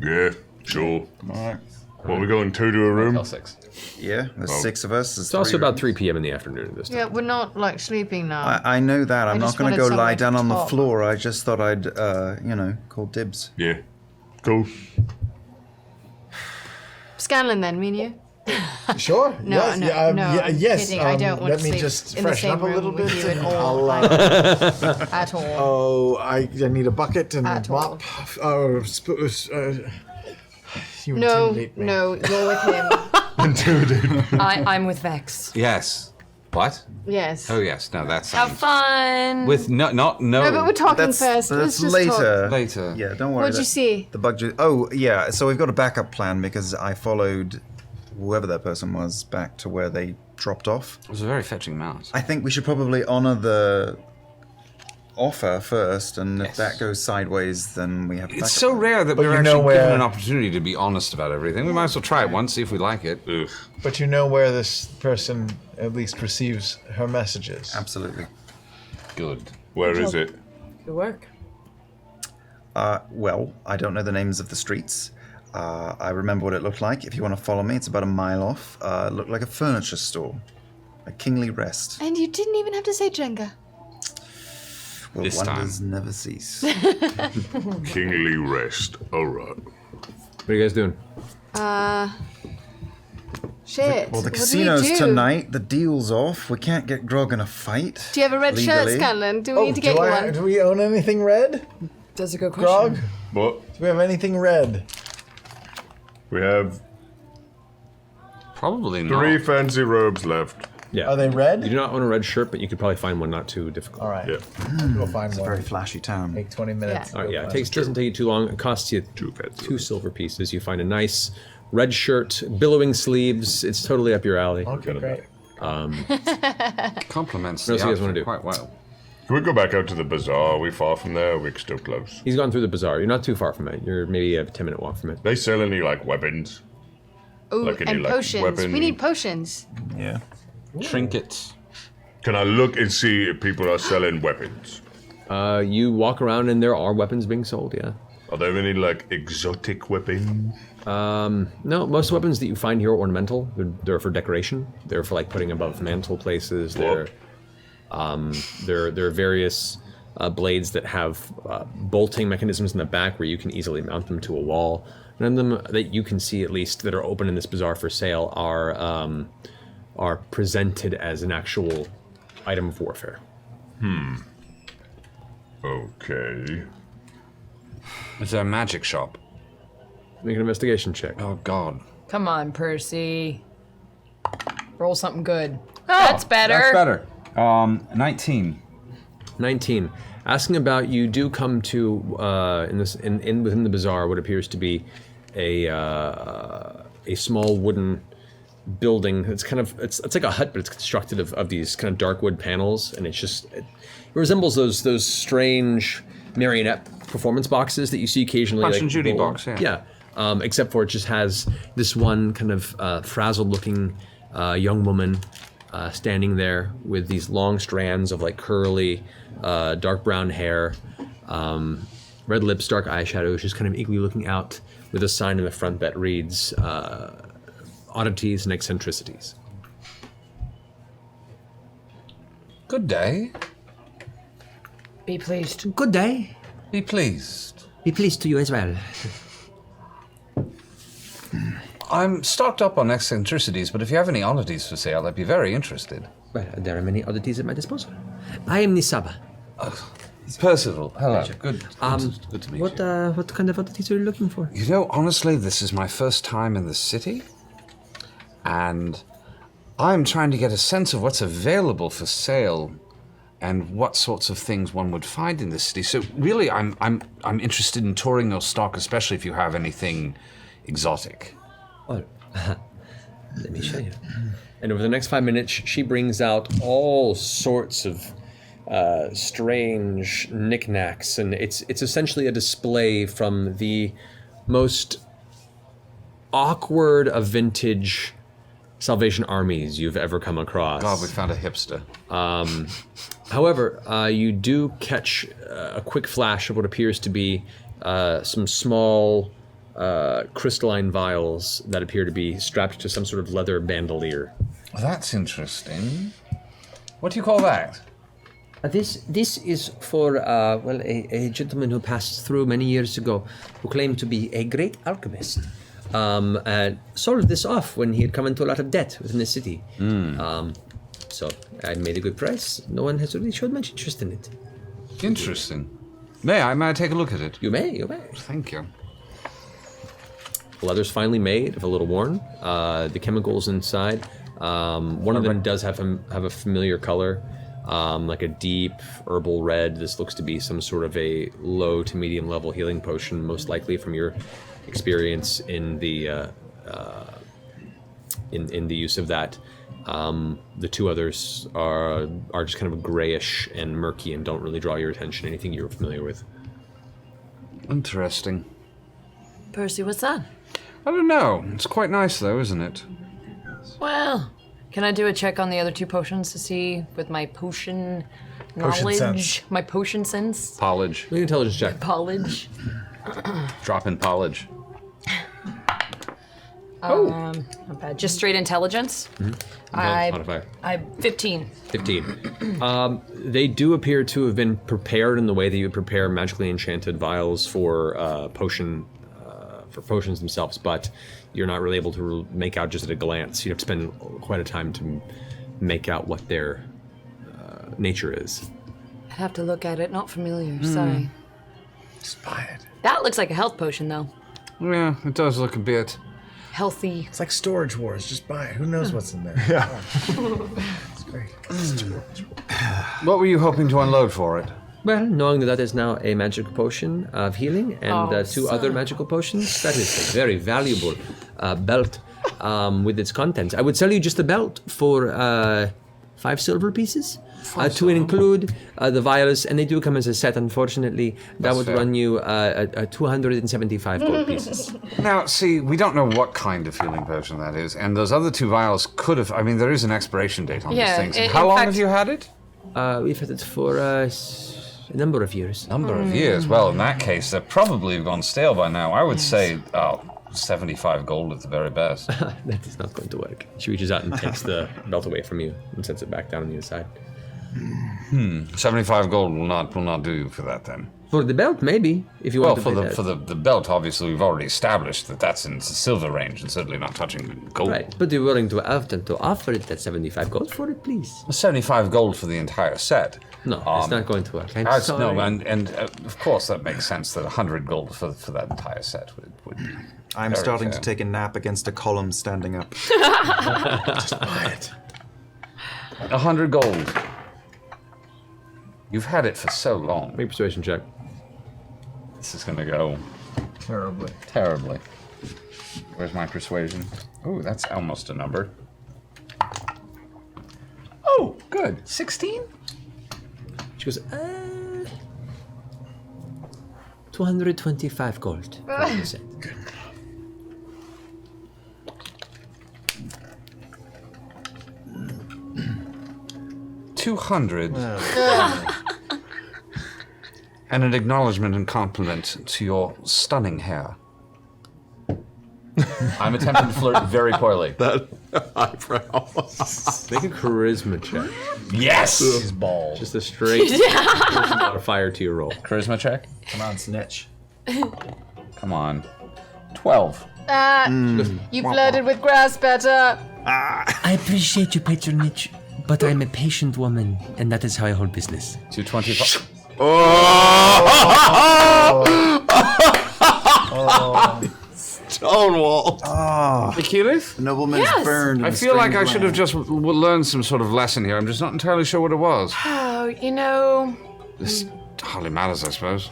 Yeah, sure. Alright. What, we going 2 to a room? L6. Yeah, there's 6 of us. It's also about 3 p.m. in the afternoon at this time. Yeah, we're not like sleeping now. I know that. I'm not just going to wanted go lie somewhere to down on the talk. floor. I just thought I'd, call dibs. Yeah. Cool. Scanlan then, me and you? Sure. No, yes. no, yeah, no, yeah, I'm yes. kidding. I don't want let to me sleep just in the freshen same up a little room with bit. you at and all. I'll, At all. oh, I need a bucket and At a mop. You No, intimidate me. no, you're with him. Intimidate me. I'm with Vex. Yes. What? Yes. Oh yes. No, that Have sounds. fun. With no. No, but we're talking That's, first. that's Let's just later. talk. Later. Yeah, don't worry. What'd you see? The bug. Oh, yeah. So we've got a backup plan because I followed whoever that person was back to where they dropped off. It was a very fetching mouse. I think we should probably honor the offer first, and if that goes sideways, then we have. A It's backup so plan. rare that But we're you actually know where- given an opportunity to be honest about everything. We might as well try it once, see if we like it. Ugh. But you know where this person at least receives her messages. Absolutely. Good. Where is it? Good work. Well, I don't know the names of the streets. I remember what it looked like. If you want to follow me, it's about a mile off. It looked like a furniture store. A kingly rest. And you didn't even have to say Jenga. Well, This time. wonders never cease. Kingly rest. Alright. What are you guys doing? Shit. Well, the what do we casino's do? tonight. The deal's off. We can't get Grog in a fight. Do you have a red shirt, legally. Scanlan? Do we need to get you one? Do we own anything red? That's a good question. Grog? What? Do we have anything red? We have Probably not. 3 fancy robes left. Yeah. Are they red? You do not own a red shirt, but you could probably find one not too difficult. All right. Yeah. We'll find It's a one. very flashy town. Take 20 minutes. Yeah. All right, yeah, it doesn't take you too long. It costs you 2 silver pieces. You find a nice red shirt, billowing sleeves. It's totally up your alley. Okay, great. Compliments What else the you guys wanna outfit do? quite well. Can we go back out to the bazaar? Are we far from there? Or are we still close? He's gone through the bazaar. You're not too far from it. You're maybe a 10-minute walk from it. They sell any like weapons? Ooh, Like any, and like, potions. weapon- We need potions. Yeah. Trinkets. Can I look and see if people are selling weapons? You walk around and there are weapons being sold, yeah. Are there any like exotic weapons? No, most weapons that you find here are ornamental. They're for decoration. They're for like putting above mantle places. There are various blades that have bolting mechanisms in the back where you can easily mount them to a wall. None of them that you can see, at least, that are open in this bazaar for sale are presented as an actual item of warfare. Okay. Is there a magic shop? Make an investigation check. Oh, God. Come on, Percy. Roll something good. That's better. That's better. 19. 19. Asking about, you do come to within the bazaar what appears to be a small wooden building. It's kind of it's like a hut, but it's constructed of these kind of dark wood panels, and it resembles those strange marionette performance boxes that you see occasionally. Punch like, and Judy box, yeah. Except for it just has this one kind of frazzled-looking young woman standing there with these long strands of like curly, dark brown hair, red lips, dark eyeshadow. She's kind of eagerly looking out with a sign in the front that reads oddities and eccentricities. Good day. Be pleased. Good day. Be pleased. Be pleased to you as well. I'm stocked up on eccentricities, but if you have any oddities for sale, I'd be very interested. Well, there are many oddities at my disposal. I am Nisaba. Percival, hello. Good to meet you. What kind of oddities are you looking for? You know, honestly, this is my first time in the city, and I'm trying to get a sense of what's available for sale and what sorts of things one would find in this city. So really, I'm interested in touring your stock, especially if you have anything exotic. Oh, let me show you. And over the next 5 minutes, she brings out all sorts of strange knickknacks, and it's essentially a display from the most awkward of vintage Salvation Armies you've ever come across. God, we found a hipster. However, you do catch a quick flash of what appears to be some small crystalline vials that appear to be strapped to some sort of leather bandolier. That's interesting. What do you call that? This is for a gentleman who passed through many years ago, who claimed to be a great alchemist. And sold this off when he had come into a lot of debt within the city. So I made a good price. No one has really showed much interest in it. Interesting. May I take a look at it? You may. Thank you. The leather's finally made, if a little worn. The chemicals inside. One of them does have a familiar color, like a deep herbal red. This looks to be some sort of a low to medium level healing potion, most likely from your experience in the in the use of that. The two others are just kind of grayish and murky and don't really draw your attention. Anything you're familiar with. Interesting. Percy, what's that? I don't know. It's quite nice, though, isn't it? Well, can I do a check on the other two potions to see with my potion Potion knowledge? sense. My potion sense? Polish. Make an intelligence check. Polish. Drop in polish. Not bad. Just straight intelligence? Modifier. I 15. 15. They do appear to have been prepared in the way that you would prepare magically enchanted vials for potions themselves, but you're not really able to make out just at a glance. You have to spend quite a time to make out what their nature is. I'd have to look at it. Not familiar. Sorry. Spy it. That looks like a health potion, though. Yeah, it does look a bit Healthy. It's like Storage Wars. Just buy it. Who knows what's in there? Yeah. It's great. What were you hoping to unload for it? Well, knowing that is now a magic potion of healing and two other magical potions, that is a very valuable belt with its contents. I would sell you just the belt for 5 silver pieces to include the vials, and they do come as a set, unfortunately. That would run you 275 gold pieces. Now, see, we don't know what kind of healing potion that is, and those other 2 vials could have... I mean, there is an expiration date on these things. How long have you had it? We've had it for a number of years. Number of years? Well, in that case, they're probably gone stale by now. I would say 75 gold at the very best. That is not going to work. She reaches out and takes the belt away from you and sets it back down on the other side. 75 gold will not do for that then. For the belt, maybe, if you want to for pay the that. for the belt, obviously we've already established that that's in the silver range and certainly not touching the gold. Right, but you're willing to offer it at 75 gold for it, please. 75 gold for the entire set. No, it's not going to work. I'm No, sorry. and of course that makes sense that 100 gold for that entire set would be. I'm very starting fair. to take a nap against a column standing up. Just buy it. 100 gold. You've had it for so long. Make a persuasion check. This is gonna go terribly. Where's my persuasion? Oh, that's almost a number. Oh, good. 16? She goes, 225 gold. for the set. 200. And an acknowledgement and compliment to your stunning hair. I'm attempting to flirt very poorly. That eyebrow. Make a charisma check. Yes! He's bald. Just a straight charisma modifier to your roll. Charisma check? Come on, snitch. Come on. 12. You flirted with grass better. I appreciate your patronage, but I'm a patient woman, and that is how I hold business. 225. Stonewall. Achilles? The nobleman's burned. in I the feel like I strange should have land. just learned some sort of lesson here. I'm just not entirely sure what it was. Oh, you know, This hardly matters, I suppose.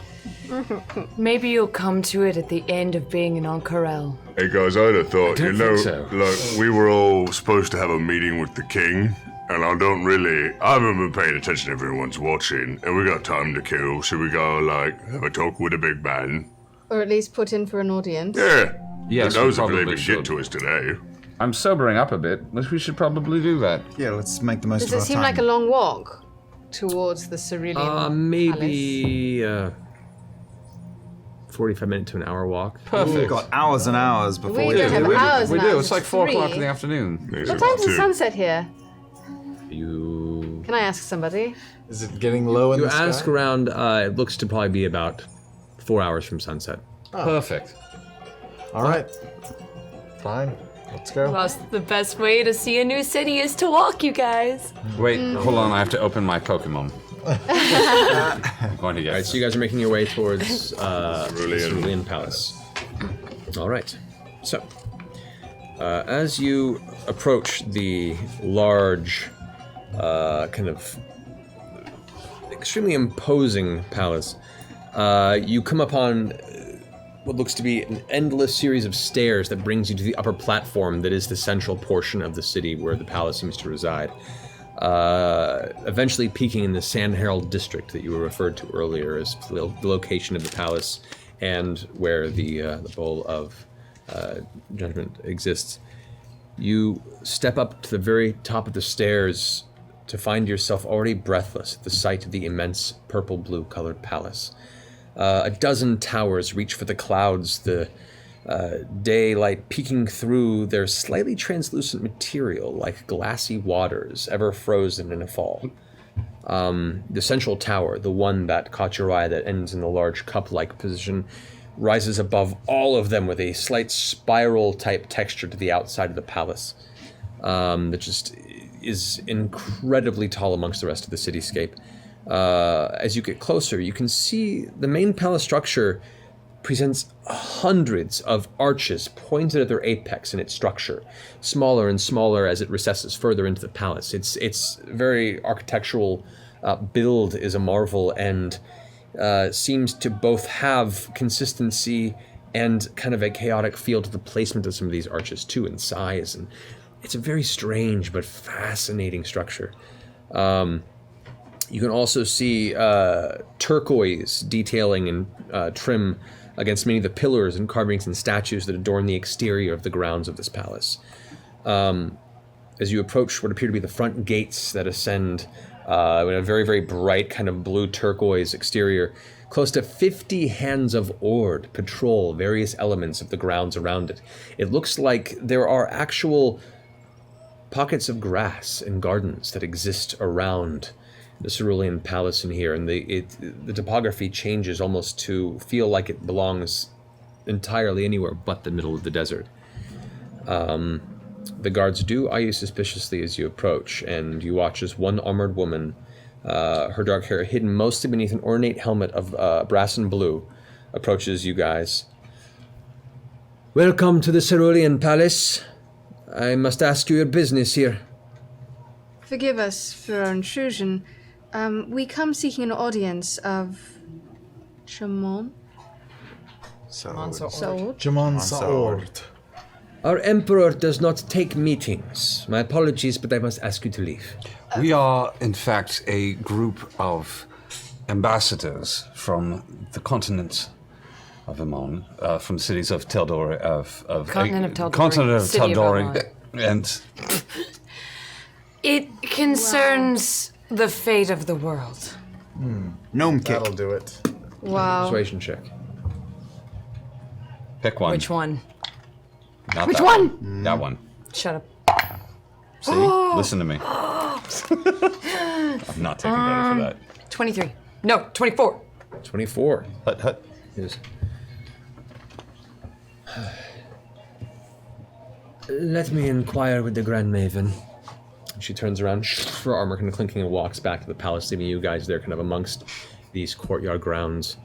maybe you'll come to it at the end of being an Ank'Harel. Hey guys, I'd have thought, I you don't know, think so. like we were all supposed to have a meeting with the king, and I haven't been paying attention. Everyone's watching, and we got time to kill. Should we go have a talk with a big man? Or at least put in for an audience. Yeah. Yes, Who knows we if they'll probably even should. get to us today? I'm sobering up a bit. We should probably do that. Yeah, let's make the most Does of it our seem time. like a long walk towards the Cerulean Palace? Maybe 45-minute to an hour walk. We've got hours and hours before We we don't do. have hours We and do. hours, It's like 4 o'clock in three. the afternoon. What time's the sunset here? You Can I ask somebody? Is it getting low in you the sky? ask around. It looks to probably be about 4 hours from sunset. Perfect. All right. Fine. Let's go. Well, the best way to see a new city is to walk, you guys. Wait, hold on. I have to open my Pokemon. I'm going to get. All right, so you guys are making your way towards Cerulean Palace. All right. So, as you approach the large, kind of extremely imposing palace, you come upon what looks to be an endless series of stairs that brings you to the upper platform that is the central portion of the city where the palace seems to reside. Eventually peaking in the Ank'Harel district that you were referred to earlier as the location of the palace and where the bowl of judgment exists. You step up to the very top of the stairs to find yourself already breathless at the sight of the immense purple-blue colored palace. A dozen towers reach for the clouds, the daylight peeking through their slightly translucent material like glassy waters ever frozen in a fall. The central tower, the one that caught your eye that ends in a large cup-like position, rises above all of them with a slight spiral-type texture to the outside of the palace that just is incredibly tall amongst the rest of the cityscape. As you get closer, you can see the main palace structure presents hundreds of arches pointed at their apex in its structure, smaller and smaller as it recesses further into the palace. Its very architectural build is a marvel and seems to both have consistency and kind of a chaotic feel to the placement of some of these arches too in size. And it's a very strange but fascinating structure. You can also see turquoise detailing and trim against many of the pillars and carvings and statues that adorn the exterior of the grounds of this palace. As you approach what appear to be the front gates that ascend in a very, very bright kind of blue turquoise exterior, close to 50 hands of Ord patrol various elements of the grounds around it. It looks like there are actual pockets of grass and gardens that exist around cerulean palace in here, and the topography changes almost to feel like it belongs entirely anywhere but the middle of the desert. The guards do eye you suspiciously as you approach, and you watch as one armored woman, her dark hair hidden mostly beneath an ornate helmet of brass and blue, approaches you guys. Welcome to the Cerulean Palace. I must ask you your business here. Forgive us for our intrusion. We come seeking an audience of Jamon. Saord. Jamon Saord. Our emperor does not take meetings. My apologies, but I must ask you to leave. We are, in fact, a group of ambassadors from the continent of Amon, from cities of Teldor, Continent of Teldor. Continent of City of Teldor, Amon. and It concerns the fate of the world. Gnome kick. That'll do it. Wow. Persuasion check. Pick one. Which one? Not Which that one? That one. Shut up. See? Listen to me. I'm not taking credit for that. 23. No, 24. 24. Hut. Yes. Let me inquire with the Grand Maven. She turns around, her armor kind of clinking, and walks back to the palace, leaving you guys there kind of amongst these courtyard grounds.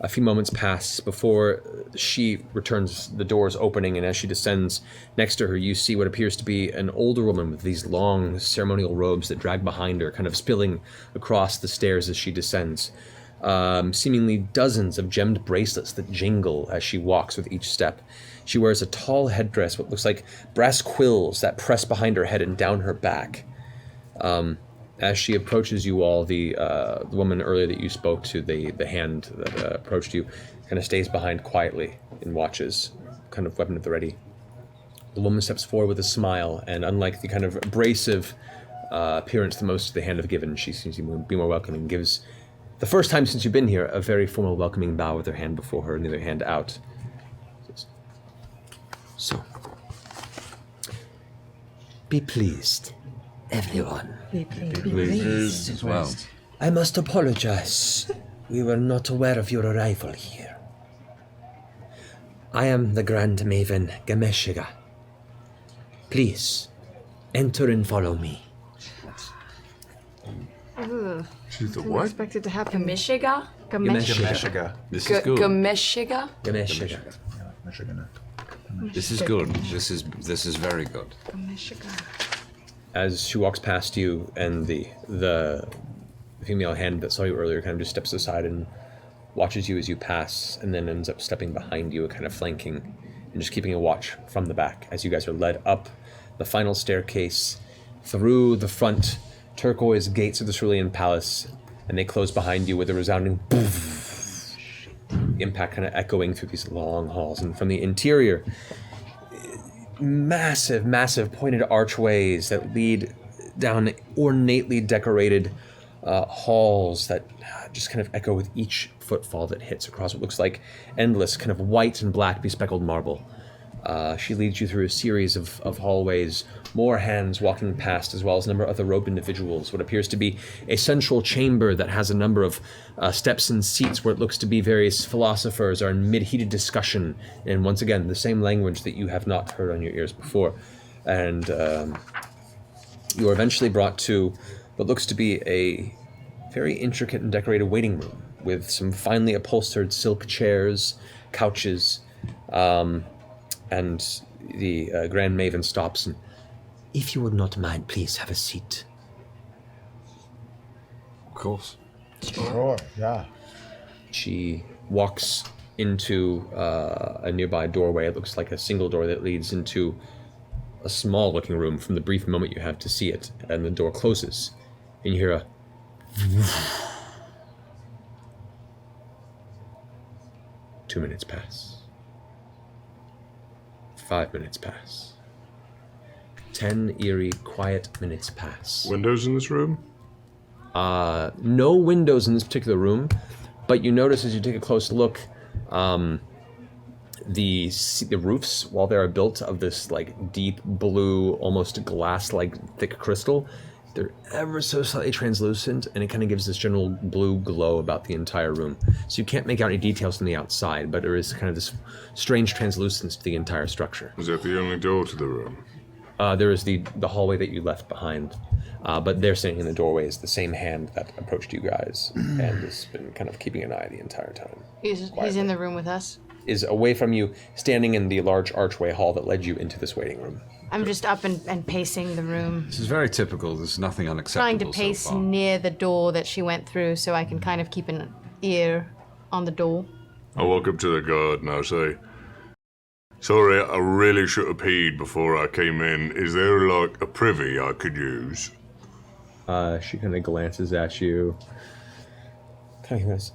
A few moments pass before she returns, the doors opening, and as she descends, next to her you see what appears to be an older woman with these long ceremonial robes that drag behind her, kind of spilling across the stairs as she descends. Seemingly dozens of gemmed bracelets that jingle as she walks with each step. She wears a tall headdress, what looks like brass quills that press behind her head and down her back. As she approaches you all, the woman earlier that you spoke to, the hand that approached you, kind of stays behind quietly and watches, kind of weapon at the ready. The woman steps forward with a smile, and unlike the kind of abrasive appearance that most of the hand have given, she seems to be more welcoming, gives, the first time since you've been here, a very formal welcoming bow with her hand before her and the other hand out. So, be pleased, everyone. Be pleased. As well. I must apologize. We were not aware of your arrival here. I am the Grand Maven Gameshiga. Please, enter and follow me. Ugh. She's the Didn't what? expect it to happen. Gamishiga? Gameshiga. This is good. Gameshiga? Gameshiga. This is good. This is very good. As she walks past you, and the female hand that saw you earlier kind of just steps aside and watches you as you pass, and then ends up stepping behind you, kind of flanking, and just keeping a watch from the back as you guys are led up the final staircase, through the front turquoise gates of the Cerulean Palace, and they close behind you with a resounding poof, impact kind of echoing through these long halls. And from the interior, massive pointed archways that lead down ornately decorated halls that just kind of echo with each footfall that hits across what looks like endless kind of white and black bespeckled marble. She leads you through a series of hallways, more hands walking past, as well as a number of other robed individuals, what appears to be a central chamber that has a number of steps and seats where it looks to be various philosophers are in mid-heated discussion, and once again, the same language that you have not heard on your ears before. And you are eventually brought to what looks to be a very intricate and decorated waiting room with some finely upholstered silk chairs, couches, and the Grand Maven stops and, if you would not mind, please have a seat. Of course. Sure, yeah. She walks into a nearby doorway. It looks like a single door that leads into a small looking room from the brief moment you have to see it, and the door closes, and you hear a 2 minutes pass. 5 minutes pass. 10 eerie, quiet minutes pass. Windows in this room? No windows in this particular room, but you notice as you take a close look, the roofs, while they are built of this like deep blue, almost glass-like thick crystal, They're ever so slightly translucent, and it kind of gives this general blue glow about the entire room. So you can't make out any details from the outside, but there is kind of this strange translucence to the entire structure. Is that the only door to the room? There is the hallway that you left behind, but they're standing in the doorway is the same hand that approached you guys and has been kind of keeping an eye the entire time. He's in the room with us. Is away from you, standing in the large archway hall that led you into this waiting room. I'm just up and pacing the room. This is very typical. There's nothing unacceptable Trying to pace so far. near the door that she went through so I can kind of keep an ear on the door. I walk up to the guard and I say, sorry, I really should have peed before I came in. Is there, like, a privy I could use? She kind of glances at you. Kind of goes,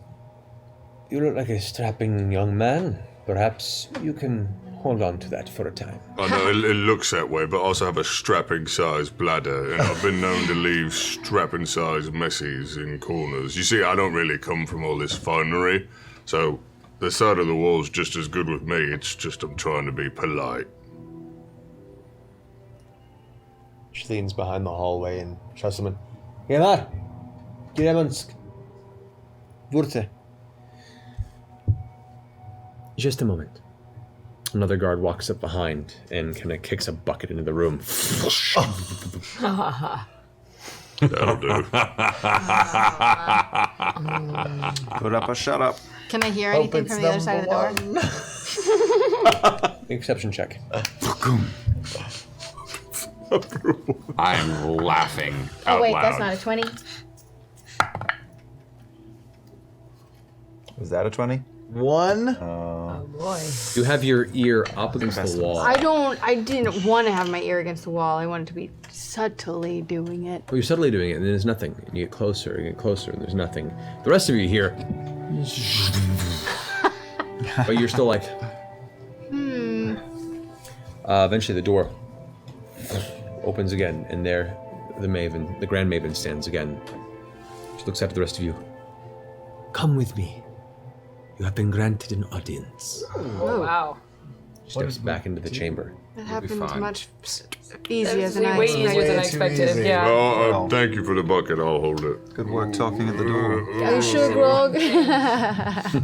you look like a strapping young man. Perhaps you can hold on to that for a time. I know it looks that way, but I also have a strapping-sized bladder, and I've been known to leave strapping-sized messies in corners. You see, I don't really come from all this finery, so the side of the wall's just as good with me. It's just I'm trying to be polite. She leans behind the hallway and shouts someone, Gemar! Giremonsk! Wurte! Just a moment. Another guard walks up behind and kind of kicks a bucket into the room. That'll do. Put up or shut up. Can I hear anything from the other side of the door? Exception check. I am laughing Oh out wait, loud. that's not a 20. Was that a 20? 1. Oh boy. You have your ear up against the wall. I didn't want to have my ear against the wall. I wanted to be subtly doing it. Well, you're subtly doing it, and there's nothing. And you get closer, and there's nothing. The rest of you hear. But you're still like. Eventually, the door opens again, and there, the Grand Maven stands again. She looks up at the rest of you. Come with me. You have been granted an audience. Oh, wow. Steps back into the chamber. That happened much easier than I way expected. easier than I expected, yeah. Well, thank you for the bucket. I'll hold it. Good work talking at the door. Are you sure, Grog?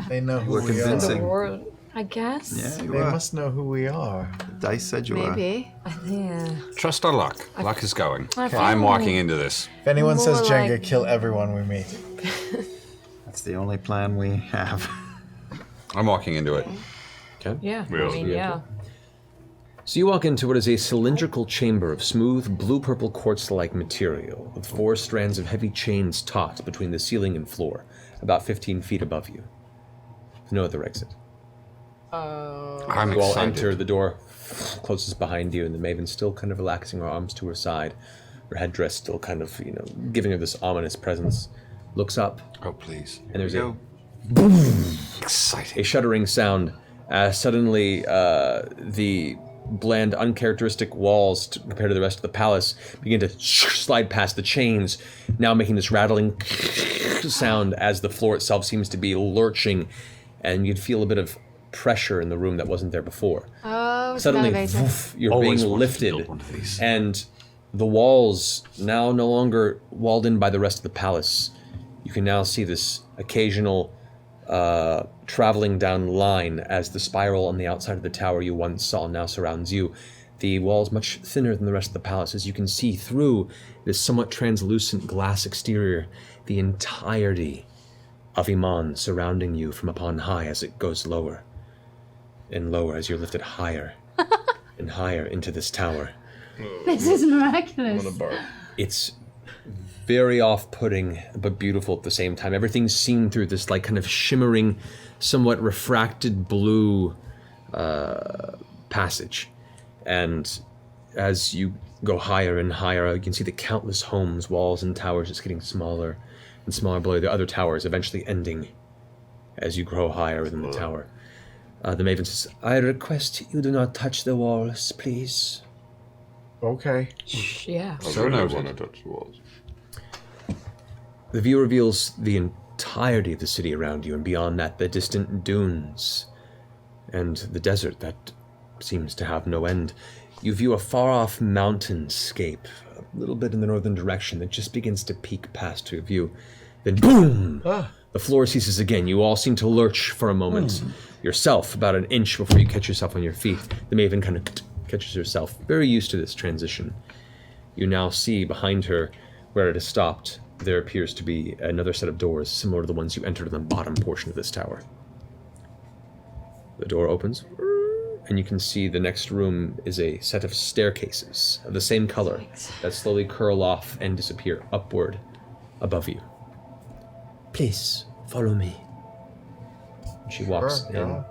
They know who We're we convincing. are. I guess. Yeah, you They are. must know who we are. The dice said you were. Maybe. Yeah. Trust our luck. Luck is going. I feel I'm walking like- into this. If anyone More says Jenga, like- kill everyone we meet. That's the only plan we have. I'm walking into it. Okay. Yeah. Yeah. I mean, yeah. So you walk into what is a cylindrical chamber of smooth, blue-purple quartz-like material, with 4 strands of heavy chains taut between the ceiling and floor, about 15 feet above you. No other exit. I'm You all excited. enter, the door closes behind you, and the Maven's still kind of relaxing her arms to her side, her headdress still kind of, giving her this ominous presence. Looks up, Oh, please. and there's Go. Exciting. a shuddering sound as suddenly the bland, uncharacteristic walls compared to the rest of the palace begin to slide past the chains, now making this rattling sound as the floor itself seems to be lurching, and you'd feel a bit of pressure in the room that wasn't there before. Oh, it's Suddenly, an elevator. woof, you're Always being wanted to lifted, build one of these. and the walls, now no longer walled in by the rest of the palace, you can now see this occasional traveling down line as the spiral on the outside of the tower you once saw now surrounds you. The walls much thinner than the rest of the palace, as you can see through this somewhat translucent glass exterior the entirety of Iman surrounding you from upon high as it goes lower and lower as you're lifted higher and higher into this tower. This is miraculous. It's very off-putting, but beautiful at the same time. Everything's seen through this kind of shimmering, somewhat refracted blue passage. And as you go higher and higher, you can see the countless homes, walls, and towers just getting smaller and smaller below the other towers, eventually ending as you grow higher within the tower. The Maven says, I request you do not touch the walls, please. Okay. Yeah. I really want to touch the walls. The view reveals the entirety of the city around you, and beyond that, the distant dunes and the desert that seems to have no end. You view a far-off mountainscape little bit in the northern direction that just begins to peek past your view. Then boom! The floor ceases again. You all seem to lurch for a moment. Yourself, about an inch before you catch yourself on your feet. The Maven kind of catches herself, very used to this transition. You now see behind her, where it has stopped, there appears to be another set of doors similar to the ones you entered in the bottom portion of this tower. The door opens, and you can see the next room is a set of staircases of the same color that slowly curl off and disappear upward above you. Please, follow me. She walks in,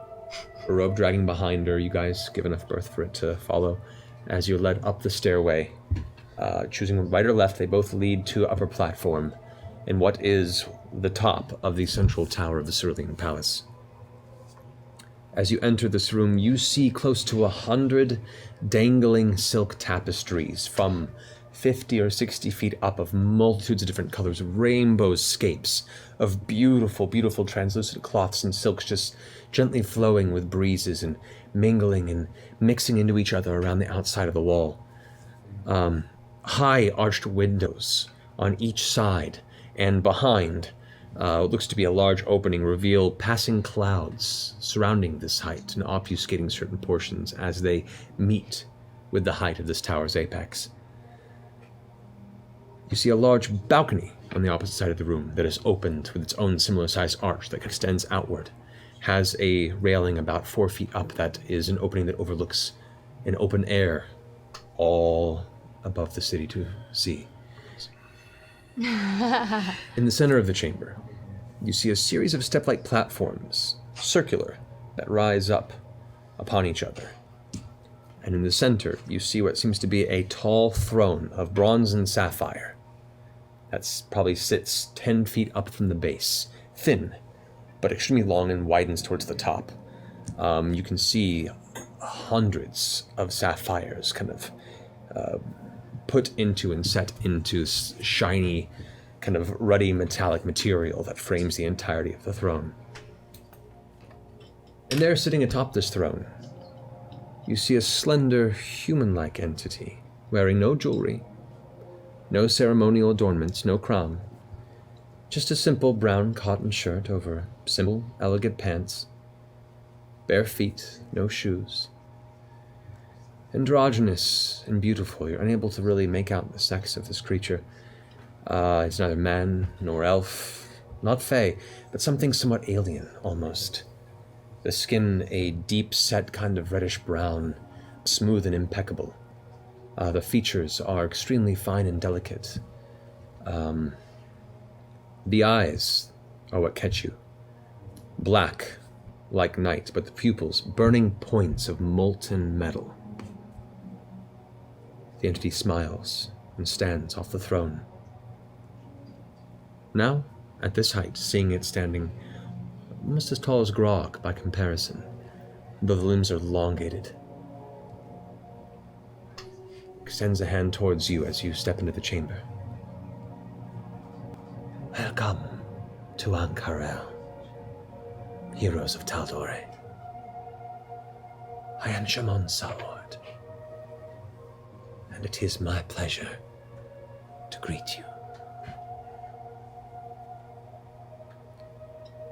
her robe dragging behind her. You guys give enough birth for it to follow. As you're led up the stairway, choosing right or left, they both lead to upper platform in what is the top of the central tower of the Cerulean Palace. As you enter this room, you see close to 100 dangling silk tapestries from 50 or 60 feet up of multitudes of different colors, rainbowscapes of beautiful, beautiful translucent cloths and silks just gently flowing with breezes and mingling and mixing into each other around the outside of the wall. High arched windows on each side and behind what looks to be a large opening reveal passing clouds surrounding this height and obfuscating certain portions as they meet with the height of this tower's apex. You see a large balcony on the opposite side of the room that is opened with its own similar-sized arch that extends outward, has a railing about 4 feet up that is an opening that overlooks an open air all above the city to see. In the center of the chamber, you see a series of step-like platforms, circular, that rise up upon each other. And in the center, you see what seems to be a tall throne of bronze and sapphire that probably sits 10 feet up from the base, thin, but extremely long and widens towards the top. You can see hundreds of sapphires kind of put into and set into shiny, kind of ruddy metallic material that frames the entirety of the throne. And there, sitting atop this throne, you see a slender, human-like entity, wearing no jewelry, no ceremonial adornments, no crown, just a simple brown cotton shirt over simple, elegant pants, bare feet, no shoes. Androgynous and beautiful, you're unable to really make out the sex of this creature. It's neither man nor elf, not fae, but something somewhat alien, almost. The skin a deep-set kind of reddish-brown, smooth and impeccable. The features are extremely fine and delicate. The eyes are what catch you. Black, like night, but the pupils, burning points of molten metal. The entity smiles and stands off the throne. Now, at this height, seeing it standing almost as tall as Grog by comparison, though the limbs are elongated, extends a hand towards you as you step into the chamber. Welcome to Ank'Harel, heroes of Tal'Dorei. I am Shamon Salward, and it is my pleasure to greet you.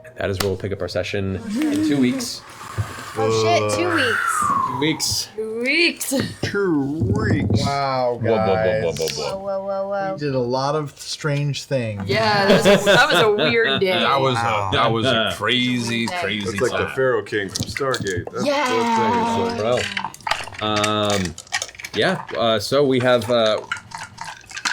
And that is where we'll pick up our session in 2 weeks. Oh shit, 2 weeks. 2 weeks. 2 weeks. 2 weeks. Wow, guys. Whoa, whoa, whoa, whoa. We did a lot of strange things. Yeah, that was a weird day. That was a crazy, crazy It's like the time. Pharaoh King from Stargate. That's Yeah. the thing. So we have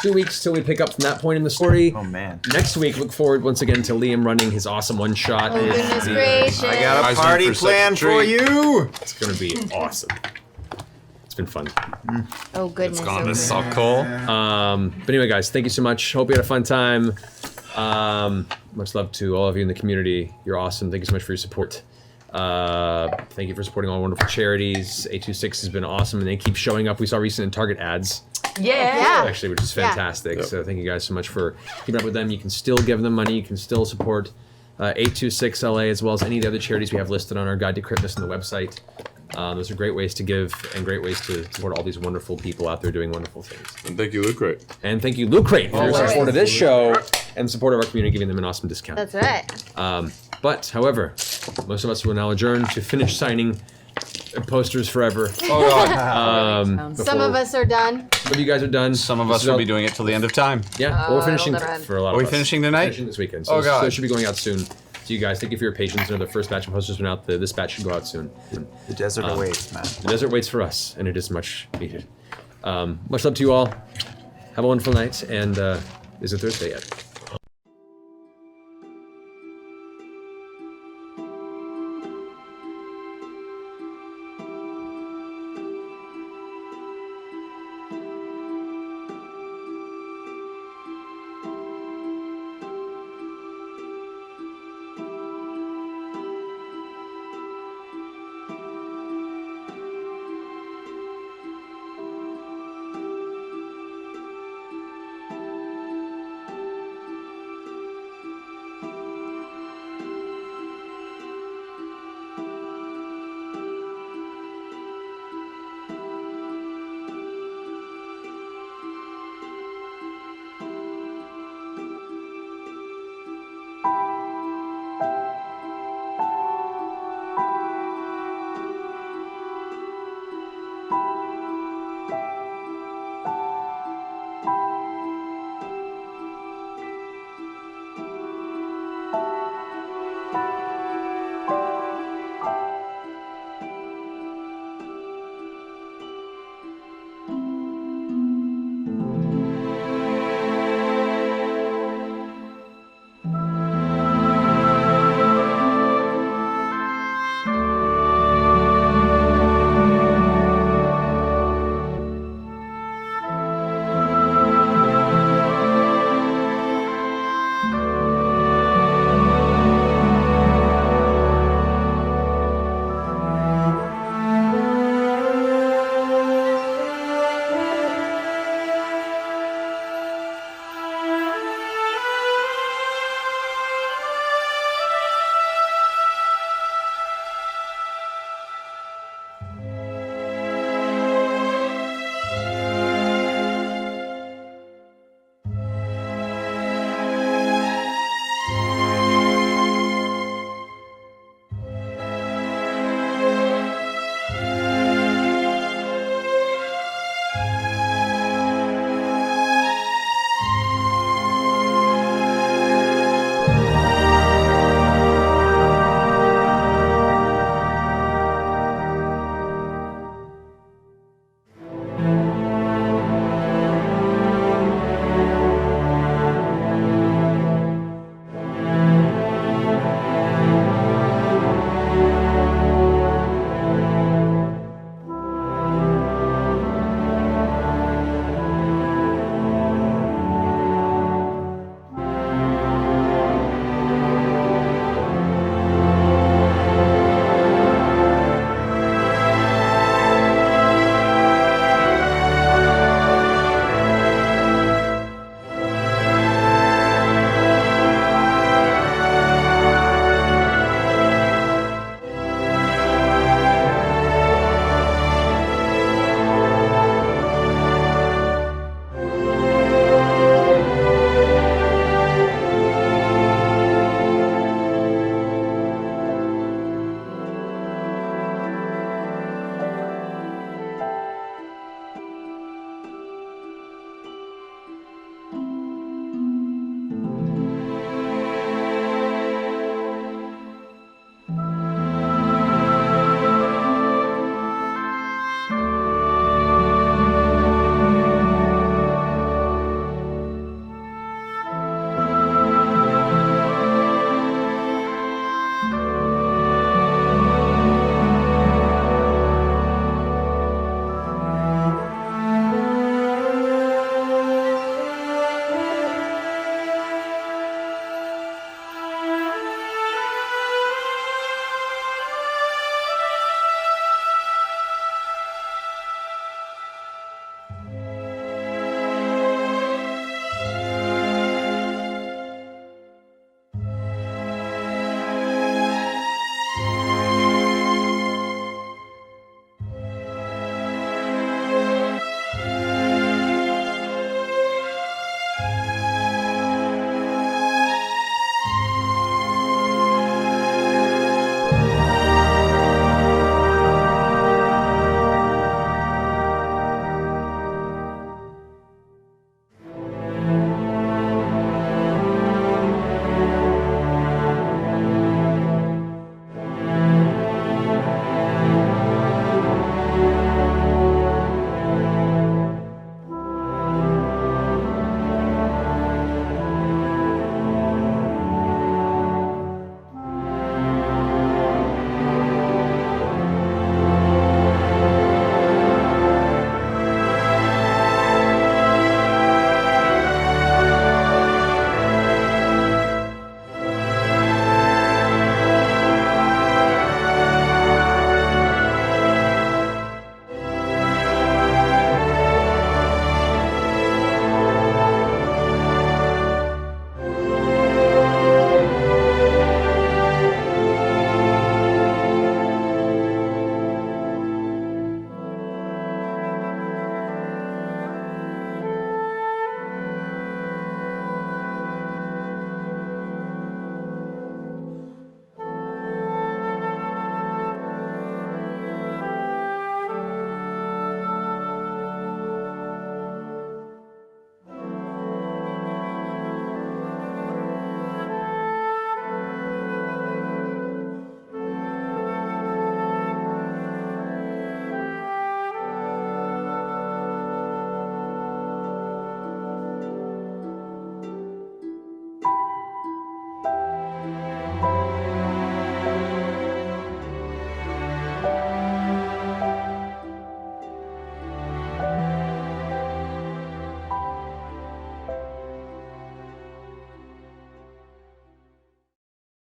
2 weeks till we pick up from that point in the story. Oh man. Next week, look forward once again to Liam running his awesome one-shot. Oh, goodness gracious. I got a Guys, party in for a plan second for treat. you. It's gonna be awesome. It's been fun. Oh, goodness. It's gonna be oh, so cool. But anyway, guys, thank you so much. Hope you had a fun time. Much love to all of you in the community. You're awesome. Thank you so much for your support. Thank you for supporting all wonderful charities. 826 has been awesome, and they keep showing up. We saw recent in Target ads. Yeah. Actually, which is fantastic. So thank you guys so much for keeping up with them. You can still give them money. You can still support 826 LA as well as any of the other charities we have listed on our Guide to Cryptness on the website. Those are great ways to give and great ways to support all these wonderful people out there doing wonderful things. And thank you, Loot Crate. And thank you, Loot Crate, for your support of this show and support of our community, giving them an awesome discount. That's right. But, however, most of us will now adjourn to finish signing posters forever. Oh God. Some of us are done. Some of you guys are done. Some of us will be doing it till the end of time. Yeah, we're finishing for a lot of us. Are we finishing tonight? Finishing this weekend. So, Oh God. so it should be going out soon. So you guys, thank you for your patience. The first batch of posters went out. This batch should go out soon. The desert awaits, man. The desert waits for us, and it is much needed. Much love to you all. Have a wonderful night, and is it Thursday yet?